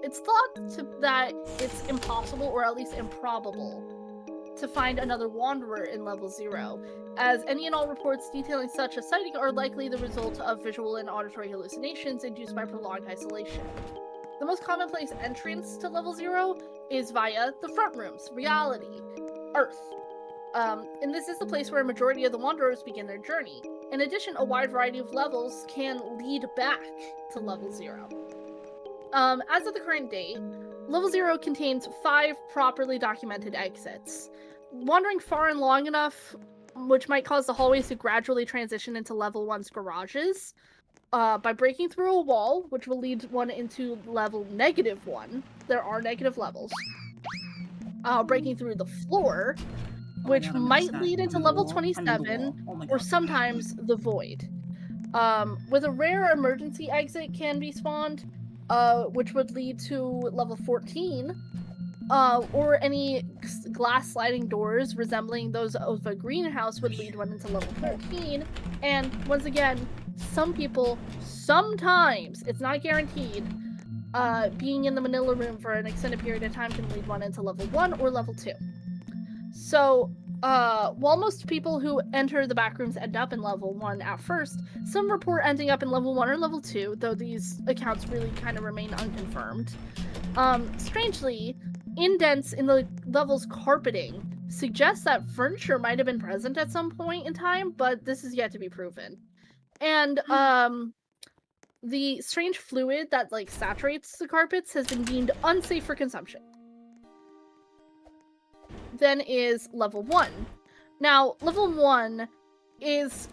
It's thought that it's impossible, or at least improbable, to find another wanderer in level 0, as any and all reports detailing such a sighting are likely the result of visual and auditory hallucinations induced by prolonged isolation. The most commonplace entrance to level 0 is via the front rooms, reality, Earth. And this is the place where a majority of the wanderers begin their journey. In addition, a wide variety of levels can lead back to level 0. As of the current date, level 0 contains 5 properly documented exits. Wandering far and long enough which might cause the hallways to gradually transition into level 1's garages. By breaking through a wall, which will lead one into level -1. There are negative levels. Breaking through the floor, which might lead into level 27, or sometimes the void. With a rare emergency exit can be spawned, which would lead to level 14, or any glass sliding doors resembling those of a greenhouse would lead one into level 13. And once again, some people, sometimes, it's not guaranteed, being in the Manila room for an extended period of time can lead one into level 1 or level 2. So, while most people who enter the back rooms end up in level 1 at first, some report ending up in level 1 or level 2, though these accounts really kind of remain unconfirmed. Strangely, indents in the level's carpeting suggests that furniture might have been present at some point in time, but this is yet to be proven. And, the strange fluid that, like, saturates the carpets has been deemed unsafe for consumption. Then is level 1. Now, level 1 is...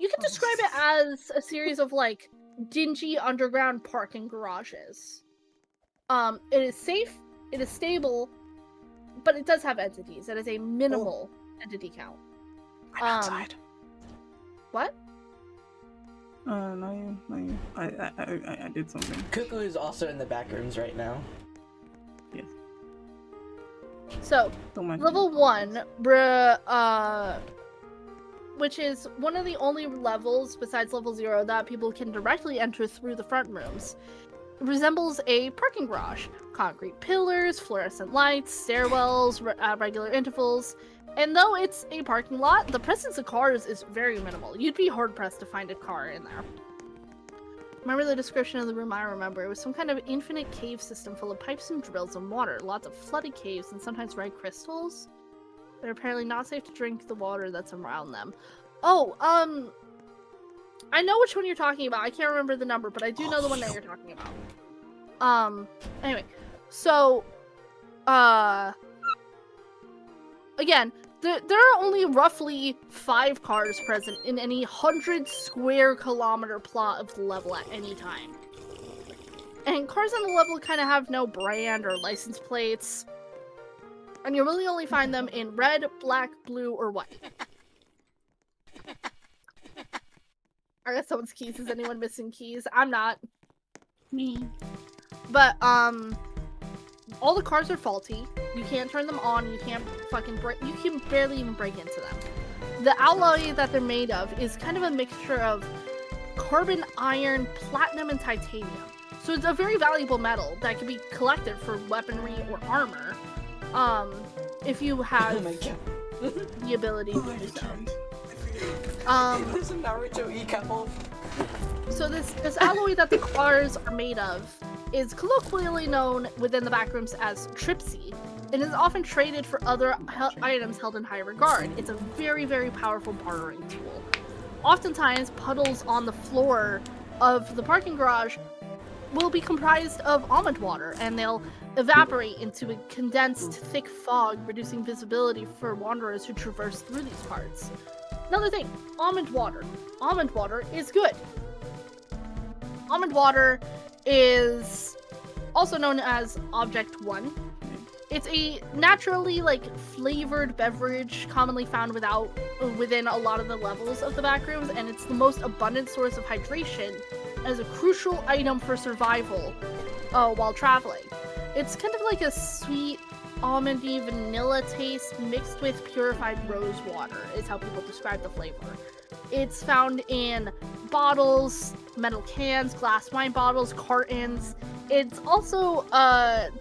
you can describe it as a series of, like, dingy underground parking garages. It is safe, it is stable, but it does have entities. It is a minimal entity count. I'm outside. What? Not you. I did something. Cuckoo is also in the back rooms right now. Yes. So, level 1, which is one of the only levels besides level 0 that people can directly enter through the front rooms, resembles a parking garage. Concrete pillars, fluorescent lights, stairwells at regular intervals. And though it's a parking lot, the presence of cars is very minimal. You'd be hard-pressed to find a car in there. Remember the description of the room I remember? It was some kind of infinite cave system full of pipes and drills and water. Lots of flooded caves and sometimes red crystals. They're apparently not safe to drink the water that's around them. Oh, I know which one you're talking about. I can't remember the number, but I do know the one that you're talking about. Anyway. So, again, there are only roughly 5 cars present in any 100 square kilometer plot of the level at any time. And cars on the level kind of have no brand or license plates. And you really only find them in red, black, blue, or white. I got someone's keys. Is anyone missing keys? I'm not. Me. But, all the cars are faulty. You can't turn them on. You can't fucking break. You can barely even break into them. The alloy that they're made of is kind of a mixture of carbon, iron, platinum, and titanium. So it's a very valuable metal that can be collected for weaponry or armor. If you have the ability to do so. There's a Naruto e-couple. So this alloy that the cars are made of is colloquially known within the backrooms as Tripsy, and is often traded for other items held in high regard. It's a very, very powerful bartering tool. Oftentimes, puddles on the floor of the parking garage will be comprised of almond water, and they'll evaporate into a condensed, thick fog, reducing visibility for wanderers who traverse through these parts. Another thing, almond water. Almond water is good. Almond water is also known as Object 1. It's a naturally, flavored beverage commonly found within a lot of the levels of the backrooms, and it's the most abundant source of hydration as a crucial item for survival while traveling. It's kind of like a sweet, almondy vanilla taste mixed with purified rose water, is how people describe the flavor. It's found in bottles, metal cans, glass wine bottles, cartons. It's also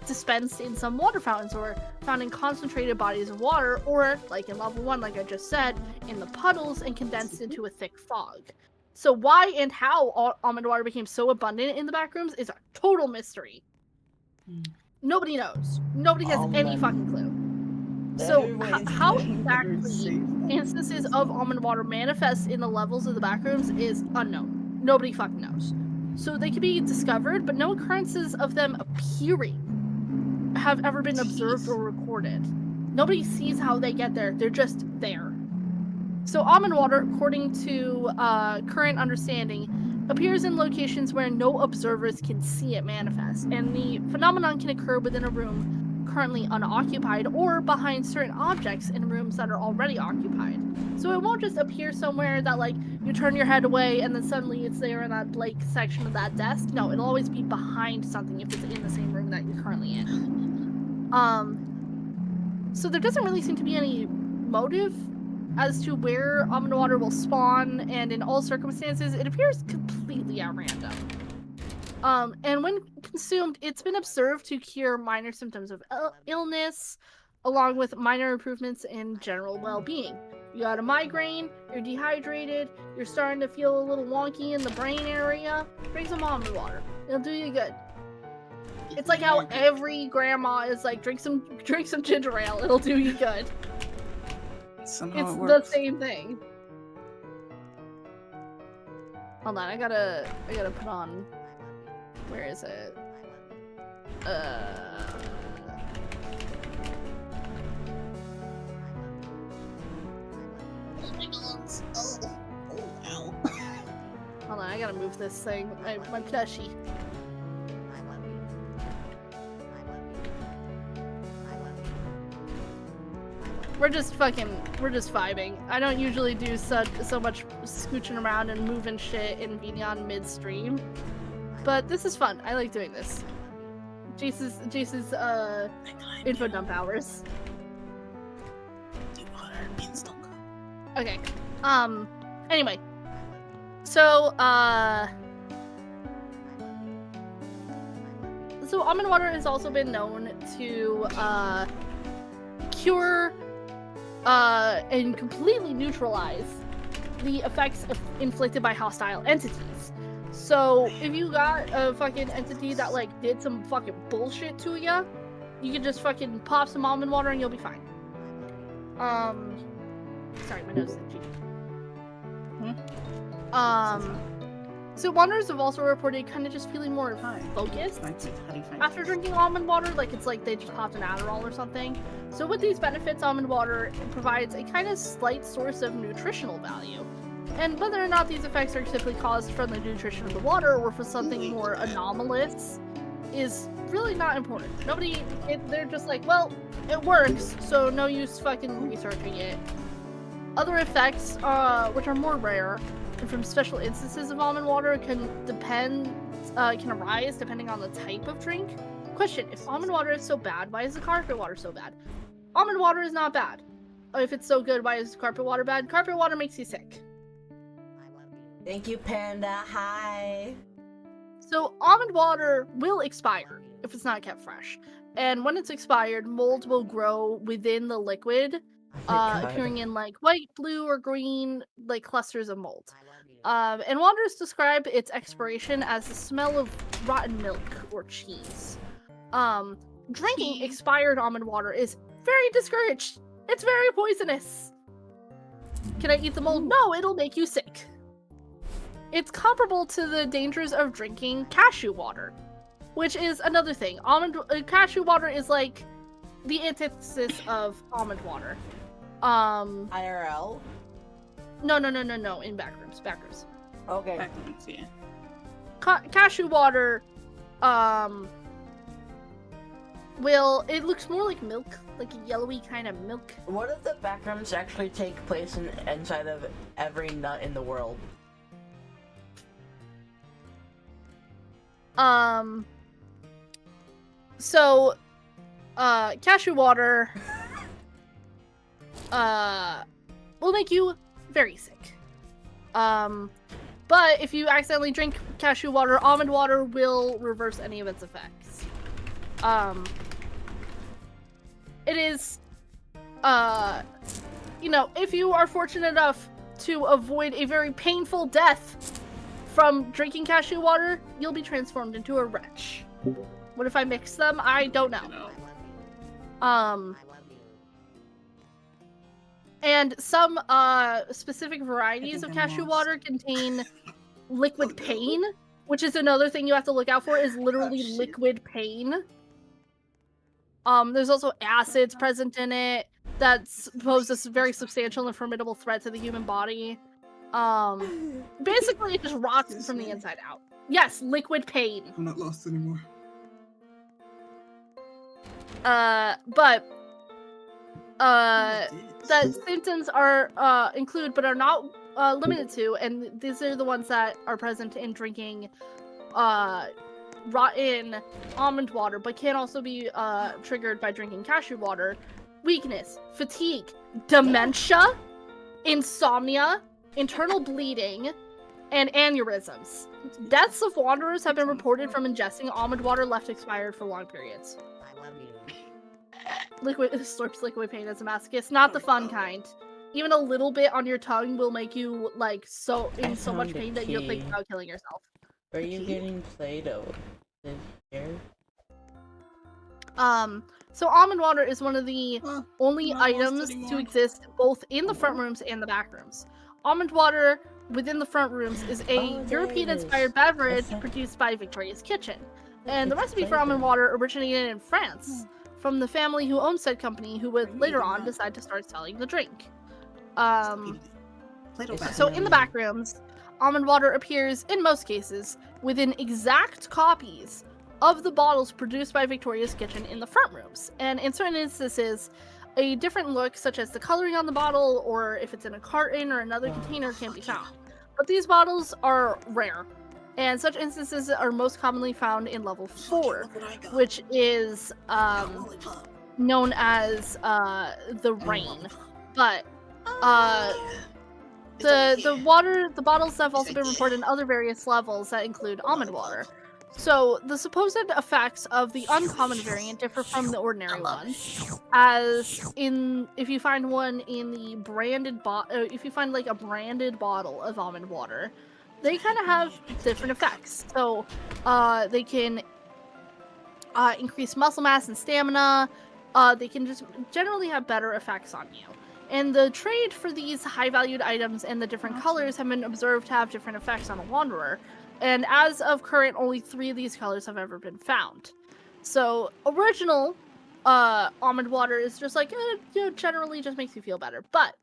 dispensed in some water fountains or found in concentrated bodies of water, or, like in level 1, like I just said, in the puddles and condensed into a thick fog. So why and how almond water became so abundant in the backrooms is a total mystery. Nobody knows. Nobody has any fucking clue. So how exactly instances of almond water manifest in the levels of the backrooms is unknown. Nobody fucking knows. So they can be discovered, but no occurrences of them appearing have ever been observed or recorded. Nobody sees how they get there. They're just there. So almond water, according to current understanding, appears in locations where no observers can see it manifest, and the phenomenon can occur within a room currently unoccupied or behind certain objects in rooms that are already occupied. So it won't just appear somewhere that like you turn your head away and then suddenly it's there in that blank section of that desk. No, it'll always be behind something if it's in the same room that you're currently in. So there doesn't really seem to be any motive as to where almond water will spawn, and in all circumstances, it appears completely at random. And when consumed, it's been observed to cure minor symptoms of illness, along with minor improvements in general well-being. You got a migraine, you're dehydrated, you're starting to feel a little wonky in the brain area, drink some almond water. It'll do you good. It's like how every grandma is like, drink some ginger ale, it'll do you good. Somehow It's it the works. same thing. Hold on, I gotta put on. Where is it? Hold on, I gotta move this thing. My plushie. We're just vibing. I don't usually do so much scooching around and moving shit in Vignon midstream. But this is fun. I like doing this. Jace's info dump hours. Okay. Anyway. So almond water has also been known to cure and completely neutralize the effects inflicted by hostile entities. So if you got a fucking entity that like did some fucking bullshit to ya, you can just fucking pop some almond water and you'll be fine. Sorry, my nose is itchy. So wanderers have also reported kind of just feeling more focused after drinking almond water, like it's like they just popped an Adderall or something. So with these benefits, almond water provides a kind of slight source of nutritional value. And whether or not these effects are typically caused from the nutrition of the water or for something more anomalous is really not important. They're just like, well, it works, so no use fucking researching it. Other effects, which are more rare, and from special instances of almond water can arise depending on the type of drink. Question, if almond water is so bad, why is the carpet water so bad? Almond water is not bad. If it's so good, why is carpet water bad? Carpet water makes you sick. Thank you, Panda. Hi. So almond water will expire if it's not kept fresh. And when it's expired, mold will grow within the liquid, appearing in like white, blue, or green like clusters of mold. And wanderers describe its expiration as the smell of rotten milk or cheese. Drinking expired almond water is very discouraged. It's very poisonous. Can I eat the mold? No, it'll make you sick. It's comparable to the dangers of drinking cashew water, which is another thing. Cashew water is like the antithesis of almond water. IRL? No, in backrooms. Okay. Backrooms, yeah. Cashew water, it looks more like milk, like a yellowy kind of milk. What if the backrooms actually take place inside of every nut in the world? So, cashew water, will make you very sick. But if you accidentally drink cashew water, almond water will reverse any of its effects. It is, if you are fortunate enough to avoid a very painful death from drinking cashew water, you'll be transformed into a wretch. What if I mix them? I don't know. And some specific varieties of cashew water contain liquid pain, which is another thing you have to look out for, is literally liquid pain. There's also acids present in it. that's pose a very substantial and formidable threat to the human body. Basically, it just rots you from the inside out. Yes, liquid pain. I'm not lost anymore. But that symptoms are include but are not limited to, and these are the ones that are present in drinking rotten almond water, but can also be triggered by drinking cashew water: weakness, fatigue, dementia, insomnia, internal bleeding, and aneurysms. Deaths of wanderers have been reported from ingesting almond water left expired for long periods. I love you. Liquid slurps liquid pain as a masochist, not the fun kind. Even a little bit on your tongue will make you like so much pain that you'll think about killing yourself. Are you getting Play-Doh? Here? So almond water is one of the only items to exist both in the front rooms and the back rooms. Almond water within the front rooms is a European-inspired beverage produced by Victoria's Kitchen. And the recipe for almond water originated in France from the family who owned said company, who would later on decide to start selling the drink. So in the back rooms, almond water appears in most cases within exact copies of the bottles produced by Victoria's Kitchen in the front rooms. And in certain instances, a different look, such as the coloring on the bottle, or if it's in a carton or another container, can be found. But these bottles are rare, and such instances are most commonly found in level 4, which is known as the rain. But the bottles have also been reported in other various levels that include almond water. So the supposed effects of the uncommon variant differ from the ordinary ones, as if you find one in the branded if you find like a branded bottle of almond water, they kind of have different effects. So they can increase muscle mass and stamina. They can just generally have better effects on you. And the trade for these high-valued items and the different colors have been observed to have different effects on a wanderer. And as of current, only 3 of these colors have ever been found. So original almond water is just like, generally just makes you feel better. But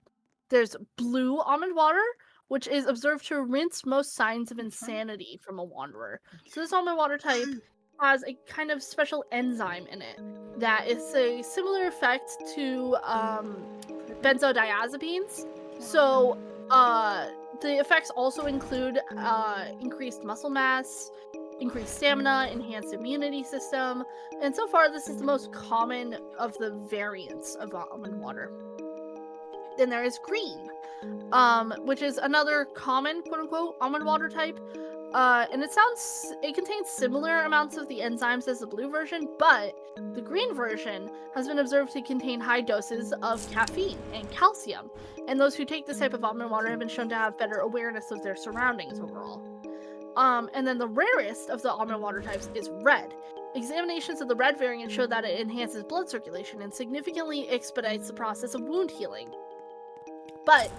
there's blue almond water, which is observed to rinse most signs of insanity from a wanderer. So this almond water type has a kind of special enzyme in it that is a similar effect to benzodiazepines. So the effects also include increased muscle mass, increased stamina, enhanced immunity system, and so far this is the most common of the variants of almond water. Then there is green, which is another common quote-unquote almond water type. And it contains similar amounts of the enzymes as the blue version, but the green version has been observed to contain high doses of caffeine and calcium. And those who take this type of almond water have been shown to have better awareness of their surroundings overall. And then the rarest of the almond water types is red. Examinations of the red variant show that it enhances blood circulation and significantly expedites the process of wound healing. But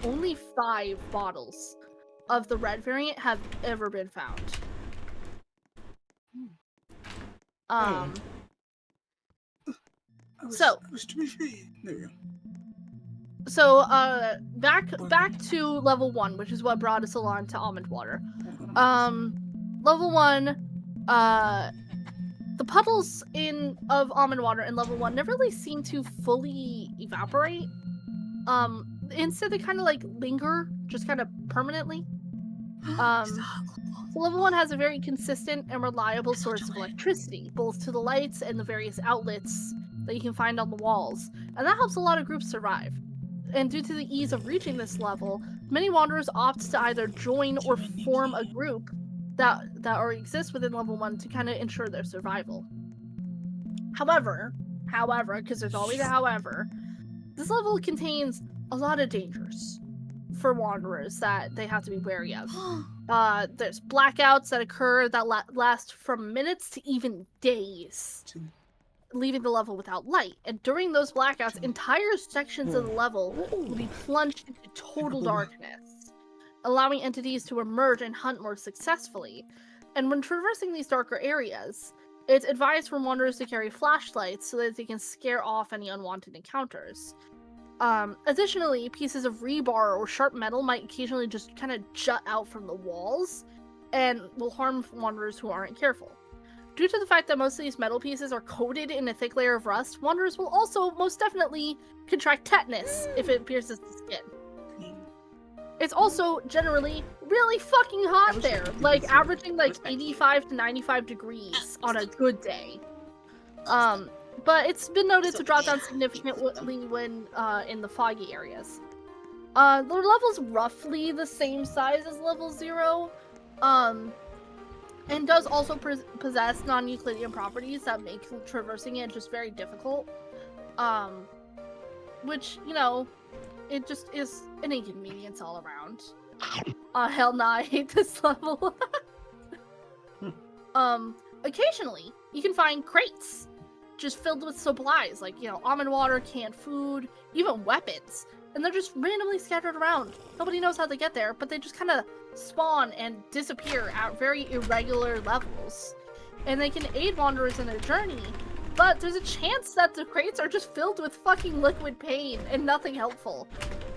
only 5 bottles of the red variant have ever been found. Back to level 1, which is what brought us along to almond water. Level 1, the puddles of almond water in level 1 never really seem to fully evaporate. Instead they kind of like linger, just kind of permanently. So level 1 has a very consistent and reliable source of electricity, both to the lights and the various outlets that you can find on the walls, and that helps a lot of groups survive. And due to the ease of reaching this level, many wanderers opt to either join or form a group that exists within level 1 to kind of ensure their survival. However, because there's always a however, this level contains a lot of dangers for wanderers that they have to be wary of. There's blackouts that occur that last from minutes to even days, leaving the level without light. And during those blackouts, entire sections of the level will be plunged into total darkness, allowing entities to emerge and hunt more successfully. And when traversing these darker areas, It's advised for wanderers to carry flashlights so that they can scare off any unwanted encounters. Additionally, pieces of rebar or sharp metal might occasionally just kind of jut out from the walls and will harm wanderers who aren't careful. Due to the fact that most of these metal pieces are coated in a thick layer of rust, wanderers will also most definitely contract tetanus if it pierces the skin. It's also generally really fucking hot there, like averaging like 85 to 95 degrees on a good day. But it's been noted to drop down significantly when in the foggy areas. The level's roughly the same size as level 0, and does also possess non-Euclidean properties that make traversing it just very difficult. Which, you know, it just is an inconvenience all around. Hell nah, I hate this level. Occasionally, you can find crates just filled with supplies, like, you know, almond water, canned food, even weapons. And they're just randomly scattered around. Nobody knows how they get there, but they just kind of spawn and disappear at very irregular levels. And they can aid wanderers in their journey, but there's a chance that the crates are just filled with fucking liquid pain and nothing helpful.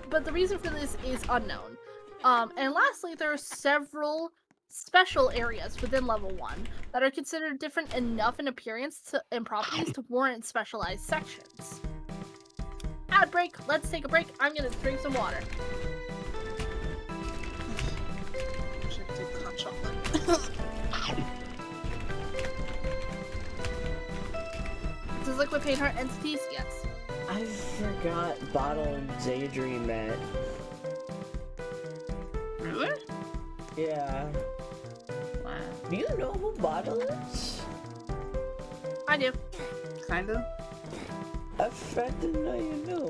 But the reason for this is unknown. And lastly, there are several special areas within level 1 that are considered different enough in appearance and properties to warrant specialized sections. Ad break, let's take a break. I'm gonna drink some water. Does liquid pain hurt entities? Yes. I forgot Bottle and Daydream met. Really? Yeah. Wow. Do you know who Bottle is? I do. Kinda. I didn't know you knew.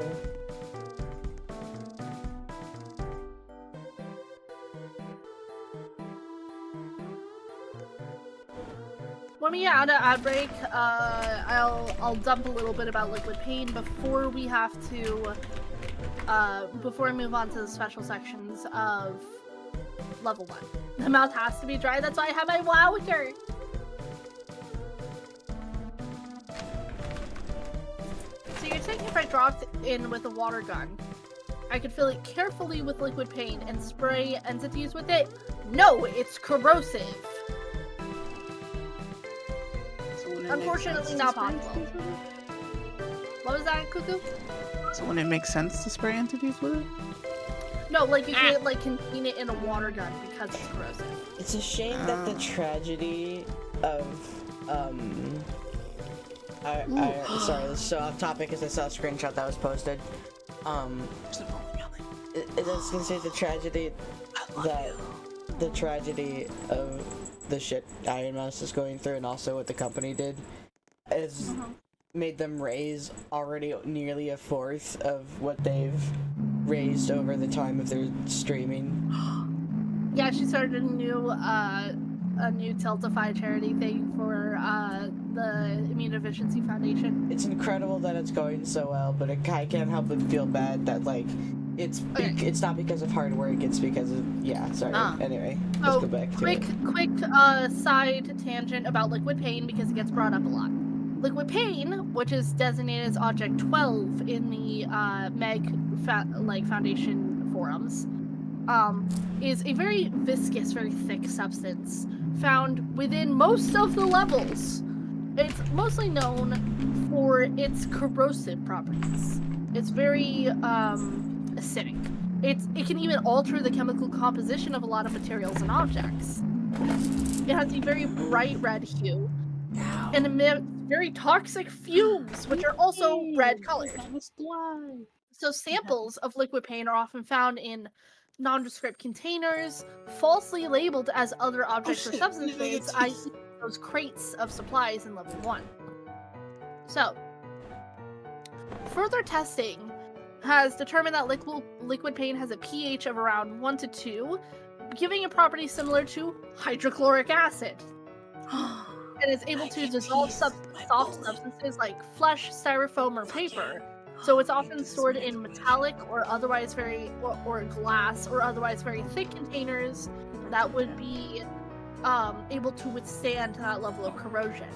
When we get out of ad break, I'll dump a little bit about liquid pain before we have to, before we move on to the special sections of level 1. The mouth has to be dry, that's why I have my water. So you're saying if I dropped in with a water gun, I could fill it carefully with liquid paint and spray entities with it? No, it's corrosive. Unfortunately, not possible. What was that, Cuckoo? So when it makes sense to spray entities with it? No, like you can't like contain it in a water gun because it's corrosive. It's a shame that the tragedy of sorry, this is so off topic because I saw a screenshot that was posted. I was gonna say the tragedy of the shit Iron Mouse is going through, and also what the company did, is made them raise already nearly a fourth of what they've raised over the time of their streaming. Yeah, she started a new Tiltify charity thing for the Immunodeficiency Foundation. It's incredible that it's going so well, but I can't help but feel bad that like it's not because of hard work, it's because of Anyway, let's go back to quick side tangent about liquid pain because it gets brought up a lot. Liquid pain, which is designated as Object 12 in the Foundation forums, is a very viscous, very thick substance found within most of the levels. It's mostly known for its corrosive properties. It's very acidic. It can even alter the chemical composition of a lot of materials and objects. It has a very bright red hue and emits very toxic fumes, which are also red colored. So samples of liquid paint are often found in nondescript containers, falsely labeled as other objects or substances, i.e. those crates of supplies in level 1. So, further testing has determined that liquid paint has a pH of around 1 to 2, giving a property similar to hydrochloric acid. And is able to dissolve soft substances like flesh, styrofoam, or paper. So it's often stored in metallic or otherwise or glass or otherwise very thick containers that would be able to withstand that level of corrosion.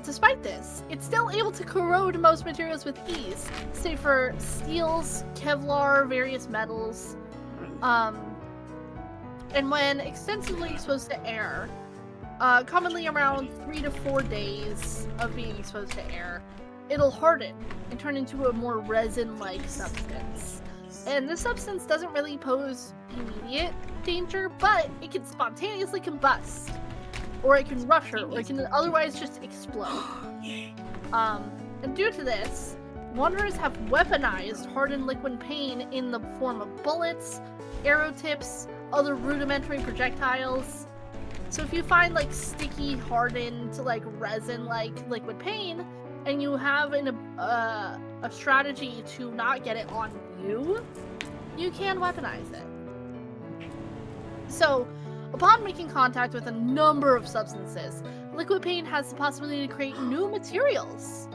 Despite this, it's still able to corrode most materials with ease, save for steels, Kevlar, various metals. And when extensively exposed to air, commonly around 3 to 4 days of being exposed to air, it'll harden and turn into a more resin-like substance. And this substance doesn't really pose immediate danger, but it can spontaneously combust, or it can rupture, or it can otherwise just explode. And due to this, Wanderers have weaponized hardened liquid pain in the form of bullets, arrow tips, other rudimentary projectiles. So if you find like sticky, hardened, like resin-like liquid pain, and you have a strategy to not get it on you, you can weaponize it. So, upon making contact with a number of substances, liquid paint has the possibility to create new materials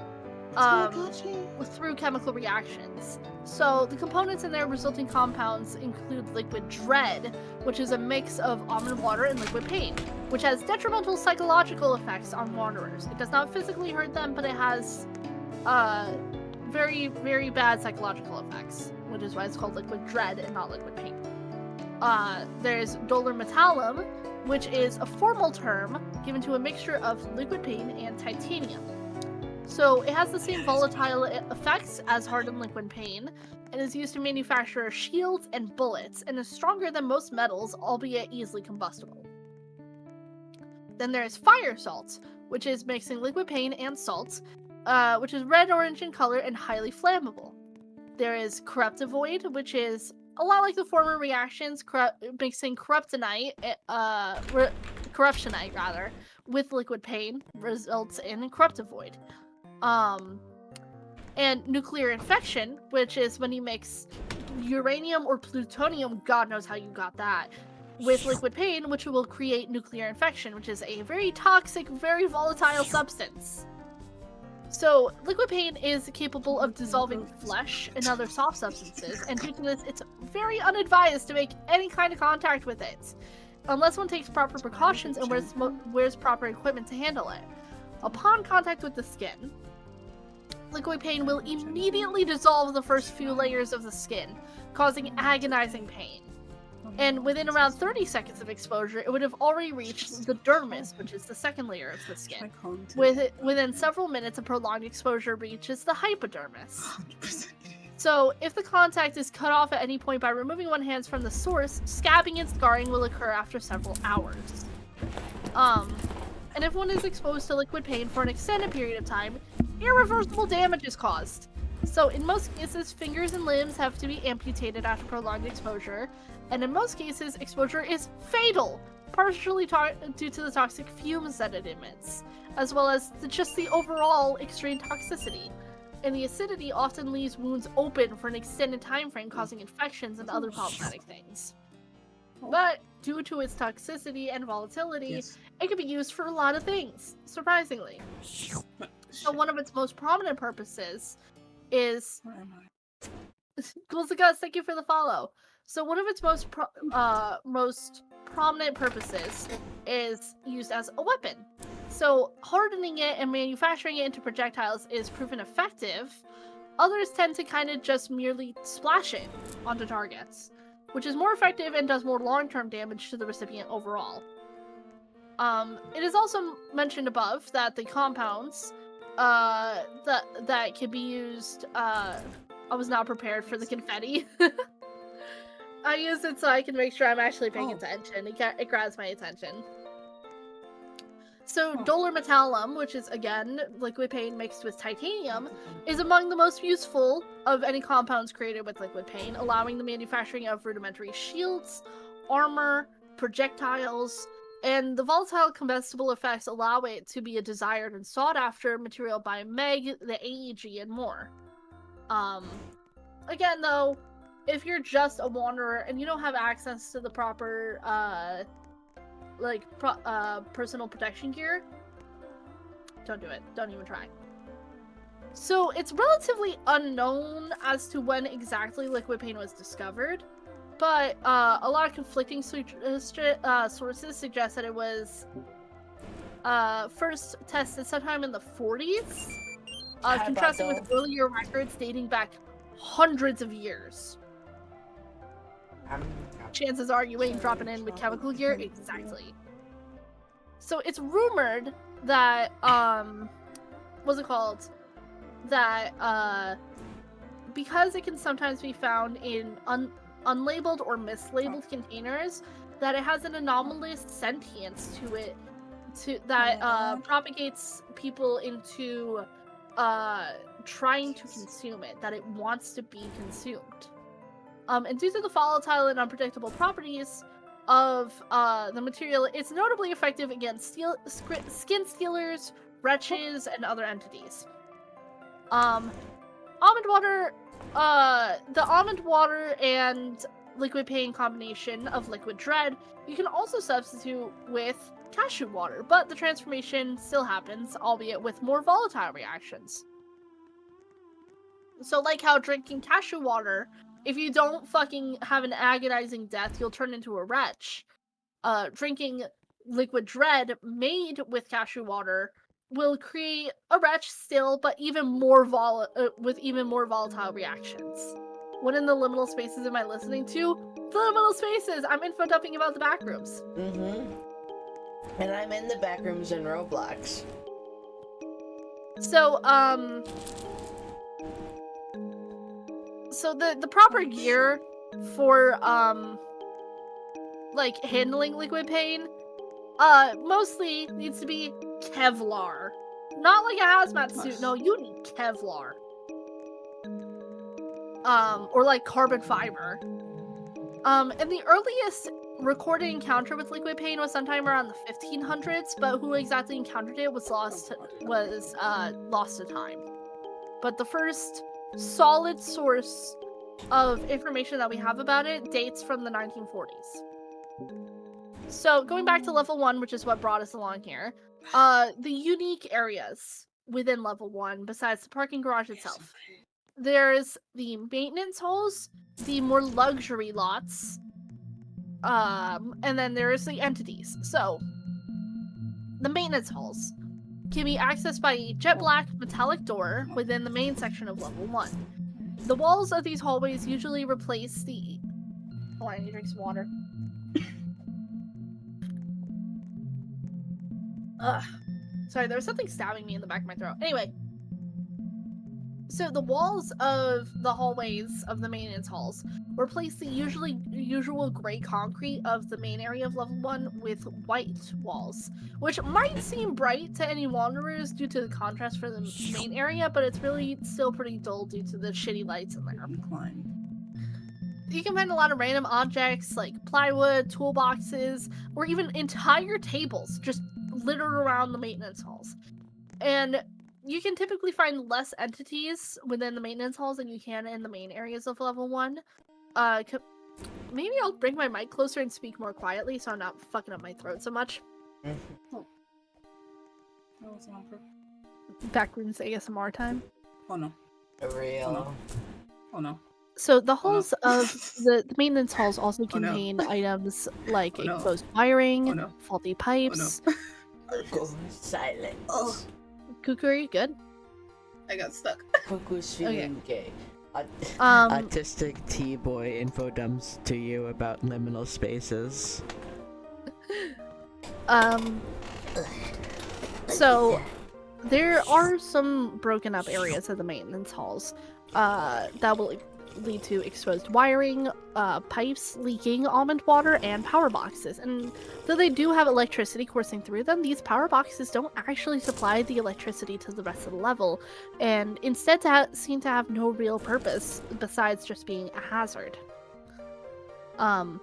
through chemical reactions. So, the components in their resulting compounds include liquid dread, which is a mix of almond water and liquid paint, which has detrimental psychological effects on wanderers. It does not physically hurt them, but it has very, very bad psychological effects, which is why it's called liquid dread and not liquid paint. There's dolormetallum, which is a formal term given to a mixture of liquid paint and titanium. So it has the same volatile effects as hardened liquid paint, and is used to manufacture shields and bullets, and is stronger than most metals, albeit easily combustible. Then there's fire salt, which is mixing liquid paint and salt, which is red-orange in color and highly flammable. There is corruptivoid, which is a lot like the former reactions, mixing corruptionite with liquid paint results in corruptivoid. And nuclear infection, which is when you mix uranium or plutonium, God knows how you got that, with liquid paint, which will create nuclear infection, which is a very toxic, very volatile substance. So, liquid paint is capable of dissolving flesh and other soft substances, and due to this, it's very unadvised to make any kind of contact with it, unless one takes proper precautions and wears proper equipment to handle it. Upon contact with the skin, liquid paint will immediately dissolve the first few layers of the skin, causing agonizing pain. And within around 30 seconds of exposure, it would have already reached the dermis, which is the second layer of the skin. Within several minutes, a prolonged exposure reaches the hypodermis. 100%. So, if the contact is cut off at any point by removing one's hands from the source, scabbing and scarring will occur after several hours. And if one is exposed to liquid paint for an extended period of time, irreversible damage is caused. So, in most cases, fingers and limbs have to be amputated after prolonged exposure, and in most cases, exposure is fatal, partially due to the toxic fumes that it emits, as well as just the overall extreme toxicity. And the acidity often leaves wounds open for an extended time frame, causing infections and other problematic things. But due to its toxicity and volatility, it can be used for a lot of things, surprisingly. So one of its most prominent purposes is... Ghouls and Guts, thank you for the follow. So one of its most prominent purposes is used as a weapon. So hardening it and manufacturing it into projectiles is proven effective. Others tend to kind of just merely splash it onto targets, which is more effective and does more long-term damage to the recipient overall. It is also mentioned above that the compounds that can be used... I was not prepared for the confetti. I use it so I can make sure I'm actually paying attention. It grabs my attention. So, dolormetallum, which is, again, liquid paint mixed with titanium, is among the most useful of any compounds created with liquid paint, allowing the manufacturing of rudimentary shields, armor, projectiles, and the volatile combustible effects allow it to be a desired and sought-after material by MEG, the AEG, and more. Again, though, if you're just a wanderer and you don't have access to the proper, personal protection gear, don't do it. Don't even try. So, it's relatively unknown as to when exactly liquid paint was discovered, but a lot of conflicting sources suggest that it was first tested sometime in the 40s, Hi, contrasting with Bato. earlier records dating back hundreds of years. Chances are you ain't dropping in with chemical gear. Exactly. So it's rumored that, what's it called? That, because it can sometimes be found in unlabeled or mislabeled containers, that it has an anomalous sentience to it that propagates people into trying to consume it, that it wants to be consumed. And due to the volatile and unpredictable properties of the material, it's notably effective against skin stealers, wretches, and other entities. Almond water, the almond water and liquid pain combination of liquid dread, you can also substitute with cashew water, but the transformation still happens, albeit with more volatile reactions. So like how drinking cashew water, if you don't fucking have an agonizing death, you'll turn into a wretch. Drinking liquid dread made with cashew water will create a wretch still, but even more with even more volatile reactions. What in the liminal spaces am I listening to? The liminal spaces! I'm info dumping about the backrooms. And I'm in the backrooms in Roblox. So, so the proper gear for, like, handling liquid pain, mostly needs to be Kevlar. Not like a hazmat suit, no, you need Kevlar. Or like carbon fiber. And the earliest recorded encounter with liquid pain was sometime around the 1500s, but who exactly encountered it was lost to time. But the first solid source of information that we have about it dates from the 1940s. So going back to level 1, which is what brought us along here, the unique areas within level 1, besides the parking garage itself, there's the maintenance halls, the more luxury lots, and then there's the entities. So the maintenance halls can be accessed by a jet black metallic door within the main section of level 1. The walls of these hallways usually replace the... Oh, I need to drink some water. Ugh. Sorry, there was something stabbing me in the back of my throat. Anyway. So the walls of the hallways of the maintenance halls replace the usual gray concrete of the main area of level 1 with white walls, which might seem bright to any wanderers due to the contrast for the main area, but it's really still pretty dull due to the shitty lights in there. You can find a lot of random objects like plywood, toolboxes, or even entire tables just littered around the maintenance halls. And you can typically find less entities within the maintenance halls than you can in the main areas of level 1. Maybe I'll bring my mic closer and speak more quietly so I'm not fucking up my throat so much. Backrooms ASMR time. Oh no. Real. Oh no. So the halls of the maintenance halls also contain items like exposed wiring, faulty pipes. Silence. Oh. Cuckoo, are you good? I got stuck. Cuckoo's feeling gay. Autistic T-boy info dumps to you about liminal spaces. So there are some broken up areas of the maintenance halls that will lead to exposed wiring, pipes leaking almond water, and power boxes. And though they do have electricity coursing through them, these power boxes don't actually supply the electricity to the rest of the level, and instead seem to have no real purpose besides just being a hazard. And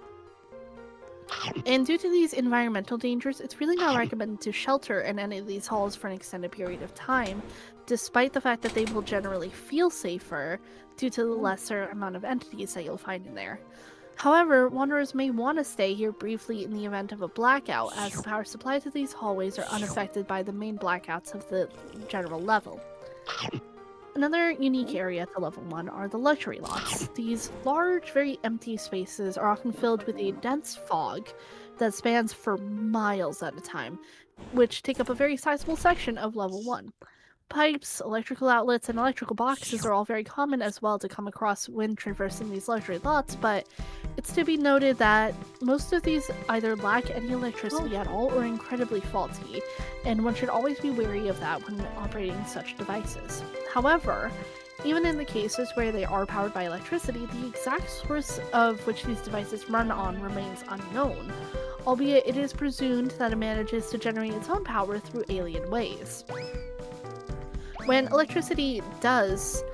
due to these environmental dangers, it's really not recommended to shelter in any of these halls for an extended period of time, despite the fact that they will generally feel safer due to the lesser amount of entities that you'll find in there. However, wanderers may want to stay here briefly in the event of a blackout, as the power supply to these hallways are unaffected by the main blackouts of the general level. Another unique area to level 1 are the luxury lots. These large, very empty spaces are often filled with a dense fog that spans for miles at a time. which take up a very sizable section of level 1. Pipes, electrical outlets, and electrical boxes are all very common as well to come across when traversing these luxury lots, but it's to be noted that most of these either lack any electricity at all or are incredibly faulty, and one should always be wary of that when operating such devices. However, even in the cases where they are powered by electricity, the exact source of which these devices run on remains unknown, albeit it is presumed that it manages to generate its own power through alien ways. When electricity does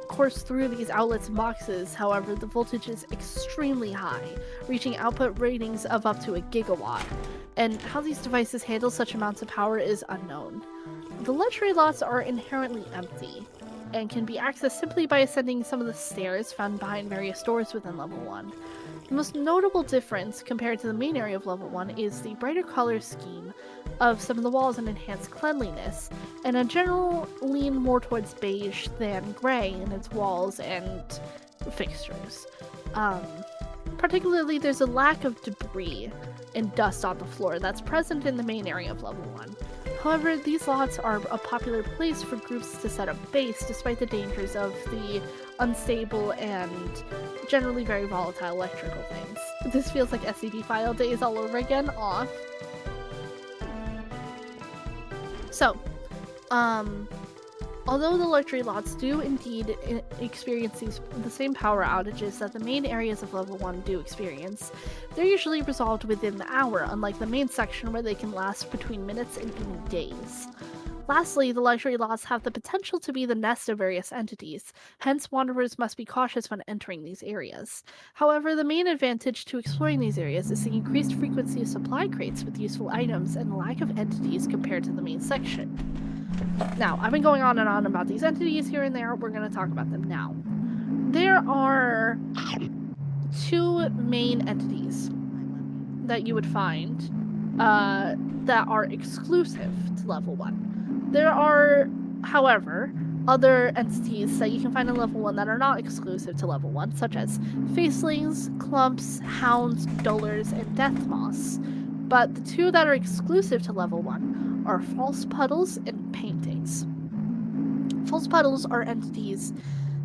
course through these outlets and boxes, however, the voltage is extremely high, reaching output ratings of up to a gigawatt, and how these devices handle such amounts of power is unknown. The luxury lots are inherently empty, and can be accessed simply by ascending some of the stairs found behind various doors within level 1. The most notable difference compared to the main area of level 1 is the brighter color scheme of some of the walls and enhanced cleanliness, and a general lean more towards beige than gray in its walls and fixtures. Particularly, there's a lack of debris and dust on the floor that's present in the main area of level 1. However, these lots are a popular place for groups to set up base despite the dangers of the unstable and generally very volatile electrical things. This feels like SCP file days all over again. Aw. So, although the luxury lots do indeed experience the same power outages that the main areas of level 1 do experience, they're usually resolved within the hour, unlike the main section where they can last between minutes and even days. Lastly, the luxury lots have the potential to be the nest of various entities, hence wanderers must be cautious when entering these areas. However, the main advantage to exploring these areas is the increased frequency of supply crates with useful items and the lack of entities compared to the main section. Now, I've been going on and on about these entities here and there. We're going to talk about them now. There are 2 main entities that you would find that are exclusive to level 1. There are, however, other entities that you can find in level 1 that are not exclusive to level 1, such as facelings, clumps, hounds, dullars, and death moths. But the 2 that are exclusive to level 1 are false puddles and paintings. False puddles are entities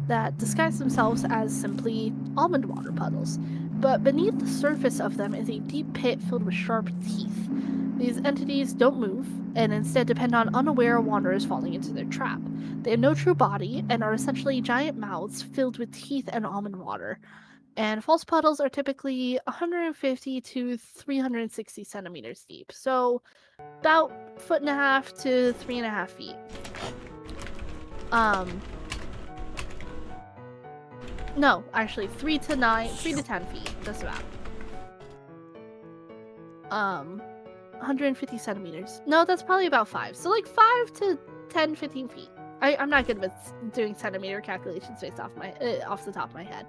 that disguise themselves as simply almond water puddles, but beneath the surface of them is a deep pit filled with sharp teeth. These entities don't move, and instead depend on unaware wanderers falling into their trap. They have no true body, and are essentially giant mouths filled with teeth and almond water. And false puddles are typically 150 to 360 centimeters deep, so about 1.5 to 3.5 feet. No, actually 3 to 10 feet, just about. 150 centimeters. No, that's probably about 5. So like 5 to 10, 15 feet. I'm not good with doing centimeter calculations based off the top of my head.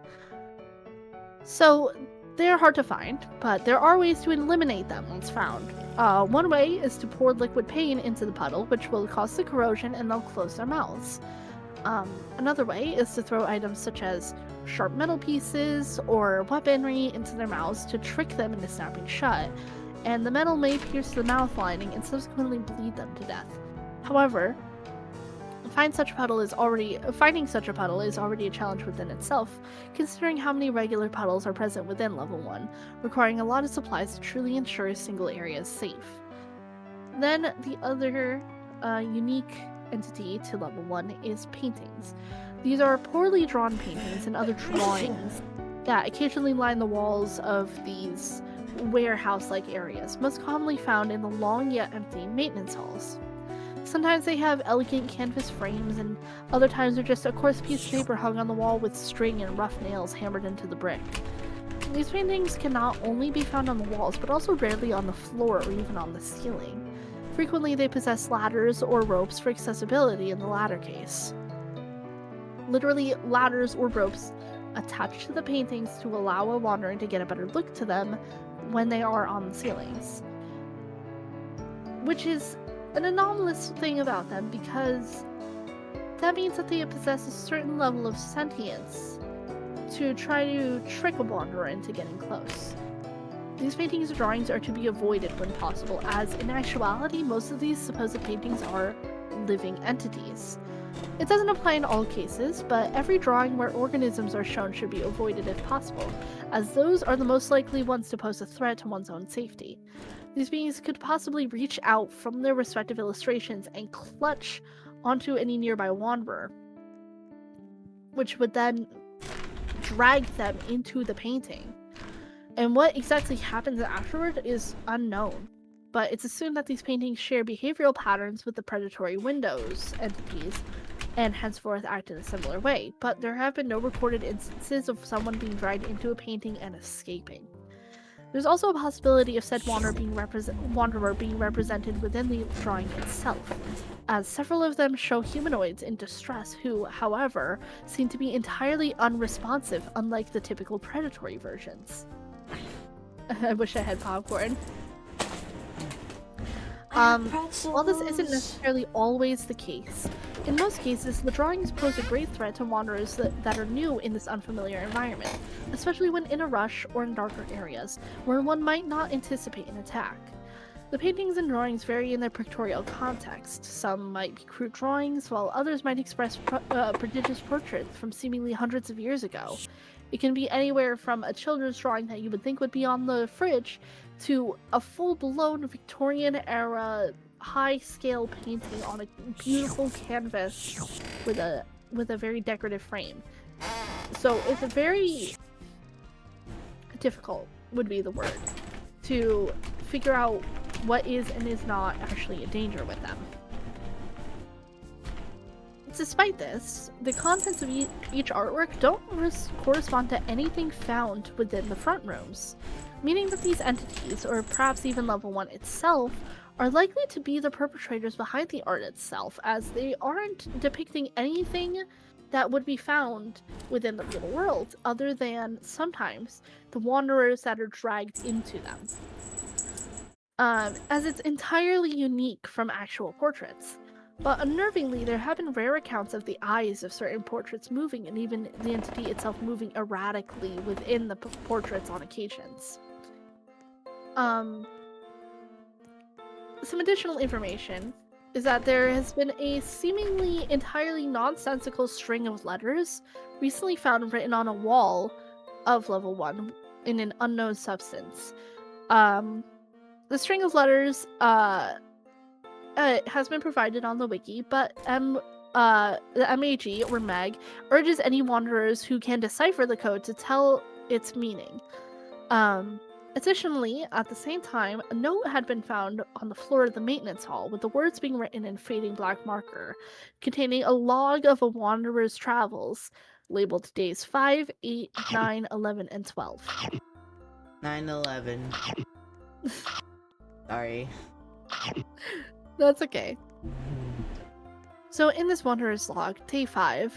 So they're hard to find, but there are ways to eliminate them once found. One way is to pour liquid paint into the puddle, which will cause the corrosion and they'll close their mouths. Another way is to throw items such as sharp metal pieces or weaponry into their mouths to trick them into snapping shut, and the metal may pierce the mouth lining and subsequently bleed them to death. However, finding such a puddle is already a challenge within itself, considering how many regular puddles are present within level 1, requiring a lot of supplies to truly ensure a single area is safe. Then the other unique entity to level 1 is paintings. These are poorly drawn paintings and other drawings that occasionally line the walls of these warehouse-like areas, most commonly found in the long yet empty maintenance halls. Sometimes they have elegant canvas frames, and other times they're just a coarse piece of paper hung on the wall with string and rough nails hammered into the brick. These paintings can not only be found on the walls, but also rarely on the floor or even on the ceiling. Frequently they possess ladders or ropes for accessibility in the latter case. Literally ladders or ropes attached to the paintings to allow a wanderer to get a better look to them when they are on the ceilings. Which is an anomalous thing about them, because that means that they possess a certain level of sentience to try to trick a wanderer into getting close. These paintings and drawings are to be avoided when possible, as in actuality, most of these supposed paintings are living entities. It doesn't apply in all cases, but every drawing where organisms are shown should be avoided if possible, as those are the most likely ones to pose a threat to one's own safety. These beings could possibly reach out from their respective illustrations and clutch onto any nearby wanderer, which would then drag them into the painting. And what exactly happens afterward is unknown, but it's assumed that these paintings share behavioral patterns with the predatory windows entities and henceforth act in a similar way, but there have been no recorded instances of someone being dragged into a painting and escaping. There's also a possibility of said wanderer being represented within the drawing itself, as several of them show humanoids in distress who, however, seem to be entirely unresponsive, unlike the typical predatory versions. I wish I had popcorn. While this isn't necessarily always the case, in most cases, the drawings pose a great threat to wanderers that are new in this unfamiliar environment, especially when in a rush or in darker areas, where one might not anticipate an attack. The paintings and drawings vary in their pictorial context. Some might be crude drawings, while others might express prodigious portraits from seemingly hundreds of years ago. It can be anywhere from a children's drawing that you would think would be on the fridge to a full-blown Victorian-era high-scale painting on a beautiful canvas with a very decorative frame. So it's a very difficult, would be the word, to figure out what is and is not actually a danger with them. Despite this, the contents of each artwork don't correspond to anything found within the front rooms, meaning that these entities, or perhaps even level 1 itself, are likely to be the perpetrators behind the art itself, as they aren't depicting anything that would be found within the real world, other than, sometimes, the wanderers that are dragged into them. As it's entirely unique from actual portraits. But unnervingly, there have been rare accounts of the eyes of certain portraits moving, and even the entity itself moving erratically within the portraits on occasions. Some additional information is that there has been a seemingly entirely nonsensical string of letters recently found written on a wall of level 1 in an unknown substance. The string of letters has been provided on the wiki, but the MAG, or Meg, urges any wanderers who can decipher the code to tell its meaning. Additionally, at the same time, a note had been found on the floor of the maintenance hall, with the words being written in fading black marker, containing a log of a wanderer's travels, labeled days 5, 8, 9, 11, and 12. 9/11. Sorry. That's okay. So in this wanderer's log, day 5,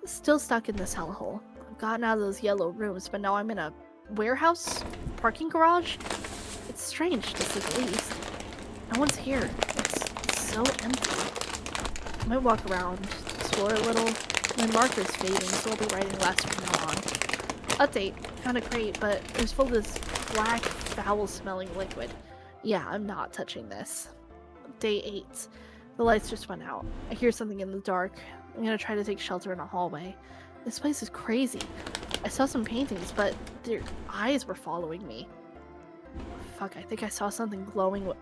still stuck in this hellhole. I've gotten out of those yellow rooms, but now I'm in a warehouse parking garage. It's strange, to say the least. No one's here. It's so empty. I might walk around, explore a little. My marker's fading, so I'll be writing less from now on. Update. Found a crate, but it was full of this black, foul-smelling liquid. Yeah, I'm not touching this. Day 8. The lights just went out. I hear something in the dark. I'm gonna try to take shelter in a hallway. This place is crazy. I saw some paintings, but their eyes were following me. Fuck, I think I saw something glowing with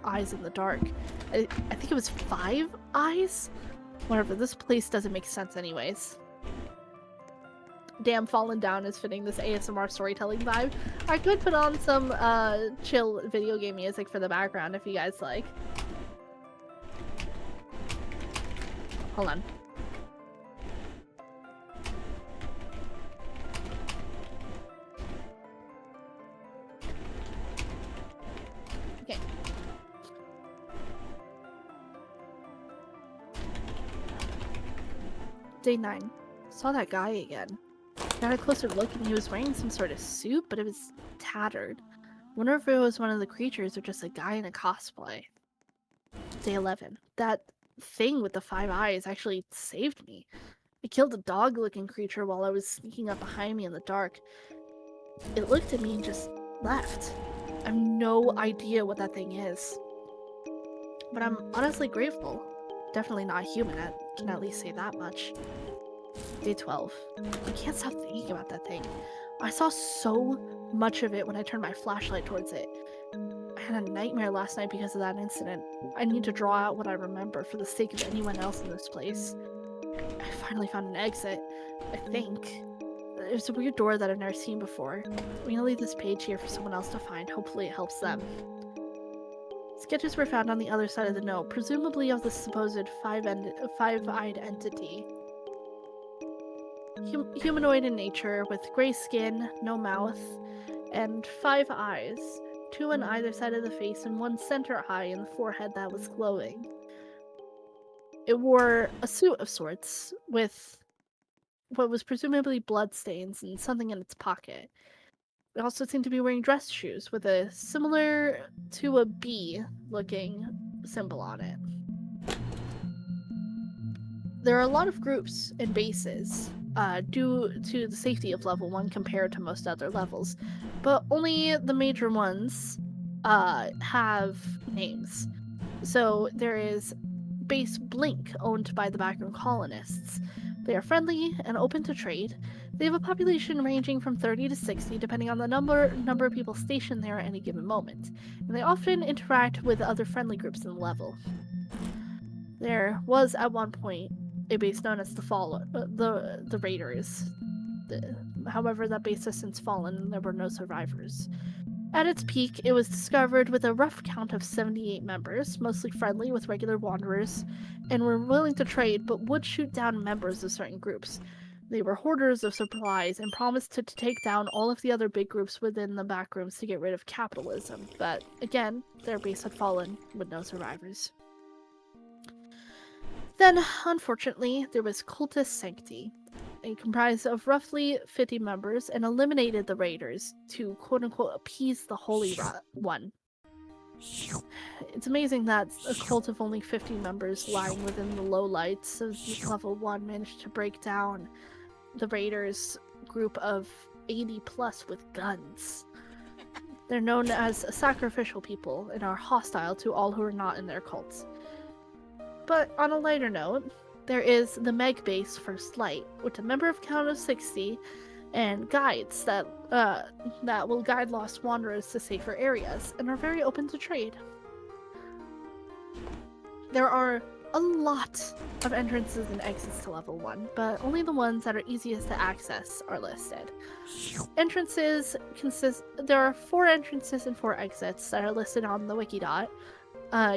eyes in the dark. I think it was 5 eyes? Whatever, this place doesn't make sense anyways. Damn, Fallen Down is fitting this ASMR storytelling vibe. I could put on some chill video game music for the background if you guys like. Hold on. Okay. Day 9. Saw that guy again. Got a closer look and he was wearing some sort of suit, but it was tattered. Wonder if it was one of the creatures or just a guy in a cosplay. Day 11. That thing with the 5 eyes actually saved me. I killed a dog-looking creature while I was sneaking up behind me in the dark. It looked at me and just left. I have no idea what that thing is. But I'm honestly grateful. Definitely not human, I can at least say that much. Day 12. I can't stop thinking about that thing. I saw so much of it when I turned my flashlight towards it. I had a nightmare last night because of that incident. I need to draw out what I remember for the sake of anyone else in this place. I finally found an exit, I think. It's a weird door that I've never seen before. I'm gonna leave this page here for someone else to find. Hopefully it helps them. Sketches were found on the other side of the note, presumably of the supposed five-eyed entity. Humanoid in nature, with gray skin, no mouth, and 5 eyes, 2 on either side of the face and 1 center eye in the forehead that was glowing. It wore a suit of sorts, with what was presumably bloodstains and something in its pocket. It also seemed to be wearing dress shoes with a similar to a bee looking symbol on it. There are a lot of groups and bases due to the safety of level 1 compared to most other levels, but only the major ones have names. So there is Base Blink, owned by the backroom colonists. They are friendly and open to trade. They have a population ranging from 30 to 60, depending on the number of people stationed there at any given moment, and they often interact with other friendly groups in the level. There was at one point a base known as the Raiders. However, that base has since fallen and there were no survivors. At its peak, it was discovered with a rough count of 78 members, mostly friendly with regular wanderers, and were willing to trade but would shoot down members of certain groups. They were hoarders of supplies and promised to take down all of the other big groups within the backrooms to get rid of capitalism, but again, their base had fallen with no survivors. Then, unfortunately, there was Cultus Sancti. It comprised of roughly 50 members and eliminated the Raiders to quote-unquote appease the Holy One. It's amazing that a cult of only 50 members lying within the lowlights of level 1 managed to break down the Raiders' group of 80 plus with guns. They're known as a sacrificial people and are hostile to all who are not in their cults. But on a lighter note, there is the Meg Base First Light, with a member count of 60 and guides that will guide lost wanderers to safer areas and are very open to trade. There are a lot of entrances and exits to level 1, but only the ones that are easiest to access are listed. There are 4 entrances and 4 exits that are listed on the Wikidot,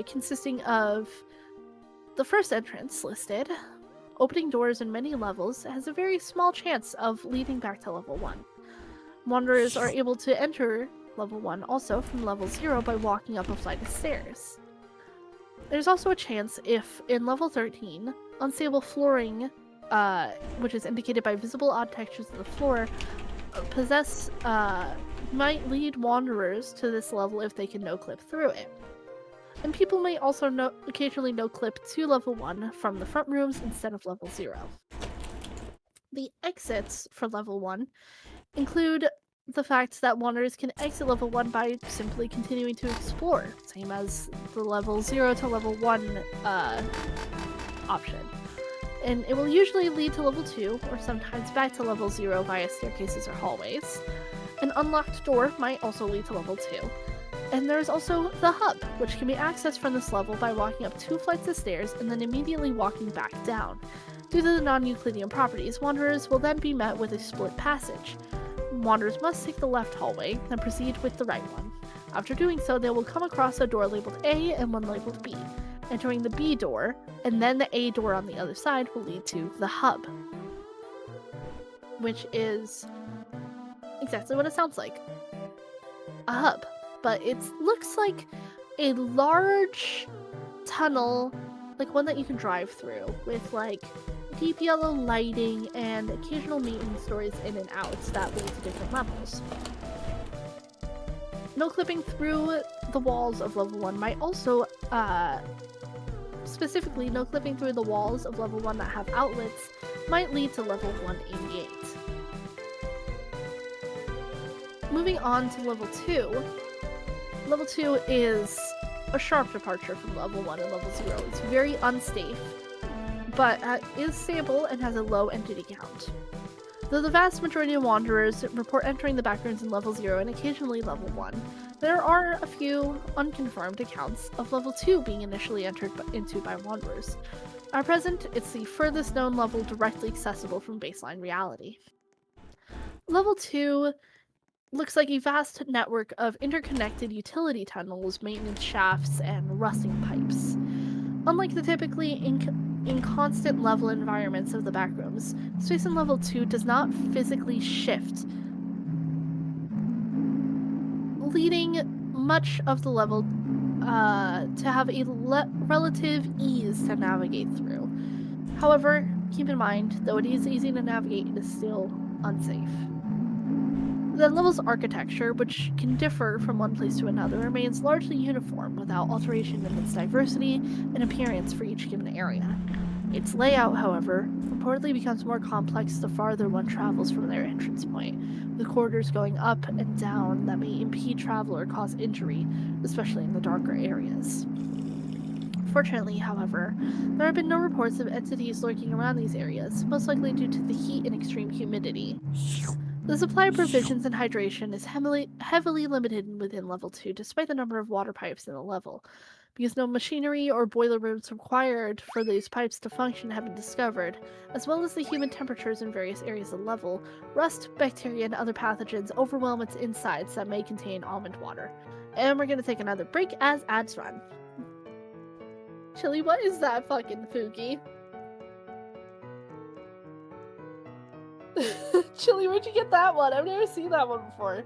consisting of the first entrance listed, opening doors in many levels, has a very small chance of leading back to level 1. Wanderers are able to enter level 1 also from level 0 by walking up a flight of stairs. There's also a chance if, in level 13, unstable flooring, which is indicated by visible odd textures of the floor, might lead wanderers to this level if they can no-clip through it. And people may also occasionally no-clip to level 1 from the front rooms instead of level 0. The exits for level 1 include the fact that wanderers can exit level 1 by simply continuing to explore, same as the level 0 to level 1 option. And it will usually lead to level 2, or sometimes back to level 0 via staircases or hallways. An unlocked door might also lead to level 2. And there's also the hub, which can be accessed from this level by walking up 2 flights of stairs and then immediately walking back down. Due to the non-Euclidean properties, wanderers will then be met with a split passage. Wanderers must take the left hallway, then proceed with the right one. After doing so, they will come across a door labeled A and one labeled B. Entering the B door, and then the A door on the other side will lead to the hub. Which is exactly what it sounds like. A hub. But it looks like a large tunnel, like one that you can drive through, with like deep yellow lighting and occasional maintenance doors in and out that lead to different levels. No clipping through the walls of level 1 might also, specifically no clipping through the walls of level 1 that have outlets might lead to level 188. moving on to level 2. Level 2 is a sharp departure from level 1 and level 0. It's very unsafe, but is stable and has a low entity count. Though the vast majority of wanderers report entering the backrooms in level 0 and occasionally level 1, there are a few unconfirmed accounts of level 2 being initially entered into by wanderers. At present, it's the furthest known level directly accessible from baseline reality. Level 2 looks like a vast network of interconnected utility tunnels, maintenance shafts, and rusting pipes. Unlike the typically in constant level environments of the backrooms, space in level 2 does not physically shift, leading much of the level to have a relative ease to navigate through. However, keep in mind, though it is easy to navigate, it is still unsafe. The level's architecture, which can differ from one place to another, remains largely uniform without alteration in its diversity and appearance for each given area. Its layout, however, reportedly becomes more complex the farther one travels from their entrance point, with corridors going up and down that may impede travel or cause injury, especially in the darker areas. Fortunately, however, there have been no reports of entities lurking around these areas, most likely due to the heat and extreme humidity. The supply of provisions and hydration is heavily limited within level 2, despite the number of water pipes in the level, because no machinery or boiler rooms required for these pipes to function have been discovered, as well as the humid temperatures in various areas of the level. Rust, bacteria, and other pathogens overwhelm its insides that may contain almond water. And we're gonna take another break as ads run. Chili, what is that fucking Fuki? Chili, where'd you get that one? I've never seen that one before.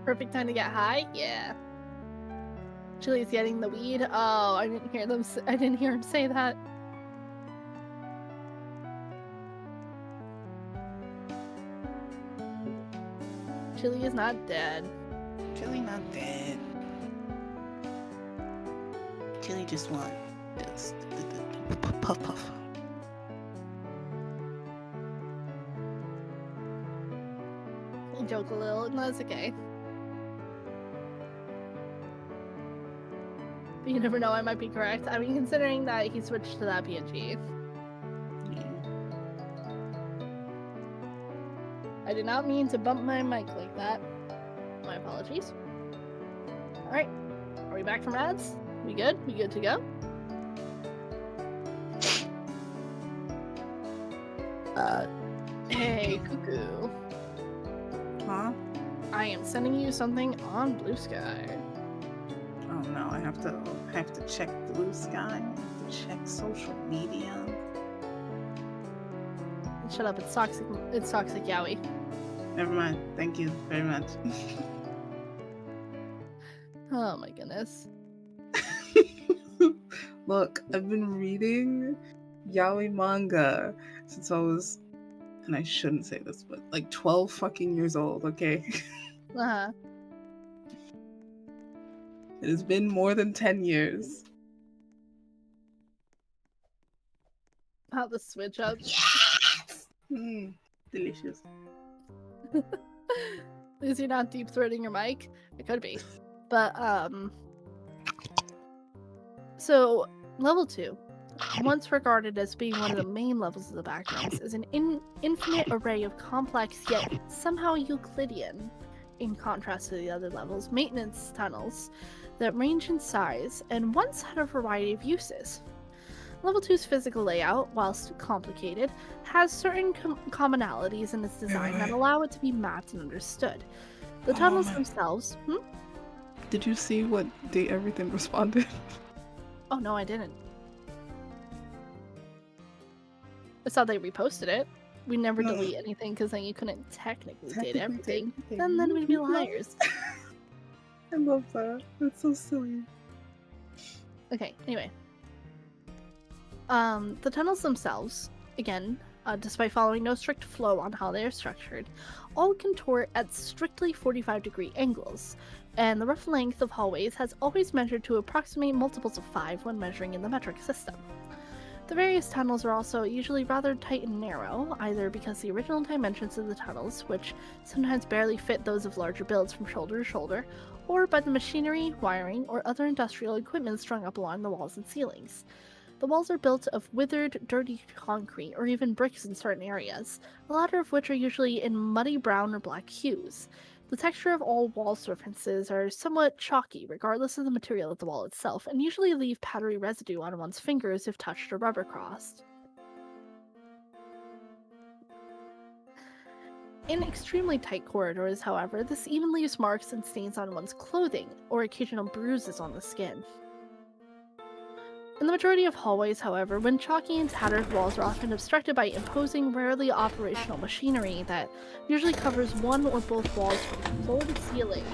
Perfect time to get high? Yeah. Chili's getting the weed. Oh, I didn't hear him say that. Chili is not dead. Chili not dead. Chili just want just puff puff. I'll joke a little. No, it's okay. But you never know, I might be correct. I mean, considering that he switched to that PNG. I did not mean to bump my mic like that. My apologies. Alright. Are we back from ads? We good? We good to go? Hey, Cuckoo. Huh? I am sending you something on Blue Sky. Oh no, I have to check Blue Sky. I have to check social media. Shut up, it's toxic. It's toxic, Yowie. Never mind. Thank you very much. Oh my goodness. Look, I've been reading yaoi manga since I was, and I shouldn't say this, but like 12 fucking years old, okay? Uh-huh. It has been more than 10 years. How the switch up. Yes! Delicious. At least you're not deep throating your mic. It could be. But, so, level 2, once regarded as being one of the main levels of the backrooms, is an infinite array of complex yet somehow Euclidean, in contrast to the other levels, maintenance tunnels that range in size and once had a variety of uses. Level 2's physical layout, whilst complicated, has certain commonalities in its design that allow it to be mapped and understood. The tunnels themselves... Did you see what Date Everything responded? Oh no, I didn't. I saw they reposted it. we never No. delete anything because then you couldn't technically date Technically everything. date Then we'd be No. liars. I love that. That's so silly. Okay, anyway. The tunnels themselves, again, despite following no strict flow on how they are structured, all contort at strictly 45-degree angles, and the rough length of hallways has always measured to approximate multiples of 5 when measuring in the metric system. The various tunnels are also usually rather tight and narrow, either because the original dimensions of the tunnels, which sometimes barely fit those of larger builds from shoulder to shoulder, or by the machinery, wiring, or other industrial equipment strung up along the walls and ceilings. The walls are built of withered, dirty concrete, or even bricks in certain areas, the latter of which are usually in muddy brown or black hues. The texture of all wall surfaces are somewhat chalky, regardless of the material of the wall itself, and usually leave powdery residue on one's fingers if touched or rubber crossed. In extremely tight corridors, however, this even leaves marks and stains on one's clothing, or occasional bruises on the skin. In the majority of hallways, however, when chalky and tattered walls are often obstructed by imposing, rarely operational machinery that usually covers one or both walls from floor to ceiling.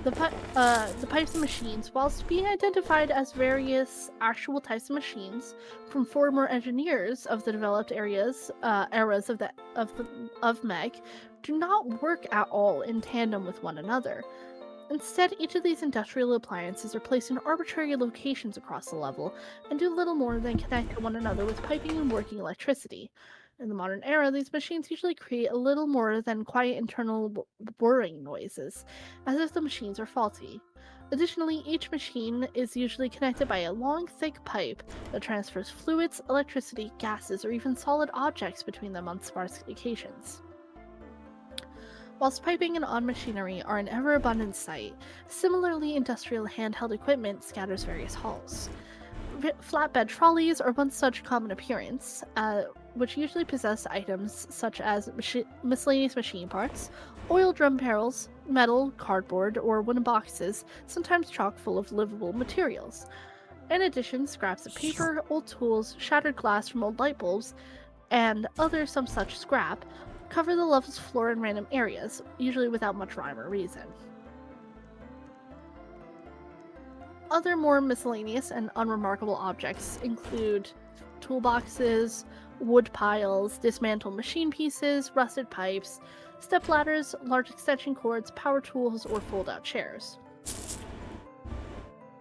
The pipes and machines, whilst being identified as various actual types of machines from former engineers of the developed eras of MEG, do not work at all in tandem with one another. Instead, each of these industrial appliances are placed in arbitrary locations across the level and do little more than connect to one another with piping and working electricity. In the modern era, these machines usually create a little more than quiet internal whirring noises, as if the machines are faulty. Additionally, each machine is usually connected by a long, thick pipe that transfers fluids, electricity, gases, or even solid objects between them on sparse occasions. Whilst piping and on-machinery are an ever-abundant sight, similarly industrial handheld equipment scatters various halls. Flatbed trolleys are one such common appearance, which usually possess items such as miscellaneous machine parts, oil drum barrels, metal, cardboard, or wooden boxes, sometimes chock full of livable materials. In addition, scraps of paper, old tools, shattered glass from old light bulbs, and other some such scrap cover the level's floor in random areas, usually without much rhyme or reason. Other more miscellaneous and unremarkable objects include toolboxes, wood piles, dismantled machine pieces, rusted pipes, step ladders, large extension cords, power tools, or fold-out chairs.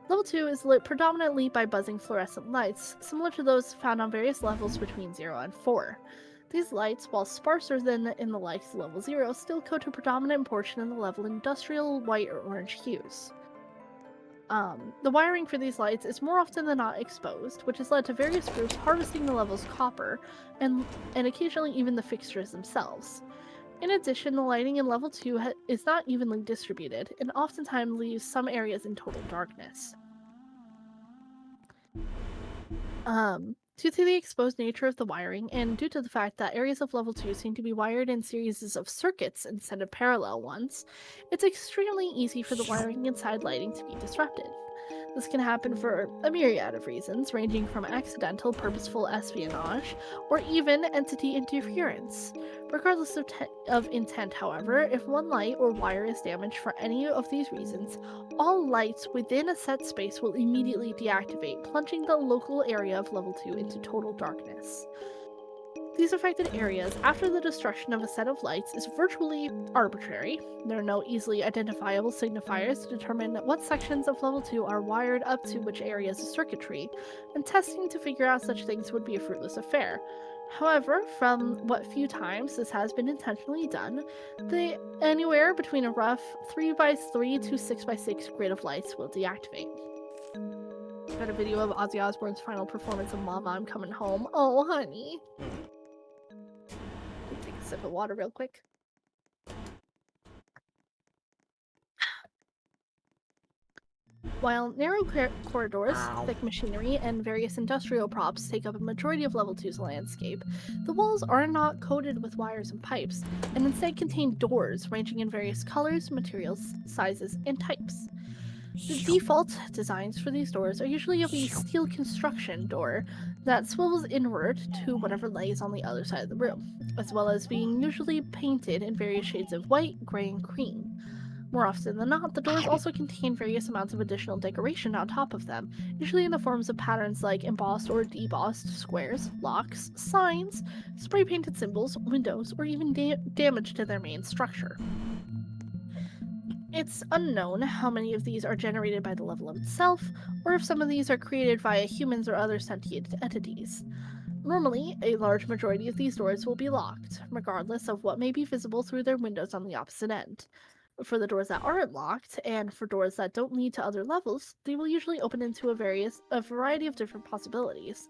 Level 2 is lit predominantly by buzzing fluorescent lights, similar to those found on various levels between 0 and 4. These lights, while sparser than in the likes of level 0, still coat a predominant portion of the level industrial white or orange hues. The wiring for these lights is more often than not exposed, which has led to various groups harvesting the level's copper, and occasionally even the fixtures themselves. In addition, the lighting in level 2 is not evenly distributed, and oftentimes leaves some areas in total darkness. Due to the exposed nature of the wiring, and due to the fact that areas of level 2 seem to be wired in series of circuits instead of parallel ones, it's extremely easy for the wiring inside lighting to be disrupted. This can happen for a myriad of reasons, ranging from accidental, purposeful espionage, or even entity interference. Regardless of intent, however, if one light or wire is damaged for any of these reasons, all lights within a set space will immediately deactivate, plunging the local area of level 2 into total darkness. These affected areas, after the destruction of a set of lights, is virtually arbitrary. There are no easily identifiable signifiers to determine what sections of level 2 are wired up to which areas of circuitry, and testing to figure out such things would be a fruitless affair. However, from what few times this has been intentionally done, anywhere between a rough 3x3 to 6x6 grid of lights will deactivate. Got a video of Ozzy Osbourne's final performance of Mama, I'm Coming Home. Oh, honey. Take a sip of water real quick. While narrow corridors, thick machinery, and various industrial props take up a majority of Level 2's landscape, the walls are not coated with wires and pipes, and instead contain doors ranging in various colors, materials, sizes, and types. The default designs for these doors are usually of a steel construction door that swivels inward to whatever lays on the other side of the room, as well as being usually painted in various shades of white, gray, and cream. More often than not, the doors also contain various amounts of additional decoration on top of them, usually in the forms of patterns like embossed or debossed squares, locks, signs, spray painted symbols, windows, or even damage to their main structure. It's unknown how many of these are generated by the level itself, or if some of these are created via humans or other sentient entities. Normally, a large majority of these doors will be locked, regardless of what may be visible through their windows on the opposite end. For the doors that aren't locked, and for doors that don't lead to other levels, they will usually open into a variety of different possibilities.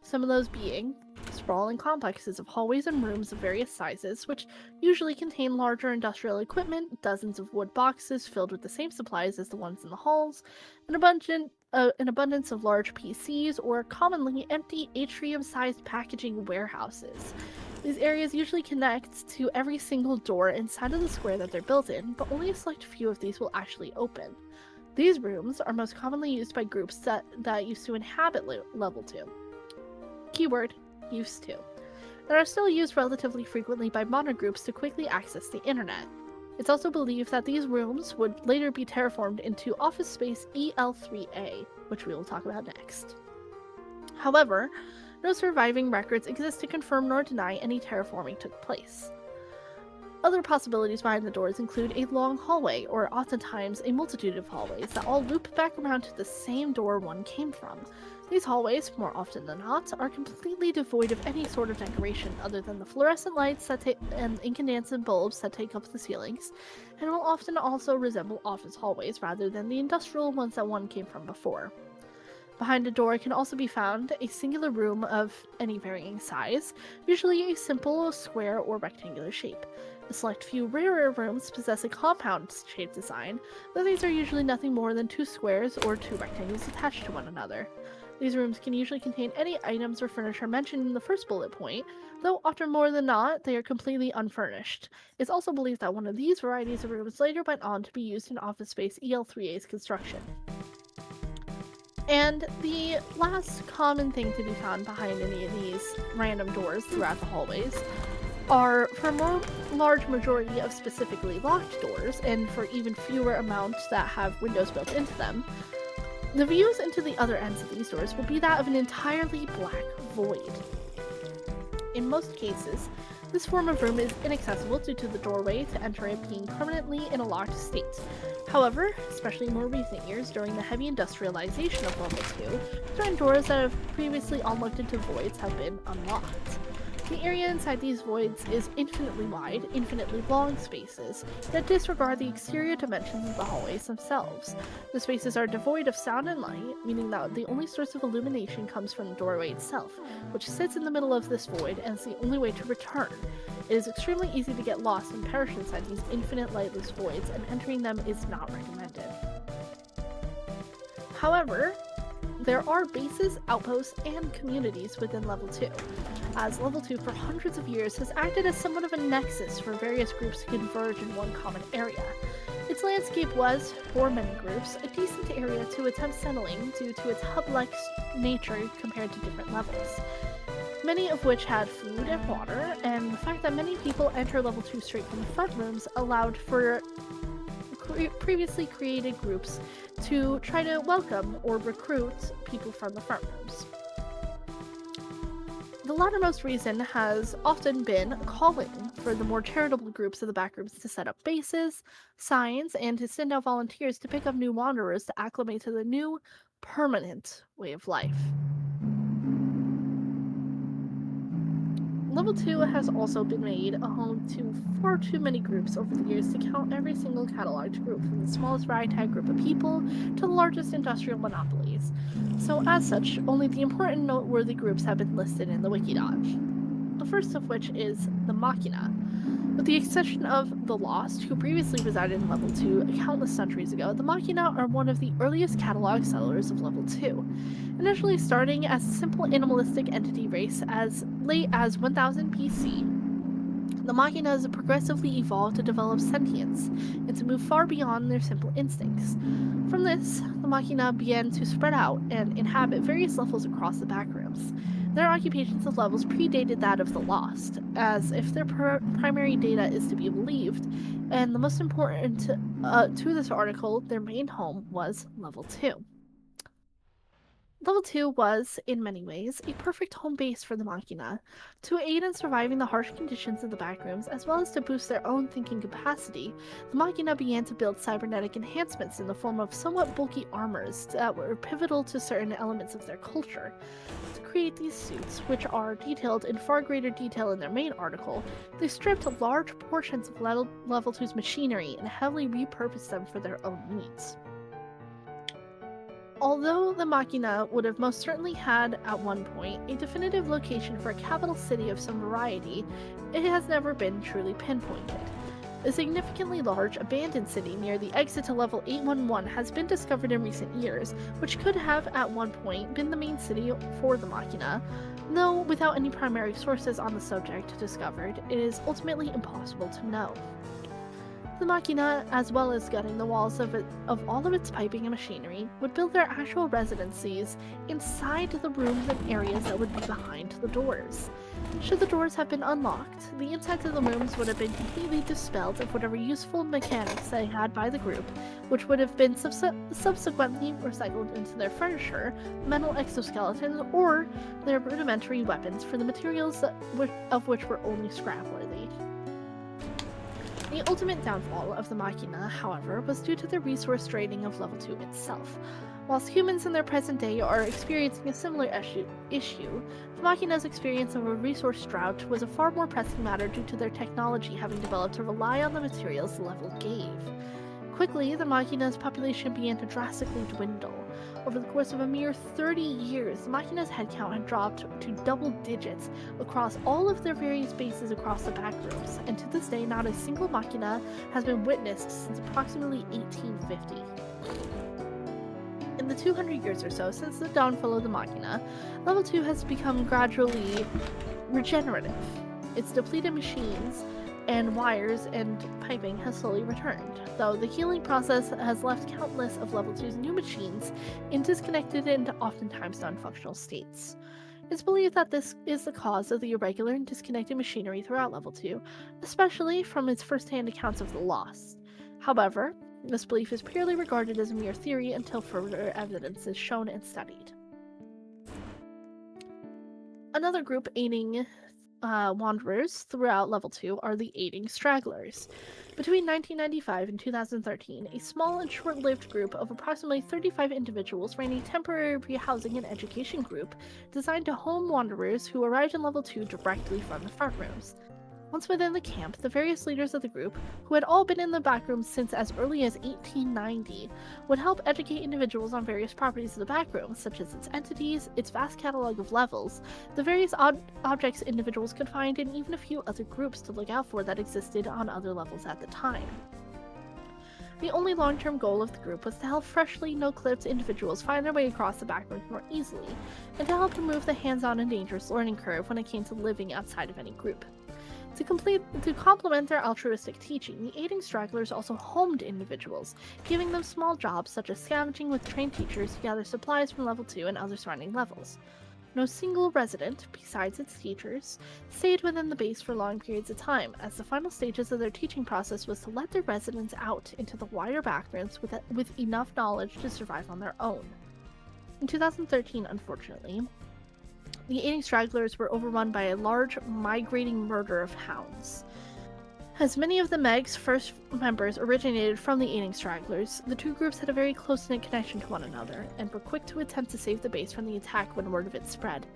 Some of those being sprawling complexes of hallways and rooms of various sizes, which usually contain larger industrial equipment, dozens of wood boxes filled with the same supplies as the ones in the halls, an abundance of large PCs, or commonly empty atrium-sized packaging warehouses. These areas usually connect to every single door inside of the square that they're built in, but only a select few of these will actually open. These rooms are most commonly used by groups that used to inhabit level 2. Keyword, used to. And are still used relatively frequently by modern groups to quickly access the internet. It's also believed that these rooms would later be terraformed into office space EL3A, which we will talk about next. However, no surviving records exist to confirm nor deny any terraforming took place. Other possibilities behind the doors include a long hallway, or oftentimes a multitude of hallways that all loop back around to the same door one came from. These hallways, more often than not, are completely devoid of any sort of decoration other than the fluorescent lights and incandescent bulbs that take up the ceilings, and will often also resemble office hallways rather than the industrial ones that one came from before. Behind a door can also be found a singular room of any varying size, usually a simple square or rectangular shape. A select few rarer rooms possess a compound-shaped design, though these are usually nothing more than two squares or two rectangles attached to one another. These rooms can usually contain any items or furniture mentioned in the first bullet point, though often more than not, they are completely unfurnished. It's also believed that one of these varieties of rooms later went on to be used in office space EL3A's construction. And the last common thing to be found behind any of these random doors throughout the hallways are, for a more large majority of specifically locked doors, and for even fewer amounts that have windows built into them, the views into the other ends of these doors will be that of an entirely black void. In most cases, this form of room is inaccessible due to the doorway to enter it being permanently in a locked state. However, especially in more recent years during the heavy industrialization of level 2, certain doors that have previously unlocked into voids have been unlocked. The area inside these voids is infinitely wide, infinitely long spaces that disregard the exterior dimensions of the hallways themselves. The spaces are devoid of sound and light, meaning that the only source of illumination comes from the doorway itself, which sits in the middle of this void and is the only way to return. It is extremely easy to get lost and perish inside these infinite lightless voids, and entering them is not recommended. However, there are bases, outposts, and communities within Level 2, as Level 2 for hundreds of years has acted as somewhat of a nexus for various groups to converge in one common area. Its landscape was, for many groups, a decent area to attempt settling due to its hub-like nature compared to different levels, many of which had food and water, and the fact that many people enter Level 2 straight from the front rooms allowed for previously created groups to try to welcome or recruit people from the front rooms. The lattermost reason has often been calling for the more charitable groups of the back rooms to set up bases, signs, and to send out volunteers to pick up new wanderers to acclimate to the new, permanent way of life. Level 2 has also been made a home to far too many groups over the years to count every single cataloged group, from the smallest ragtag group of people to the largest industrial monopolies. So as such, only the important noteworthy groups have been listed in the Wikidot. The first of which is the Machina. With the exception of the Lost, who previously resided in Level 2 countless centuries ago, the Machina are one of the earliest catalog settlers of Level 2, initially starting as a simple animalistic entity race as late as 1000 BC. The Machinas progressively evolved to develop sentience and to move far beyond their simple instincts. From this, the Machina began to spread out and inhabit various levels across the backrooms. Their occupations of levels predated that of the Lost, as if their primary data is to be believed, and the most important to this article, their main home was Level 2. Level 2 was, in many ways, a perfect home base for the Machina, to aid in surviving the harsh conditions of the backrooms, as well as to boost their own thinking capacity. The Machina began to build cybernetic enhancements in the form of somewhat bulky armors that were pivotal to certain elements of their culture. To create these suits, which are detailed in far greater detail in their main article, they stripped large portions of Level 2's machinery and heavily repurposed them for their own needs. Although the Machina would have most certainly had, at one point, a definitive location for a capital city of some variety, it has never been truly pinpointed. A significantly large, abandoned city near the exit to Level 811 has been discovered in recent years, which could have, at one point, been the main city for the Machina, though without any primary sources on the subject discovered, it is ultimately impossible to know. The Machina, as well as gutting the walls of all of its piping and machinery, would build their actual residencies inside the rooms and areas that would be behind the doors. Should the doors have been unlocked, the insides of the rooms would have been completely dispelled of whatever useful mechanics they had by the group, which would have been subsequently recycled into their furniture, metal exoskeletons, or their rudimentary weapons for the materials of which were only scrap-worthy. The ultimate downfall of the Machina, however, was due to the resource draining of Level 2 itself. Whilst humans in their present day are experiencing a similar issue, the Machina's experience of a resource drought was a far more pressing matter due to their technology having developed to rely on the materials the level gave. Quickly, the Machina's population began to drastically dwindle. Over the course of a mere 30 years, the Machina's headcount had dropped to double digits across all of their various bases across the backrooms, and to this day, not a single Machina has been witnessed since approximately 1850. In the 200 years or so since the downfall of the Machina, Level 2 has become gradually regenerative. Its depleted machines and wires and piping has slowly returned, though the healing process has left countless of Level 2's new machines in disconnected and oftentimes non-functional states. It's believed that this is the cause of the irregular and disconnected machinery throughout Level 2, especially from its first-hand accounts of the Lost. However, this belief is purely regarded as a mere theory until further evidence is shown and studied. Another group aiding wanderers throughout Level 2 are the aiding stragglers. Between 1995 and 2013, a small and short-lived group of approximately 35 individuals ran a temporary rehousing and education group designed to home wanderers who arrived in Level 2 directly from the front rooms. Once within the camp, the various leaders of the group, who had all been in the backrooms since as early as 1890, would help educate individuals on various properties of the backrooms, such as its entities, its vast catalog of levels, the various objects individuals could find, and even a few other groups to look out for that existed on other levels at the time. The only long-term goal of the group was to help freshly no-clipped individuals find their way across the backrooms more easily, and to help remove the hands-on and dangerous learning curve when it came to living outside of any group. To complement their altruistic teaching, the aiding stragglers also homed individuals, giving them small jobs such as scavenging with trained teachers to gather supplies from Level 2 and other surrounding levels. No single resident, besides its teachers, stayed within the base for long periods of time, as the final stages of their teaching process was to let their residents out into the wider backrooms with enough knowledge to survive on their own. In 2013, unfortunately, the aiding stragglers were overrun by a large, migrating murder of hounds. As many of the MEG's first members originated from the aiding stragglers, the two groups had a very close-knit connection to one another, and were quick to attempt to save the base from the attack when word of it spread.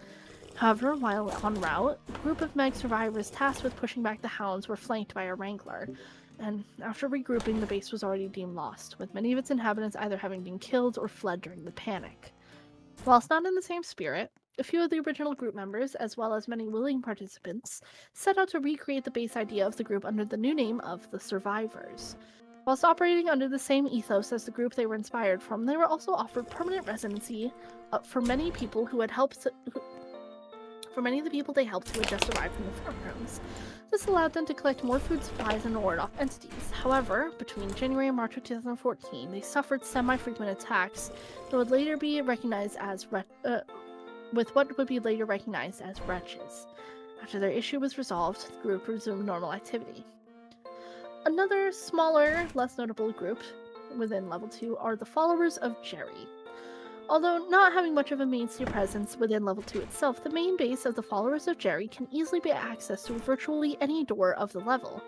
However, while en route, a group of MEG survivors tasked with pushing back the hounds were flanked by a wrangler, and after regrouping, the base was already deemed lost, with many of its inhabitants either having been killed or fled during the panic. Whilst not in the same spirit, a few of the original group members, as well as many willing participants, set out to recreate the base idea of the group under the new name of the Survivors. Whilst operating under the same ethos as the group they were inspired from, they were also offered permanent residency for many people who had helped for many of the people they helped who had just arrived from the farm rooms. This allowed them to collect more food supplies and ward off entities. However, between January and March of 2014, they suffered semi-frequent attacks that would later be recognized as with what would be later recognized as wretches. After their issue was resolved, the group resumed normal activity. Another smaller, less notable group within Level 2 are the followers of Jerry. Although not having much of a mainstay presence within Level 2 itself, the main base of the followers of Jerry can easily be accessed through virtually any door of the level.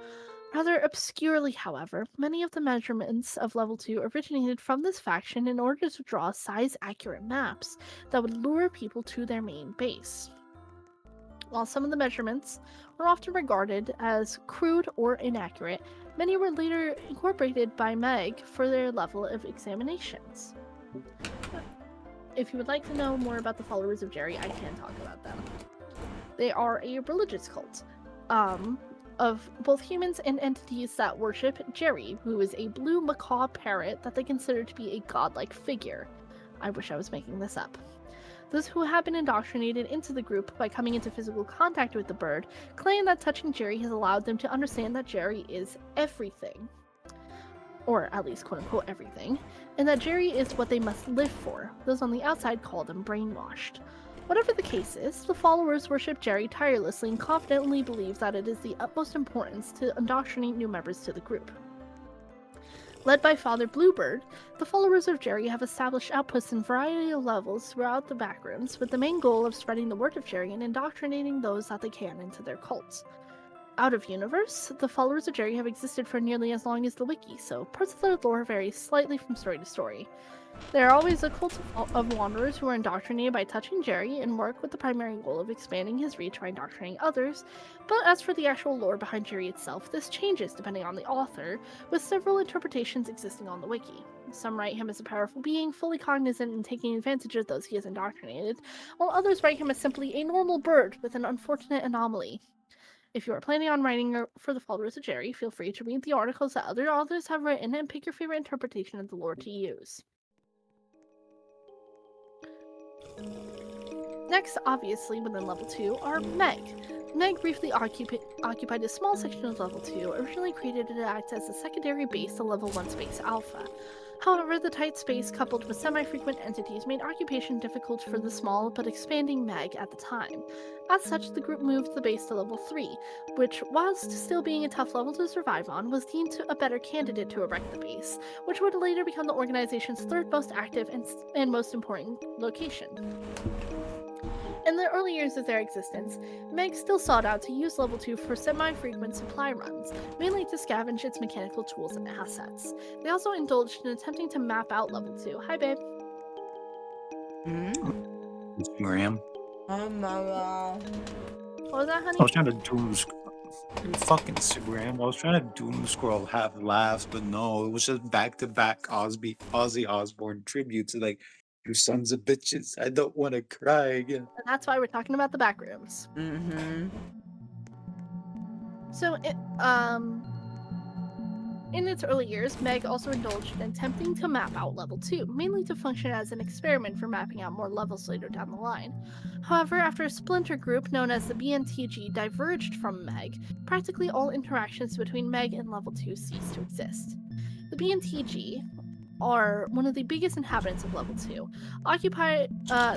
Rather obscurely, however, many of the measurements of Level 2 originated from this faction in order to draw size-accurate maps that would lure people to their main base. While some of the measurements were often regarded as crude or inaccurate, many were later incorporated by Meg for their level of examinations. If you would like to know more about the followers of Jerry, I can talk about them. They are a religious cult of both humans and entities that worship Jerry, who is a blue macaw parrot that they consider to be a godlike figure. I wish I was making this up. Those who have been indoctrinated into the group by coming into physical contact with the bird claim that touching Jerry has allowed them to understand that Jerry is everything. Or at least quote-unquote everything, and that Jerry is what they must live for. Those on the outside call them brainwashed. Whatever the case is, the followers worship Jerry tirelessly and confidently believe that it is the utmost importance to indoctrinate new members to the group. Led by Father Bluebird, the followers of Jerry have established outposts in a variety of levels throughout the backrooms, with the main goal of spreading the word of Jerry and indoctrinating those that they can into their cults. Out of universe, the followers of Jerry have existed for nearly as long as the wiki, so parts of their lore vary slightly from story to story. There are always a cult of wanderers who are indoctrinated by touching Jerry and work with the primary goal of expanding his reach by indoctrinating others, but as for the actual lore behind Jerry itself, this changes depending on the author, with several interpretations existing on the wiki. Some write him as a powerful being, fully cognizant and taking advantage of those he has indoctrinated, while others write him as simply a normal bird with an unfortunate anomaly. If you are planning on writing for the followers of Jerry, feel free to read the articles that other authors have written and pick your favorite interpretation of the lore to use. Next, obviously, within Level 2 are Meg. Meg briefly occupied a small section of Level 2, originally created to act as a secondary base to Level 1 Space Alpha. However, the tight space coupled with semi-frequent entities made occupation difficult for the small but expanding Meg at the time. As such, the group moved the base to Level 3, which, whilst still being a tough level to survive on, was deemed a better candidate to erect the base, which would later become the organization's third most active and most important location. In the early years of their existence, Meg still sought out to use Level 2 for semi-frequent supply runs, mainly to scavenge its mechanical tools and assets. They also indulged in attempting to map out Level 2. Hi, babe. Miriam. What was that, honey? I was trying to doom fucking Instagram. I was trying to doom scroll half laughs, but no, it was just back-to-back Ozzy Osbourne tributes. Like, you sons of bitches, I don't want to cry again. And that's why we're talking about the backrooms. Mm-hmm. So, in its early years, Meg also indulged in attempting to map out Level 2, mainly to function as an experiment for mapping out more levels later down the line. However, after a splinter group known as the BNTG diverged from Meg, practically all interactions between Meg and Level 2 ceased to exist. The BNTG are one of the biggest inhabitants of Level 2.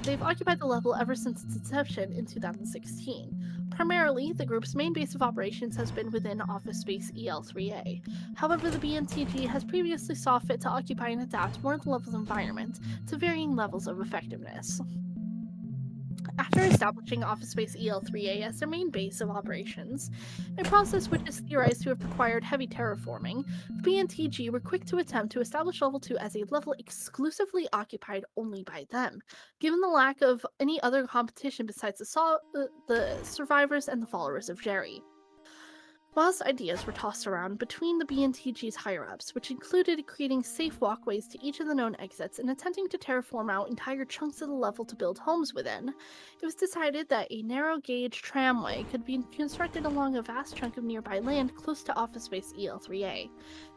They've occupied the level ever since its inception in 2016. Primarily, the group's main base of operations has been within Office Space EL3A. However, the BNTG has previously saw fit to occupy and adapt more of the level's environment to varying levels of effectiveness. After establishing Office Space EL3A as their main base of operations, a process which is theorized to have required heavy terraforming, the BNTG were quick to attempt to establish Level 2 as a level exclusively occupied only by them, given the lack of any other competition besides the survivors and the followers of Jerry. Whilst ideas were tossed around between the BNTG's higher-ups, which included creating safe walkways to each of the known exits and attempting to terraform out entire chunks of the level to build homes within, it was decided that a narrow-gauge tramway could be constructed along a vast chunk of nearby land close to Office Space EL3A.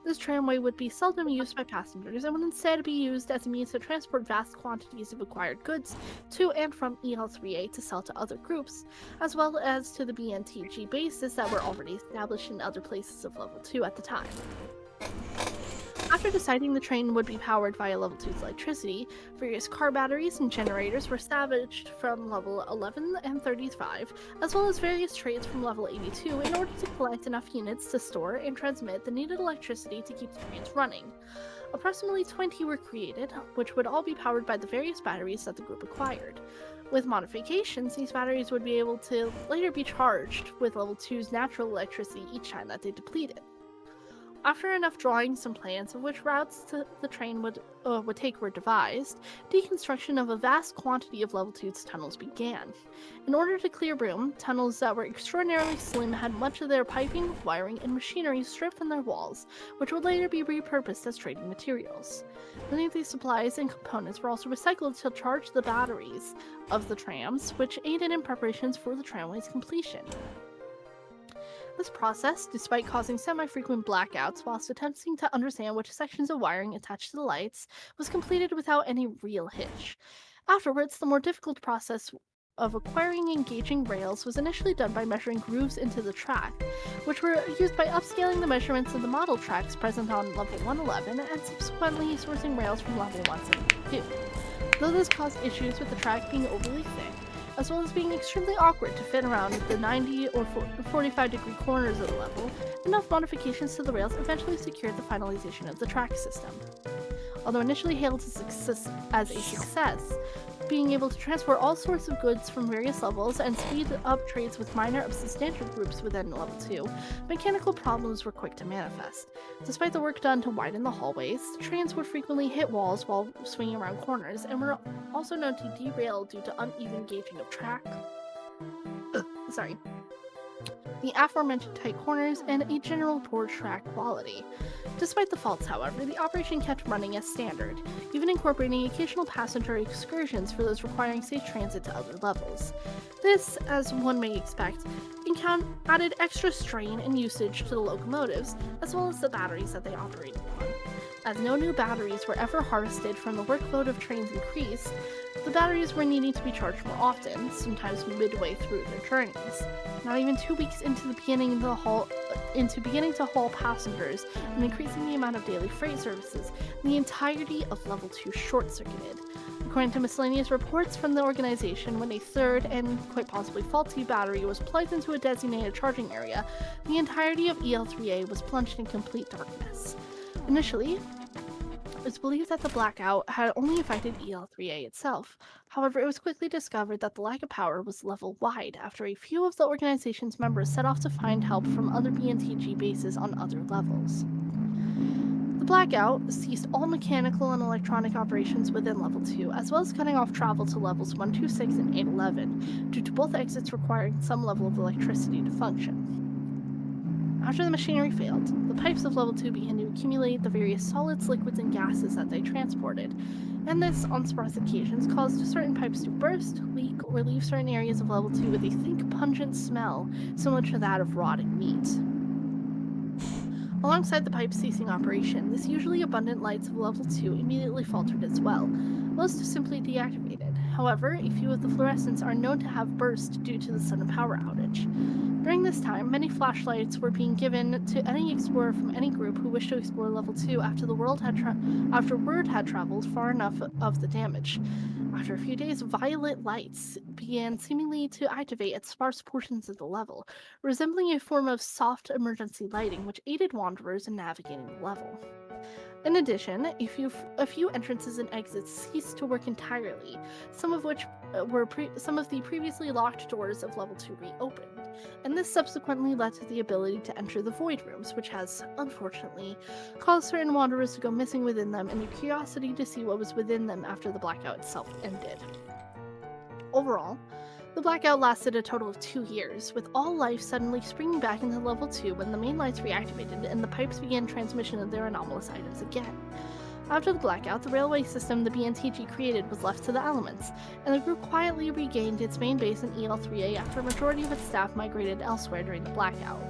This tramway would be seldom used by passengers and would instead be used as a means to transport vast quantities of acquired goods to and from EL3A to sell to other groups, as well as to the BNTG bases that were already established in other places of Level 2 at the time. After deciding the train would be powered via Level 2's electricity, various car batteries and generators were salvaged from Level 11 and 35, as well as various trades from Level 82 in order to collect enough units to store and transmit the needed electricity to keep the trains running. Approximately 20 were created, which would all be powered by the various batteries that the group acquired. With modifications, these batteries would be able to later be charged with Level 2's natural electricity each time that they depleted. After enough drawings and plans of which routes the train would take were devised, deconstruction of a vast quantity of Level 2's tunnels began. In order to clear room, tunnels that were extraordinarily slim had much of their piping, wiring, and machinery stripped from their walls, which would later be repurposed as trading materials. Many of these supplies and components were also recycled to charge the batteries of the trams, which aided in preparations for the tramway's completion. This process, despite causing semi-frequent blackouts whilst attempting to understand which sections of wiring attached to the lights, was completed without any real hitch. Afterwards, the more difficult process of acquiring and gauging rails was initially done by measuring grooves into the track, which were used by upscaling the measurements of the model tracks present on Level 111 and subsequently sourcing rails from Level 172. Though this caused issues with the track being overly thick, as well as being extremely awkward to fit around the 90 or 45 degree corners of the level, enough modifications to the rails eventually secured the finalization of the track system. Although initially hailed as a success, being able to transport all sorts of goods from various levels and speed up trades with minor of substantial groups within Level 2, mechanical problems were quick to manifest. Despite the work done to widen the hallways, the trains would frequently hit walls while swinging around corners, and were also known to derail due to uneven gauging of track. The aforementioned tight corners, and a general poor track quality. Despite the faults, however, the operation kept running as standard, even incorporating occasional passenger excursions for those requiring safe transit to other levels. This, as one may expect, added extra strain and usage to the locomotives, as well as the batteries that they operated on. As no new batteries were ever harvested from the workload of trains increased, the batteries were needing to be charged more often, sometimes midway through their journeys. Not even 2 weeks into beginning to haul passengers and increasing the amount of daily freight services, the entirety of Level 2 short-circuited. According to miscellaneous reports from the organization, when a third and quite possibly faulty battery was plugged into a designated charging area, the entirety of EL3A was plunged in complete darkness. Initially, it was believed that the blackout had only affected EL3A itself. However, it was quickly discovered that the lack of power was level-wide after a few of the organization's members set off to find help from other BNTG bases on other levels. The blackout ceased all mechanical and electronic operations within Level 2, as well as cutting off travel to levels 126 and 811, due to both exits requiring some level of electricity to function. After the machinery failed, the pipes of Level 2 began to accumulate the various solids, liquids, and gases that they transported, and this, on sparse occasions, caused certain pipes to burst, leak, or leave certain areas of Level 2 with a thick, pungent smell similar to that of rotting meat. Alongside the pipes ceasing operation, this usually abundant lights of Level 2 immediately faltered as well, most simply deactivated. However, a few of the fluorescents are known to have burst due to the sudden power outage. During this time, many flashlights were being given to any explorer from any group who wished to explore Level 2 after word had traveled far enough of the damage. After a few days, violet lights began seemingly to activate at sparse portions of the level, resembling a form of soft emergency lighting which aided wanderers in navigating the level. In addition, a few entrances and exits ceased to work entirely, some of the previously locked doors of Level 2 reopened, and this subsequently led to the ability to enter the Void Rooms, which has, unfortunately, caused certain wanderers to go missing within them and their curiosity to see what was within them after the blackout itself ended. Overall, The blackout lasted a total of 2 years, with all life suddenly springing back into level 2 when the main lights reactivated and the pipes began transmission of their anomalous items again. After the blackout, the railway system the BNTG created was left to the elements, and the group quietly regained its main base in EL3A after a majority of its staff migrated elsewhere during the blackout.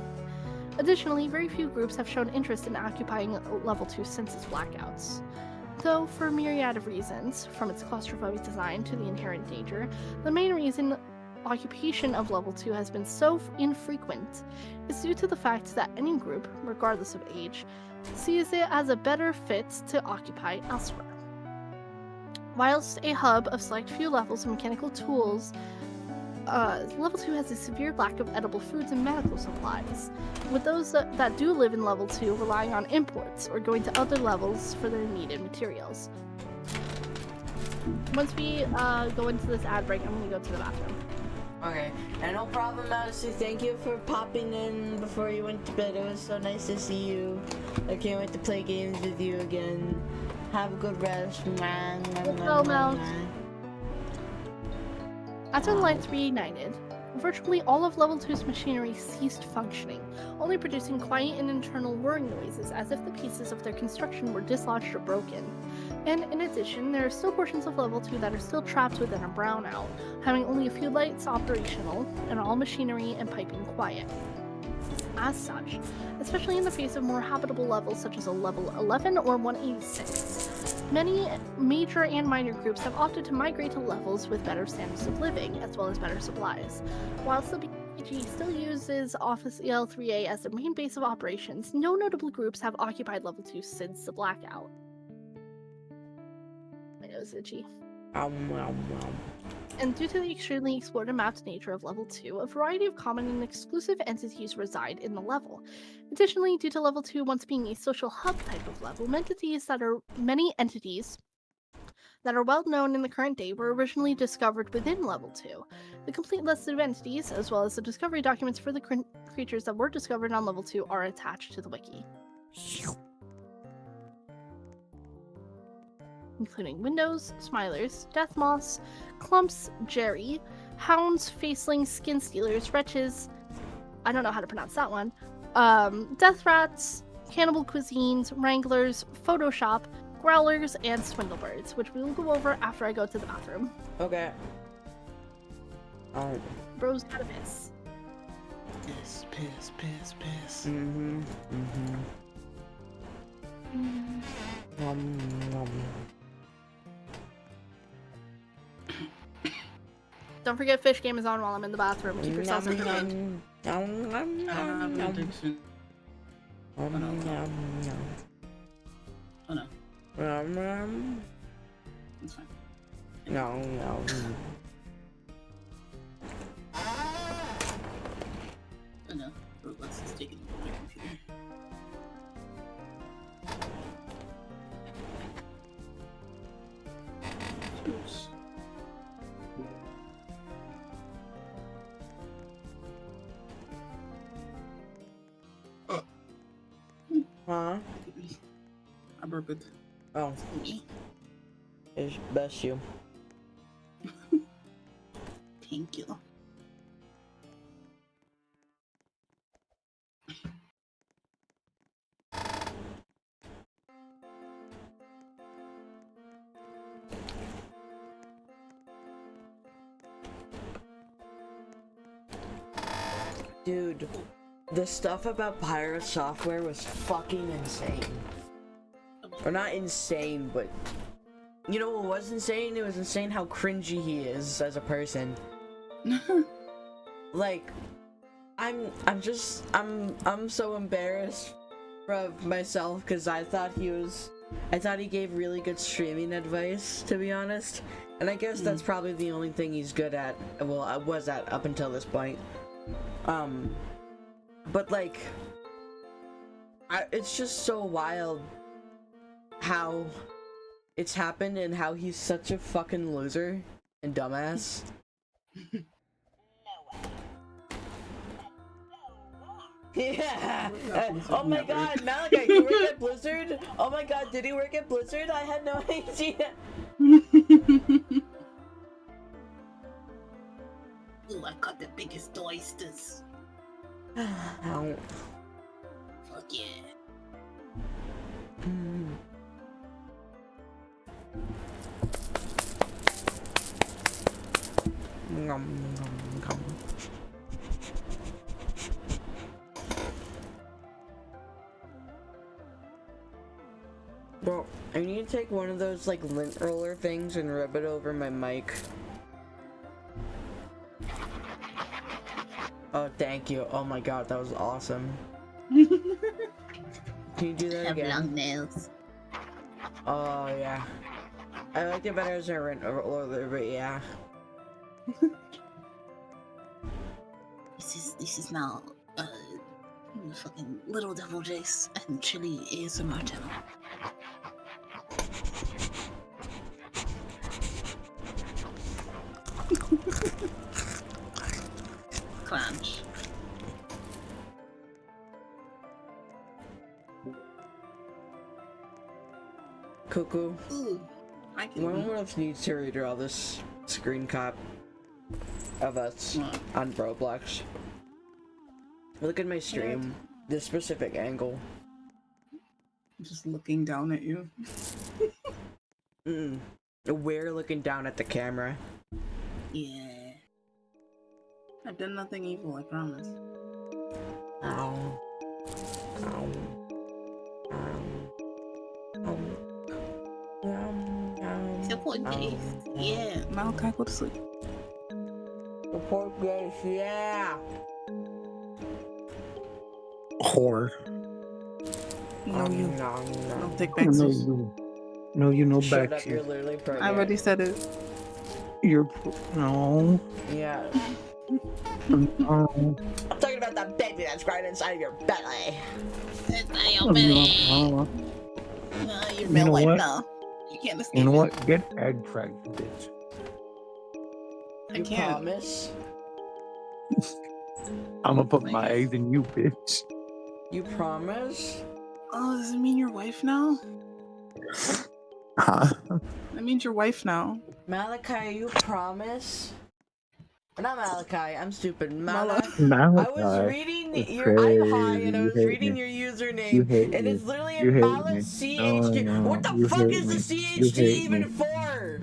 Additionally, very few groups have shown interest in occupying level 2 since its blackouts. Though, for a myriad of reasons, from its claustrophobic design to the inherent danger, the main reason occupation of level 2 has been so infrequent is due to the fact that any group, regardless of age, sees it as a better fit to occupy elsewhere. Whilst a hub of select few levels of mechanical tools, level 2 has a severe lack of edible foods and medical supplies, with those that do live in level 2 relying on imports or going to other levels for their needed materials. Once we go into this ad break, I'm going to go to the bathroom. Okay, and no problem, Madison. Thank you for popping in before you went to bed. It was so nice to see you. I can't wait to play games with you again. Have a good rest. Let's go, Mount. After the lights reignited, virtually all of Level 2's machinery ceased functioning, only producing quiet and internal whirring noises as if the pieces of their construction were dislodged or broken. And in addition, there are still portions of Level 2 that are still trapped within a brownout, having only a few lights operational, and all machinery and piping quiet. As such, especially in the face of more habitable levels such as a level 11 or 186, many major and minor groups have opted to migrate to levels with better standards of living, as well as better supplies. Whilst the BG still uses Office EL3A as their main base of operations, no notable groups have occupied level 2 since the blackout. My nose is itchy. And due to the extremely explored and mapped nature of level 2, a variety of common and exclusive entities reside in the level. Additionally, due to level 2 once being a social hub type of level, many entities that are well known in the current day were originally discovered within level 2. The complete list of entities, as well as the discovery documents for the creatures that were discovered on level 2, are attached to the wiki. Including windows, smilers, death moths, clumps, Jerry, hounds, facelings, skin stealers, wretches, I don't know how to pronounce that one, death rats, cannibal cuisines, wranglers, Photoshop, growlers, and swindlebirds, which we will go over after I go to the bathroom. Okay. Bro's gotta piss. Piss. Don't forget fish game is on while I'm in the bathroom. Keep yourselves entertained. Oh no. It's fine. No. Oh no. Let's just take it to my computer. Oops. Huh? I broke it. Oh. It's best you. Thank you. Dude, the stuff about Pirate Software was fucking insane. Or not insane, but you know what was insane? It was insane how cringy he is as a person. Like, I'm so embarrassed of myself because I thought he gave really good streaming advice, to be honest. And I guess that's probably the only thing he's good at. Well, I was at up until this point. But like, it's just so wild how it's happened and how he's such a fucking loser and dumbass. Yeah. Oh my god, Malachi, he worked at Blizzard? Oh my god, did he work at Blizzard? I had no idea. Ooh, I caught the biggest oysters. Ow. Fuck yeah. Nom, nom, nom. Bro, I need to take one of those like lint roller things and rub it over my mic. Oh, thank you. Oh my god, that was awesome. Can you do that Have again? long nails. Oh yeah. I liked it better as a lint roller, but yeah. This is now fucking Little Devil Jace and Chili ASMR channel. Crunch. Cuckoo. Ooh, I can. One of us needs to redraw this screen cap of us on Roblox. Look at my stream. This specific angle. Just looking down at you. We're looking down at the camera. Yeah. I've done nothing evil, I promise. Ow. Ow. Support Jace. Yeah. Malachi, go to sleep. Support Jace, yeah. Whore. No, you. No. Don't take back. No, you know Shut back up, you're literally pregnant. I already said it. No. Yeah. No. I'm talking about that baby that's growing inside of your belly. Inside your belly. No. No, you're You my know wife what? now. You can't escape You know it. what? Get egg pregnant, bitch. I You can't. promise? I'm gonna put my eggs in you, bitch. You promise? Oh, does it mean your wife now? Huh? That means your wife now. Malachi, you promise? Not Malachi, I'm stupid. Malachi. Malachi. I was reading It's your. I'm high crazy. and I You was hate reading me. your You username, hate and me. it's literally You a hate Mala me. CHG. What the You fuck hate is the me. You CHG hate even me. for?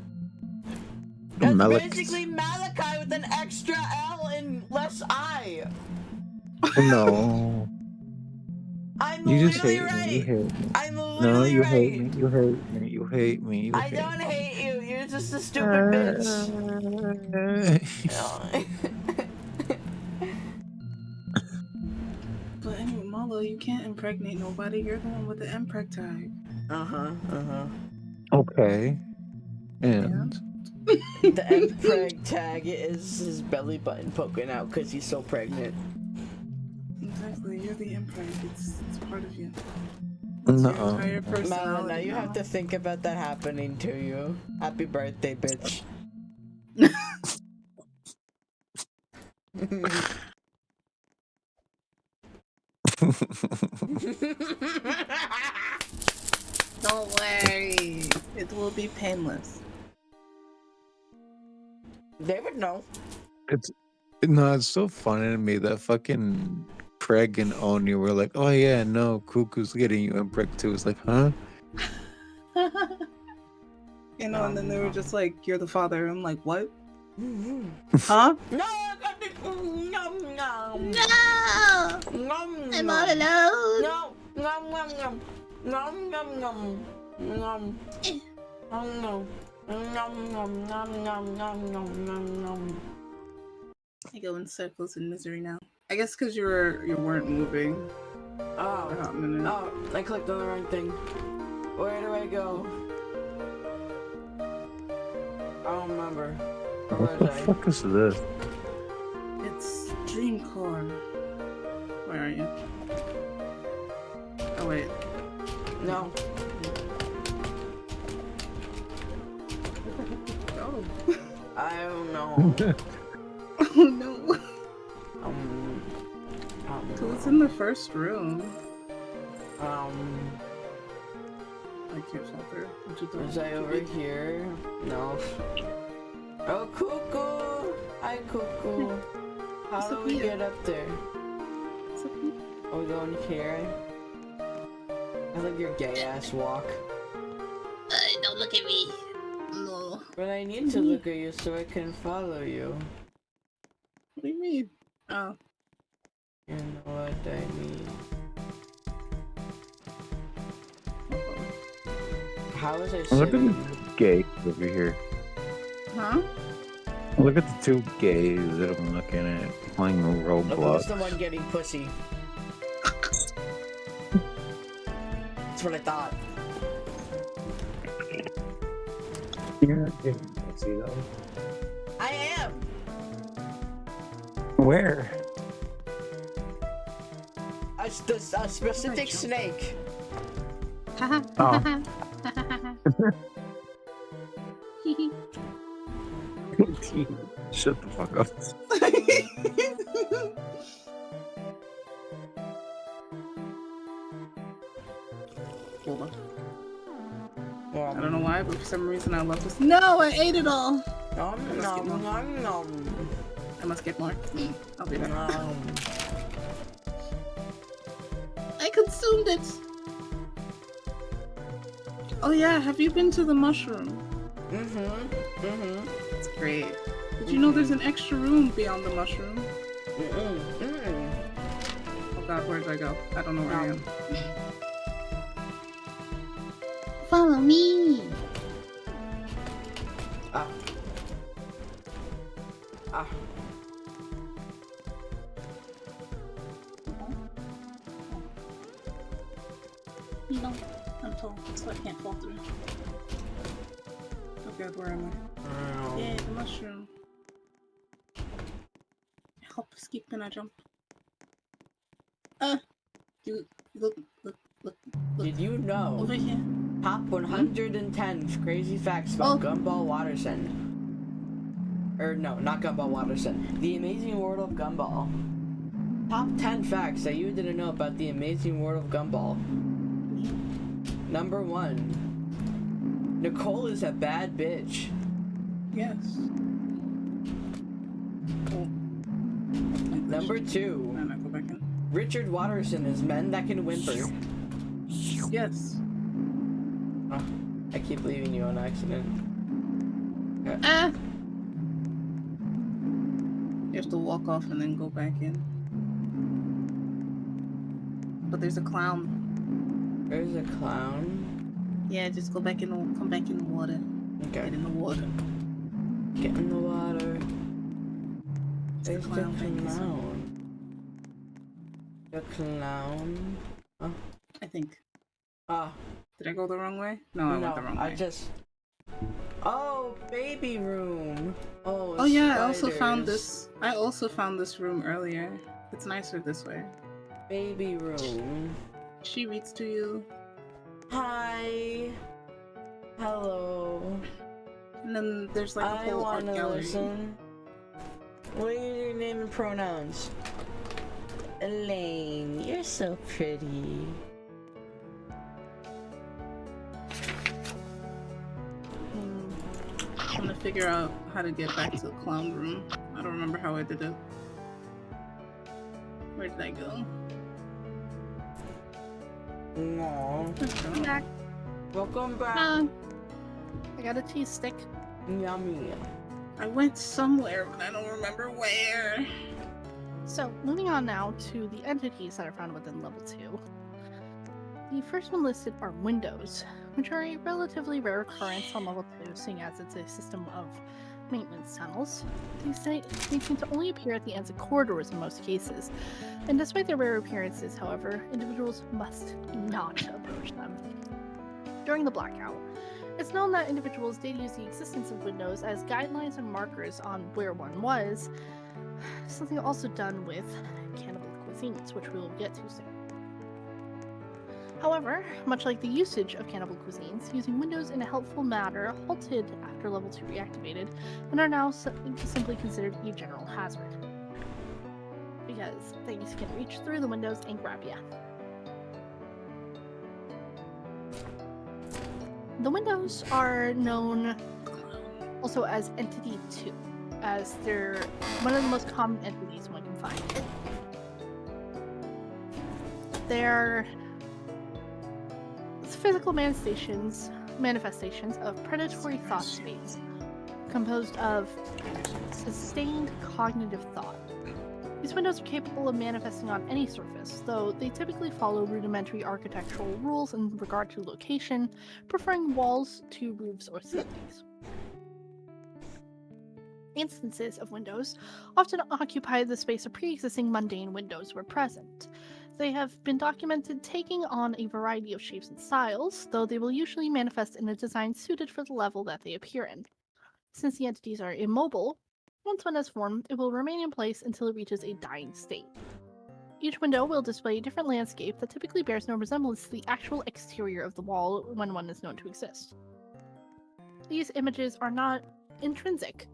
That's Malachi. basically Malachi with an extra L and less I. No. I'm You just literally hate me. right. You hate me. I'm No, literally you hate right. me. You hate me. You hate me. You I hate don't me. hate you. You're just a stupid bitch. But anyway, Mala, you can't impregnate nobody. You're the one with the impreg tag. Okay. And The mpreg tag is his belly button poking out because he's so pregnant. Exactly, you're the impreg. It's part of you. no. Your entire Mala, personality now you have to think about that happening to you. Happy birthday, bitch. Don't worry. It will be painless. They would know. It's so funny to me that fucking Craig and Oni were like, oh yeah, no, Cuckoo's getting you and Brick too. It's like, huh? You know, and then they were just like, you're the father. I'm like, what? Huh? No, I got the nom nom. No! Nom, I'm nom. all alone. No, nom nom nom. Nom nom nom. Nom. Nom nom. Nom nom nom nom nom nom nom nom. I go in circles in misery now. I guess because you weren't moving. Oh, I clicked on the wrong thing. Where do I go? I don't remember. What the fuck is this? It's Dreamcore. Where are you? Oh wait. No. Oh. I don't know. Oh no. So it's in the first room. I can't filter. Was I over here? No. Oh, Cuckoo! Hi, Cuckoo. How do we get up there? Are we going here? I love your gay ass walk. Don't look at me. No. But I need to look at you so I can follow you. What do you mean? Oh. You know what I mean. How was I Look at sitting? the gays over here. Huh? Look at the two gays that I'm looking at playing Look, who's Roblox. the one getting pussy? That's what I thought. You're not getting pussy though. I am! Where? A specific snake. Oh. Shut the fuck up. Hold on. I don't know why, but for some reason I love this. No, I ate it all. Nom, nom, nom, nom. I must get more. I'll be back. I consumed it. Oh yeah, have you been to the mushroom? It's great. Did you know there's an extra room beyond the mushroom? Oh god, where did I go? I don't know where I am. Follow me! You know, I'm tall, so I can't fall through. Oh god, where am I? Yeah, the mushroom. Help, skip and I jump. Look. Did you know? Over here. Top 110 crazy facts about Gumball Watersend. Or no, not Gumball Watersend. The Amazing World of Gumball. Top 10 facts that you didn't know about the Amazing World of Gumball. Number 1. Nicole is a bad bitch. Yes. Number 2. Richard Watterson is men that can whimper. Yes. Oh, I keep leaving you on accident. You have to walk off and then go back in. But there's a clown. There's a clown? Yeah, just go back in the, come back in the water. Okay. Get in the water. Get in the water. There's the clown thing. clown. The clown? Oh. I think. Ah. Did I go the wrong way? No, I went the wrong way. I just... Oh, baby room. Oh, yeah, I also found spiders. this. I also found this room earlier. It's nicer this way. Baby room. She reads to you. Hi. Hello. And then there's like a whole art gallery. Listen. What are your name and pronouns? Elaine, you're so pretty. I'm gonna figure out how to get back to the clown room. I don't remember how I did it. Where did I go? No. Welcome back. Welcome back. I got a cheese stick. Yummy. I went somewhere, but I don't remember where. So, moving on now to the entities that are found within level 2. The first one listed are windows, which are a relatively rare occurrence on level 2, seeing as it's a system of maintenance tunnels. These seem to only appear at the ends of corridors in most cases, and despite their rare appearances, however, individuals must not approach them. During the blackout, it's known that individuals did use the existence of windows as guidelines and markers on where one was, something also done with cannibal cuisines, which we will get to soon. However, much like the usage of cannibal cuisines, using windows in a helpful manner halted after level 2 reactivated, and are now simply considered a general hazard. Because things can reach through the windows and grab ya. The windows are known also as Entity 2, as they're one of the most common entities one can find. They're physical manifestations of predatory thought states, composed of sustained cognitive thought. These windows are capable of manifesting on any surface, though they typically follow rudimentary architectural rules in regard to location, preferring walls to roofs or ceilings. Instances of windows often occupy the space of pre-existing mundane windows were present. They have been documented taking on a variety of shapes and styles, though they will usually manifest in a design suited for the level that they appear in. Since the entities are immobile, once one has formed, it will remain in place until it reaches a dying state. Each window will display a different landscape that typically bears no resemblance to the actual exterior of the wall when one is known to exist. These images are not intrinsic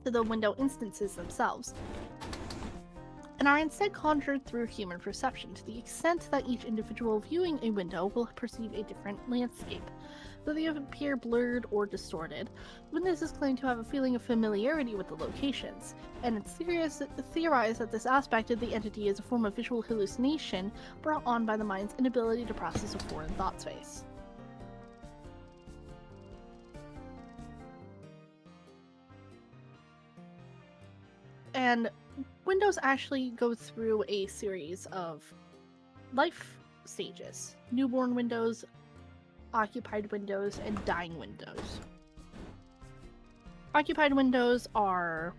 to the window instances themselves, and are instead conjured through human perception to the extent that each individual viewing a window will perceive a different landscape. Though they appear blurred or distorted, witnesses claim to have a feeling of familiarity with the locations, and it's theorized that this aspect of the entity is a form of visual hallucination brought on by the mind's inability to process a foreign thought space. And windows actually go through a series of life stages: newborn windows, occupied windows, and dying windows. Occupied windows are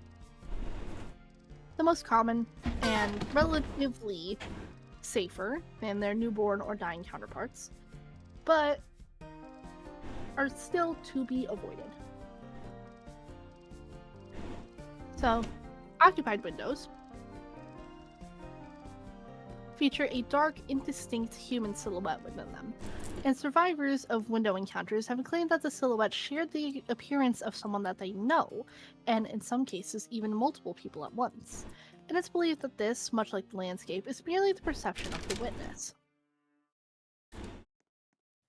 the most common and relatively safer than their newborn or dying counterparts, but are still to be avoided. So, occupied windows feature a dark, indistinct human silhouette within them, and survivors of window encounters have claimed that the silhouette shared the appearance of someone that they know, and in some cases even multiple people at once. And it's believed that this, much like the landscape, is merely the perception of the witness.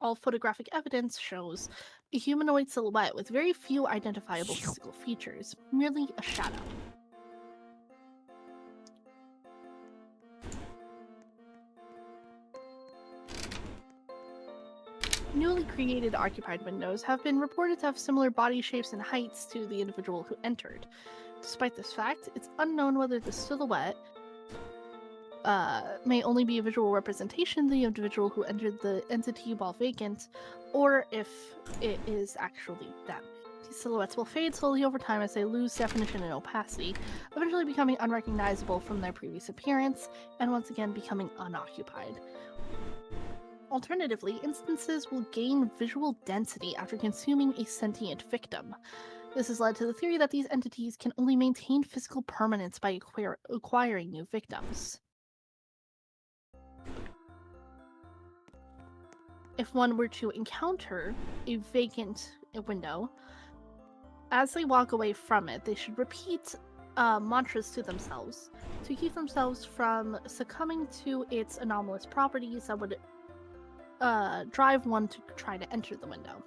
All photographic evidence shows a humanoid silhouette with very few identifiable physical features, merely a shadow. Newly created occupied windows have been reported to have similar body shapes and heights to the individual who entered. Despite this fact, it's unknown whether the silhouette may only be a visual representation of the individual who entered the entity while vacant, or if it is actually them. These silhouettes will fade slowly over time as they lose definition and opacity, eventually becoming unrecognizable from their previous appearance, and once again becoming unoccupied. Alternatively, instances will gain visual density after consuming a sentient victim. This has led to the theory that these entities can only maintain physical permanence by acquiring new victims. If one were to encounter a vacant window, as they walk away from it, they should repeat mantras to themselves to keep themselves from succumbing to its anomalous properties that would drive one to try to enter the window.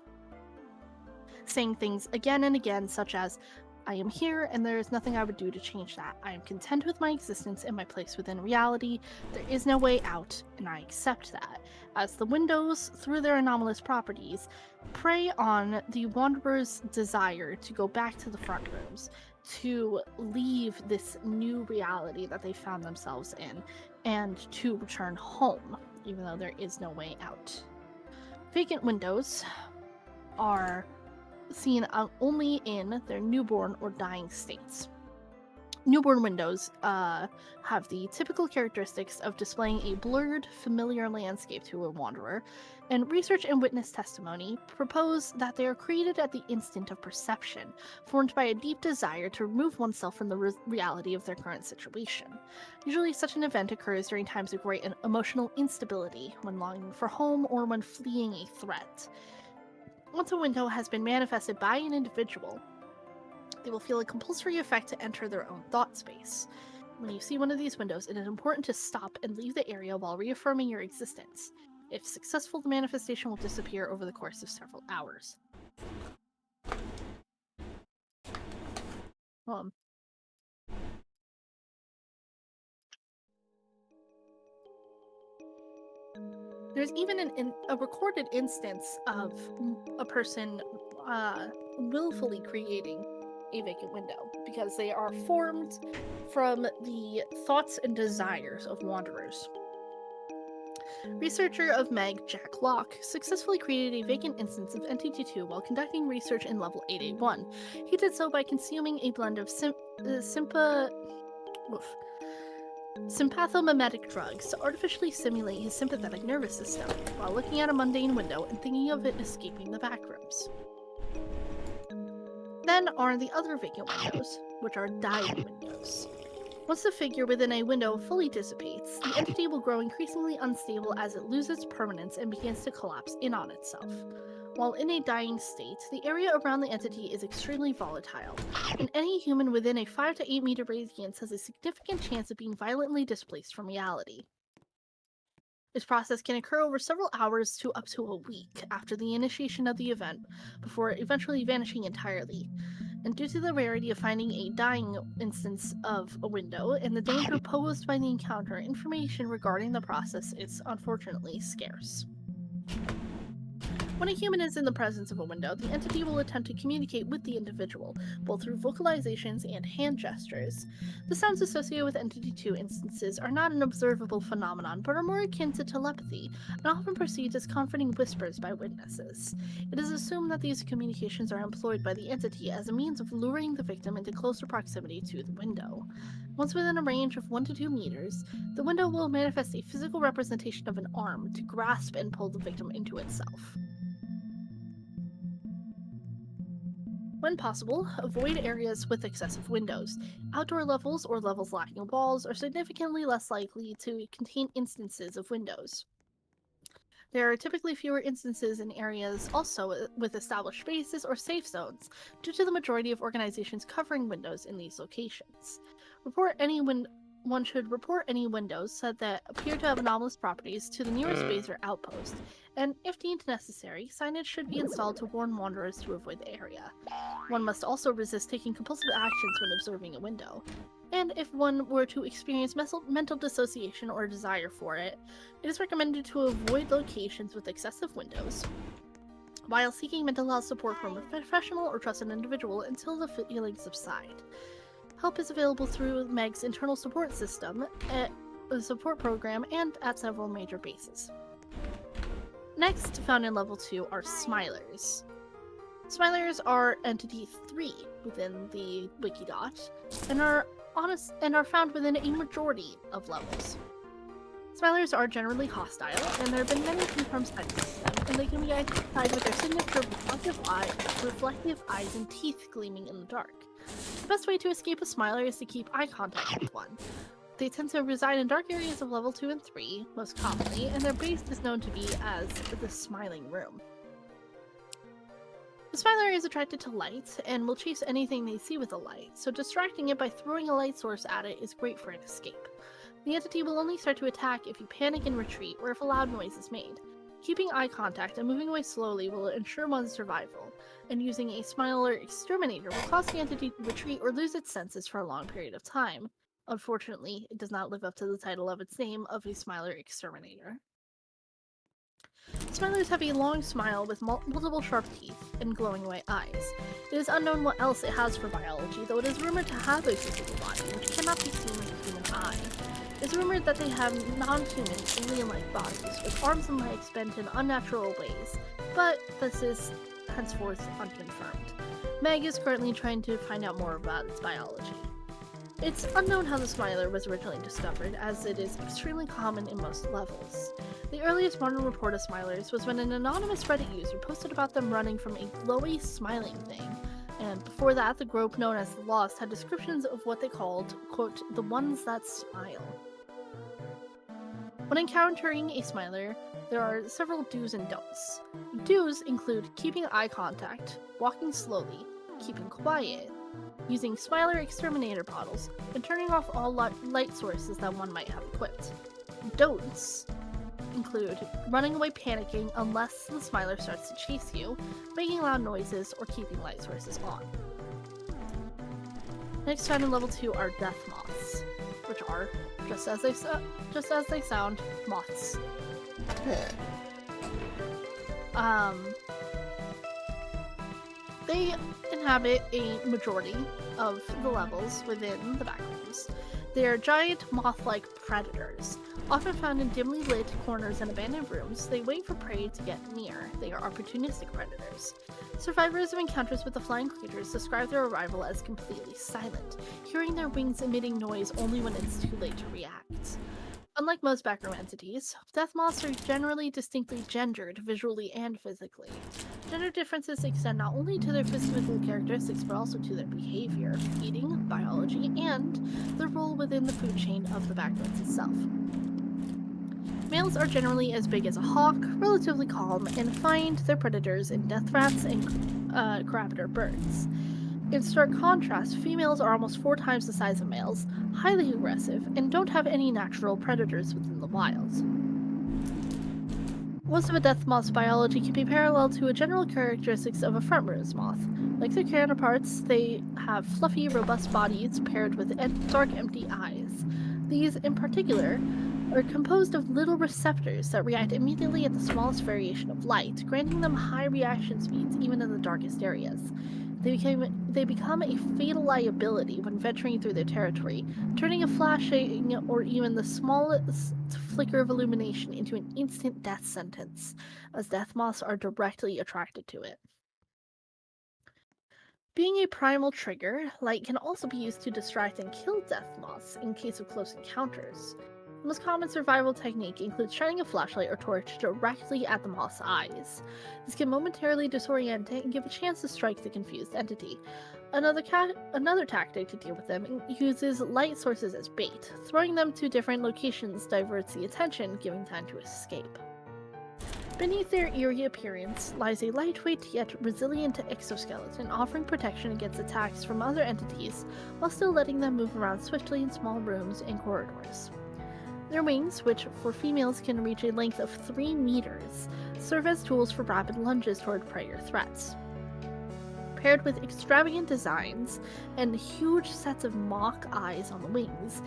Saying things again and again, such as, "I am here and there is nothing I would do to change that. I am content with my existence and my place within reality. There is no way out, and I accept that," as the windows, through their anomalous properties, prey on the wanderer's desire to go back to the front rooms, to leave this new reality that they found themselves in, and to return home, even though there is no way out. Vacant windows are seen only in their newborn or dying states. Newborn windows have the typical characteristics of displaying a blurred, familiar landscape to a wanderer, and research and witness testimony propose that they are created at the instant of perception, formed by a deep desire to remove oneself from the reality of their current situation. Usually such an event occurs during times of great emotional instability, when longing for home or when fleeing a threat. Once a window has been manifested by an individual, they will feel a compulsory effect to enter their own thought space. When you see one of these windows, it is important to stop and leave the area while reaffirming your existence. If successful, the manifestation will disappear over the course of several hours. There's even a recorded instance of a person willfully creating a vacant window because they are formed from the thoughts and desires of wanderers. Researcher of Meg, Jack Locke, successfully created a vacant instance of NTT2 while conducting research in level 881. He did so by consuming a blend of sympathomimetic drugs to artificially simulate his sympathetic nervous system, while looking at a mundane window and thinking of it escaping the backrooms. Then are the other vacant windows, which are dying windows. Once the figure within a window fully dissipates, the entity will grow increasingly unstable as it loses permanence and begins to collapse in on itself. While in a dying state, the area around the entity is extremely volatile, and any human within a 5 to 8 meter radius has a significant chance of being violently displaced from reality. This process can occur over several hours to up to a week after the initiation of the event, before eventually vanishing entirely. And due to the rarity of finding a dying instance of a window and the danger posed by the encounter, information regarding the process is unfortunately scarce. When a human is in the presence of a window, the entity will attempt to communicate with the individual, both through vocalizations and hand gestures. The sounds associated with Entity 2 instances are not an observable phenomenon, but are more akin to telepathy, and often perceived as comforting whispers by witnesses. It is assumed that these communications are employed by the entity as a means of luring the victim into closer proximity to the window. Once within a range of 1 to 2 meters, the window will manifest a physical representation of an arm to grasp and pull the victim into itself. When possible, avoid areas with excessive windows. Outdoor levels or levels lacking walls are significantly less likely to contain instances of windows. There are typically fewer instances in areas also with established spaces or safe zones, due to the majority of organizations covering windows in these locations. One should report any windows that appear to have anomalous properties to the nearest base or outpost, and if deemed necessary, signage should be installed to warn wanderers to avoid the area. One must also resist taking compulsive actions when observing a window. And if one were to experience mental dissociation or a desire for it, it is recommended to avoid locations with excessive windows, while seeking mental health support from a professional or trusted individual until the feelings subside. Help is available through Meg's internal support system, the support program, and at several major bases. Next, found in level 2 are Smilers. Smilers are Entity 3 within the Wikidot, and are found within a majority of levels. Smilers are generally hostile, and there have been many confirmed studies of them, and they can be identified with their signature reflective eyes and teeth gleaming in the dark. The best way to escape a Smiler is to keep eye contact with one. They tend to reside in dark areas of level 2 and 3, most commonly, and their base is known to be as the Smiling Room. The Smiler is attracted to light, and will chase anything they see with a light, so distracting it by throwing a light source at it is great for an escape. The entity will only start to attack if you panic and retreat, or if a loud noise is made. Keeping eye contact and moving away slowly will ensure one's survival, and using a Smiler Exterminator will cause the entity to retreat or lose its senses for a long period of time. Unfortunately, it does not live up to the title of its name of a Smiler Exterminator. Smilers have a long smile with multiple sharp teeth and glowing white eyes. It is unknown what else it has for biology, though it is rumored to have a physical body, which cannot be seen with a human eye. It is rumored that they have non-human, alien-like bodies, with arms and legs bent in unnatural ways, but this is henceforth unconfirmed. Meg is currently trying to find out more about its biology. It's unknown how the Smiler was originally discovered, as it is extremely common in most levels. The earliest modern report of Smilers was when an anonymous Reddit user posted about them running from a glowy smiling thing, and before that, the group known as the Lost had descriptions of what they called, quote, the ones that smile. When encountering a Smiler, there are several do's and don'ts. Do's include keeping eye contact, walking slowly, keeping quiet, using Smiler Exterminator bottles, and turning off all light sources that one might have equipped. Don'ts include running away panicking unless the Smiler starts to chase you, making loud noises, or keeping light sources on. Next found in level 2 are death moths, which are, just as they sound, moths. They inhabit a majority of the levels within the backrooms. They are giant moth-like predators. Often found in dimly lit corners and abandoned rooms, they wait for prey to get near. They are opportunistic predators. Survivors of encounters with the flying creatures describe their arrival as completely silent, hearing their wings emitting noise only when it's too late to react. Unlike most backroom entities, death moths are generally distinctly gendered visually and physically. Gender differences extend not only to their physical characteristics but also to their behavior, feeding, biology, and their role within the food chain of the backrooms itself. Males are generally as big as a hawk, relatively calm, and find their predators in death rats and crabapter birds. In stark contrast, females are almost 4 times the size of males, highly aggressive, and don't have any natural predators within the wild. Most of a death moth's biology can be paralleled to a general characteristics of a front-rooms moth. Like their counterparts, they have fluffy, robust bodies paired with dark, empty eyes. These, in particular, are composed of little receptors that react immediately at the smallest variation of light, granting them high reaction speeds even in the darkest areas. They become a fatal liability when venturing through their territory, turning a flashing or even the smallest flicker of illumination into an instant death sentence, as death moths are directly attracted to it. Being a primal trigger, light can also be used to distract and kill death moths in case of close encounters. The most common survival technique includes shining a flashlight or torch directly at the moth's eyes. This can momentarily disorient it and give a chance to strike the confused entity. Another tactic to deal with them uses light sources as bait. Throwing them to different locations diverts the attention, giving time to escape. Beneath their eerie appearance lies a lightweight yet resilient exoskeleton, offering protection against attacks from other entities while still letting them move around swiftly in small rooms and corridors. Their wings, which for females can reach a length of 3 meters, serve as tools for rapid lunges toward prey or threats. Paired with extravagant designs and huge sets of mock eyes on the wings,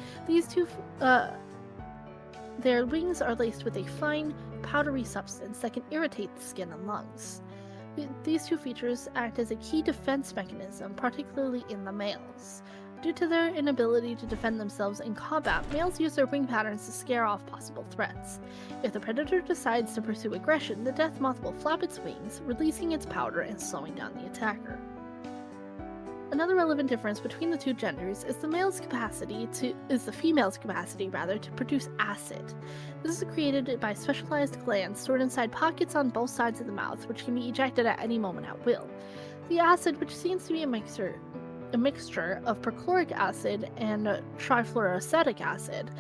their wings are laced with a fine, powdery substance that can irritate the skin and lungs. These 2 features act as a key defense mechanism, particularly in the males. Due to their inability to defend themselves in combat, males use their wing patterns to scare off possible threats. If the predator decides to pursue aggression, the death moth will flap its wings, releasing its powder and slowing down the attacker. Another relevant difference between the 2 genders is the female's capacity to produce acid. This is created by specialized glands stored inside pockets on both sides of the mouth, which can be ejected at any moment at will. The acid, which seems to be a mixture of perchloric acid and trifluoroacetic acid,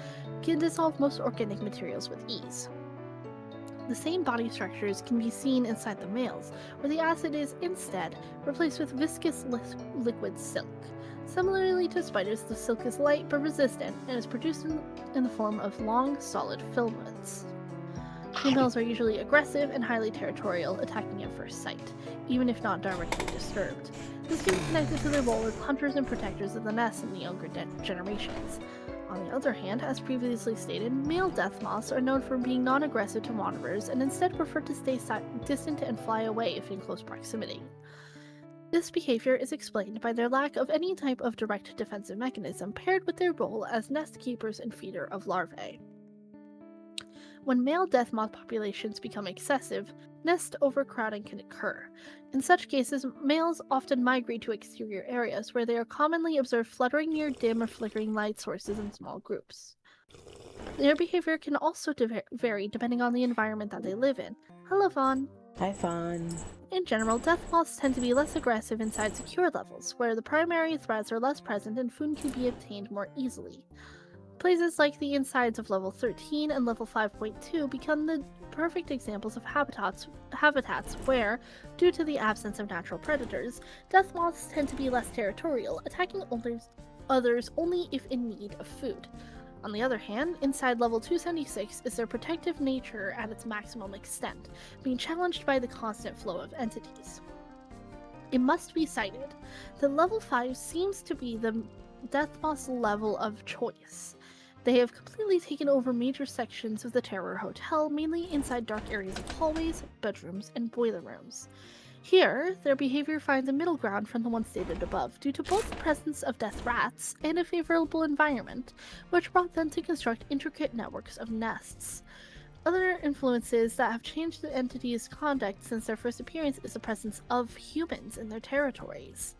can dissolve most organic materials with ease. The same body structures can be seen inside the males, where the acid is, instead, replaced with viscous liquid silk. Similarly to spiders, the silk is light but resistant and is produced in the form of long, solid filaments. Females are usually aggressive and highly territorial, attacking at first sight, even if not directly disturbed. This can be connected to their role as hunters and protectors of the nest in the younger generations. On the other hand, as previously stated, male death moths are known for being non-aggressive to monitors and instead prefer to stay distant and fly away if in close proximity. This behavior is explained by their lack of any type of direct defensive mechanism paired with their role as nest keepers and feeder of larvae. When male death moth populations become excessive, nest overcrowding can occur. In such cases, males often migrate to exterior areas where they are commonly observed fluttering near dim or flickering light sources in small groups. Their behavior can also vary depending on the environment that they live in. Hello, Fawn. Hi, Fawn. In general, death moths tend to be less aggressive inside secure levels, where the primary threats are less present and food can be obtained more easily. Places like the insides of level 13 and level 5.2 become the perfect examples of habitats where, due to the absence of natural predators, death moths tend to be less territorial, attacking others only if in need of food. On the other hand, inside level 276 is their protective nature at its maximum extent, being challenged by the constant flow of entities. It must be cited that level 5 seems to be the death moth's level of choice. They have completely taken over major sections of the Terror Hotel, mainly inside dark areas of hallways, bedrooms, and boiler rooms. Here, their behavior finds a middle ground from the one stated above, due to both the presence of death rats and a favorable environment, which brought them to construct intricate networks of nests. Other influences that have changed the entity's conduct since their first appearance is the presence of humans in their territories.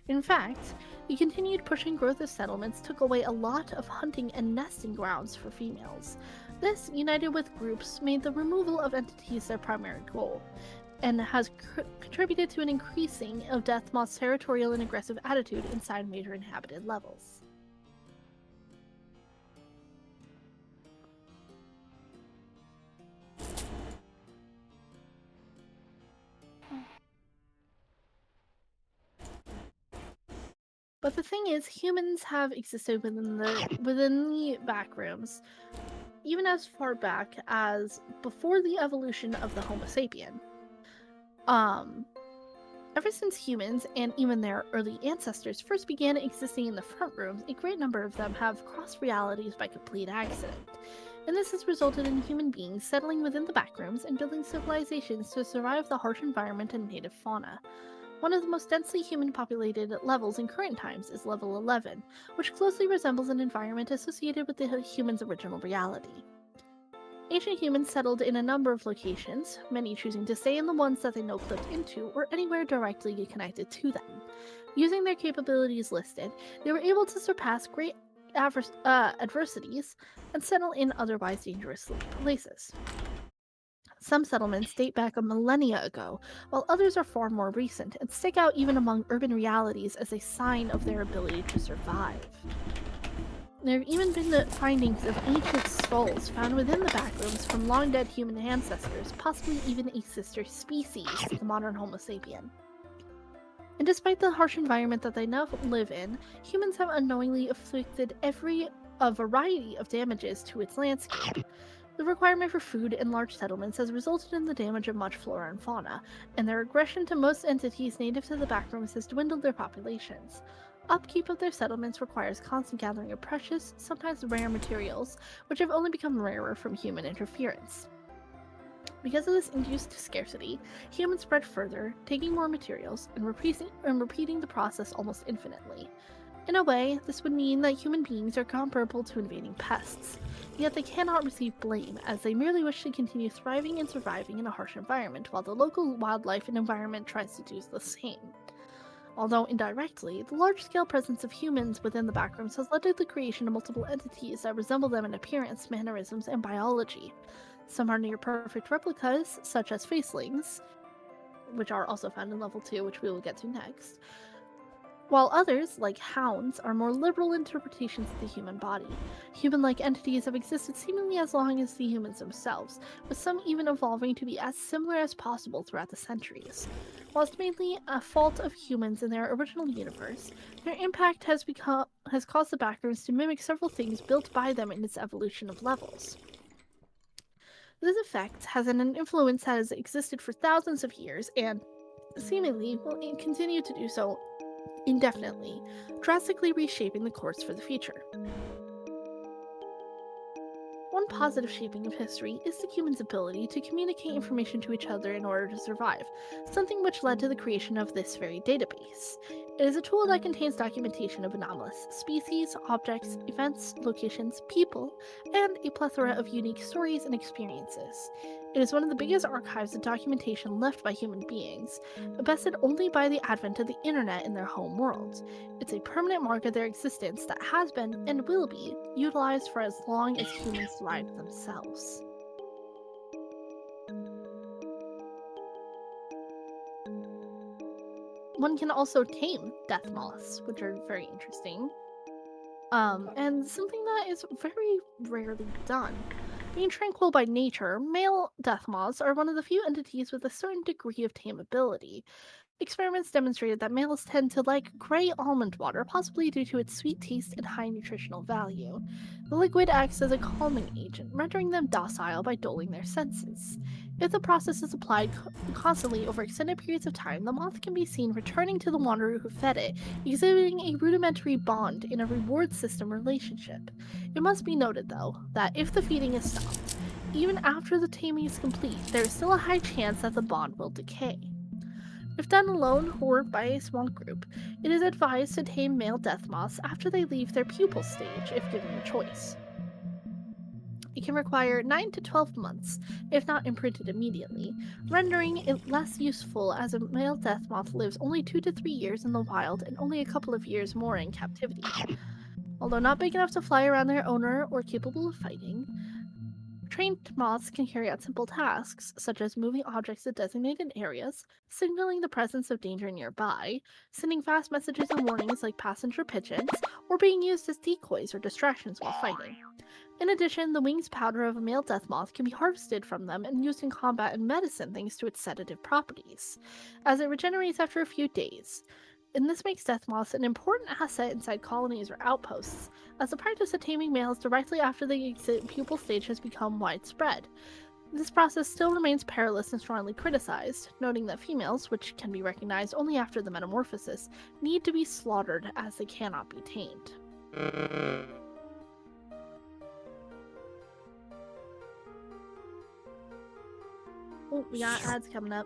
In fact, the continued pushing growth of settlements took away a lot of hunting and nesting grounds for females. This, united with groups, made the removal of entities their primary goal, and has contributed to an increasing of death moth's territorial and aggressive attitude inside major inhabited levels. But the thing is, humans have existed within the backrooms, even as far back as before the evolution of the Homo sapien. Ever since humans, and even their early ancestors, first began existing in the front rooms, a great number of them have crossed realities by complete accident. And this has resulted in human beings settling within the backrooms and building civilizations to survive the harsh environment and native fauna. One of the most densely human-populated levels in current times is level 11, which closely resembles an environment associated with the human's original reality. Ancient humans settled in a number of locations, many choosing to stay in the ones that they no-clipped into or anywhere directly connected to them. Using their capabilities listed, they were able to surpass great adversities and settle in otherwise dangerous places. Some settlements date back a millennia ago, while others are far more recent and stick out even among urban realities as a sign of their ability to survive. There have even been findings of ancient skulls found within the backrooms from long-dead human ancestors, possibly even a sister species to the modern Homo sapien. And despite the harsh environment that they now live in, humans have unknowingly inflicted a variety of damages to its landscape. The requirement for food in large settlements has resulted in the damage of much flora and fauna, and their aggression to most entities native to the backrooms has dwindled their populations. Upkeep of their settlements requires constant gathering of precious, sometimes rare materials, which have only become rarer from human interference. Because of this induced scarcity, humans spread further, taking more materials and repeating the process almost infinitely. In a way, this would mean that human beings are comparable to invading pests, yet they cannot receive blame, as they merely wish to continue thriving and surviving in a harsh environment, while the local wildlife and environment tries to do the same. Although indirectly, the large-scale presence of humans within the backrooms has led to the creation of multiple entities that resemble them in appearance, mannerisms, and biology. Some are near-perfect replicas, such as facelings, which are also found in level 2, which we will get to next, while others, like hounds, are more liberal interpretations of the human body. Human-like entities have existed seemingly as long as the humans themselves, with some even evolving to be as similar as possible throughout the centuries. Whilst mainly a fault of humans in their original universe, their impact has caused the backrooms to mimic several things built by them in its evolution of levels. This effect has an influence that has existed for thousands of years and seemingly will continue to do so indefinitely, drastically reshaping the course for the future. One positive shaping of history is the humans' ability to communicate information to each other in order to survive, something which led to the creation of this very database. It is a tool that contains documentation of anomalous species, objects, events, locations, people, and a plethora of unique stories and experiences. It is one of the biggest archives of documentation left by human beings, bested only by the advent of the internet in their home worlds. It's a permanent mark of their existence that has been, and will be, utilized for as long as humans thrive themselves. One can also tame death moths, which are very interesting. And something that is very rarely done. Being tranquil by nature, male death moths are one of the few entities with a certain degree of tameability. Experiments demonstrated that males tend to like gray almond water, possibly due to its sweet taste and high nutritional value. The liquid acts as a calming agent, rendering them docile by dulling their senses. If the process is applied constantly over extended periods of time, the moth can be seen returning to the wanderer who fed it, exhibiting a rudimentary bond in a reward system relationship. It must be noted, though, that if the feeding is stopped, even after the taming is complete, there is still a high chance that the bond will decay. If done alone or by a small group, it is advised to tame male death moths after they leave their pupal stage if given the choice. It can require 9 to 12 months, if not imprinted immediately, rendering it less useful as a male death moth lives only 2 to 3 years in the wild and only a couple of years more in captivity. Although not big enough to fly around their owner or capable of fighting, trained moths can carry out simple tasks, such as moving objects to designated areas, signaling the presence of danger nearby, sending fast messages and warnings like passenger pigeons, or being used as decoys or distractions while fighting. In addition, the wings powder of a male death moth can be harvested from them and used in combat and medicine thanks to its sedative properties, as it regenerates after a few days. And this makes death moths an important asset inside colonies or outposts, as the practice of taming males directly after the exit pupal stage has become widespread. This process still remains perilous and strongly criticized, noting that females, which can be recognized only after the metamorphosis, need to be slaughtered as they cannot be tamed. Oh, we got ads coming up.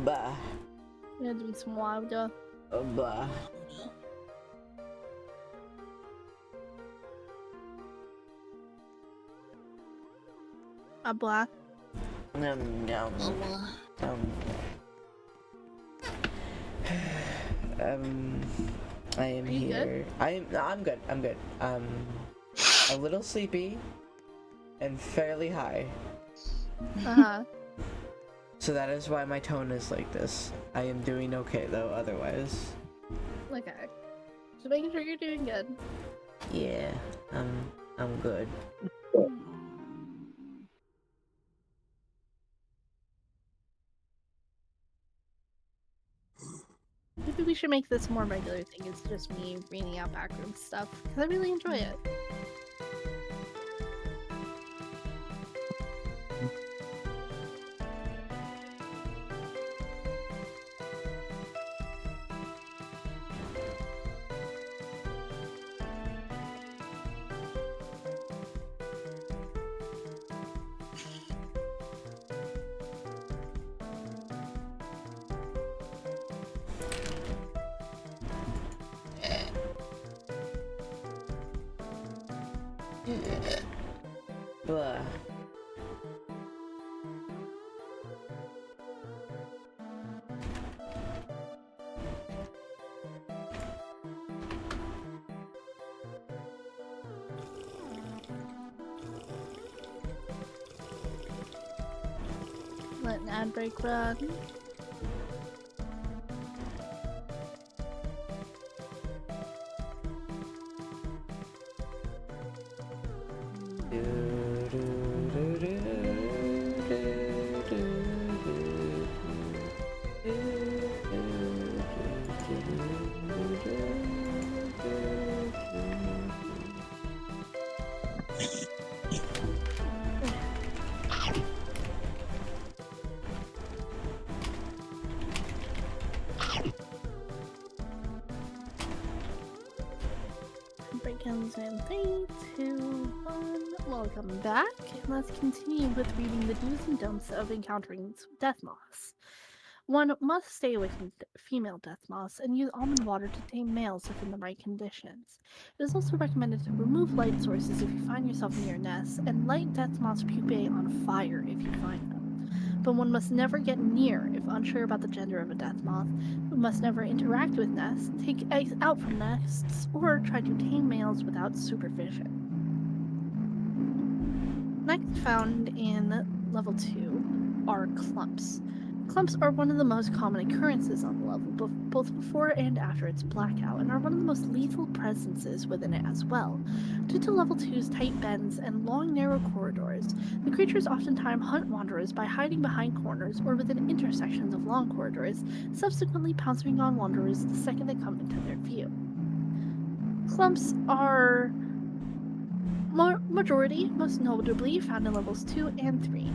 Bah. I'm gonna do some wilder. Bah. Blah. No. I am here. Good? I'm good. A little sleepy and fairly high. Uh-huh. So that is why my tone is like this. I am doing okay though, otherwise. Okay. Just making sure you're doing good. Yeah, I'm good. Maybe we should make this a more regular thing. It's just me reading out backroom stuff, because I really enjoy it. Blah. Let an ad break run. Breakdowns in 3, 2, 1. Welcome back. Let's continue with reading the do's and don'ts of encountering death moths. One must stay away from female death moths and use almond water to tame males if in the right conditions. It is also recommended to remove light sources if you find yourself near nests, and light death moths pupae on fire if you find them. But one must never get near if unsure about the gender of a death moth. One must never interact with nests, take eggs out from nests, or try to tame males without supervision. Next found in level 2 are clumps. Clumps are one of the most common occurrences on the level, both before and after its blackout, and are one of the most lethal presences within it as well. Due to level 2's tight bends and long, narrow corridors, the creatures oftentimes hunt wanderers by hiding behind corners or within intersections of long corridors, subsequently pouncing on wanderers the second they come into their view. Clumps are majority, most notably, found in levels 2 and 3.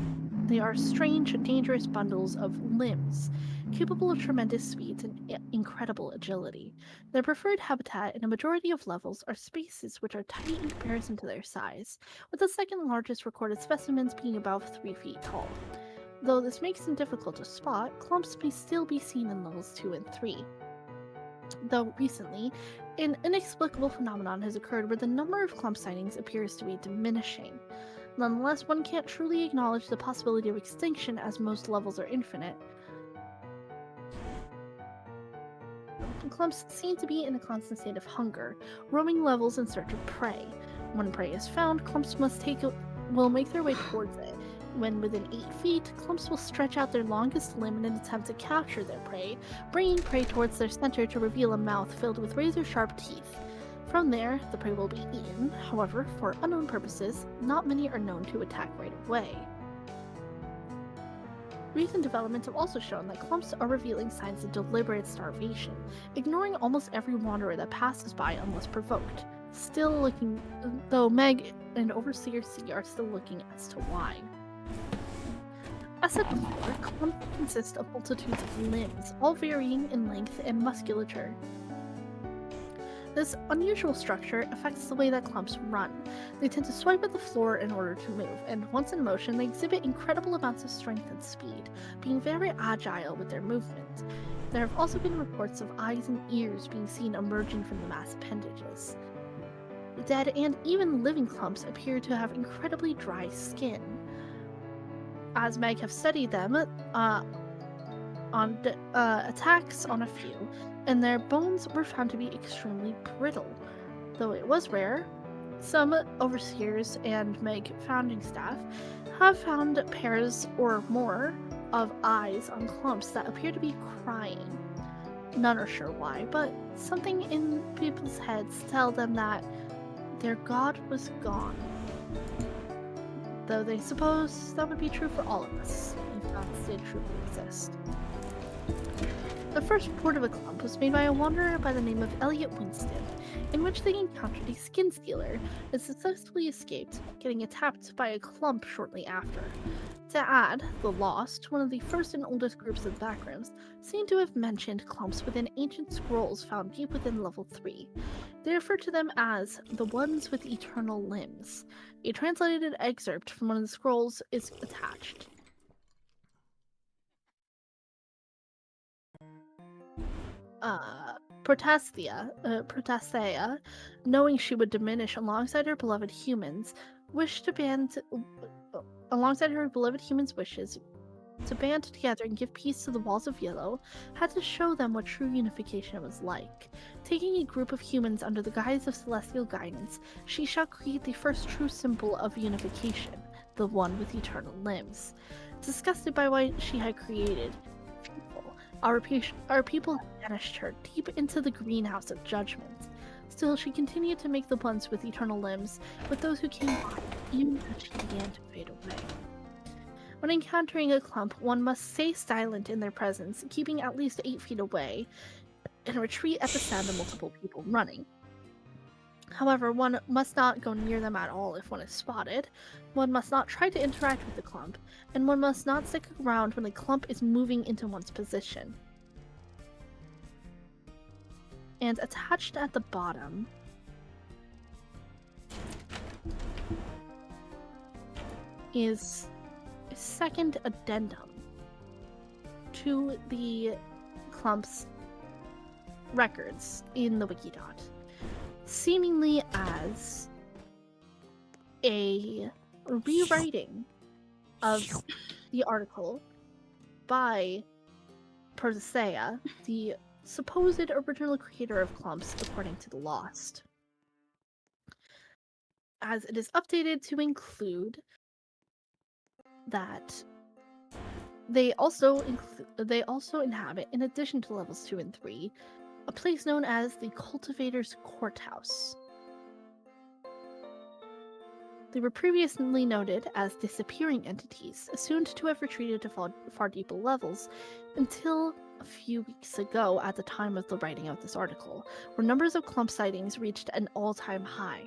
They are strange, dangerous bundles of limbs, capable of tremendous speeds and incredible agility. Their preferred habitat in a majority of levels are spaces which are tiny in comparison to their size, with the second largest recorded specimens being about 3 feet tall. Though this makes them difficult to spot, clumps may still be seen in levels 2 and 3. Though recently, an inexplicable phenomenon has occurred where the number of clump sightings appears to be diminishing. Nonetheless, one can't truly acknowledge the possibility of extinction as most levels are infinite. Clumps seem to be in a constant state of hunger, roaming levels in search of prey. When prey is found, clumps will make their way towards it. When within 8 feet, clumps will stretch out their longest limb in an attempt to capture their prey, bringing prey towards their center to reveal a mouth filled with razor-sharp teeth. From there, the prey will be eaten. However, for unknown purposes, not many are known to attack right away. Recent developments have also shown that clumps are revealing signs of deliberate starvation, ignoring almost every wanderer that passes by unless provoked. Though Meg and Overseer C are still looking as to why. As said before, clumps consist of multitudes of limbs, all varying in length and musculature. This unusual structure affects the way that clumps run. They tend to swipe at the floor in order to move, and once in motion, they exhibit incredible amounts of strength and speed, being very agile with their movement. There have also been reports of eyes and ears being seen emerging from the mass appendages. Dead and even living clumps appear to have incredibly dry skin. As Meg have studied them on attacks on a few, and their bones were found to be extremely brittle. Though it was rare, some overseers and Meg founding staff have found pairs or more of eyes on clumps that appear to be crying. None are sure why, but something in people's heads tell them that their god was gone. Though they suppose that would be true for all of us, if gods did truly exist. The first report of a clump was made by a wanderer by the name of Elliot Winston, in which they encountered a skin stealer and successfully escaped, getting attacked by a clump shortly after. To add, the Lost, one of the first and oldest groups of backrooms, seem to have mentioned clumps within ancient scrolls found deep within level 3. They refer to them as the ones with eternal limbs. A translated excerpt from one of the scrolls is attached. Protasthea, knowing she would diminish alongside her beloved humans, alongside her beloved humans' wishes to band together and give peace to the walls of Yellow, had to show them what true unification was like. Taking a group of humans under the guise of celestial guidance, she shall create the first true symbol of unification, the one with eternal limbs. Disgusted by what she had created, our people banished her deep into the greenhouse of judgment. Still, she continued to make the ones with eternal limbs with those who came by, even as she began to fade away. When encountering a clump, one must stay silent in their presence, keeping at least 8 feet away, and retreat at the sound of multiple people running. However, one must not go near them at all if one is spotted, one must not try to interact with the clump, and one must not stick around when the clump is moving into one's position. And attached at the bottom is a second addendum to the clump's records in the Wikidot, seemingly as a rewriting of the article by Protasthea, the supposed original creator of clumps, according to the Lost, as it is updated to include that They also inhabit, in addition to levels 2 and 3, a place known as the Cultivator's Courthouse. They were previously noted as disappearing entities, assumed to have retreated to far deeper levels, until a few weeks ago at the time of the writing of this article, where numbers of clump sightings reached an all-time high.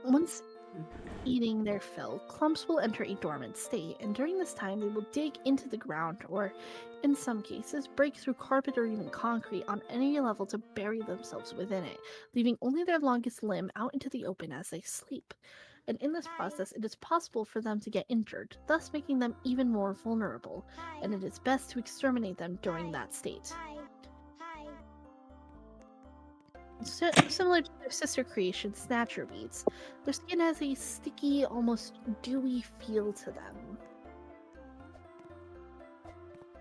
Once eating their fill, clumps will enter a dormant state, and during this time they will dig into the ground or, in some cases, break through carpet or even concrete on any level to bury themselves within it, leaving only their longest limb out into the open as they sleep. And in this process, it is possible for them to get injured, thus making them even more vulnerable, and it is best to exterminate them during that state. Similar to their sister creation, snatcher beets, their skin has a sticky, almost dewy feel to them.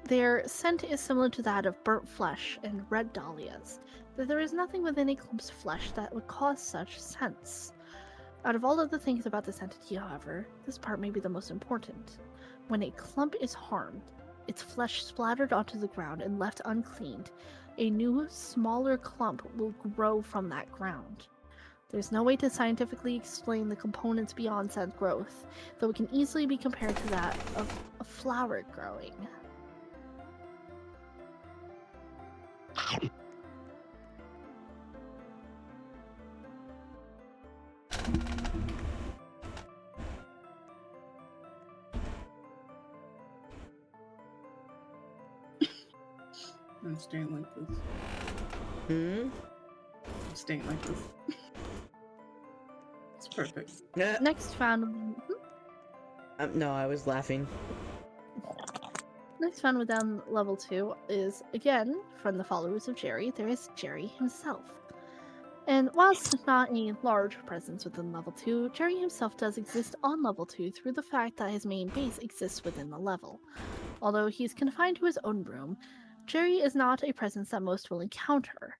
Their scent is similar to that of burnt flesh and red dahlias, but there is nothing within a clump's flesh that would cause such scents. Out of all of the things about this entity, however, this part may be the most important. When a clump is harmed, its flesh splattered onto the ground and left uncleaned, a new, smaller clump will grow from that ground. There's no way to scientifically explain the components beyond scent growth, though it can easily be compared to that of a flower growing. I'm staying like this. Hmm? I'm staying like this. It's perfect. Next found. No, I was laughing. Next found within level 2 is, again, from the followers of Jerry, there is Jerry himself. And whilst not a large presence within level 2, Jerry himself does exist on level 2 through the fact that his main base exists within the level. Although he's confined to his own room, Jerry is not a presence that most will encounter.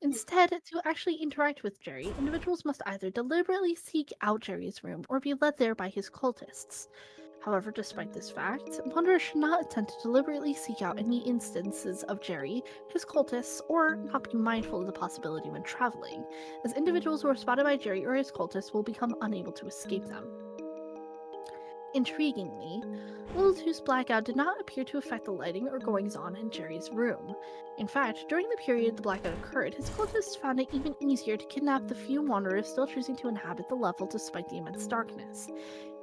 Instead, to actually interact with Jerry, individuals must either deliberately seek out Jerry's room or be led there by his cultists. However, despite this fact, wanderers should not attempt to deliberately seek out any instances of Jerry, his cultists, or not be mindful of the possibility when traveling, as individuals who are spotted by Jerry or his cultists will become unable to escape them. Intriguingly, Level 2's blackout did not appear to affect the lighting or goings-on in Jerry's room. In fact, during the period the blackout occurred, his cultists found it even easier to kidnap the few wanderers still choosing to inhabit the level despite the immense darkness.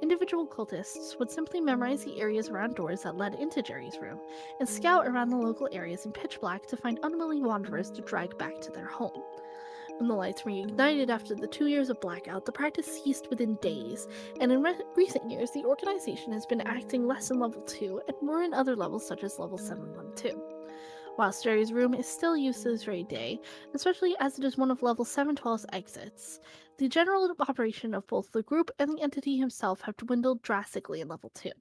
Individual cultists would simply memorize the areas around doors that led into Jerry's room, and scout around the local areas in pitch black to find unwilling wanderers to drag back to their home. When the lights reignited after the 2 years of blackout, the practice ceased within days, and in recent years, the organization has been acting less in level 2 and more in other levels such as level 712. Whilst Jerry's room is still used to this very day, especially as it is one of level 712's exits, the general operation of both the group and the entity himself have dwindled drastically in level 2.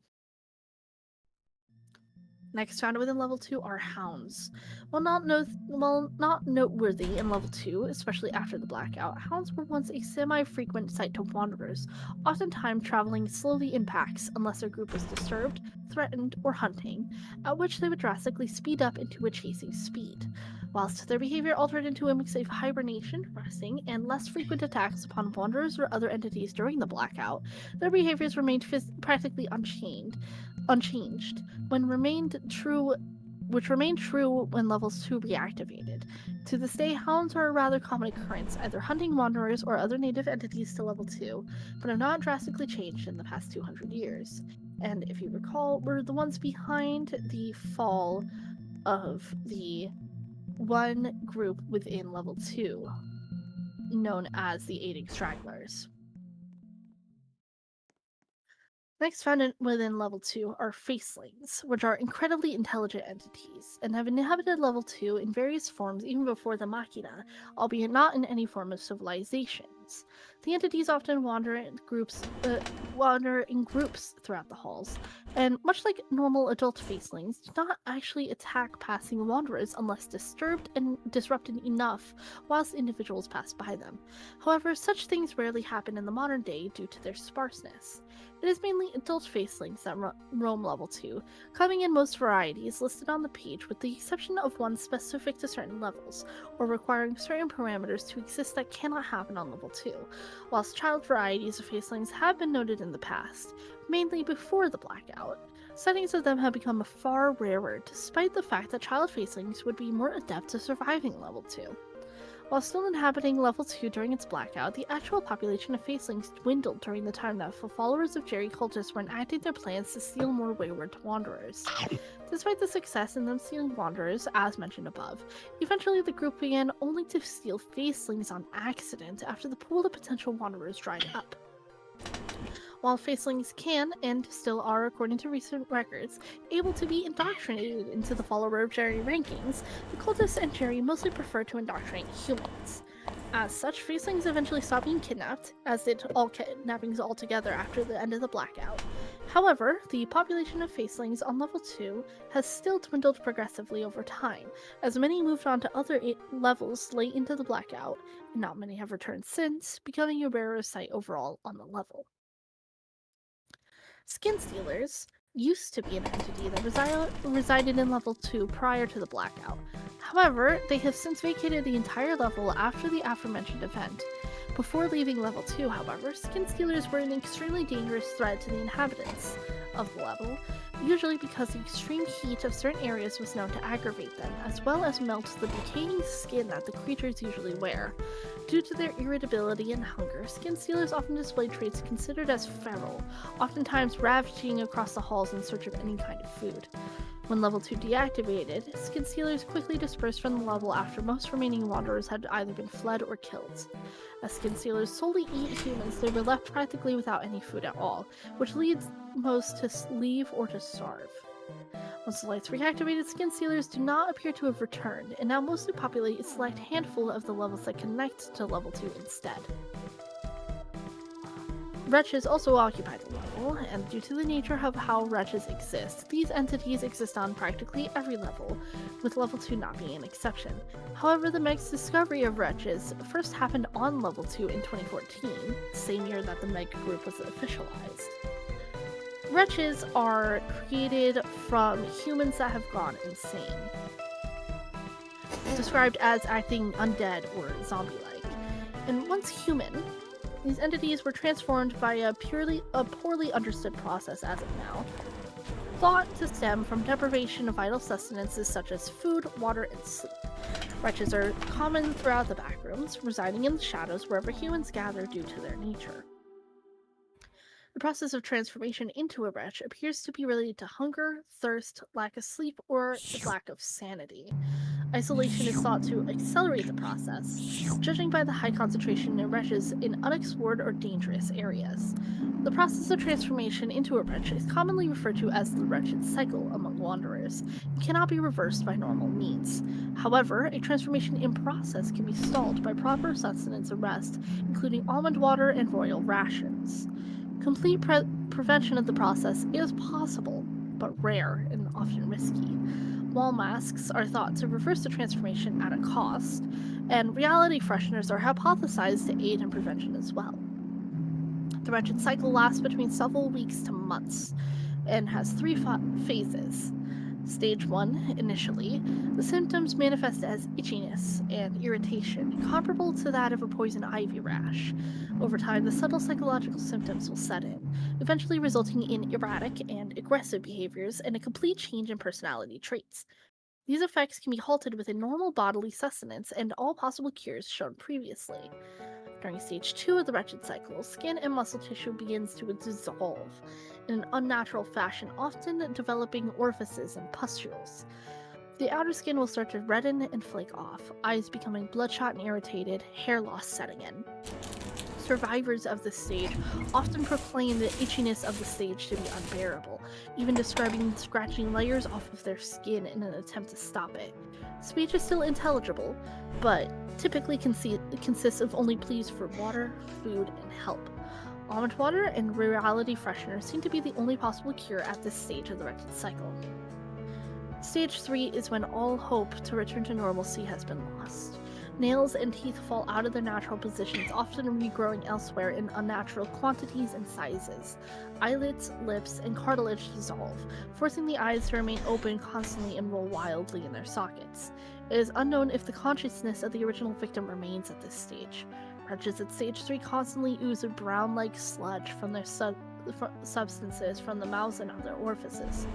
Next found within level 2 are hounds. While not noteworthy in level 2, especially after the blackout, hounds were once a semi-frequent sight to wanderers, oftentimes traveling slowly in packs unless their group was disturbed, threatened, or hunting, at which they would drastically speed up into a chasing speed. Whilst their behavior altered into a mix of hibernation, resting, and less frequent attacks upon wanderers or other entities during the blackout, their behaviors remained practically unchanged, which remained true when levels 2 reactivated. To this day, hounds are a rather common occurrence, either hunting wanderers or other native entities to level 2, but have not drastically changed in the past 200 years. And if you recall, were the ones behind the fall of the one group within level 2, known as the Aiding Stragglers. Next found within level 2 are facelings, which are incredibly intelligent entities, and have inhabited level 2 in various forms even before the Machina, albeit not in any form of civilizations. The entities often wander in groups throughout the halls, And much like normal adult facelings, do not actually attack passing wanderers unless disturbed and disrupted enough whilst individuals pass by them. However, such things rarely happen in the modern day due to their sparseness. It is mainly adult facelings that roam level 2, coming in most varieties listed on the page with the exception of one specific to certain levels, or requiring certain parameters to exist that cannot happen on level 2, whilst child varieties of facelings have been noted in the past, mainly before the blackout. Sightings of them have become far rarer, despite the fact that child facelings would be more adept at surviving level 2. While still inhabiting level 2 during its blackout, the actual population of facelings dwindled during the time that followers of Jerry cultists were enacting their plans to steal more wayward wanderers. Despite the success in them stealing wanderers, as mentioned above, eventually the group began only to steal facelings on accident after the pool of potential wanderers dried up. While facelings can, and still are according to recent records, able to be indoctrinated into the follower of Jerry rankings, the cultists and Jerry mostly prefer to indoctrinate humans. As such, facelings eventually stopped being kidnapped, as did all kidnappings altogether after the end of the blackout. However, the population of facelings on level 2 has still dwindled progressively over time, as many moved on to other levels late into the blackout, and not many have returned since, becoming a rarer sight overall on the level. Skin Stealers used to be an entity that resided in level 2 prior to the blackout. However, they have since vacated the entire level after the aforementioned event. Before leaving level 2, however, Skin Stealers were an extremely dangerous threat to the inhabitants of the level, usually because the extreme heat of certain areas was known to aggravate them, as well as melt the decaying skin that the creatures usually wear. Due to their irritability and hunger, Skin Stealers often display traits considered as feral, oftentimes ravaging across the halls in search of any kind of food. When level 2 deactivated, Skin Stealers quickly dispersed from the level after most remaining wanderers had either been fled or killed. As Skin Stealers solely eat humans, they were left practically without any food at all, which leads most to leave or to starve. Once the lights reactivated, Skin Stealers do not appear to have returned, and now mostly populate a select handful of the levels that connect to level 2 instead. Wretches also occupy the level, and due to the nature of how wretches exist, these entities exist on practically every level, with level 2 not being an exception. However, the Meg's discovery of wretches first happened on level 2 in 2014, the same year that the Meg group was officialized. Wretches are created from humans that have gone insane, described as acting undead or zombie-like. And once human, these entities were transformed by a poorly understood process as of now, thought to stem from deprivation of vital sustenances such as food, water, and sleep. Wretches are common throughout the backrooms, residing in the shadows wherever humans gather due to their nature. The process of transformation into a wretch appears to be related to hunger, thirst, lack of sleep, or lack of sanity. Isolation is thought to accelerate the process, judging by the high concentration in wretches in unexplored or dangerous areas. The process of transformation into a wretch is commonly referred to as the wretched cycle among wanderers, and cannot be reversed by normal means. However, a transformation in process can be stalled by proper sustenance and rest, including almond water and royal rations. Complete prevention of the process is possible, but rare and often risky. Wall masks are thought to reverse the transformation at a cost, and reality fresheners are hypothesized to aid in prevention as well. The wretched cycle lasts between several weeks to months, and has 3 phases. Stage 1, initially, the symptoms manifest as itchiness and irritation, comparable to that of a poison ivy rash. Over time, the subtle psychological symptoms will set in, eventually resulting in erratic and aggressive behaviors and a complete change in personality traits. These effects can be halted with a normal bodily sustenance and all possible cures shown previously. During stage 2 of the wretched cycle, skin and muscle tissue begins to dissolve in an unnatural fashion, often developing orifices and pustules. The outer skin will start to redden and flake off, eyes becoming bloodshot and irritated, hair loss setting in. Survivors of this stage often proclaim the itchiness of the stage to be unbearable, even describing scratching layers off of their skin in an attempt to stop it. Speech is still intelligible, but typically consists of only pleas for water, food, and help. Almond water and reality freshener seem to be the only possible cure at this stage of the wretched cycle. Stage 3 is when all hope to return to normalcy has been lost. Nails and teeth fall out of their natural positions, often regrowing elsewhere in unnatural quantities and sizes. Eyelids, lips, and cartilage dissolve, forcing the eyes to remain open constantly and roll wildly in their sockets. It is unknown if the consciousness of the original victim remains at this stage. Wretches at stage 3 constantly ooze a brown-like sludge from their substances from the mouths and other orifices.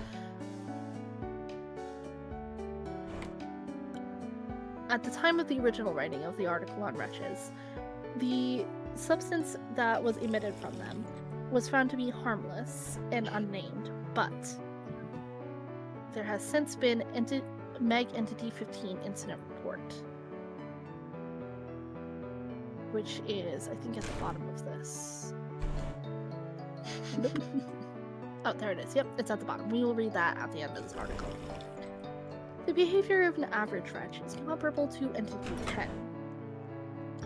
At the time of the original writing of the article on wretches, the substance that was emitted from them was found to be harmless and unnamed, but there has since been Meg Entity 15 incident report, which is, I think, at the bottom of this. Nope. Oh, there it is. Yep, it's at the bottom. We will read that at the end of this article. The behavior of an average wretch is comparable to Entity 10,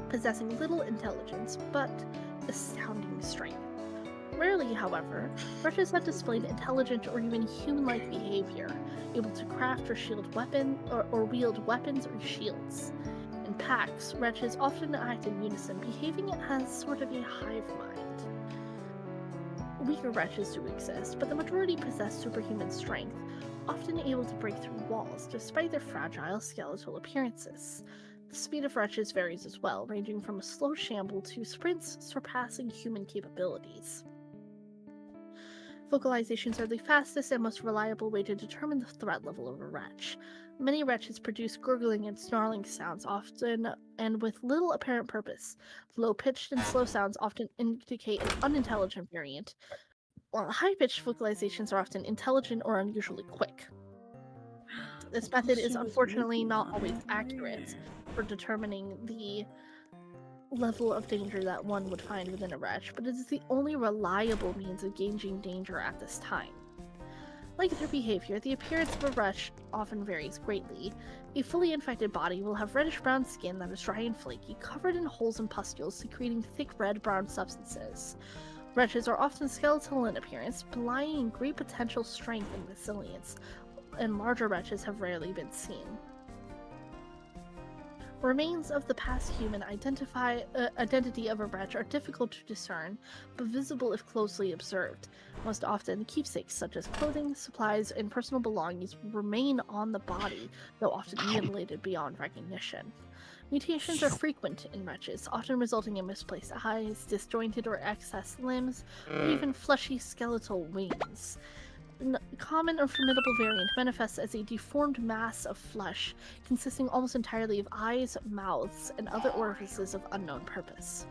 possessing little intelligence, but astounding strength. Rarely, however, wretches have displayed intelligent or even human-like behavior, able to craft or wield weapons or shields. In packs, wretches often act in unison, behaving as sort of a hive mind. Weaker wretches do exist, but the majority possess superhuman strength, often able to break through walls despite their fragile skeletal appearances. The speed of wretches varies as well, ranging from a slow shamble to sprints surpassing human capabilities. Vocalizations are the fastest and most reliable way to determine the threat level of a wretch. Many wretches produce gurgling and snarling sounds, often and with little apparent purpose. Low-pitched and slow sounds often indicate an unintelligent variant, while high-pitched vocalizations are often intelligent or unusually quick. This method is unfortunately not always accurate for determining the level of danger that one would find within a wretch, but it is the only reliable means of gauging danger at this time. Like their behavior, the appearance of a wretch often varies greatly. A fully infected body will have reddish-brown skin that is dry and flaky, covered in holes and pustules secreting thick red-brown substances. Wretches are often skeletal in appearance, belying great potential strength and resilience, and larger wretches have rarely been seen. Remains of the past human identity of a wretch are difficult to discern, but visible if closely observed. Most often, keepsakes such as clothing, supplies, and personal belongings remain on the body, though often mutilated beyond recognition. Mutations are frequent in wretches, often resulting in misplaced eyes, disjointed or excess limbs, or even fleshy skeletal wings. Common or formidable variant manifests as a deformed mass of flesh, consisting almost entirely of eyes, mouths, and other orifices of unknown purpose.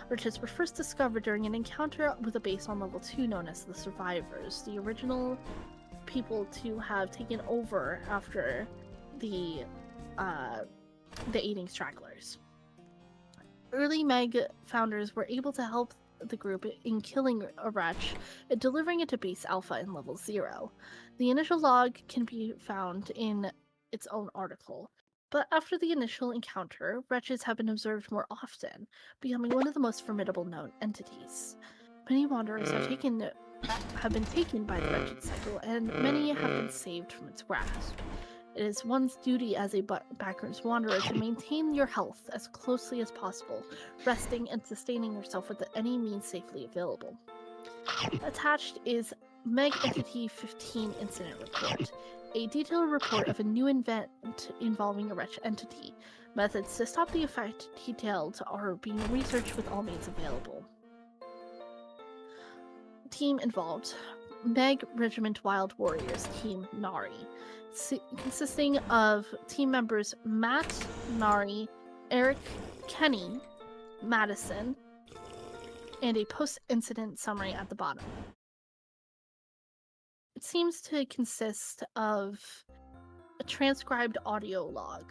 Wretches were first discovered during an encounter with a base on level 2 known as the Survivors, the original people to have taken over after the Eating Stragglers. Early Meg founders were able to help the group in killing a wretch and delivering it to base alpha in level 0. The initial log can be found in its own article, but after the initial encounter, wretches have been observed more often, becoming one of the most formidable known entities. Many wanderers have been taken by the wretched cycle, and many have been saved from its grasp. It is one's duty as a backrooms wanderer to maintain your health as closely as possible, resting and sustaining yourself with any means safely available. Attached is Meg Entity 15 Incident Report, a detailed report of a new event involving a wretched entity. Methods to stop the effect detailed are being researched with all means available. Team involved: Meg Regiment Wild Warriors, Team Nari, consisting of team members Matt, Nari, Eric, Kenny, Madison, and a post-incident summary at the bottom. It seems to consist of a transcribed audio log,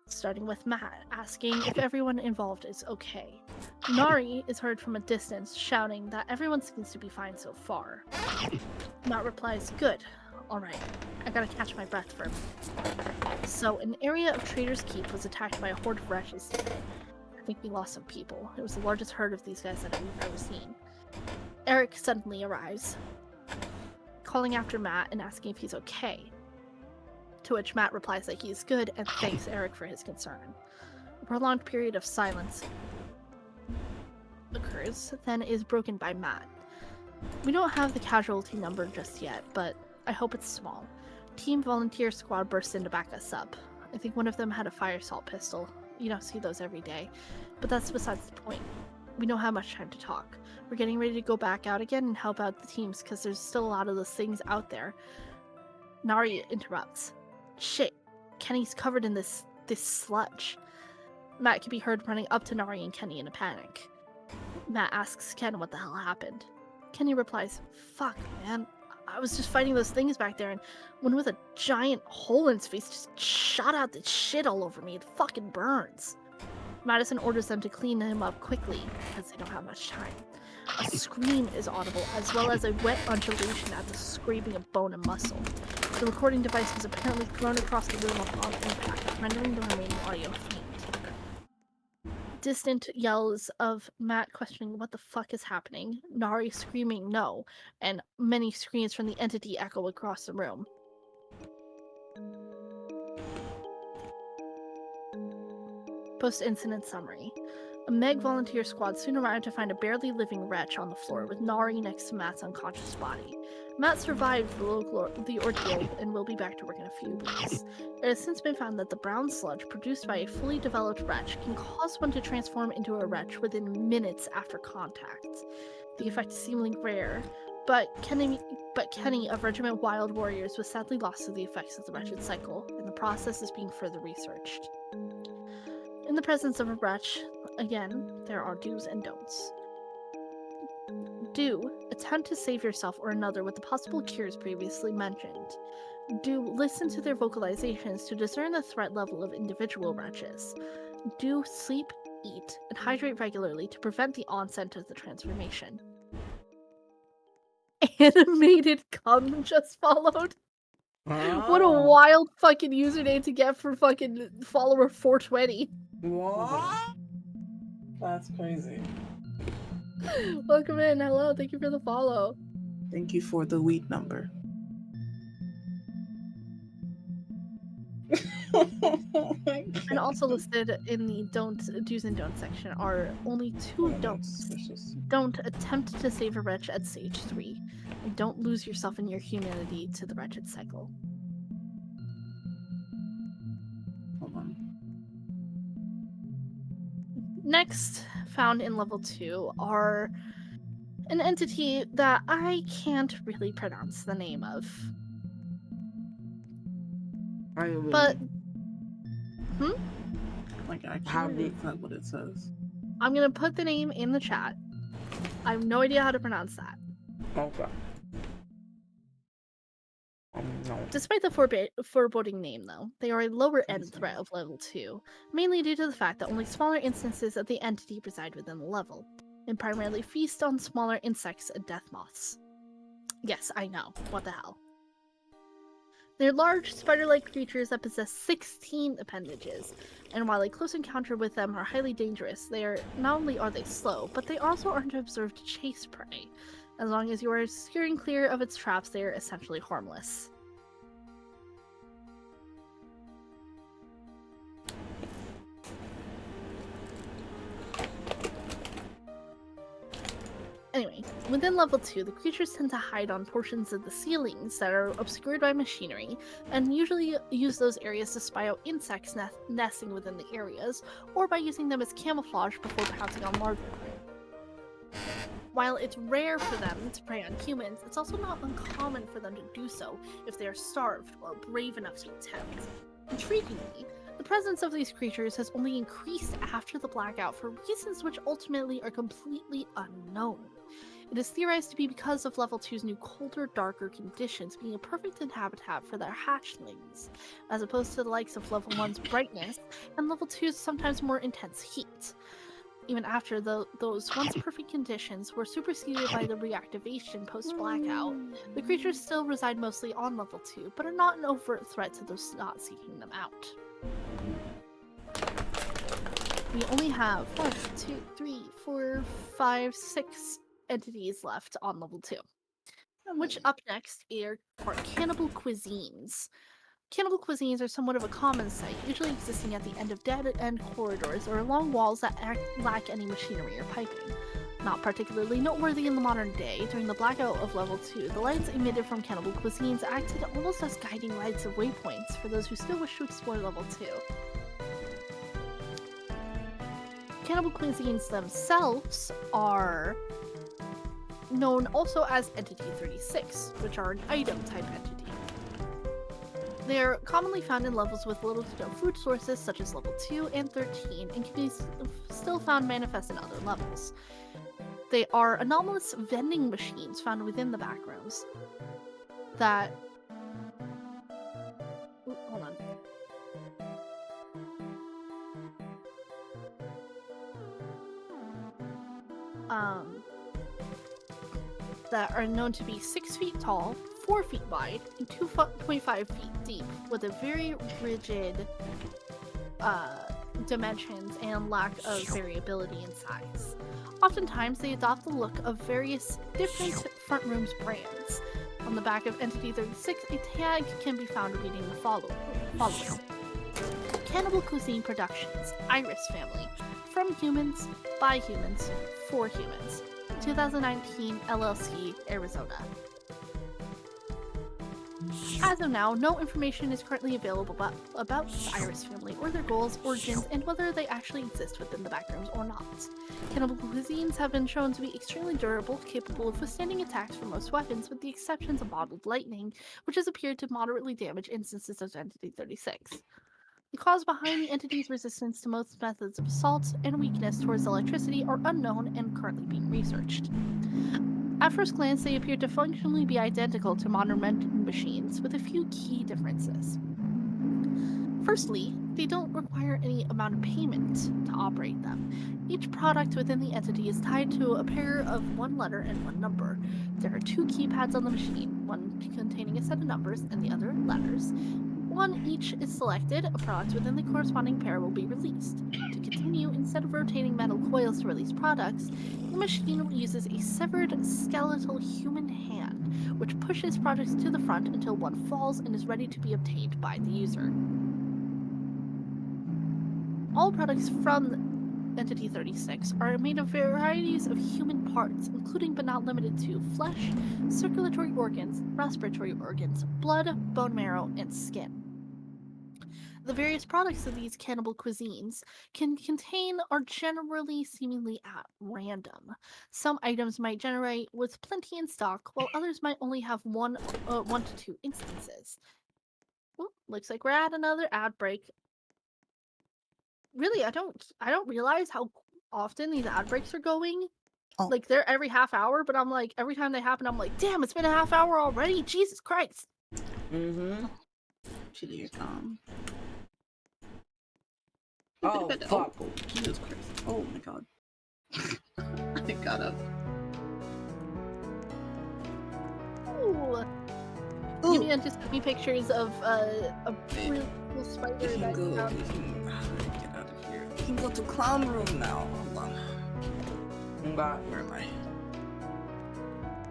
starting with Matt asking if everyone involved is okay. Nari is heard from a distance shouting that everyone seems to be fine so far. Matt replies, "Good. Alright, I gotta catch my breath for a minute." So, an area of Trader's Keep was attacked by a horde of wretches today. think we lost some people. It was the largest herd of these guys that we've ever seen. Eric suddenly arrives, calling after Matt and asking if he's okay. To which Matt replies that he is good and thanks Eric for his concern. A prolonged period of silence occurs, then is broken by Matt. We don't have the casualty number just yet, but I hope it's small. Team volunteer squad bursts in to back us up. I think one of them had a fire assault pistol. You don't see those every day. But that's besides the point. We don't have much time to talk. We're getting ready to go back out again and help out the teams because there's still a lot of those things out there. Nari interrupts. Shit, Kenny's covered in this sludge. Matt can be heard running up to Nari and Kenny in a panic. Matt asks Ken what the hell happened. Kenny replies, fuck, man. I was just fighting those things back there, and one with a giant hole in his face just shot out this shit all over me. It fucking burns. Madison orders them to clean him up quickly, because they don't have much time. A scream is audible, as well as a wet undulation at the scraping of bone and muscle. The recording device was apparently thrown across the room upon impact, rendering the remaining audio faint. Distant yells of Matt questioning what the fuck is happening, Nari screaming no, and many screams from the entity echo across the room. Post-incident summary. A Meg volunteer squad soon arrived to find a barely living wretch on the floor with Nari next to Matt's unconscious body. Matt survived the ordeal and will be back to work in a few weeks. It has since been found that the brown sludge produced by a fully developed wretch can cause one to transform into a wretch within minutes after contact. The effect is seemingly rare, but Kenny of Regiment Wild Warriors was sadly lost to the effects of the wretched cycle, and the process is being further researched. In the presence of a wretch, again, there are do's and don'ts. Do, attempt to save yourself or another with the possible cures previously mentioned. Do, listen to their vocalizations to discern the threat level of individual wretches. Do, sleep, eat, and hydrate regularly to prevent the onset of the transformation. Animated cum just followed. What a wild fucking username to get for fucking follower 420. What? That's crazy. Welcome in. Hello. Thank you for the follow. Thank you for the weed number. And also listed in the do's and don'ts section are only two don'ts. Don't attempt to save a wretch at stage 3. And don't lose yourself in your humanity to the wretched cycle. Hold on. Next, found in level 2 are an entity that I can't really pronounce the name of. But Like, I can't read what it says. I'm gonna put the name in the chat. I have no idea how to pronounce that. Okay. No. Despite the foreboding name, though, they are a lower-end threat of level 2, mainly due to the fact that only smaller instances of the entity reside within the level, and primarily feast on smaller insects and death moths. Yes, I know. What the hell? They're large, spider-like creatures that possess 16 appendages, and while a close encounter with them are highly dangerous, not only are they slow, but they also aren't observed to chase prey. As long as you are steering clear of its traps, they are essentially harmless. Anyway, within level 2, the creatures tend to hide on portions of the ceilings that are obscured by machinery, and usually use those areas to spy out insects nesting within the areas, or by using them as camouflage before pouncing on larger prey. While it's rare for them to prey on humans, it's also not uncommon for them to do so if they are starved or brave enough to attempt. Intriguingly, the presence of these creatures has only increased after the blackout for reasons which ultimately are completely unknown. It is theorized to be because of level 2's new colder, darker conditions being a perfect habitat for their hatchlings, as opposed to the likes of level 1's brightness and level 2's sometimes more intense heat. Even after those once perfect conditions were superseded by the reactivation post-blackout, the creatures still reside mostly on level 2, but are not an overt threat to those not seeking them out. we only have 1, 2, 3, 4, 5, 6 entities left on level 2. Which up next are cannibal cuisines. Cannibal cuisines are somewhat of a common sight, usually existing at the end of dead-end corridors or along walls that lack any machinery or piping. Not particularly noteworthy in the modern day, during the blackout of level 2, the lights emitted from cannibal cuisines acted almost as guiding lights of waypoints for those who still wish to explore level 2. Cannibal cuisines themselves are known also as Entity 36, which are an item type entity. They are commonly found in levels with little to no food sources, such as level 2 and 13, and can be still found manifest in other levels. They are anomalous vending machines found within the backrooms that... Ooh, hold on. That are known to be 6 feet tall, 4 feet wide, and 2.5 feet deep, with a very rigid dimensions and lack of variability in size. Oftentimes, they adopt the look of various different front rooms brands. On the back of Entity 36, a tag can be found reading the following. Cannibal Cuisine Productions, Iris Family, from humans, by humans, for humans. 2019 LLC, Arizona. As of now, no information is currently available about the Iris family or their goals, origins, and whether they actually exist within the backrooms or not. Cannibal cuisines have been shown to be extremely durable, capable of withstanding attacks from most weapons, with the exceptions of bottled lightning, which has appeared to moderately damage instances of Entity 36. The cause behind the entity's resistance to most methods of assault and weakness towards electricity are unknown and currently being researched. At first glance, they appear to functionally be identical to modern vending machines, with a few key differences. Firstly, they don't require any amount of payment to operate them. Each product within the entity is tied to a pair of one letter and one number. There are 2 keypads on the machine, one containing a set of numbers and the other letters. One each is selected, a product within the corresponding pair will be released. To continue, instead of rotating metal coils to release products, the machine uses a severed skeletal human hand, which pushes products to the front until one falls and is ready to be obtained by the user. All products from Entity 36 are made of varieties of human parts, including but not limited to flesh, circulatory organs, respiratory organs, blood, bone marrow, and skin. The various products of these cannibal cuisines can contain are generally seemingly at random. Some items might generate with plenty in stock, while others might only have 1 to 2 instances. Ooh, looks like we're at another ad break. Really, I don't realize how often these ad breaks are going. Oh. Like, they're every half hour, but I'm like, every time they happen, I'm like, damn, it's been a half hour already? Jesus Christ. Mm-hmm. Chili Oh, fuck. Oh, Jesus Christ. Oh my god. I got up. Ooh. You mean just send me pictures of a really cool spider We can that go. you found? We can get out of here. We can go to clown room now. Hold on. Where am I?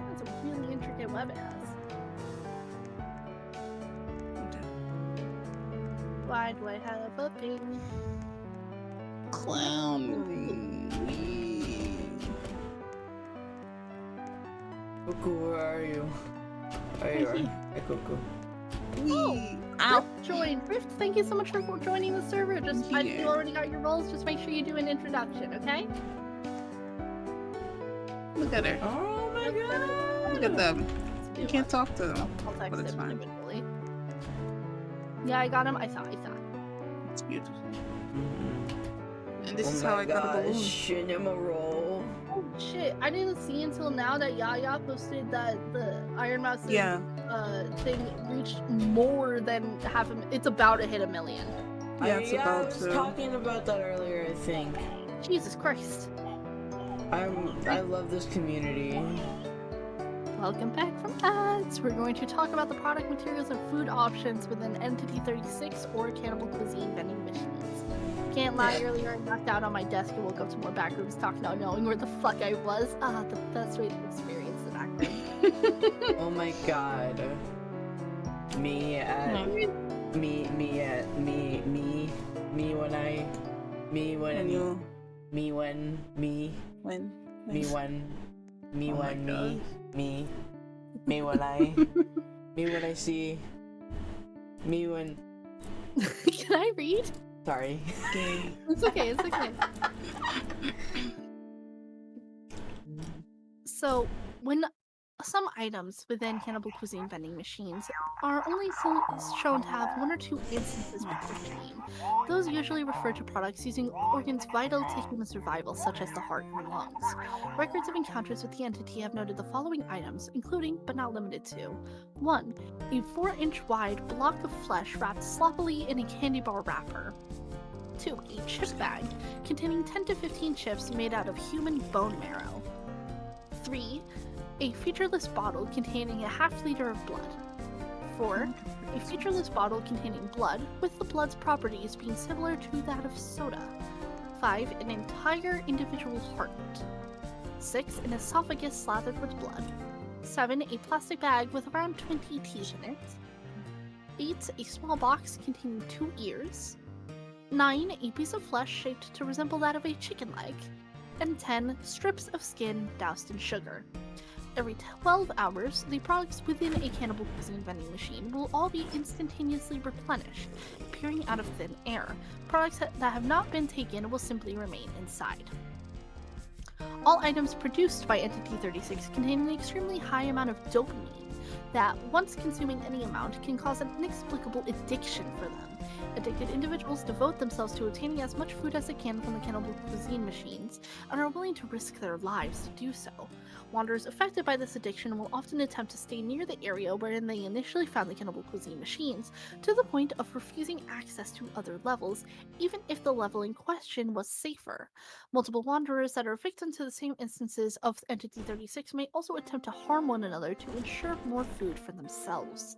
That's a really intricate web it has. Why do I have a ping? Clown room. Cuckoo, where are you? There you are. Hey, Cuckoo. Oh, Rift joined. Rift, thank you so much for joining the server. Just if you already got your roles, just make sure you do an introduction, okay? Look at her. Oh my god. Look at them. You can't talk to them. I'll text But it's him fine. individually. Yeah, I got him. I saw. It's beautiful. And this Oh is how my I got a balloon. Cinema roll. Oh shit! I didn't see until now that Yaya posted that the Iron Mouse thing reached more than half a. It's about to hit 1 million. I was talking about that earlier, I think. Jesus Christ. I love this community. Welcome back from ads. We're going to talk about the product materials and food options within Entity 36 or Cannibal Cuisine vending machines. Can't lie, earlier I knocked out on my desk and woke up to more backrooms talk, not knowing where the fuck I was. The best way to experience the backroom. Oh my god. Me when I see me when Can I read? Sorry. It's okay, it's okay. So, when some items within Cannibal Cuisine vending machines are only shown to have one or two instances per machine, those usually refer to products using organs vital to human survival, such as the heart and lungs. Records of encounters with the entity have noted the following items, including, but not limited to: 1. A 4-inch wide block of flesh wrapped sloppily in a candy bar wrapper. 2. A chip bag containing 10 to 15 chips made out of human bone marrow. 3. A featureless bottle containing a half-liter of blood. 4. A featureless bottle containing blood, with the blood's properties being similar to that of soda. 5. An entire individual heart. 6. An esophagus slathered with blood. 7. A plastic bag with around 20 teeth in it. 8. A small box containing 2 ears. 9. A piece of flesh shaped to resemble that of a chicken leg. And 10. Strips of skin doused in sugar. Every 12 hours, the products within a Cannibal Cuisine vending machine will all be instantaneously replenished, appearing out of thin air. Products that have not been taken will simply remain inside. All items produced by Entity 36 contain an extremely high amount of dopamine that, once consuming any amount, can cause an inexplicable addiction for them. Addicted individuals devote themselves to obtaining as much food as they can from the Cannibal Cuisine machines and are willing to risk their lives to do so. Wanderers affected by this addiction will often attempt to stay near the area wherein they initially found the Cannibal Cuisine machines, to the point of refusing access to other levels, even if the level in question was safer. Multiple wanderers that are victim to the same instances of Entity 36 may also attempt to harm one another to ensure more food for themselves.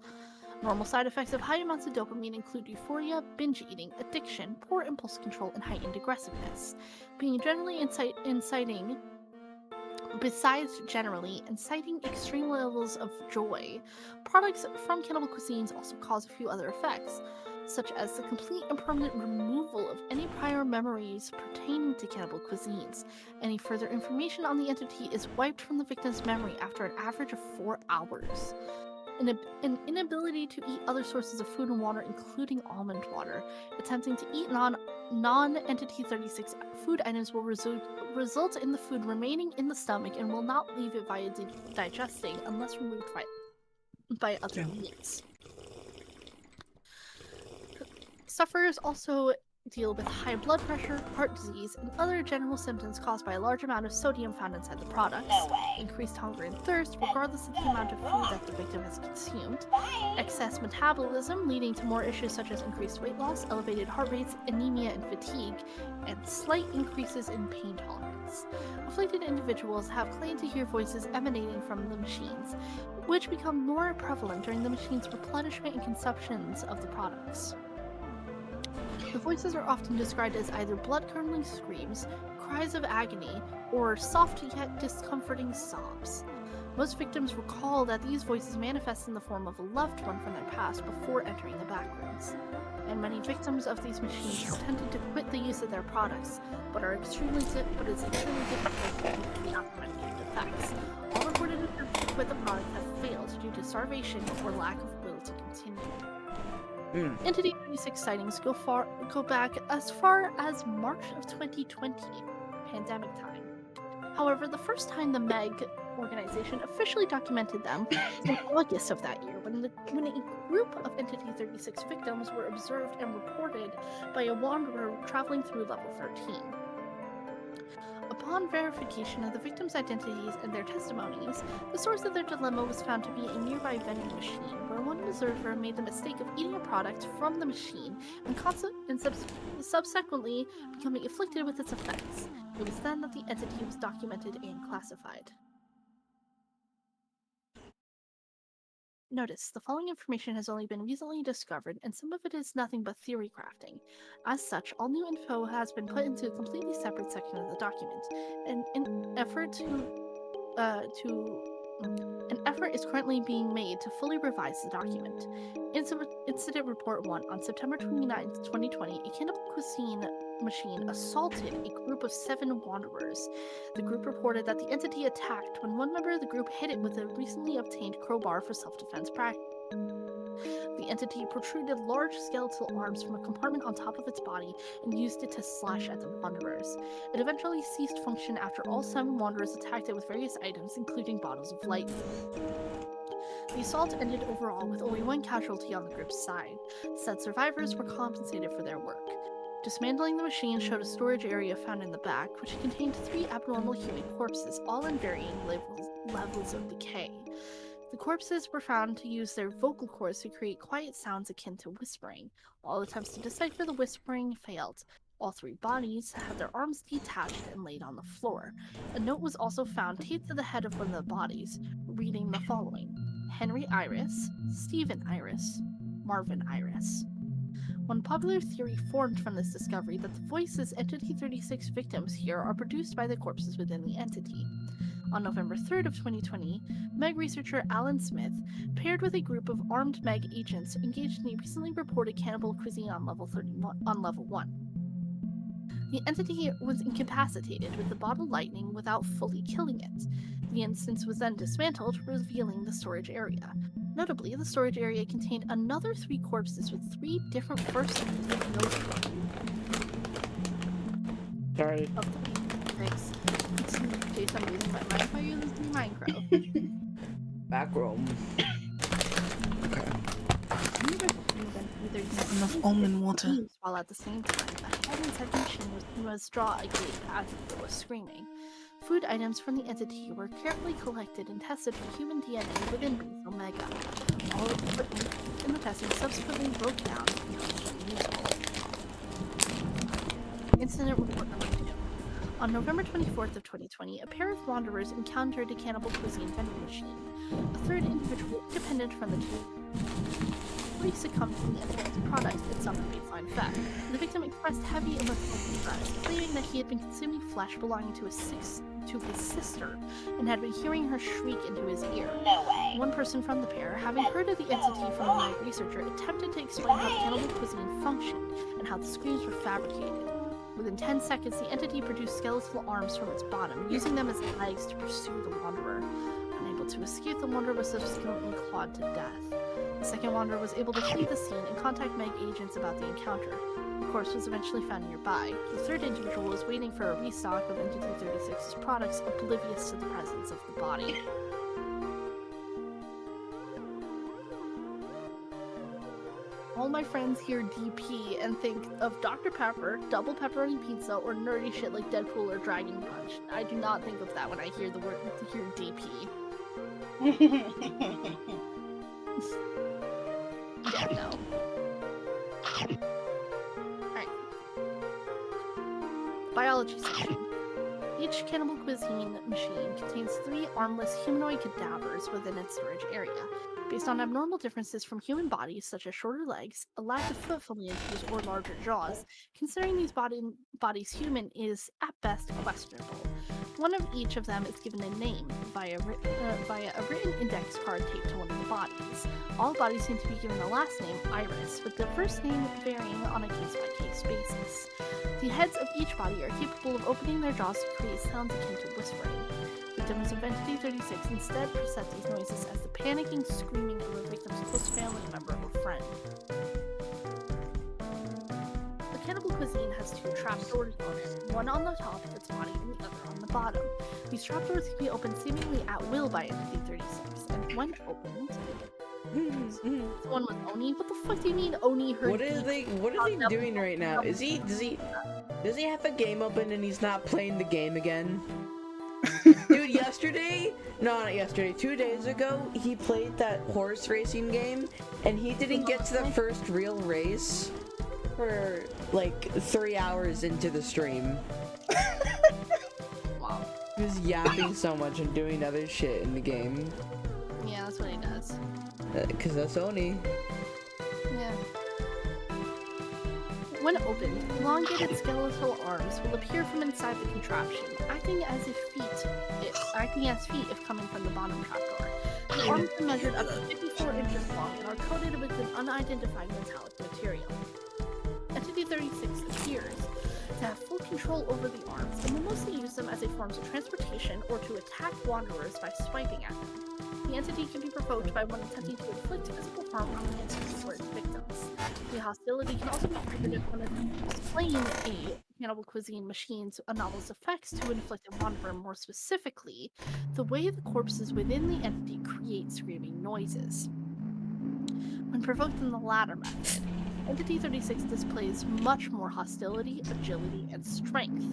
Normal side effects of high amounts of dopamine include euphoria, binge eating, addiction, poor impulse control, and heightened aggressiveness. Besides generally inciting extreme levels of joy, products from Cannibal Cuisines also cause a few other effects, such as the complete and permanent removal of any prior memories pertaining to Cannibal Cuisines. Any further information on the entity is wiped from the victim's memory after an average of 4 hours. An inability to eat other sources of food and water, including almond water. Attempting to eat non-Entity 36 food items will result in the food remaining in the stomach and will not leave it via digesting unless removed by other means. Sufferers also deal with high blood pressure, heart disease, and other general symptoms caused by a large amount of sodium found inside the products, increased hunger and thirst regardless of the amount of food that the victim has consumed, excess metabolism leading to more issues such as increased weight loss, elevated heart rates, anemia and fatigue, and slight increases in pain tolerance. Afflicted individuals have claimed to hear voices emanating from the machines, which become more prevalent during the machine's replenishment and consumptions of the products. The voices are often described as either blood-curdling screams, cries of agony, or soft yet discomforting sobs. Most victims recall that these voices manifest in the form of a loved one from their past before entering the backrooms. And many victims of these machines have tended to quit the use of their products, but it's extremely difficult to keep the aftermath effects. All reported attempts to quit the product have failed due to starvation or lack of will to continue. Entity 36 sightings go back as far as March of 2020, pandemic time. However, the first time the MEG organization officially documented them was in August of that year, when a group of Entity 36 victims were observed and reported by a wanderer traveling through level 13. Upon verification of the victims' identities and their testimonies, the source of their dilemma was found to be a nearby vending machine, where one observer made the mistake of eating a product from the machine and subsequently becoming afflicted with its effects. It was then that the entity was documented and classified. Notice, the following information has only been recently discovered, and some of it is nothing but theory crafting. As such, all new info has been put into a completely separate section of the document. An effort is currently being made to fully revise the document. Incident Report 1 on September 29, 2020, a cannibal cuisine machine assaulted a group of 7 wanderers. The group reported that the entity attacked when one member of the group hit it with a recently obtained crowbar for self-defense practice. The entity protruded large skeletal arms from a compartment on top of its body and used it to slash at the wanderers. It eventually ceased function after all 7 wanderers attacked it with various items, including bottles of light. The assault ended overall with only 1 casualty on the group's side. Said survivors were compensated for their work. Dismantling the machine showed a storage area found in the back, which contained 3 abnormal human corpses, all in varying levels of decay. The corpses were found to use their vocal cords to create quiet sounds akin to whispering. All attempts to decipher the whispering failed. All 3 bodies had their arms detached and laid on the floor. A note was also found taped to the head of one of the bodies, reading the following: Henry Iris, Stephen Iris, Marvin Iris. One popular theory formed from this discovery that the voices Entity 36 victims hear are produced by the corpses within the entity. On November 3rd of 2020, Meg researcher Alan Smith paired with a group of armed Meg agents engaged in a recently reported cannibal cuisine on level 1. The entity was incapacitated with the bottle lightning without fully killing it. The instance was then dismantled, revealing the storage area. Notably, the storage area contained another 3 corpses with 3 different first names and no Sorry. Thanks. Jason, I'm losing my mind while you're listening to Minecraft. Back room. Okay. Enough almond water. While at the same time, the head inside the machine was draw agape as it was screaming. Food items from the entity were carefully collected and tested for human DNA within Base Omega. All of the equipment in the testing subsequently broke down and became usable. Incident report number 2. On November 24th of 2020, a pair of wanderers encountered a cannibal cuisine vending machine. A third individual, independent from the 2, succumbed to the entity products and suffered baseline fat. The victim expressed heavy emotional distress, claiming that he had been consuming flesh belonging to his sister and had been hearing her shriek into his ear. No way. One person from the pair, having heard of the entity from a Meg researcher, attempted to explain how the cannibal cuisine functioned and how the screams were fabricated. Within 10 seconds, the entity produced skeletal arms from its bottom, using them as legs to pursue the wanderer. Unable to escape, the wanderer was subsequently clawed to death. The second wanderer was able to flee the scene and contact Meg agents about the encounter. The corpse was eventually found nearby. The third individual was waiting for a restock of Entity 36's products, oblivious to the presence of the body. All my friends hear DP and think of Dr. Pepper, double pepperoni pizza, or nerdy shit like Deadpool or Dragon Punch. I do not think of that when I hear DP. Yeah, no. Alright. Biology section. Each cannibal cuisine machine contains 3 armless humanoid cadavers within its storage area. Based on abnormal differences from human bodies, such as shorter legs, a lack of foot phalanges, or larger jaws, considering these bodies human is at best questionable. One of each of them is given a name via a written index card taped to one of the bodies. All bodies seem to be given the last name Iris, with the first name varying on a case-by-case basis. The heads of each body are capable of opening their jaws to create sounds akin to whispering. Victims of Entity 36 instead perceive these noises as the panicking screaming of a victim's close family member or friend. The cannibal cuisine has 2 trapdoors on it, one on the top of its body and the other on the bottom. These trapdoors can be opened seemingly at will by Entity 36, and when opened, one with Oni. What the fuck do you mean Oni heard? What are they doing right now? Does he have a game open and he's not playing the game again? Dude, not yesterday, 2 days ago, he played that horse racing game and he didn't get to the first real race for like 3 hours into the stream. Wow. He was yapping so much and doing other shit in the game. Yeah, that's what he does. Because that's Sony. Yeah. When opened, elongated skeletal arms will appear from inside the contraption, acting as feet if coming from the bottom trapdoor. The arms are measured up to 54 inches long and are coated with an unidentified metallic material. Entity 36 appears to have full control over the arms and will mostly use them as a form of transportation or to attack wanderers by swiping at them. The entity can be provoked by one attempting to inflict physical harm on the entity or its victims. The hostility can also be triggered if one attempts to explain a cannibal cuisine machine's anomalous effects to an inflicted wanderer. More specifically, the way the corpses within the entity create screaming noises. When provoked in the latter method, Entity 36 displays much more hostility, agility, and strength.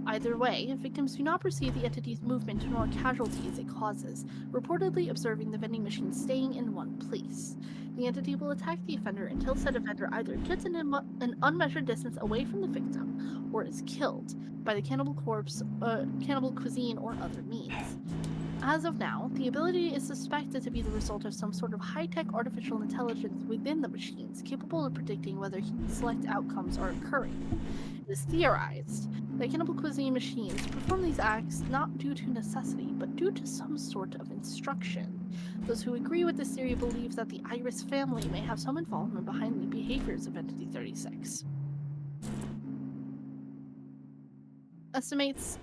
Either way, victims do not perceive the entity's movement nor casualties it causes, reportedly observing the vending machine staying in one place. The entity will attack the offender until said offender either gets an unmeasured distance away from the victim or is killed by the cannibal corpse, cannibal cuisine, or other means. As of now, the ability is suspected to be the result of some sort of high-tech artificial intelligence within the machines, capable of predicting whether select outcomes are occurring. It is theorized that cannibal cuisine machines perform these acts not due to necessity, but due to some sort of instruction. Those who agree with this theory believe that the Iris family may have some involvement behind the behaviors of Entity 36. Estimates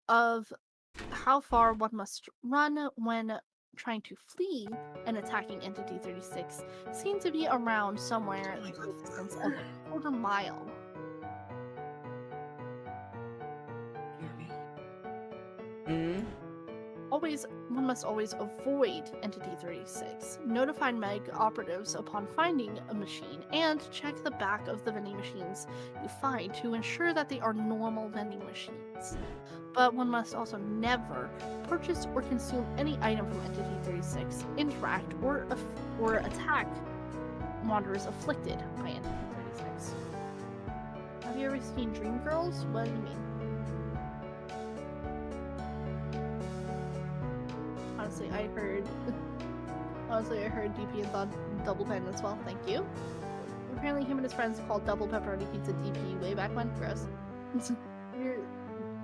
of how far one must run when trying to flee and attacking Entity 36 seem to be around somewhere in the distance of a quarter mile. One must always avoid Entity 36, notify Meg operatives upon finding a machine, and check the back of the vending machines you find to ensure that they are normal vending machines. But one must also never purchase or consume any item from Entity 36, interact or attack wanderers afflicted by Entity 36. Have you ever seen Dreamgirls? What do you mean? Honestly, I heard DP and thought Double Pen as well. Thank you. Apparently, him and his friends called Double Pepperoni Pizza DP way back when. Gross.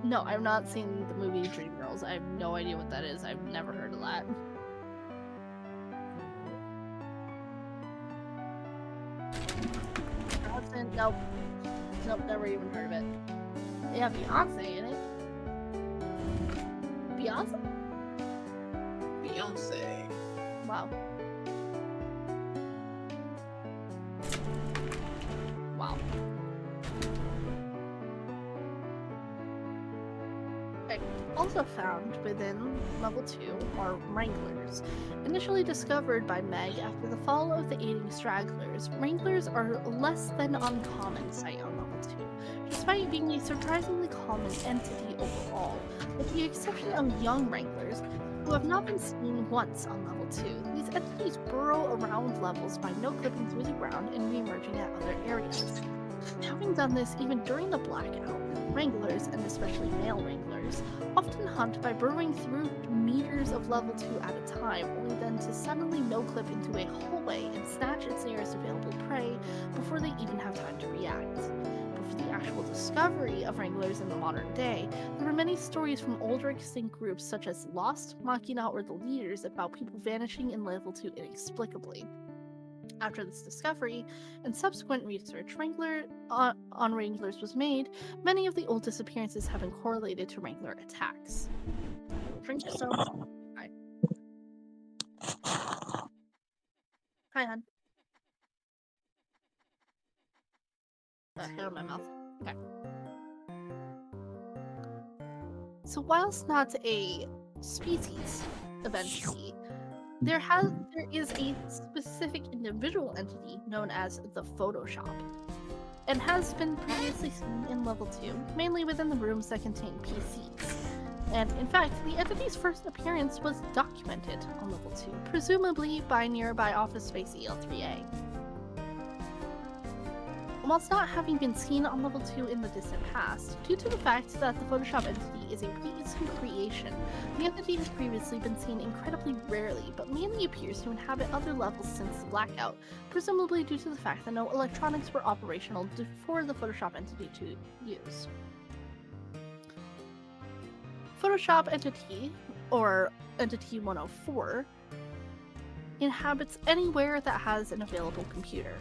No, I've not seen the movie Dreamgirls. I have no idea what that is. I've never heard of that. Nope. Nope, never even heard of it. Yeah, Beyonce in it. Beyonce? Beyonce. Wow. Wow. Okay. Also found within level 2 are Wranglers. Initially discovered by Meg after the fall of the aiding stragglers, Wranglers are less than uncommon sight on level 2, despite being a surprisingly common entity overall, with the exception of young Wranglers, who have not been seen once on level 2. These entities burrow around levels by no-clipping through the ground and re-emerging at other areas. Having done this even during the blackout, Wranglers, and especially male Wranglers, often hunt by burrowing through meters of level 2 at a time, only then to suddenly no-clip into a hallway and snatch its nearest available prey before they even have time to react. But for the actual discovery of Wranglers in the modern day, there are many stories from older extinct groups such as Lost, Machina, or the Leaders about people vanishing in level 2 inexplicably. After this discovery and subsequent research on Wranglers was made, many of the old disappearances have been correlated to Wrangler attacks. Drink some. Hi. Hi, hon. Hair in my mouth. Okay. So whilst not a species of entity, there is a specific individual entity known as the Photoshop, and has been previously seen in level 2, mainly within the rooms that contain PCs. And in fact, the entity's first appearance was documented on level 2, presumably by nearby office space EL3A. whilst not having been seen on level 2 in the distant past, due to the fact that the Photoshop entity is a recent creation, the entity has previously been seen incredibly rarely, but mainly appears to inhabit other levels since the blackout, presumably due to the fact that no electronics were operational for the Photoshop entity to use. Photoshop entity, or Entity 104, inhabits anywhere that has an available computer.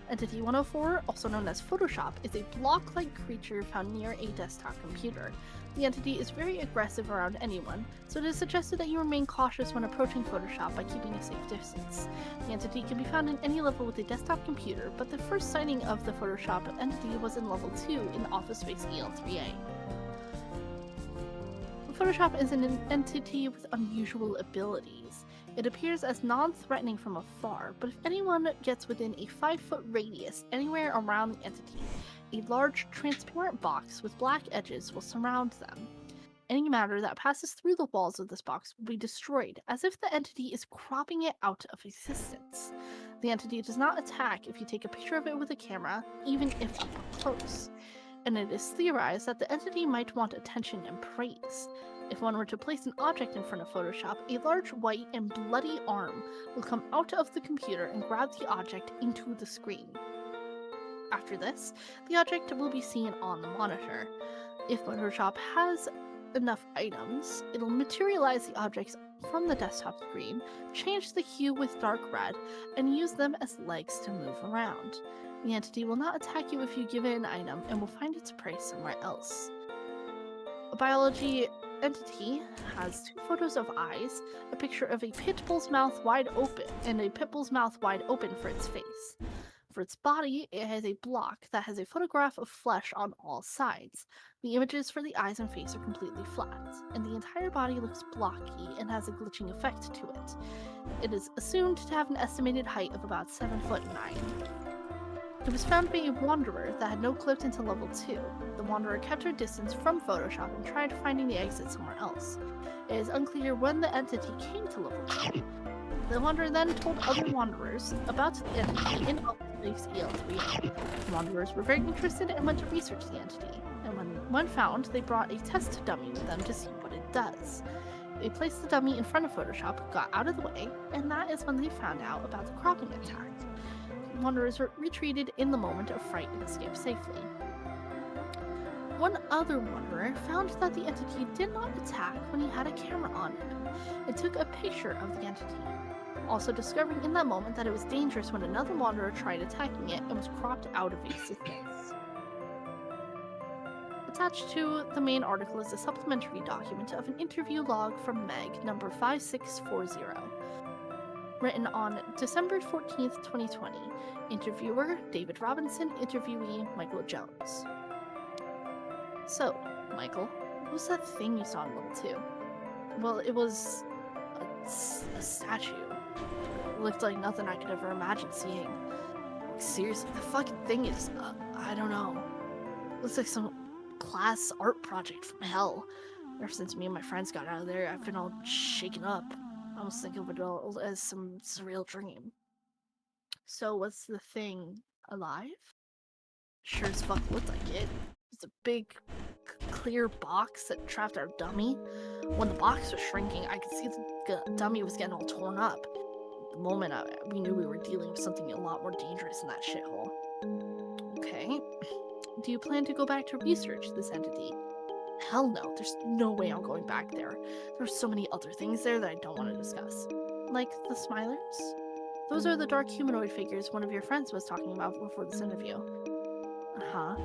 Entity 104, also known as Photoshop, is a block-like creature found near a desktop computer. The entity is very aggressive around anyone, so it is suggested that you remain cautious when approaching Photoshop by keeping a safe distance. The entity can be found in any level with a desktop computer, but the first sighting of the Photoshop entity was in level 2 in Office Space EL3A. Photoshop is an entity with unusual abilities. It appears as non-threatening from afar, but if anyone gets within a 5-foot radius anywhere around the entity, a large transparent box with black edges will surround them. Any matter that passes through the walls of this box will be destroyed, as if the entity is cropping it out of existence. The entity does not attack if you take a picture of it with a camera, even if up close. And it is theorized that the entity might want attention and praise. If one were to place an object in front of Photoshop, a large white and bloody arm will come out of the computer and grab the object into the screen. After this, the object will be seen on the monitor. If Photoshop has enough items, it'll materialize the objects from the desktop screen, change the hue with dark red, and use them as legs to move around. The entity will not attack you if you give it an item and will find its prey somewhere else. A biology entity has 2 photos of eyes, a picture of a pit bull's mouth wide open, and a pit bull's mouth wide open for its face. For its body, it has a block that has a photograph of flesh on all sides. The images for the eyes and face are completely flat, and the entire body looks blocky and has a glitching effect to it. It is assumed to have an estimated height of about 7'9". It was found by a wanderer that had no clip until level 2. The wanderer kept her distance from Photoshop and tried finding the exit somewhere else. It is unclear when the entity came to level 2. The wanderer then told other wanderers about the entity in Office EL3. The wanderers were very interested and went to research the entity, and when found, they brought a test dummy with them to see what it does. They placed the dummy in front of Photoshop, got out of the way, and that is when they found out about the cropping attack. Wanderers retreated in the moment of fright and escaped safely. One other wanderer found that the entity did not attack when he had a camera on him and took a picture of the entity, also discovering in that moment that it was dangerous when another wanderer tried attacking it and was cropped out of existence. Attached to the main article is a supplementary document of an interview log from Meg number 5640. Written on December 14th, 2020. Interviewer, David Robinson. Interviewee, Michael Jones. So, Michael, what was that thing you saw in level 2? Well, it was a statue. It looked like nothing I could ever imagine seeing. Like, seriously, the fucking thing is, I don't know. It looks like some class art project from hell. Ever since me and my friends got out of there, I've been all shaken up. I almost think of it all as some surreal dream. So was the thing alive? Sure as fuck looked like it. It's a big, clear box that trapped our dummy. When the box was shrinking, I could see the dummy was getting all torn up. The moment we knew we were dealing with something a lot more dangerous in that shithole. Okay. Do you plan to go back to research this entity? Hell no, there's no way I'm going back there. There's so many other things there that I don't want to discuss. Like the Smilers? Those are the dark humanoid figures one of your friends was talking about before this interview. Uh-huh.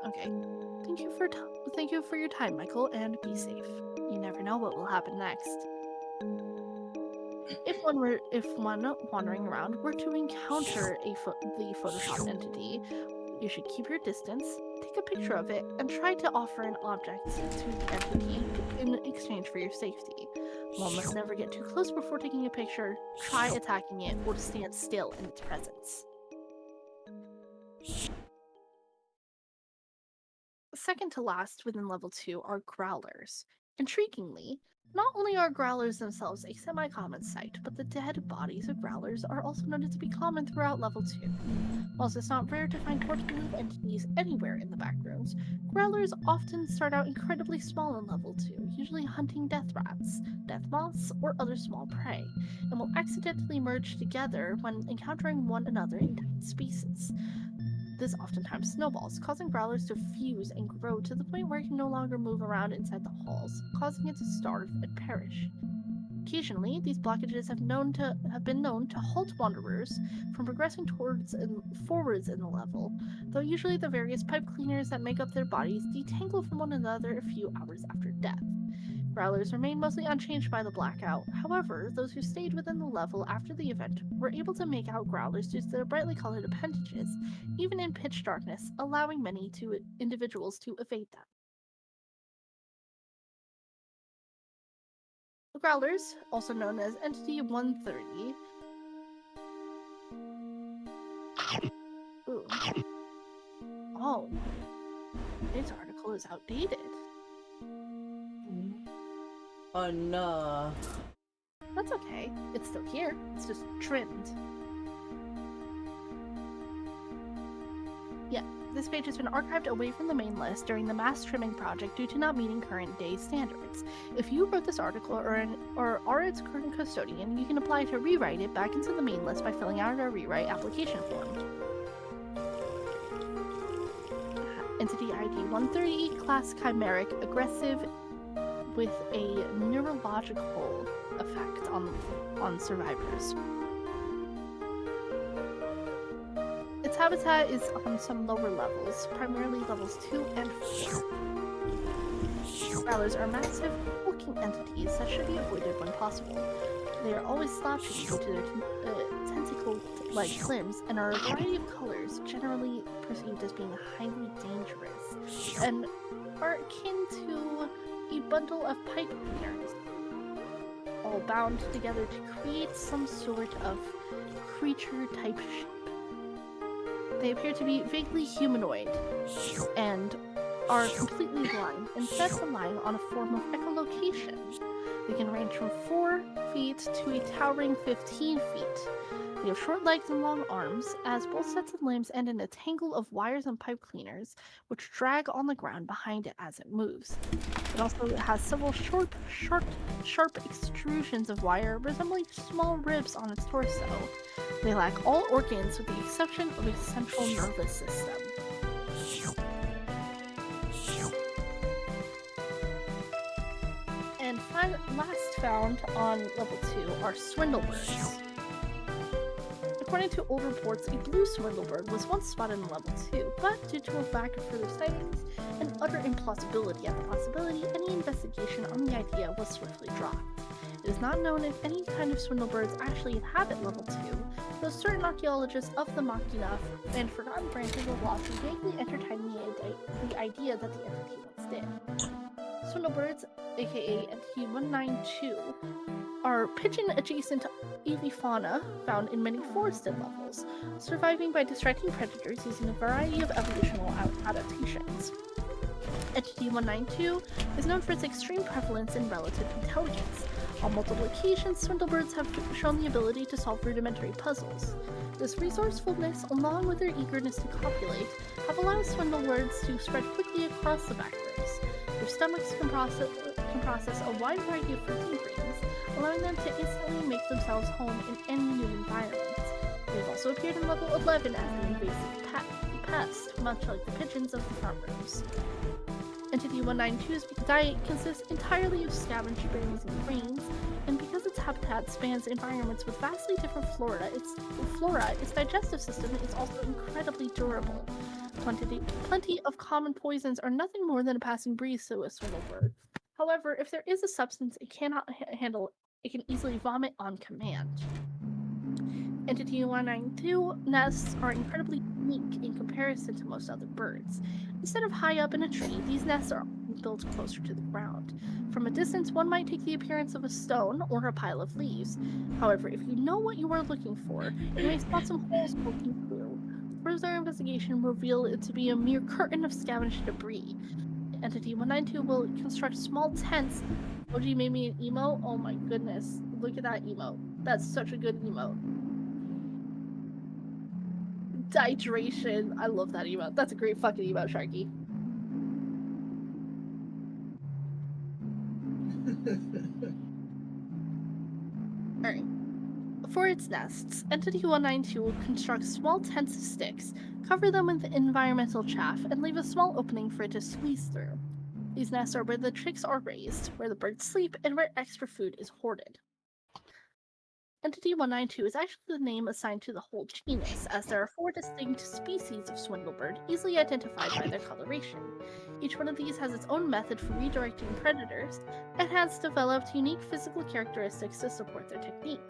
Okay. Thank you for your time, Michael, and be safe. You never know what will happen next. If one wandering around were to encounter the Photoshop entity, you should keep your distance, take a picture of it, and try to offer an object to the entity in exchange for your safety. One must never get too close before taking a picture, try attacking it, or to stand still in its presence. Second to last within level 2 are growlers. Intriguingly, not only are growlers themselves a semi-common sight, but the dead bodies of growlers are also noted to be common throughout level 2. Whilst it's not rare to find corpses of entities anywhere in the backrooms, growlers often start out incredibly small in level 2, usually hunting death rats, death moths, or other small prey, and will accidentally merge together when encountering one another in tight spaces. This oftentimes snowballs, causing growlers to fuse and grow to the point where it can no longer move around inside the halls, causing it to starve and perish. Occasionally, these blockages have been known to halt wanderers from progressing towards and forwards in the level, though usually the various pipe cleaners that make up their bodies detangle from one another a few hours after death. Growlers remain mostly unchanged by the blackout. However, those who stayed within the level after the event were able to make out growlers due to their brightly colored appendages, even in pitch darkness, allowing many individuals to evade them. The growlers, also known as Entity 130. Ooh. Oh. This article is outdated. Oh no. That's okay. It's still here. It's just trimmed. Yeah, this page has been archived away from the main list during the mass trimming project due to not meeting current day standards. If you wrote this article or are its current custodian, you can apply to rewrite it back into the main list by filling out our rewrite application form. Entity ID 130, class chimeric, aggressive, with a neurological effect on survivors. Its habitat is on some lower levels, primarily levels 2 and 4. Growlers are massive, hulking entities that should be avoided when possible. They are always slouching due to their tentacle-like limbs and are a variety of colors, generally perceived as being highly dangerous, and are akin to a bundle of pipe cleaners, all bound together to create some sort of creature-type shape. They appear to be vaguely humanoid and are completely blind, instead relying on a form of echolocation. They can range from 4 feet to a towering 15 feet. They have short legs and long arms, as both sets of limbs end in a tangle of wires and pipe cleaners, which drag on the ground behind it as it moves. It also has several sharp extrusions of wire resembling small ribs on its torso. They lack all organs with the exception of a central nervous system. And last found on level 2 are swindlebirds. According to old reports, a blue swindlebird was once spotted in level 2, but due to a lack of further sightings and utter implausibility at the possibility, any investigation on the idea was swiftly dropped. It is not known if any kind of swindlebirds actually inhabit level 2, though certain archaeologists of the Machina and forgotten branches of Lost vaguely entertain the idea that the entity once did. Swindlebirds, aka Entity 192, are pigeon-adjacent avifauna found in many forested levels, surviving by distracting predators using a variety of evolutional adaptations. Entity 192 is known for its extreme prevalence in relative intelligence. On multiple occasions, swindlebirds have shown the ability to solve rudimentary puzzles. This resourcefulness, along with their eagerness to copulate, have allowed swindlebirds to spread quickly across the backrooms. Their stomachs can process a wide variety of fruits and grains, allowing them to instantly make themselves home in any new environment. They have also appeared in level 11 as an invasive pest, much like the pigeons of the front rooms. Entity 192's diet consists entirely of scavenged berries and grains, and because its habitat spans environments with vastly different flora, its digestive system is also incredibly durable. Plenty of common poisons are nothing more than a passing breeze to a swindlebird. However, if there is a substance it cannot handle, it can easily vomit on command. Entity 192 nests are incredibly unique in comparison to most other birds. Instead of high up in a tree, these nests are built closer to the ground. From a distance, one might take the appearance of a stone or a pile of leaves. However, if you know what you are looking for, you may spot some holes poking through. Further investigation will reveal it to be a mere curtain of scavenged debris. Entity 192 will construct small tents. OG made me an emote. Oh my goodness. Look at that emote. That's such a good emote. Dihydration. I love that emote. That's a great fucking emote, Sharky. Alright. For its nests, Entity 192 will construct small tents of sticks, cover them with environmental chaff, and leave a small opening for it to squeeze through. These nests are where the chicks are raised, where the birds sleep, and where extra food is hoarded. Entity 192 is actually the name assigned to the whole genus, as there are 4 distinct species of swindlebird, easily identified by their coloration. Each one of these has its own method for redirecting predators, and has developed unique physical characteristics to support their technique.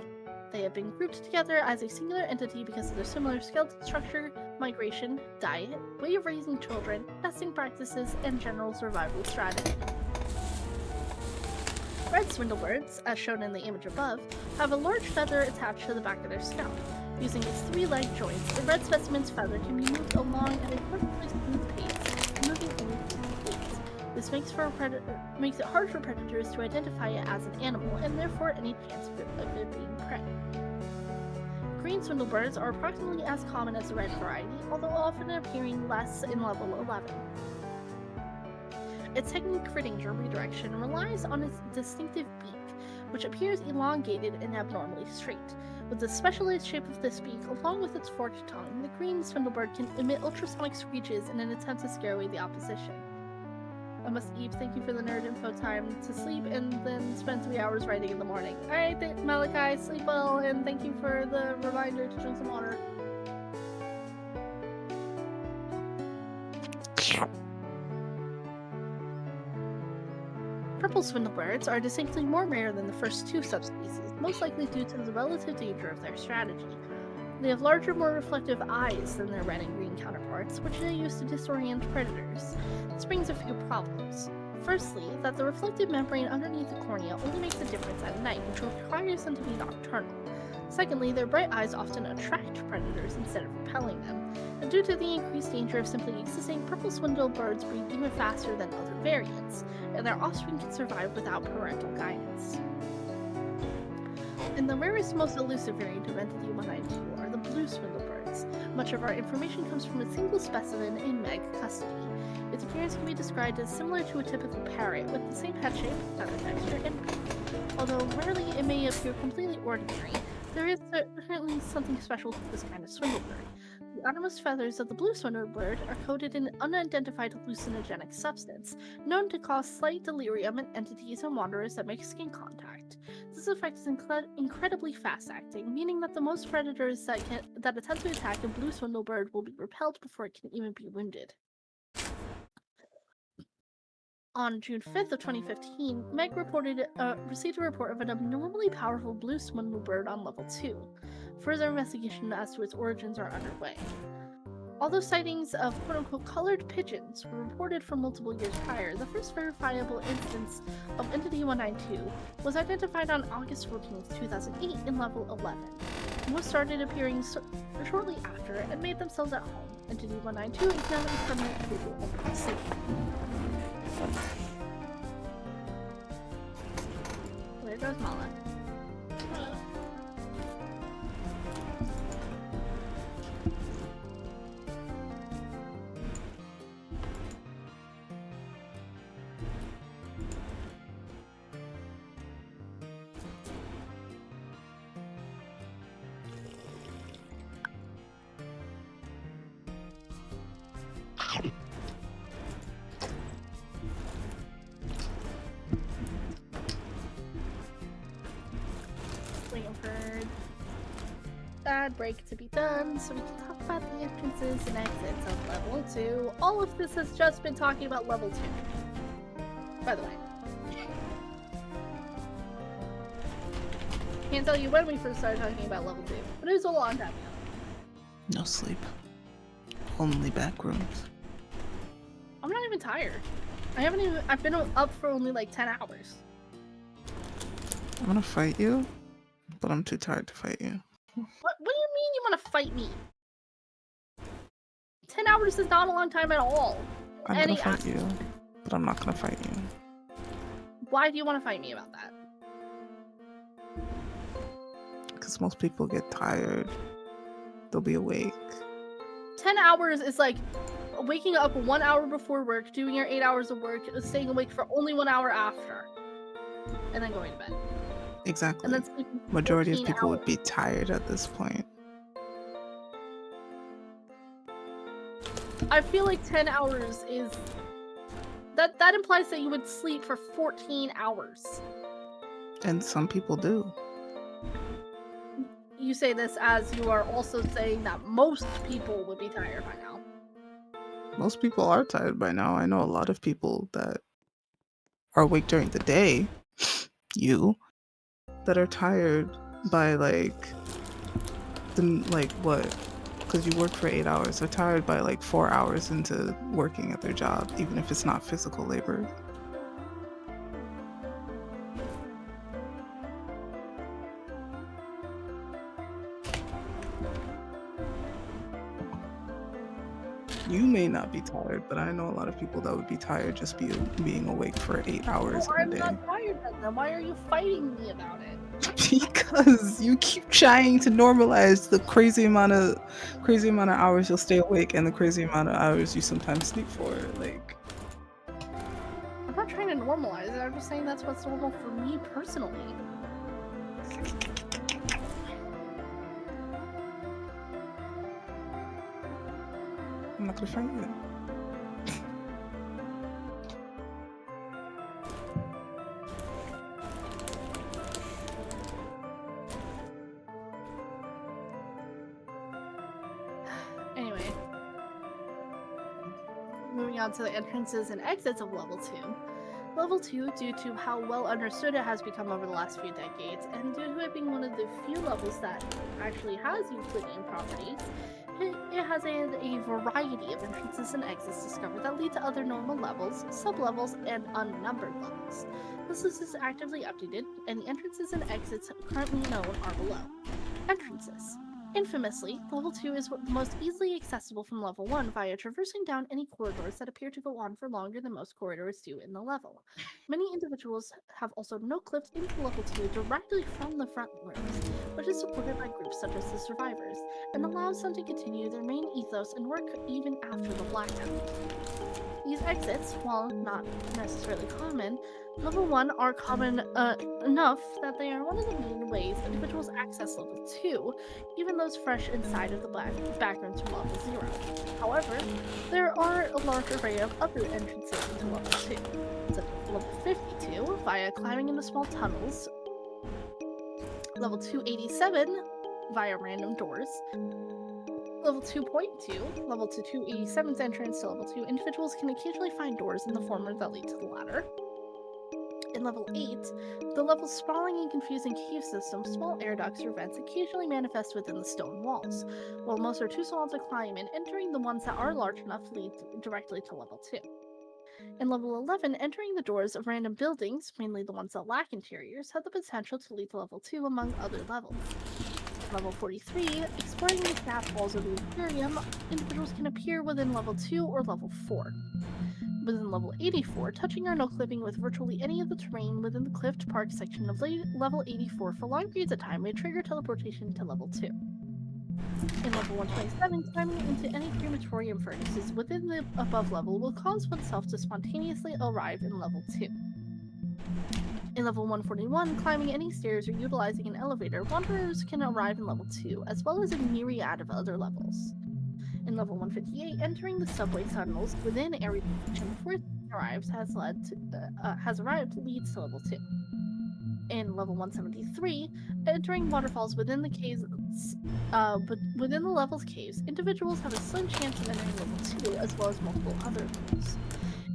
They have been grouped together as a singular entity because of their similar skeleton structure, migration, diet, way of raising children, nesting practices, and general survival strategy. Red swindlebirds, as shown in the image above, have a large feather attached to the back of their snout. Using its 3 leg joints, the red specimen's feather can be moved along at a perfectly smooth pace, moving only with ease. This makes it hard for predators to identify it as an animal, and therefore any chance of it being prey. Green swindlebirds are approximately as common as the red variety, although often appearing less in level 11. Its technique for danger redirection relies on its distinctive beak, which appears elongated and abnormally straight. With the specialized shape of this beak, along with its forked tongue, the green swindlebird can emit ultrasonic screeches in an attempt to scare away the opposition. I must Eve, thank you for the nerd info time to sleep and then spend 3 hours writing in the morning. Alright, Malachi, sleep well, and thank you for the reminder to drink some water. Purple swindlebirds are distinctly more rare than the first 2 subspecies, most likely due to the relative danger of their strategy. They have larger, more reflective eyes than their red and green counterparts, which they use to disorient predators. This brings a few problems. Firstly, that the reflective membrane underneath the cornea only makes a difference at night, which requires them to be nocturnal. Secondly, their bright eyes often attract predators instead of repelling them. And due to the increased danger of simply existing, purple swindlebirds breed even faster than other variants, and their offspring can survive without parental guidance. And the rarest, most elusive variant of Entity 192 are the blue swindlebirds. Much of our information comes from a single specimen in Meg custody. Its appearance can be described as similar to a typical parrot, with the same head shape, feather texture, and beak. Although rarely it may appear completely ordinary, there is certainly something special to this kind of swindlebird. The outermost feathers of the blue swindlebird are coated in an unidentified hallucinogenic substance, known to cause slight delirium in entities and wanderers that make skin contact. This effect is incredibly fast-acting, meaning that the most predators that attempt to attack a blue swindlebird will be repelled before it can even be wounded. On June 5th of 2015, Meg received a report of an abnormally powerful blue swindlebird on level 2. Further investigation as to its origins are underway. Although sightings of quote-unquote colored pigeons were reported for multiple years prior, the first verifiable instance of Entity 192 was identified on August 14th, 2008 in level 11. Most started appearing shortly after and made themselves at home. Entity 192 is now a permanent figure of the city. There goes Mala. Waiting for that break to be done so we can talk about the entrances and exits of level 2. All of this has just been talking about level 2. By the way. Can't tell you when we first started talking about level 2, but it was a long time ago. No sleep. Only back rooms. I'm not even tired. I've been up for only like 10 hours. I'm gonna fight you, but I'm too tired to fight you. What do you mean you want to fight me? 10 hours is not a long time at all. I'm gonna fight you, but but I'm not gonna fight you. Why do you want to fight me about that? Because most people get tired. They'll be awake. 10 hours is like waking up 1 hour before work, doing your 8 hours of work, staying awake for only 1 hour after, and then going to bed. Exactly. And then sleeping Majority of 14 people hours. would be tired at this point. I feel like 10 hours is... That implies that you would sleep for 14 hours. And some people do. You say this as you are also saying that most people would be tired by now. Most people are tired by now. I know a lot of people that are awake during the day, you, that are tired by what? Because you work for 8 hours. They're tired by 4 hours into working at their job, even if it's not physical labor. You may not be tired, but I know a lot of people that would be tired just being awake for 8 hours Well, in a I'm day. not tired then. Why are you fighting me about it? Because you keep trying to normalize the crazy amount of hours you'll stay awake and the crazy amount of hours you sometimes sleep for. I'm not trying to normalize it. I'm just saying that's what's normal for me personally. I'm not gonna fight you. Anyway. Moving on to the entrances and exits of Level 2. Level 2, due to how well understood it has become over the last few decades, and due to it being one of the few levels that actually has Euclidean properties, it has a variety of entrances and exits discovered that lead to other normal levels, sub-levels, and unnumbered levels. This list is actively updated, and the entrances and exits currently known are below. Entrances. Infamously, Level 2 is the most easily accessible from Level 1 via traversing down any corridors that appear to go on for longer than most corridors do in the level. Many individuals have also no-clipped into Level 2 directly from the front rooms, which is supported by groups such as the Survivors, and allows them to continue their main ethos and work even after the blackout. These exits, while not necessarily common, Level 1 are common enough that they are one of the main ways individuals access Level 2, even those fresh inside of the background to Level 0. However, there are a large array of other entrances into Level 2, such as Level 52 via climbing into small tunnels, Level 287 via random doors, Level 2.2, Level 287's entrance to Level 2, individuals can occasionally find doors in the former that lead to the latter. In Level 8, the level's sprawling and confusing cave system, small air ducts or vents occasionally manifest within the stone walls. While most are too small to climb in, entering the ones that are large enough lead directly to Level 2. In Level 11, entering the doors of random buildings, mainly the ones that lack interiors, have the potential to lead to Level 2 among other levels. Level 43, exploring the shaft walls of the Imperium, individuals can appear within Level 2 or Level 4. Within Level 84, touching or no-clipping with virtually any of the terrain within the Cliffed Park section of Level 84 for long periods of time may trigger teleportation to Level 2. In Level 127, climbing into any crematorium furnaces within the above level will cause oneself to spontaneously arrive in Level 2. In Level 141, climbing any stairs or utilizing an elevator, wanderers can arrive in Level 2, as well as a myriad of other levels. In Level 158, entering the subway tunnels within area before it arrives has arrived leads to Level 2. In Level 173, entering waterfalls within the caves, within the level's caves, individuals have a slim chance of entering Level 2, as well as multiple other levels.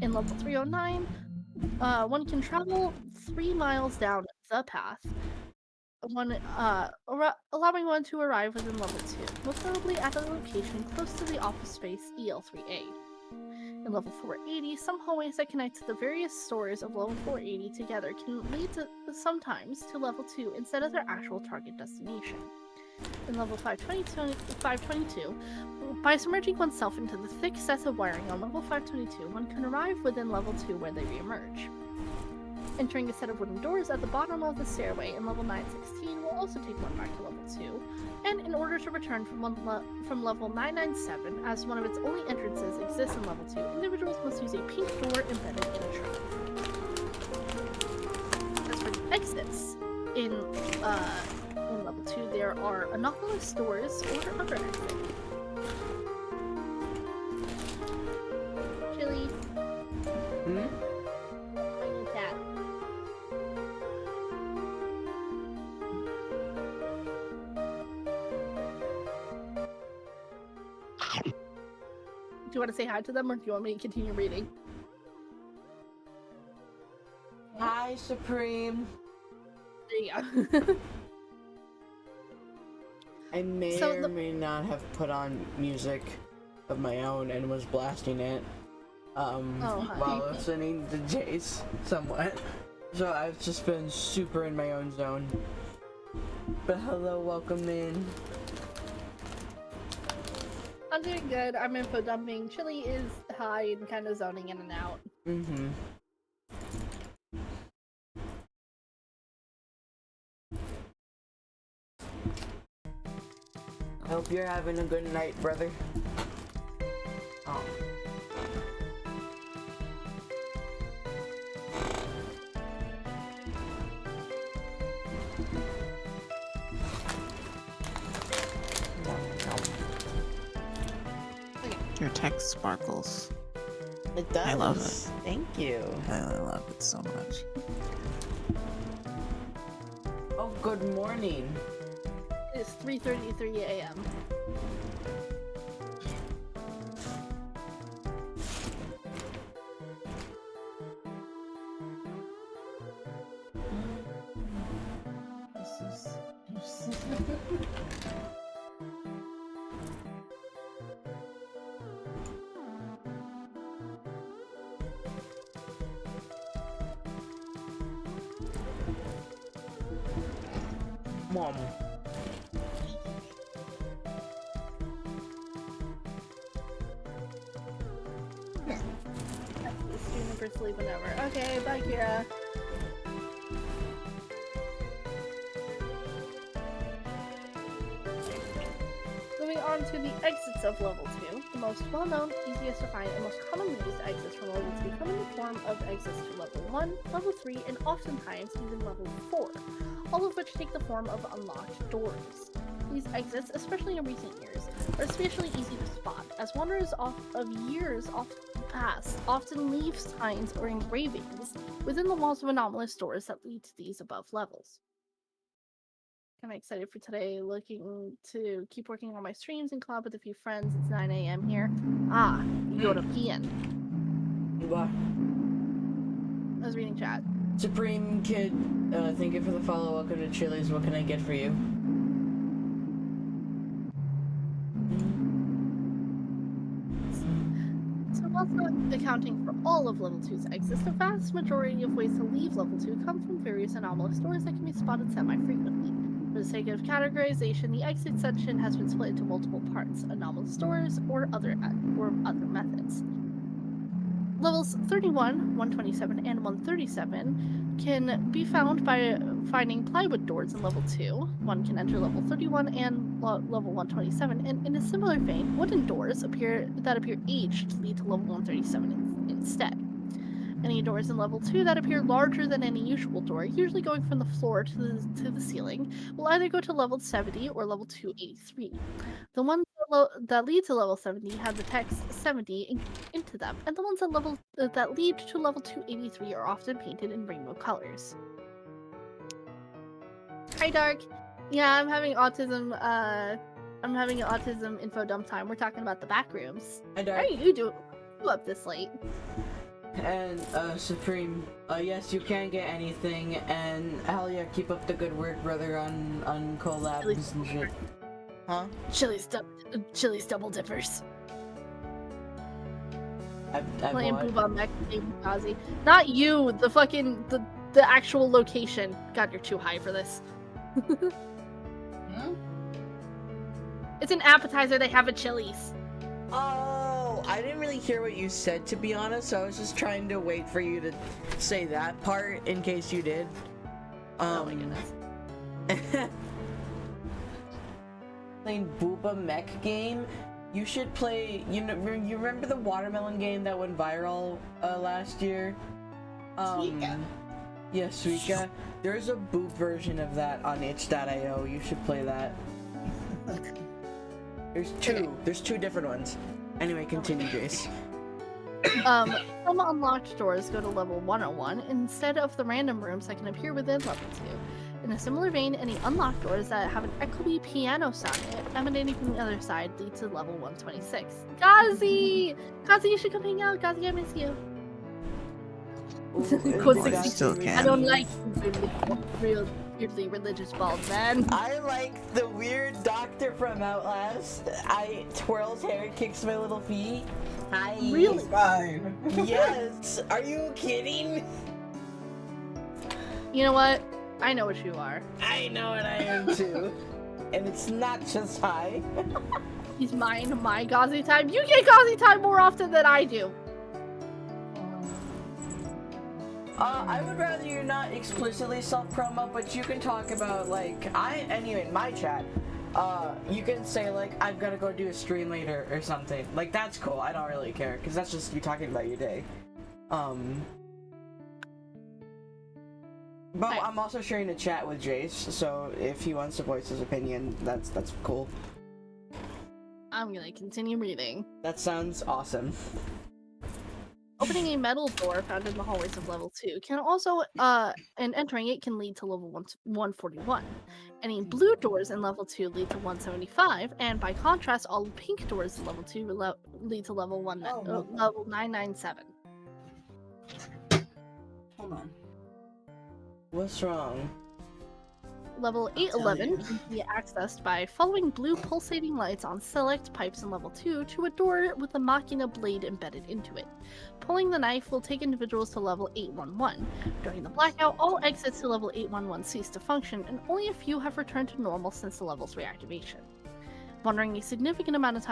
In Level 309, one can travel 3 miles down the path, allowing one to arrive within Level 2, most notably at a location close to the office space EL3A. In Level 480, some hallways that connect to the various stores of Level 480 together can lead sometimes to Level 2 instead of their actual target destination. In level 522, by submerging oneself into the thick sets of wiring on level 522, one can arrive within level 2 where they re-emerge. Entering a set of wooden doors at the bottom of the stairway in level 916 will also take one back to level 2, and in order to return from level 997, as one of its only entrances exists in level 2, individuals must use a pink door embedded in a tree. As for the exits, in level 2 there are anomalous doors or other exits. Chili. Hmm? Cat. Do you want to say hi to them, or do you want me to continue reading? Hi, Supreme. There you go. I may So or may not have put on music of my own and was blasting it while listening to Jace somewhat. So I've just been super in my own zone. But hello, welcome in. I'm doing good. I'm info dumping. Chili is high and kind of zoning in and out. Mm-hmm. I hope you're having a good night, brother. Oh. Your text sparkles. It does. I love it. Thank you. I love it so much. Oh, good morning. It's 3:33 a.m. Mom. Student for sleep whenever. Okay, bye, Kira. Moving on to the exits of level 2. The most well-known, easiest to find, and most commonly used exits from level 2 come in the form of exits to level 1, level 3, and oftentimes even level 4, all of which take the form of unlocked doors. These exits, especially in recent years, are especially easy to spot, as wanderers of years past often leave signs or engravings within the walls of anomalous doors that lead to these above levels. Kind of excited for today, looking to keep working on my streams and collab with a few friends. It's 9 a.m. here. Ah, European. What? I was reading chat. Supreme Kid, thank you for the follow. Welcome to Chili's. What can I get for you? So while not accounting for all of level 2's exits, the vast majority of ways to leave level 2 come from various anomalous doors that can be spotted semi-frequently. For the sake of categorization, the exit section has been split into multiple parts: anomalous doors or other methods. Levels 31, 127, and 137 can be found by finding plywood doors in level 2. One can enter level 31 and level 127, and in a similar vein, wooden doors appear aged lead to level 137 instead. Any doors in level 2 that appear larger than any usual door, usually going from the floor to the ceiling, will either go to level 70 or level 283. The ones that lead to level 70 have the text 70 into them, and the ones that lead to level 283 are often painted in rainbow colors. Hi, Dark. Yeah, I'm having autism. I'm having an autism info dump time. We're talking about the back rooms. Hi, Dark. How are you up this late? And Supreme, yes, you can get anything, and hell yeah, keep up the good work, brother, on collabs and shit. Huh? Chili's double dippers. I Playing bought. Booba Mech Kazi. Not you, the actual location. God, you're too high for this. It's an appetizer. They have at Chili's. Oh, I didn't really hear what you said, to be honest, so I was just trying to wait for you to say that part in case you did. Oh my goodness. Playing Booba Mech game. You should play. You remember the watermelon game that went viral last year? Suika. Yeah, Suika. There's a boop version of that on itch.io. You should play that. There's two. Okay. There's two different ones. Anyway, continue, Jace. Some unlocked doors go to level 101 instead of the random rooms that can appear within level 2. In a similar vein, any unlocked doors that have an echoey piano sound emanating from the other side lead to level 126. Gazi! Gazi, you should come hang out. Gazi, I miss you. Code 60. Still can. I don't like real weirdly religious bald man. I like the weird doctor from Outlast. I twirls hair, kicks my little feet. Hi. Really? Fine. Yes. Are you kidding? You know what? I know what you are. I know what I am too. And it's not just hi. He's mine, my Gazi time. You get Gazi time more often than I do. I would rather you not explicitly self-promo, but you can talk about, like, anyway, in my chat, you can say, like, I'm gonna go do a stream later or something. Like, that's cool. I don't really care, because that's just you talking about your day. But Nice. I'm also sharing a chat with Jace, so if he wants to voice his opinion, that's cool. I'm gonna continue reading. That sounds awesome. Opening a metal door found in the hallways of level 2 can also, and entering it can lead to level 141. Any blue doors in level 2 lead to 175, and by contrast, all pink doors in level 2 lead to level 997. Hold on. What's wrong? Level 811 can be accessed by following blue pulsating lights on select pipes in level 2 to a door with a machina blade embedded into it. Pulling the knife will take individuals to level 811. During the blackout, all exits to level 811 cease to function, and only a few have returned to normal since the level's reactivation. Wandering a significant amount of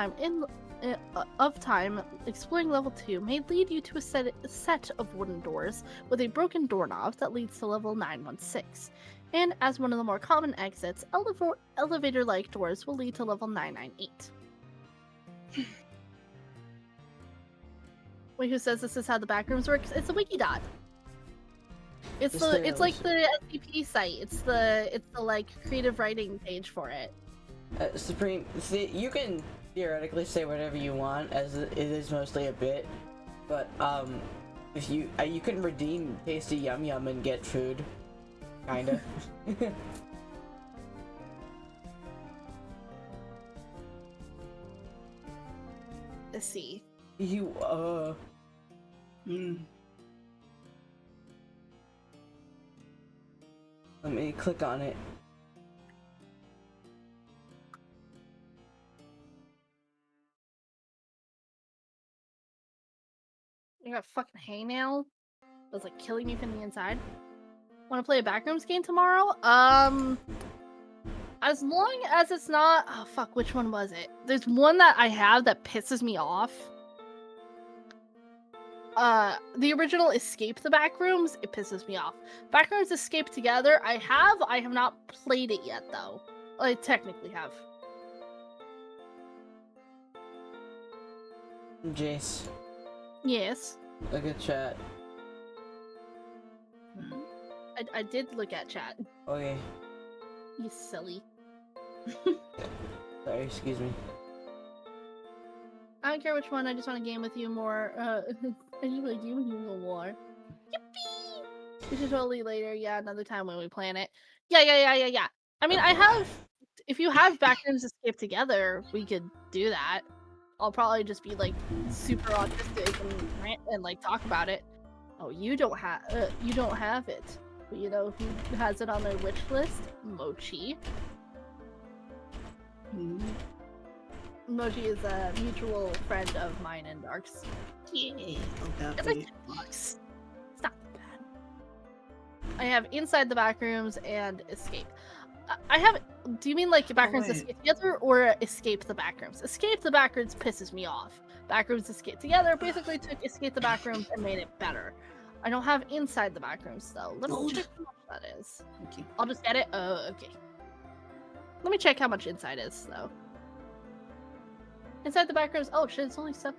time exploring level 2 may lead you to a set of wooden doors with a broken doorknob that leads to level 916. And as one of the more common exits, elevator-like doors will lead to level 998. Wait, who says this is how the backrooms works? It's a wikidot. It's like the SCP site. It's the like creative writing page for it. Supreme, see, you can theoretically say whatever you want, as it is mostly a bit, but if you can redeem Tasty Yum Yum and get food, kinda. Let's see. Let me click on it. You got fucking hay nail. It was like killing me from the inside. Want to play a backrooms game tomorrow? As long as it's not. Oh fuck, which one was it? There's one that I have that pisses me off. The original Escape the Backrooms, it pisses me off. Backrooms Escape Together, I have not played it yet though. I technically have. Jace. Yes. Look at chat. I did look at chat. Okay. You silly. Sorry, excuse me. I don't care which one, I just want to game with you more. I just want to game with you more. Yippee! We should totally later, yeah, another time when we plan it. Yeah. I mean, I have... If you have Backrooms Escape Together, we could do that. I'll probably just be, like, super autistic and like, talk about it. Oh, you don't have it. But you know who has it on their wish list? Mochi. Mochi is a mutual friend of mine and Dark's. Yeah. It's like $10. It's not that bad. I have Inside the Backrooms and Escape. I have. Do you mean like backrooms wait. escape together or escape the backrooms? Escape the backrooms pisses me off. Backrooms escape together basically took escape the backrooms and made it better. I don't have inside the backrooms though. Let me Load. check how much that is. Okay. I'll just get it. Oh, okay. Let me check how much inside is though. Inside the backrooms. Oh shit! It's only $7.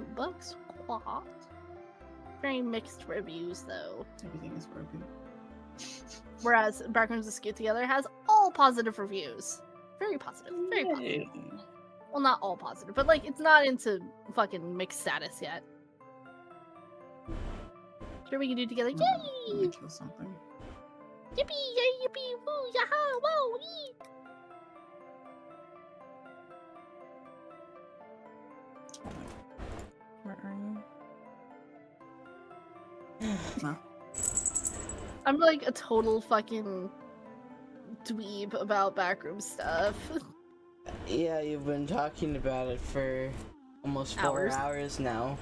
What? Very mixed reviews though. Everything is broken. Whereas Backrooms Escape Together has all positive reviews. Very positive. Very positive. Well, not all positive, but like it's not into fucking mixed status yet. Sure, we can do it together. Let Yay! me kill something. Yippee! Yay! Yippee! Woo! Yaha! Whoa! Yee! Where are you? No. I'm like a total fucking dweeb about backroom stuff. Yeah, you've been talking about it for almost 4 hours now.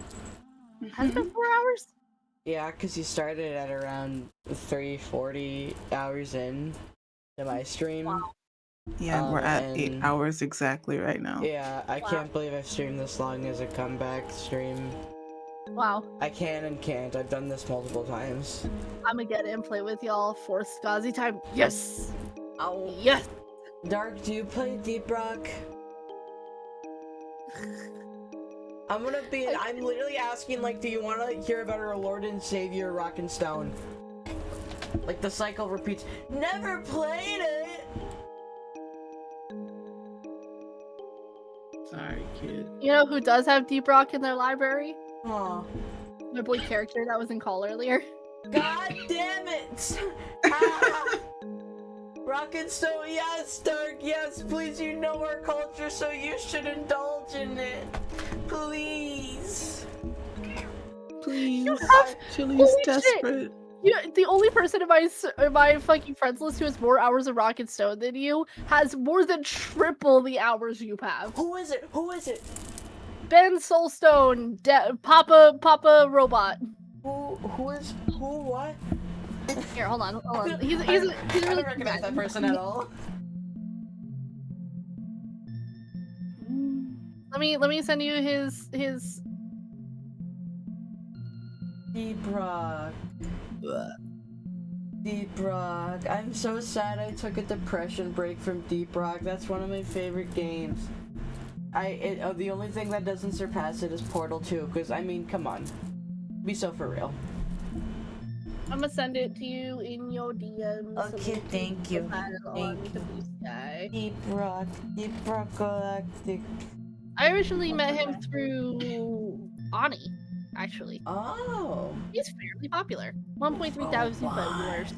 Has it been 4 hours? Yeah, because you started at around 40 hours in to my stream. Wow. Yeah, we're at 8 and- hours exactly right now. Yeah, I Wow. can't believe I've streamed this long as a comeback stream. Wow. I can and can't. I've done this multiple times. I'm gonna get in and play with y'all for Skazi time. Yes! Oh. Yes! Dark, do you play Deep Rock? I'm literally asking, like, do you want to hear about our Lord and Savior, Rock and Stone? Like, the cycle repeats. Never played it! Sorry, kid. You know who does have Deep Rock in their library? Aw. My boy character that was in call earlier. God damn it! Ah! Rock and Stone, yes, Dark, yes, please, you know our culture, so you should indulge in it. Please. Please. You have Chili's holy desperate. Shit. The only person in my fucking friends list who has more hours of Rock and Stone than you has more than triple the hours you have. Who is it? Who is it? Ben Soulstone, Papa Robot. Who is who? What? Here, hold on. He's I really don't recognize that person at all. Let me send you his Deep Rock. Deep Rock. I'm so sad I took a depression break from Deep Rock. That's one of my favorite games. The only thing that doesn't surpass it is Portal 2, because, I mean, come on. Be so for real. I'm gonna send it to you in your DMs. Okay, thank you. Thank you. Deep Rock Galactic. I originally met him through Ani, actually. Oh. He's fairly popular. 1.3 thousand followers.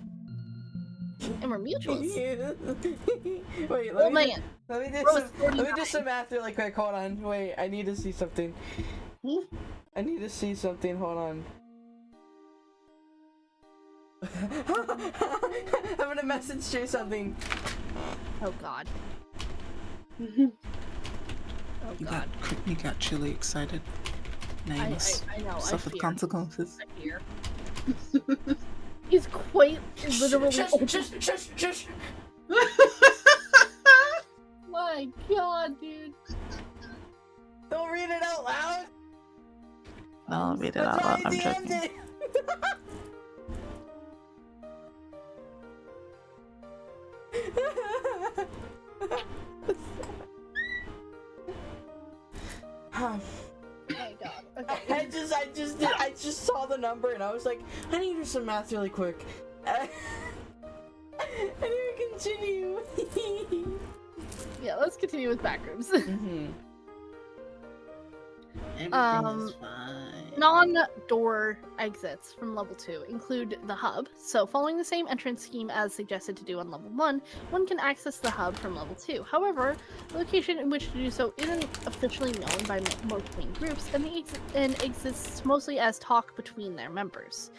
And we're mutuals. Wait, Oh man. Let me do some math really quick. Hold on. Wait, I need to see something. I need to see something. Hold on. I'm gonna message you something. Oh god. Oh god. You got Chili excited. Names. I know. Stuff I with fear. consequences. I fear. He's quite literally. Shush. My god, dude. Don't read it out loud. No, I'll read it out loud. I'm joking. Oh my god. Okay. I just saw the number and I was like, I need to do some math really quick. I need to continue. Yeah, let's continue with backrooms. Everything is fine. Non-door exits from level 2 include the hub. So following the same entrance scheme as suggested to do on level 1, one can access the hub from level 2. However, the location in which to do so isn't officially known by most main groups and exists mostly as talk between their members.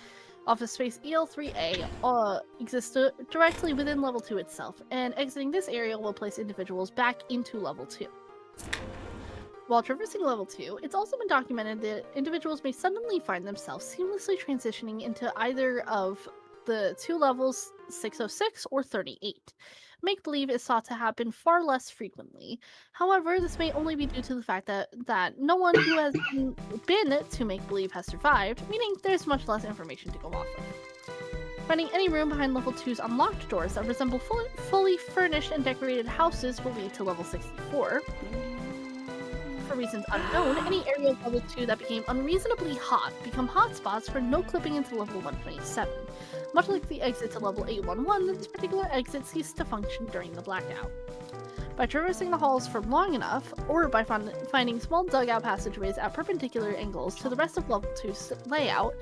Office space EL3A exists directly within level 2 itself, and exiting this area will place individuals back into level 2. While traversing level 2, it's also been documented that individuals may suddenly find themselves seamlessly transitioning into either of the two levels 606 or 38. make-believe is thought to happen far less frequently. However, this may only be due to the fact that no one who has been to make-believe has survived, meaning there's much less information to go off of. Finding any room behind level 2's unlocked doors that resemble fully furnished and decorated houses will lead to level 64. For reasons unknown, any area of level 2 that became unreasonably hot become hotspots for no clipping into level 127. Much like the exit to level 811, this particular exit ceased to function during the blackout. By traversing the halls for long enough, or by finding small dugout passageways at perpendicular angles to the rest of level 2's layout,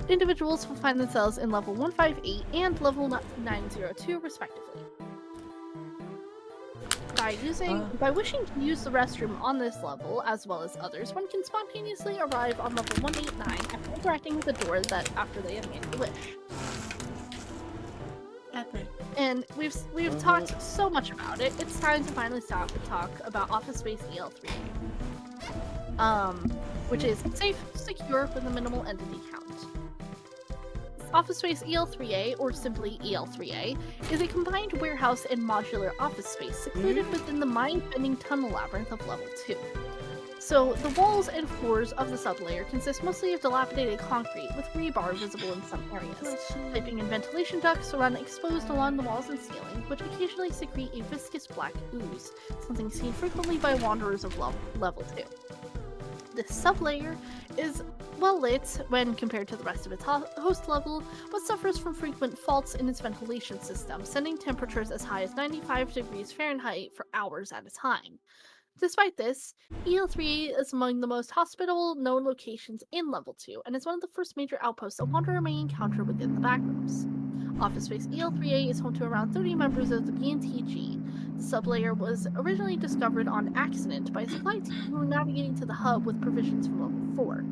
individuals will find themselves in level 158 and level 902 respectively. By wishing to use the restroom on this level, as well as others, one can spontaneously arrive on level 189 after interacting with the door that after they have made a wish. And we've talked so much about it, it's time to finally stop and talk about Office Space EL3A. Which is safe, secure, with a minimal entity count. Office Space EL3A, or simply EL3A, is a combined warehouse and modular office space secluded within the mind-bending tunnel labyrinth of level 2. So, the walls and floors of the sublayer consist mostly of dilapidated concrete, with rebar visible in some areas. Piping and ventilation ducts run exposed along the walls and ceiling, which occasionally secrete a viscous black ooze, something seen frequently by wanderers of level 2. This sublayer is well lit when compared to the rest of its host level, but suffers from frequent faults in its ventilation system, sending temperatures as high as 95 degrees Fahrenheit for hours at a time. Despite this, EL3 is among the most hospitable known locations in level 2, and is one of the first major outposts a wanderer may encounter within the backrooms. Office Space EL3A is home to around 30 members of the BNTG. The sublayer was originally discovered on accident by a supply team who were navigating to the hub with provisions from level 4.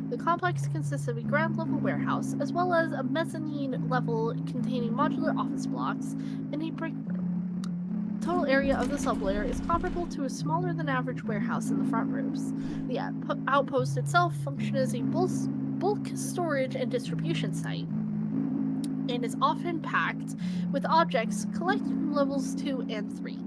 The complex consists of a ground-level warehouse, as well as a mezzanine level containing modular office blocks and a break room. The total area of the sublayer is comparable to a smaller-than-average warehouse in the front rooms. The outpost itself functions as a bulk storage and distribution site, and is often packed with objects collected from levels 2 and 3.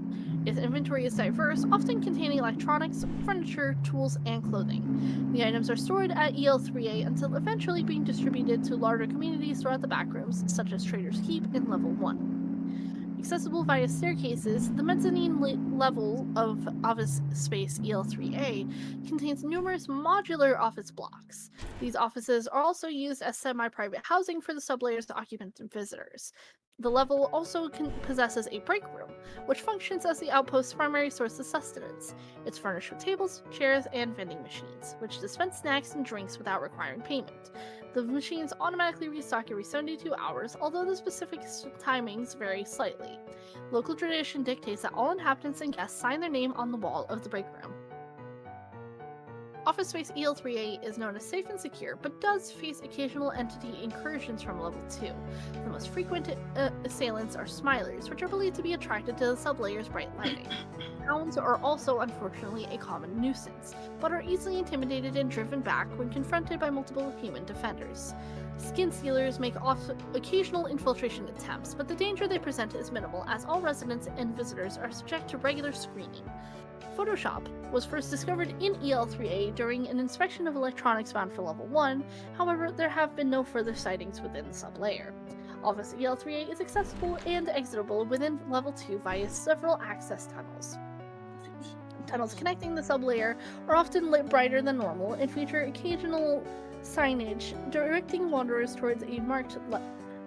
Its inventory is diverse, often containing electronics, furniture, tools, and clothing. The items are stored at EL3A until eventually being distributed to larger communities throughout the backrooms, such as Trader's Keep in level 1. Accessible via staircases, the mezzanine level of Office Space EL3A contains numerous modular office blocks. These offices are also used as semi-private housing for the sublayer's occupants and visitors. The level also possesses a break room, which functions as the outpost's primary source of sustenance. It's furnished with tables, chairs, and vending machines, which dispense snacks and drinks without requiring payment. The machines automatically restock every 72 hours, although the specific timings vary slightly. Local tradition dictates that all inhabitants and guests sign their name on the wall of the break room. Office Space EL3A is known as safe and secure, but does face occasional entity incursions from level 2. The most frequent assailants are smilers, which are believed to be attracted to the sublayer's bright lighting. Hounds are also unfortunately a common nuisance, but are easily intimidated and driven back when confronted by multiple human defenders. Skin stealers make occasional infiltration attempts, but the danger they present is minimal, as all residents and visitors are subject to regular screening. Photoshop was first discovered in EL3A during an inspection of electronics bound for level 1, however, there have been no further sightings within the sublayer. Office EL3A is accessible and exitable within level 2 via several access tunnels. Tunnels connecting the sublayer are often lit brighter than normal and feature occasional signage directing wanderers towards a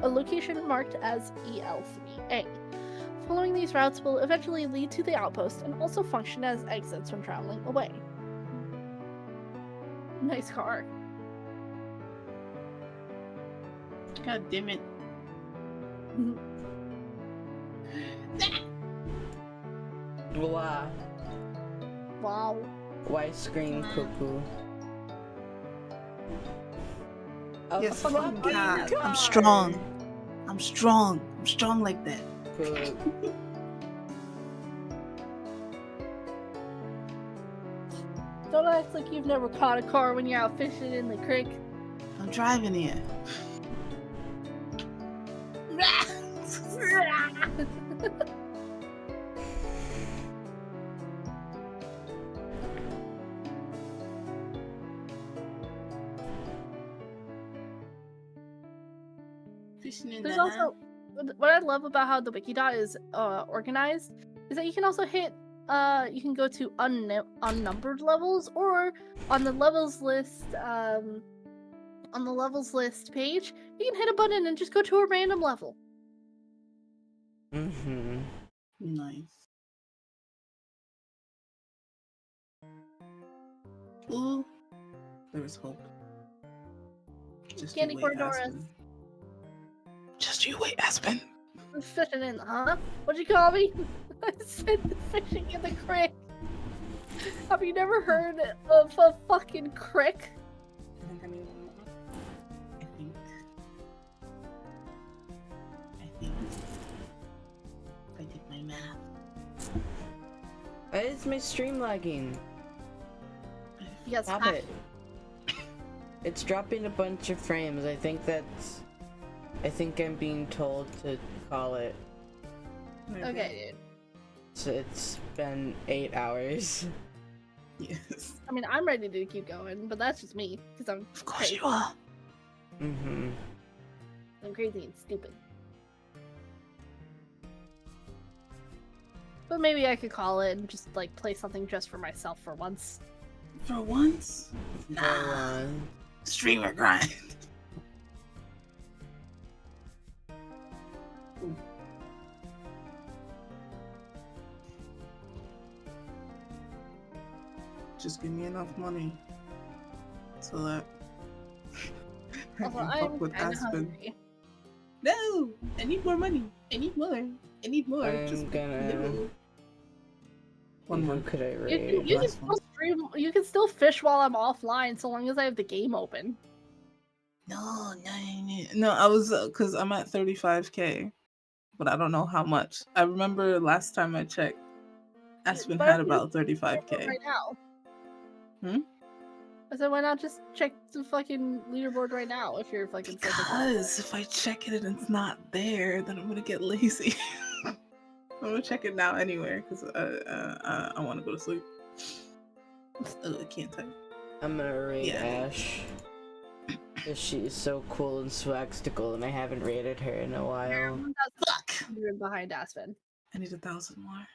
location marked as EL3A. Following these routes will eventually lead to the outpost and also function as exits when traveling away. Nice car. God damn it. Wow. Wow. Widescreen cuckoo. Yes, fucking God. I'm strong. I'm strong. I'm strong like that. Good. Don't act like you've never caught a car when you're out fishing in the creek. I'm driving here. Fishing in There's the also what I love about how the Wikidot is organized is that you can also hit you can go to unnumbered levels, or on the levels list page you can hit a button and just go to a random level. Mm-hmm. Nice. Ooh, there's hope. Just Candy you wait, Cordoras. Aspen. Just you wait, Aspen. Fishing in, huh? What'd you call me? I said fishing in the creek. Have you never heard of a fucking crick? I think I did my math. Why is my stream lagging? Yes, Stop it. It's dropping a bunch of frames. I think I'm being told to call it. Okay, dude. So it's been 8 hours. Yes. I mean, I'm ready to keep going, but that's just me, because I'm Of course you are. Mm-hmm. I'm crazy and stupid. But maybe I could call it and just, like, play something just for myself for once. For once? Nah. Streamer grind. Just give me enough money so that I Also, can I'm fuck with kinda Aspen. hungry. No! I need more money. I need more. I need more. I'm Just gonna. no. One more. Who could I You, raid? you can still stream. You can still fish while I'm offline, so long as I have the game open. No. I was because I'm at 35k, but I don't know how much. I remember last time I checked, Aspen But had I can about just check 35k. right now. Hmm? I said, why not just check the fucking leaderboard right now if you're fucking sick of it? Because if I check it and it's not there, then I'm gonna get lazy. I'm gonna check it now anyway because I want to go to sleep. I can't type. I'm gonna raid Yeah. Ash. Because she's so cool and swagstical, and I haven't raided her in a while. Fuck! You're behind Aspen. I need 1,000 more.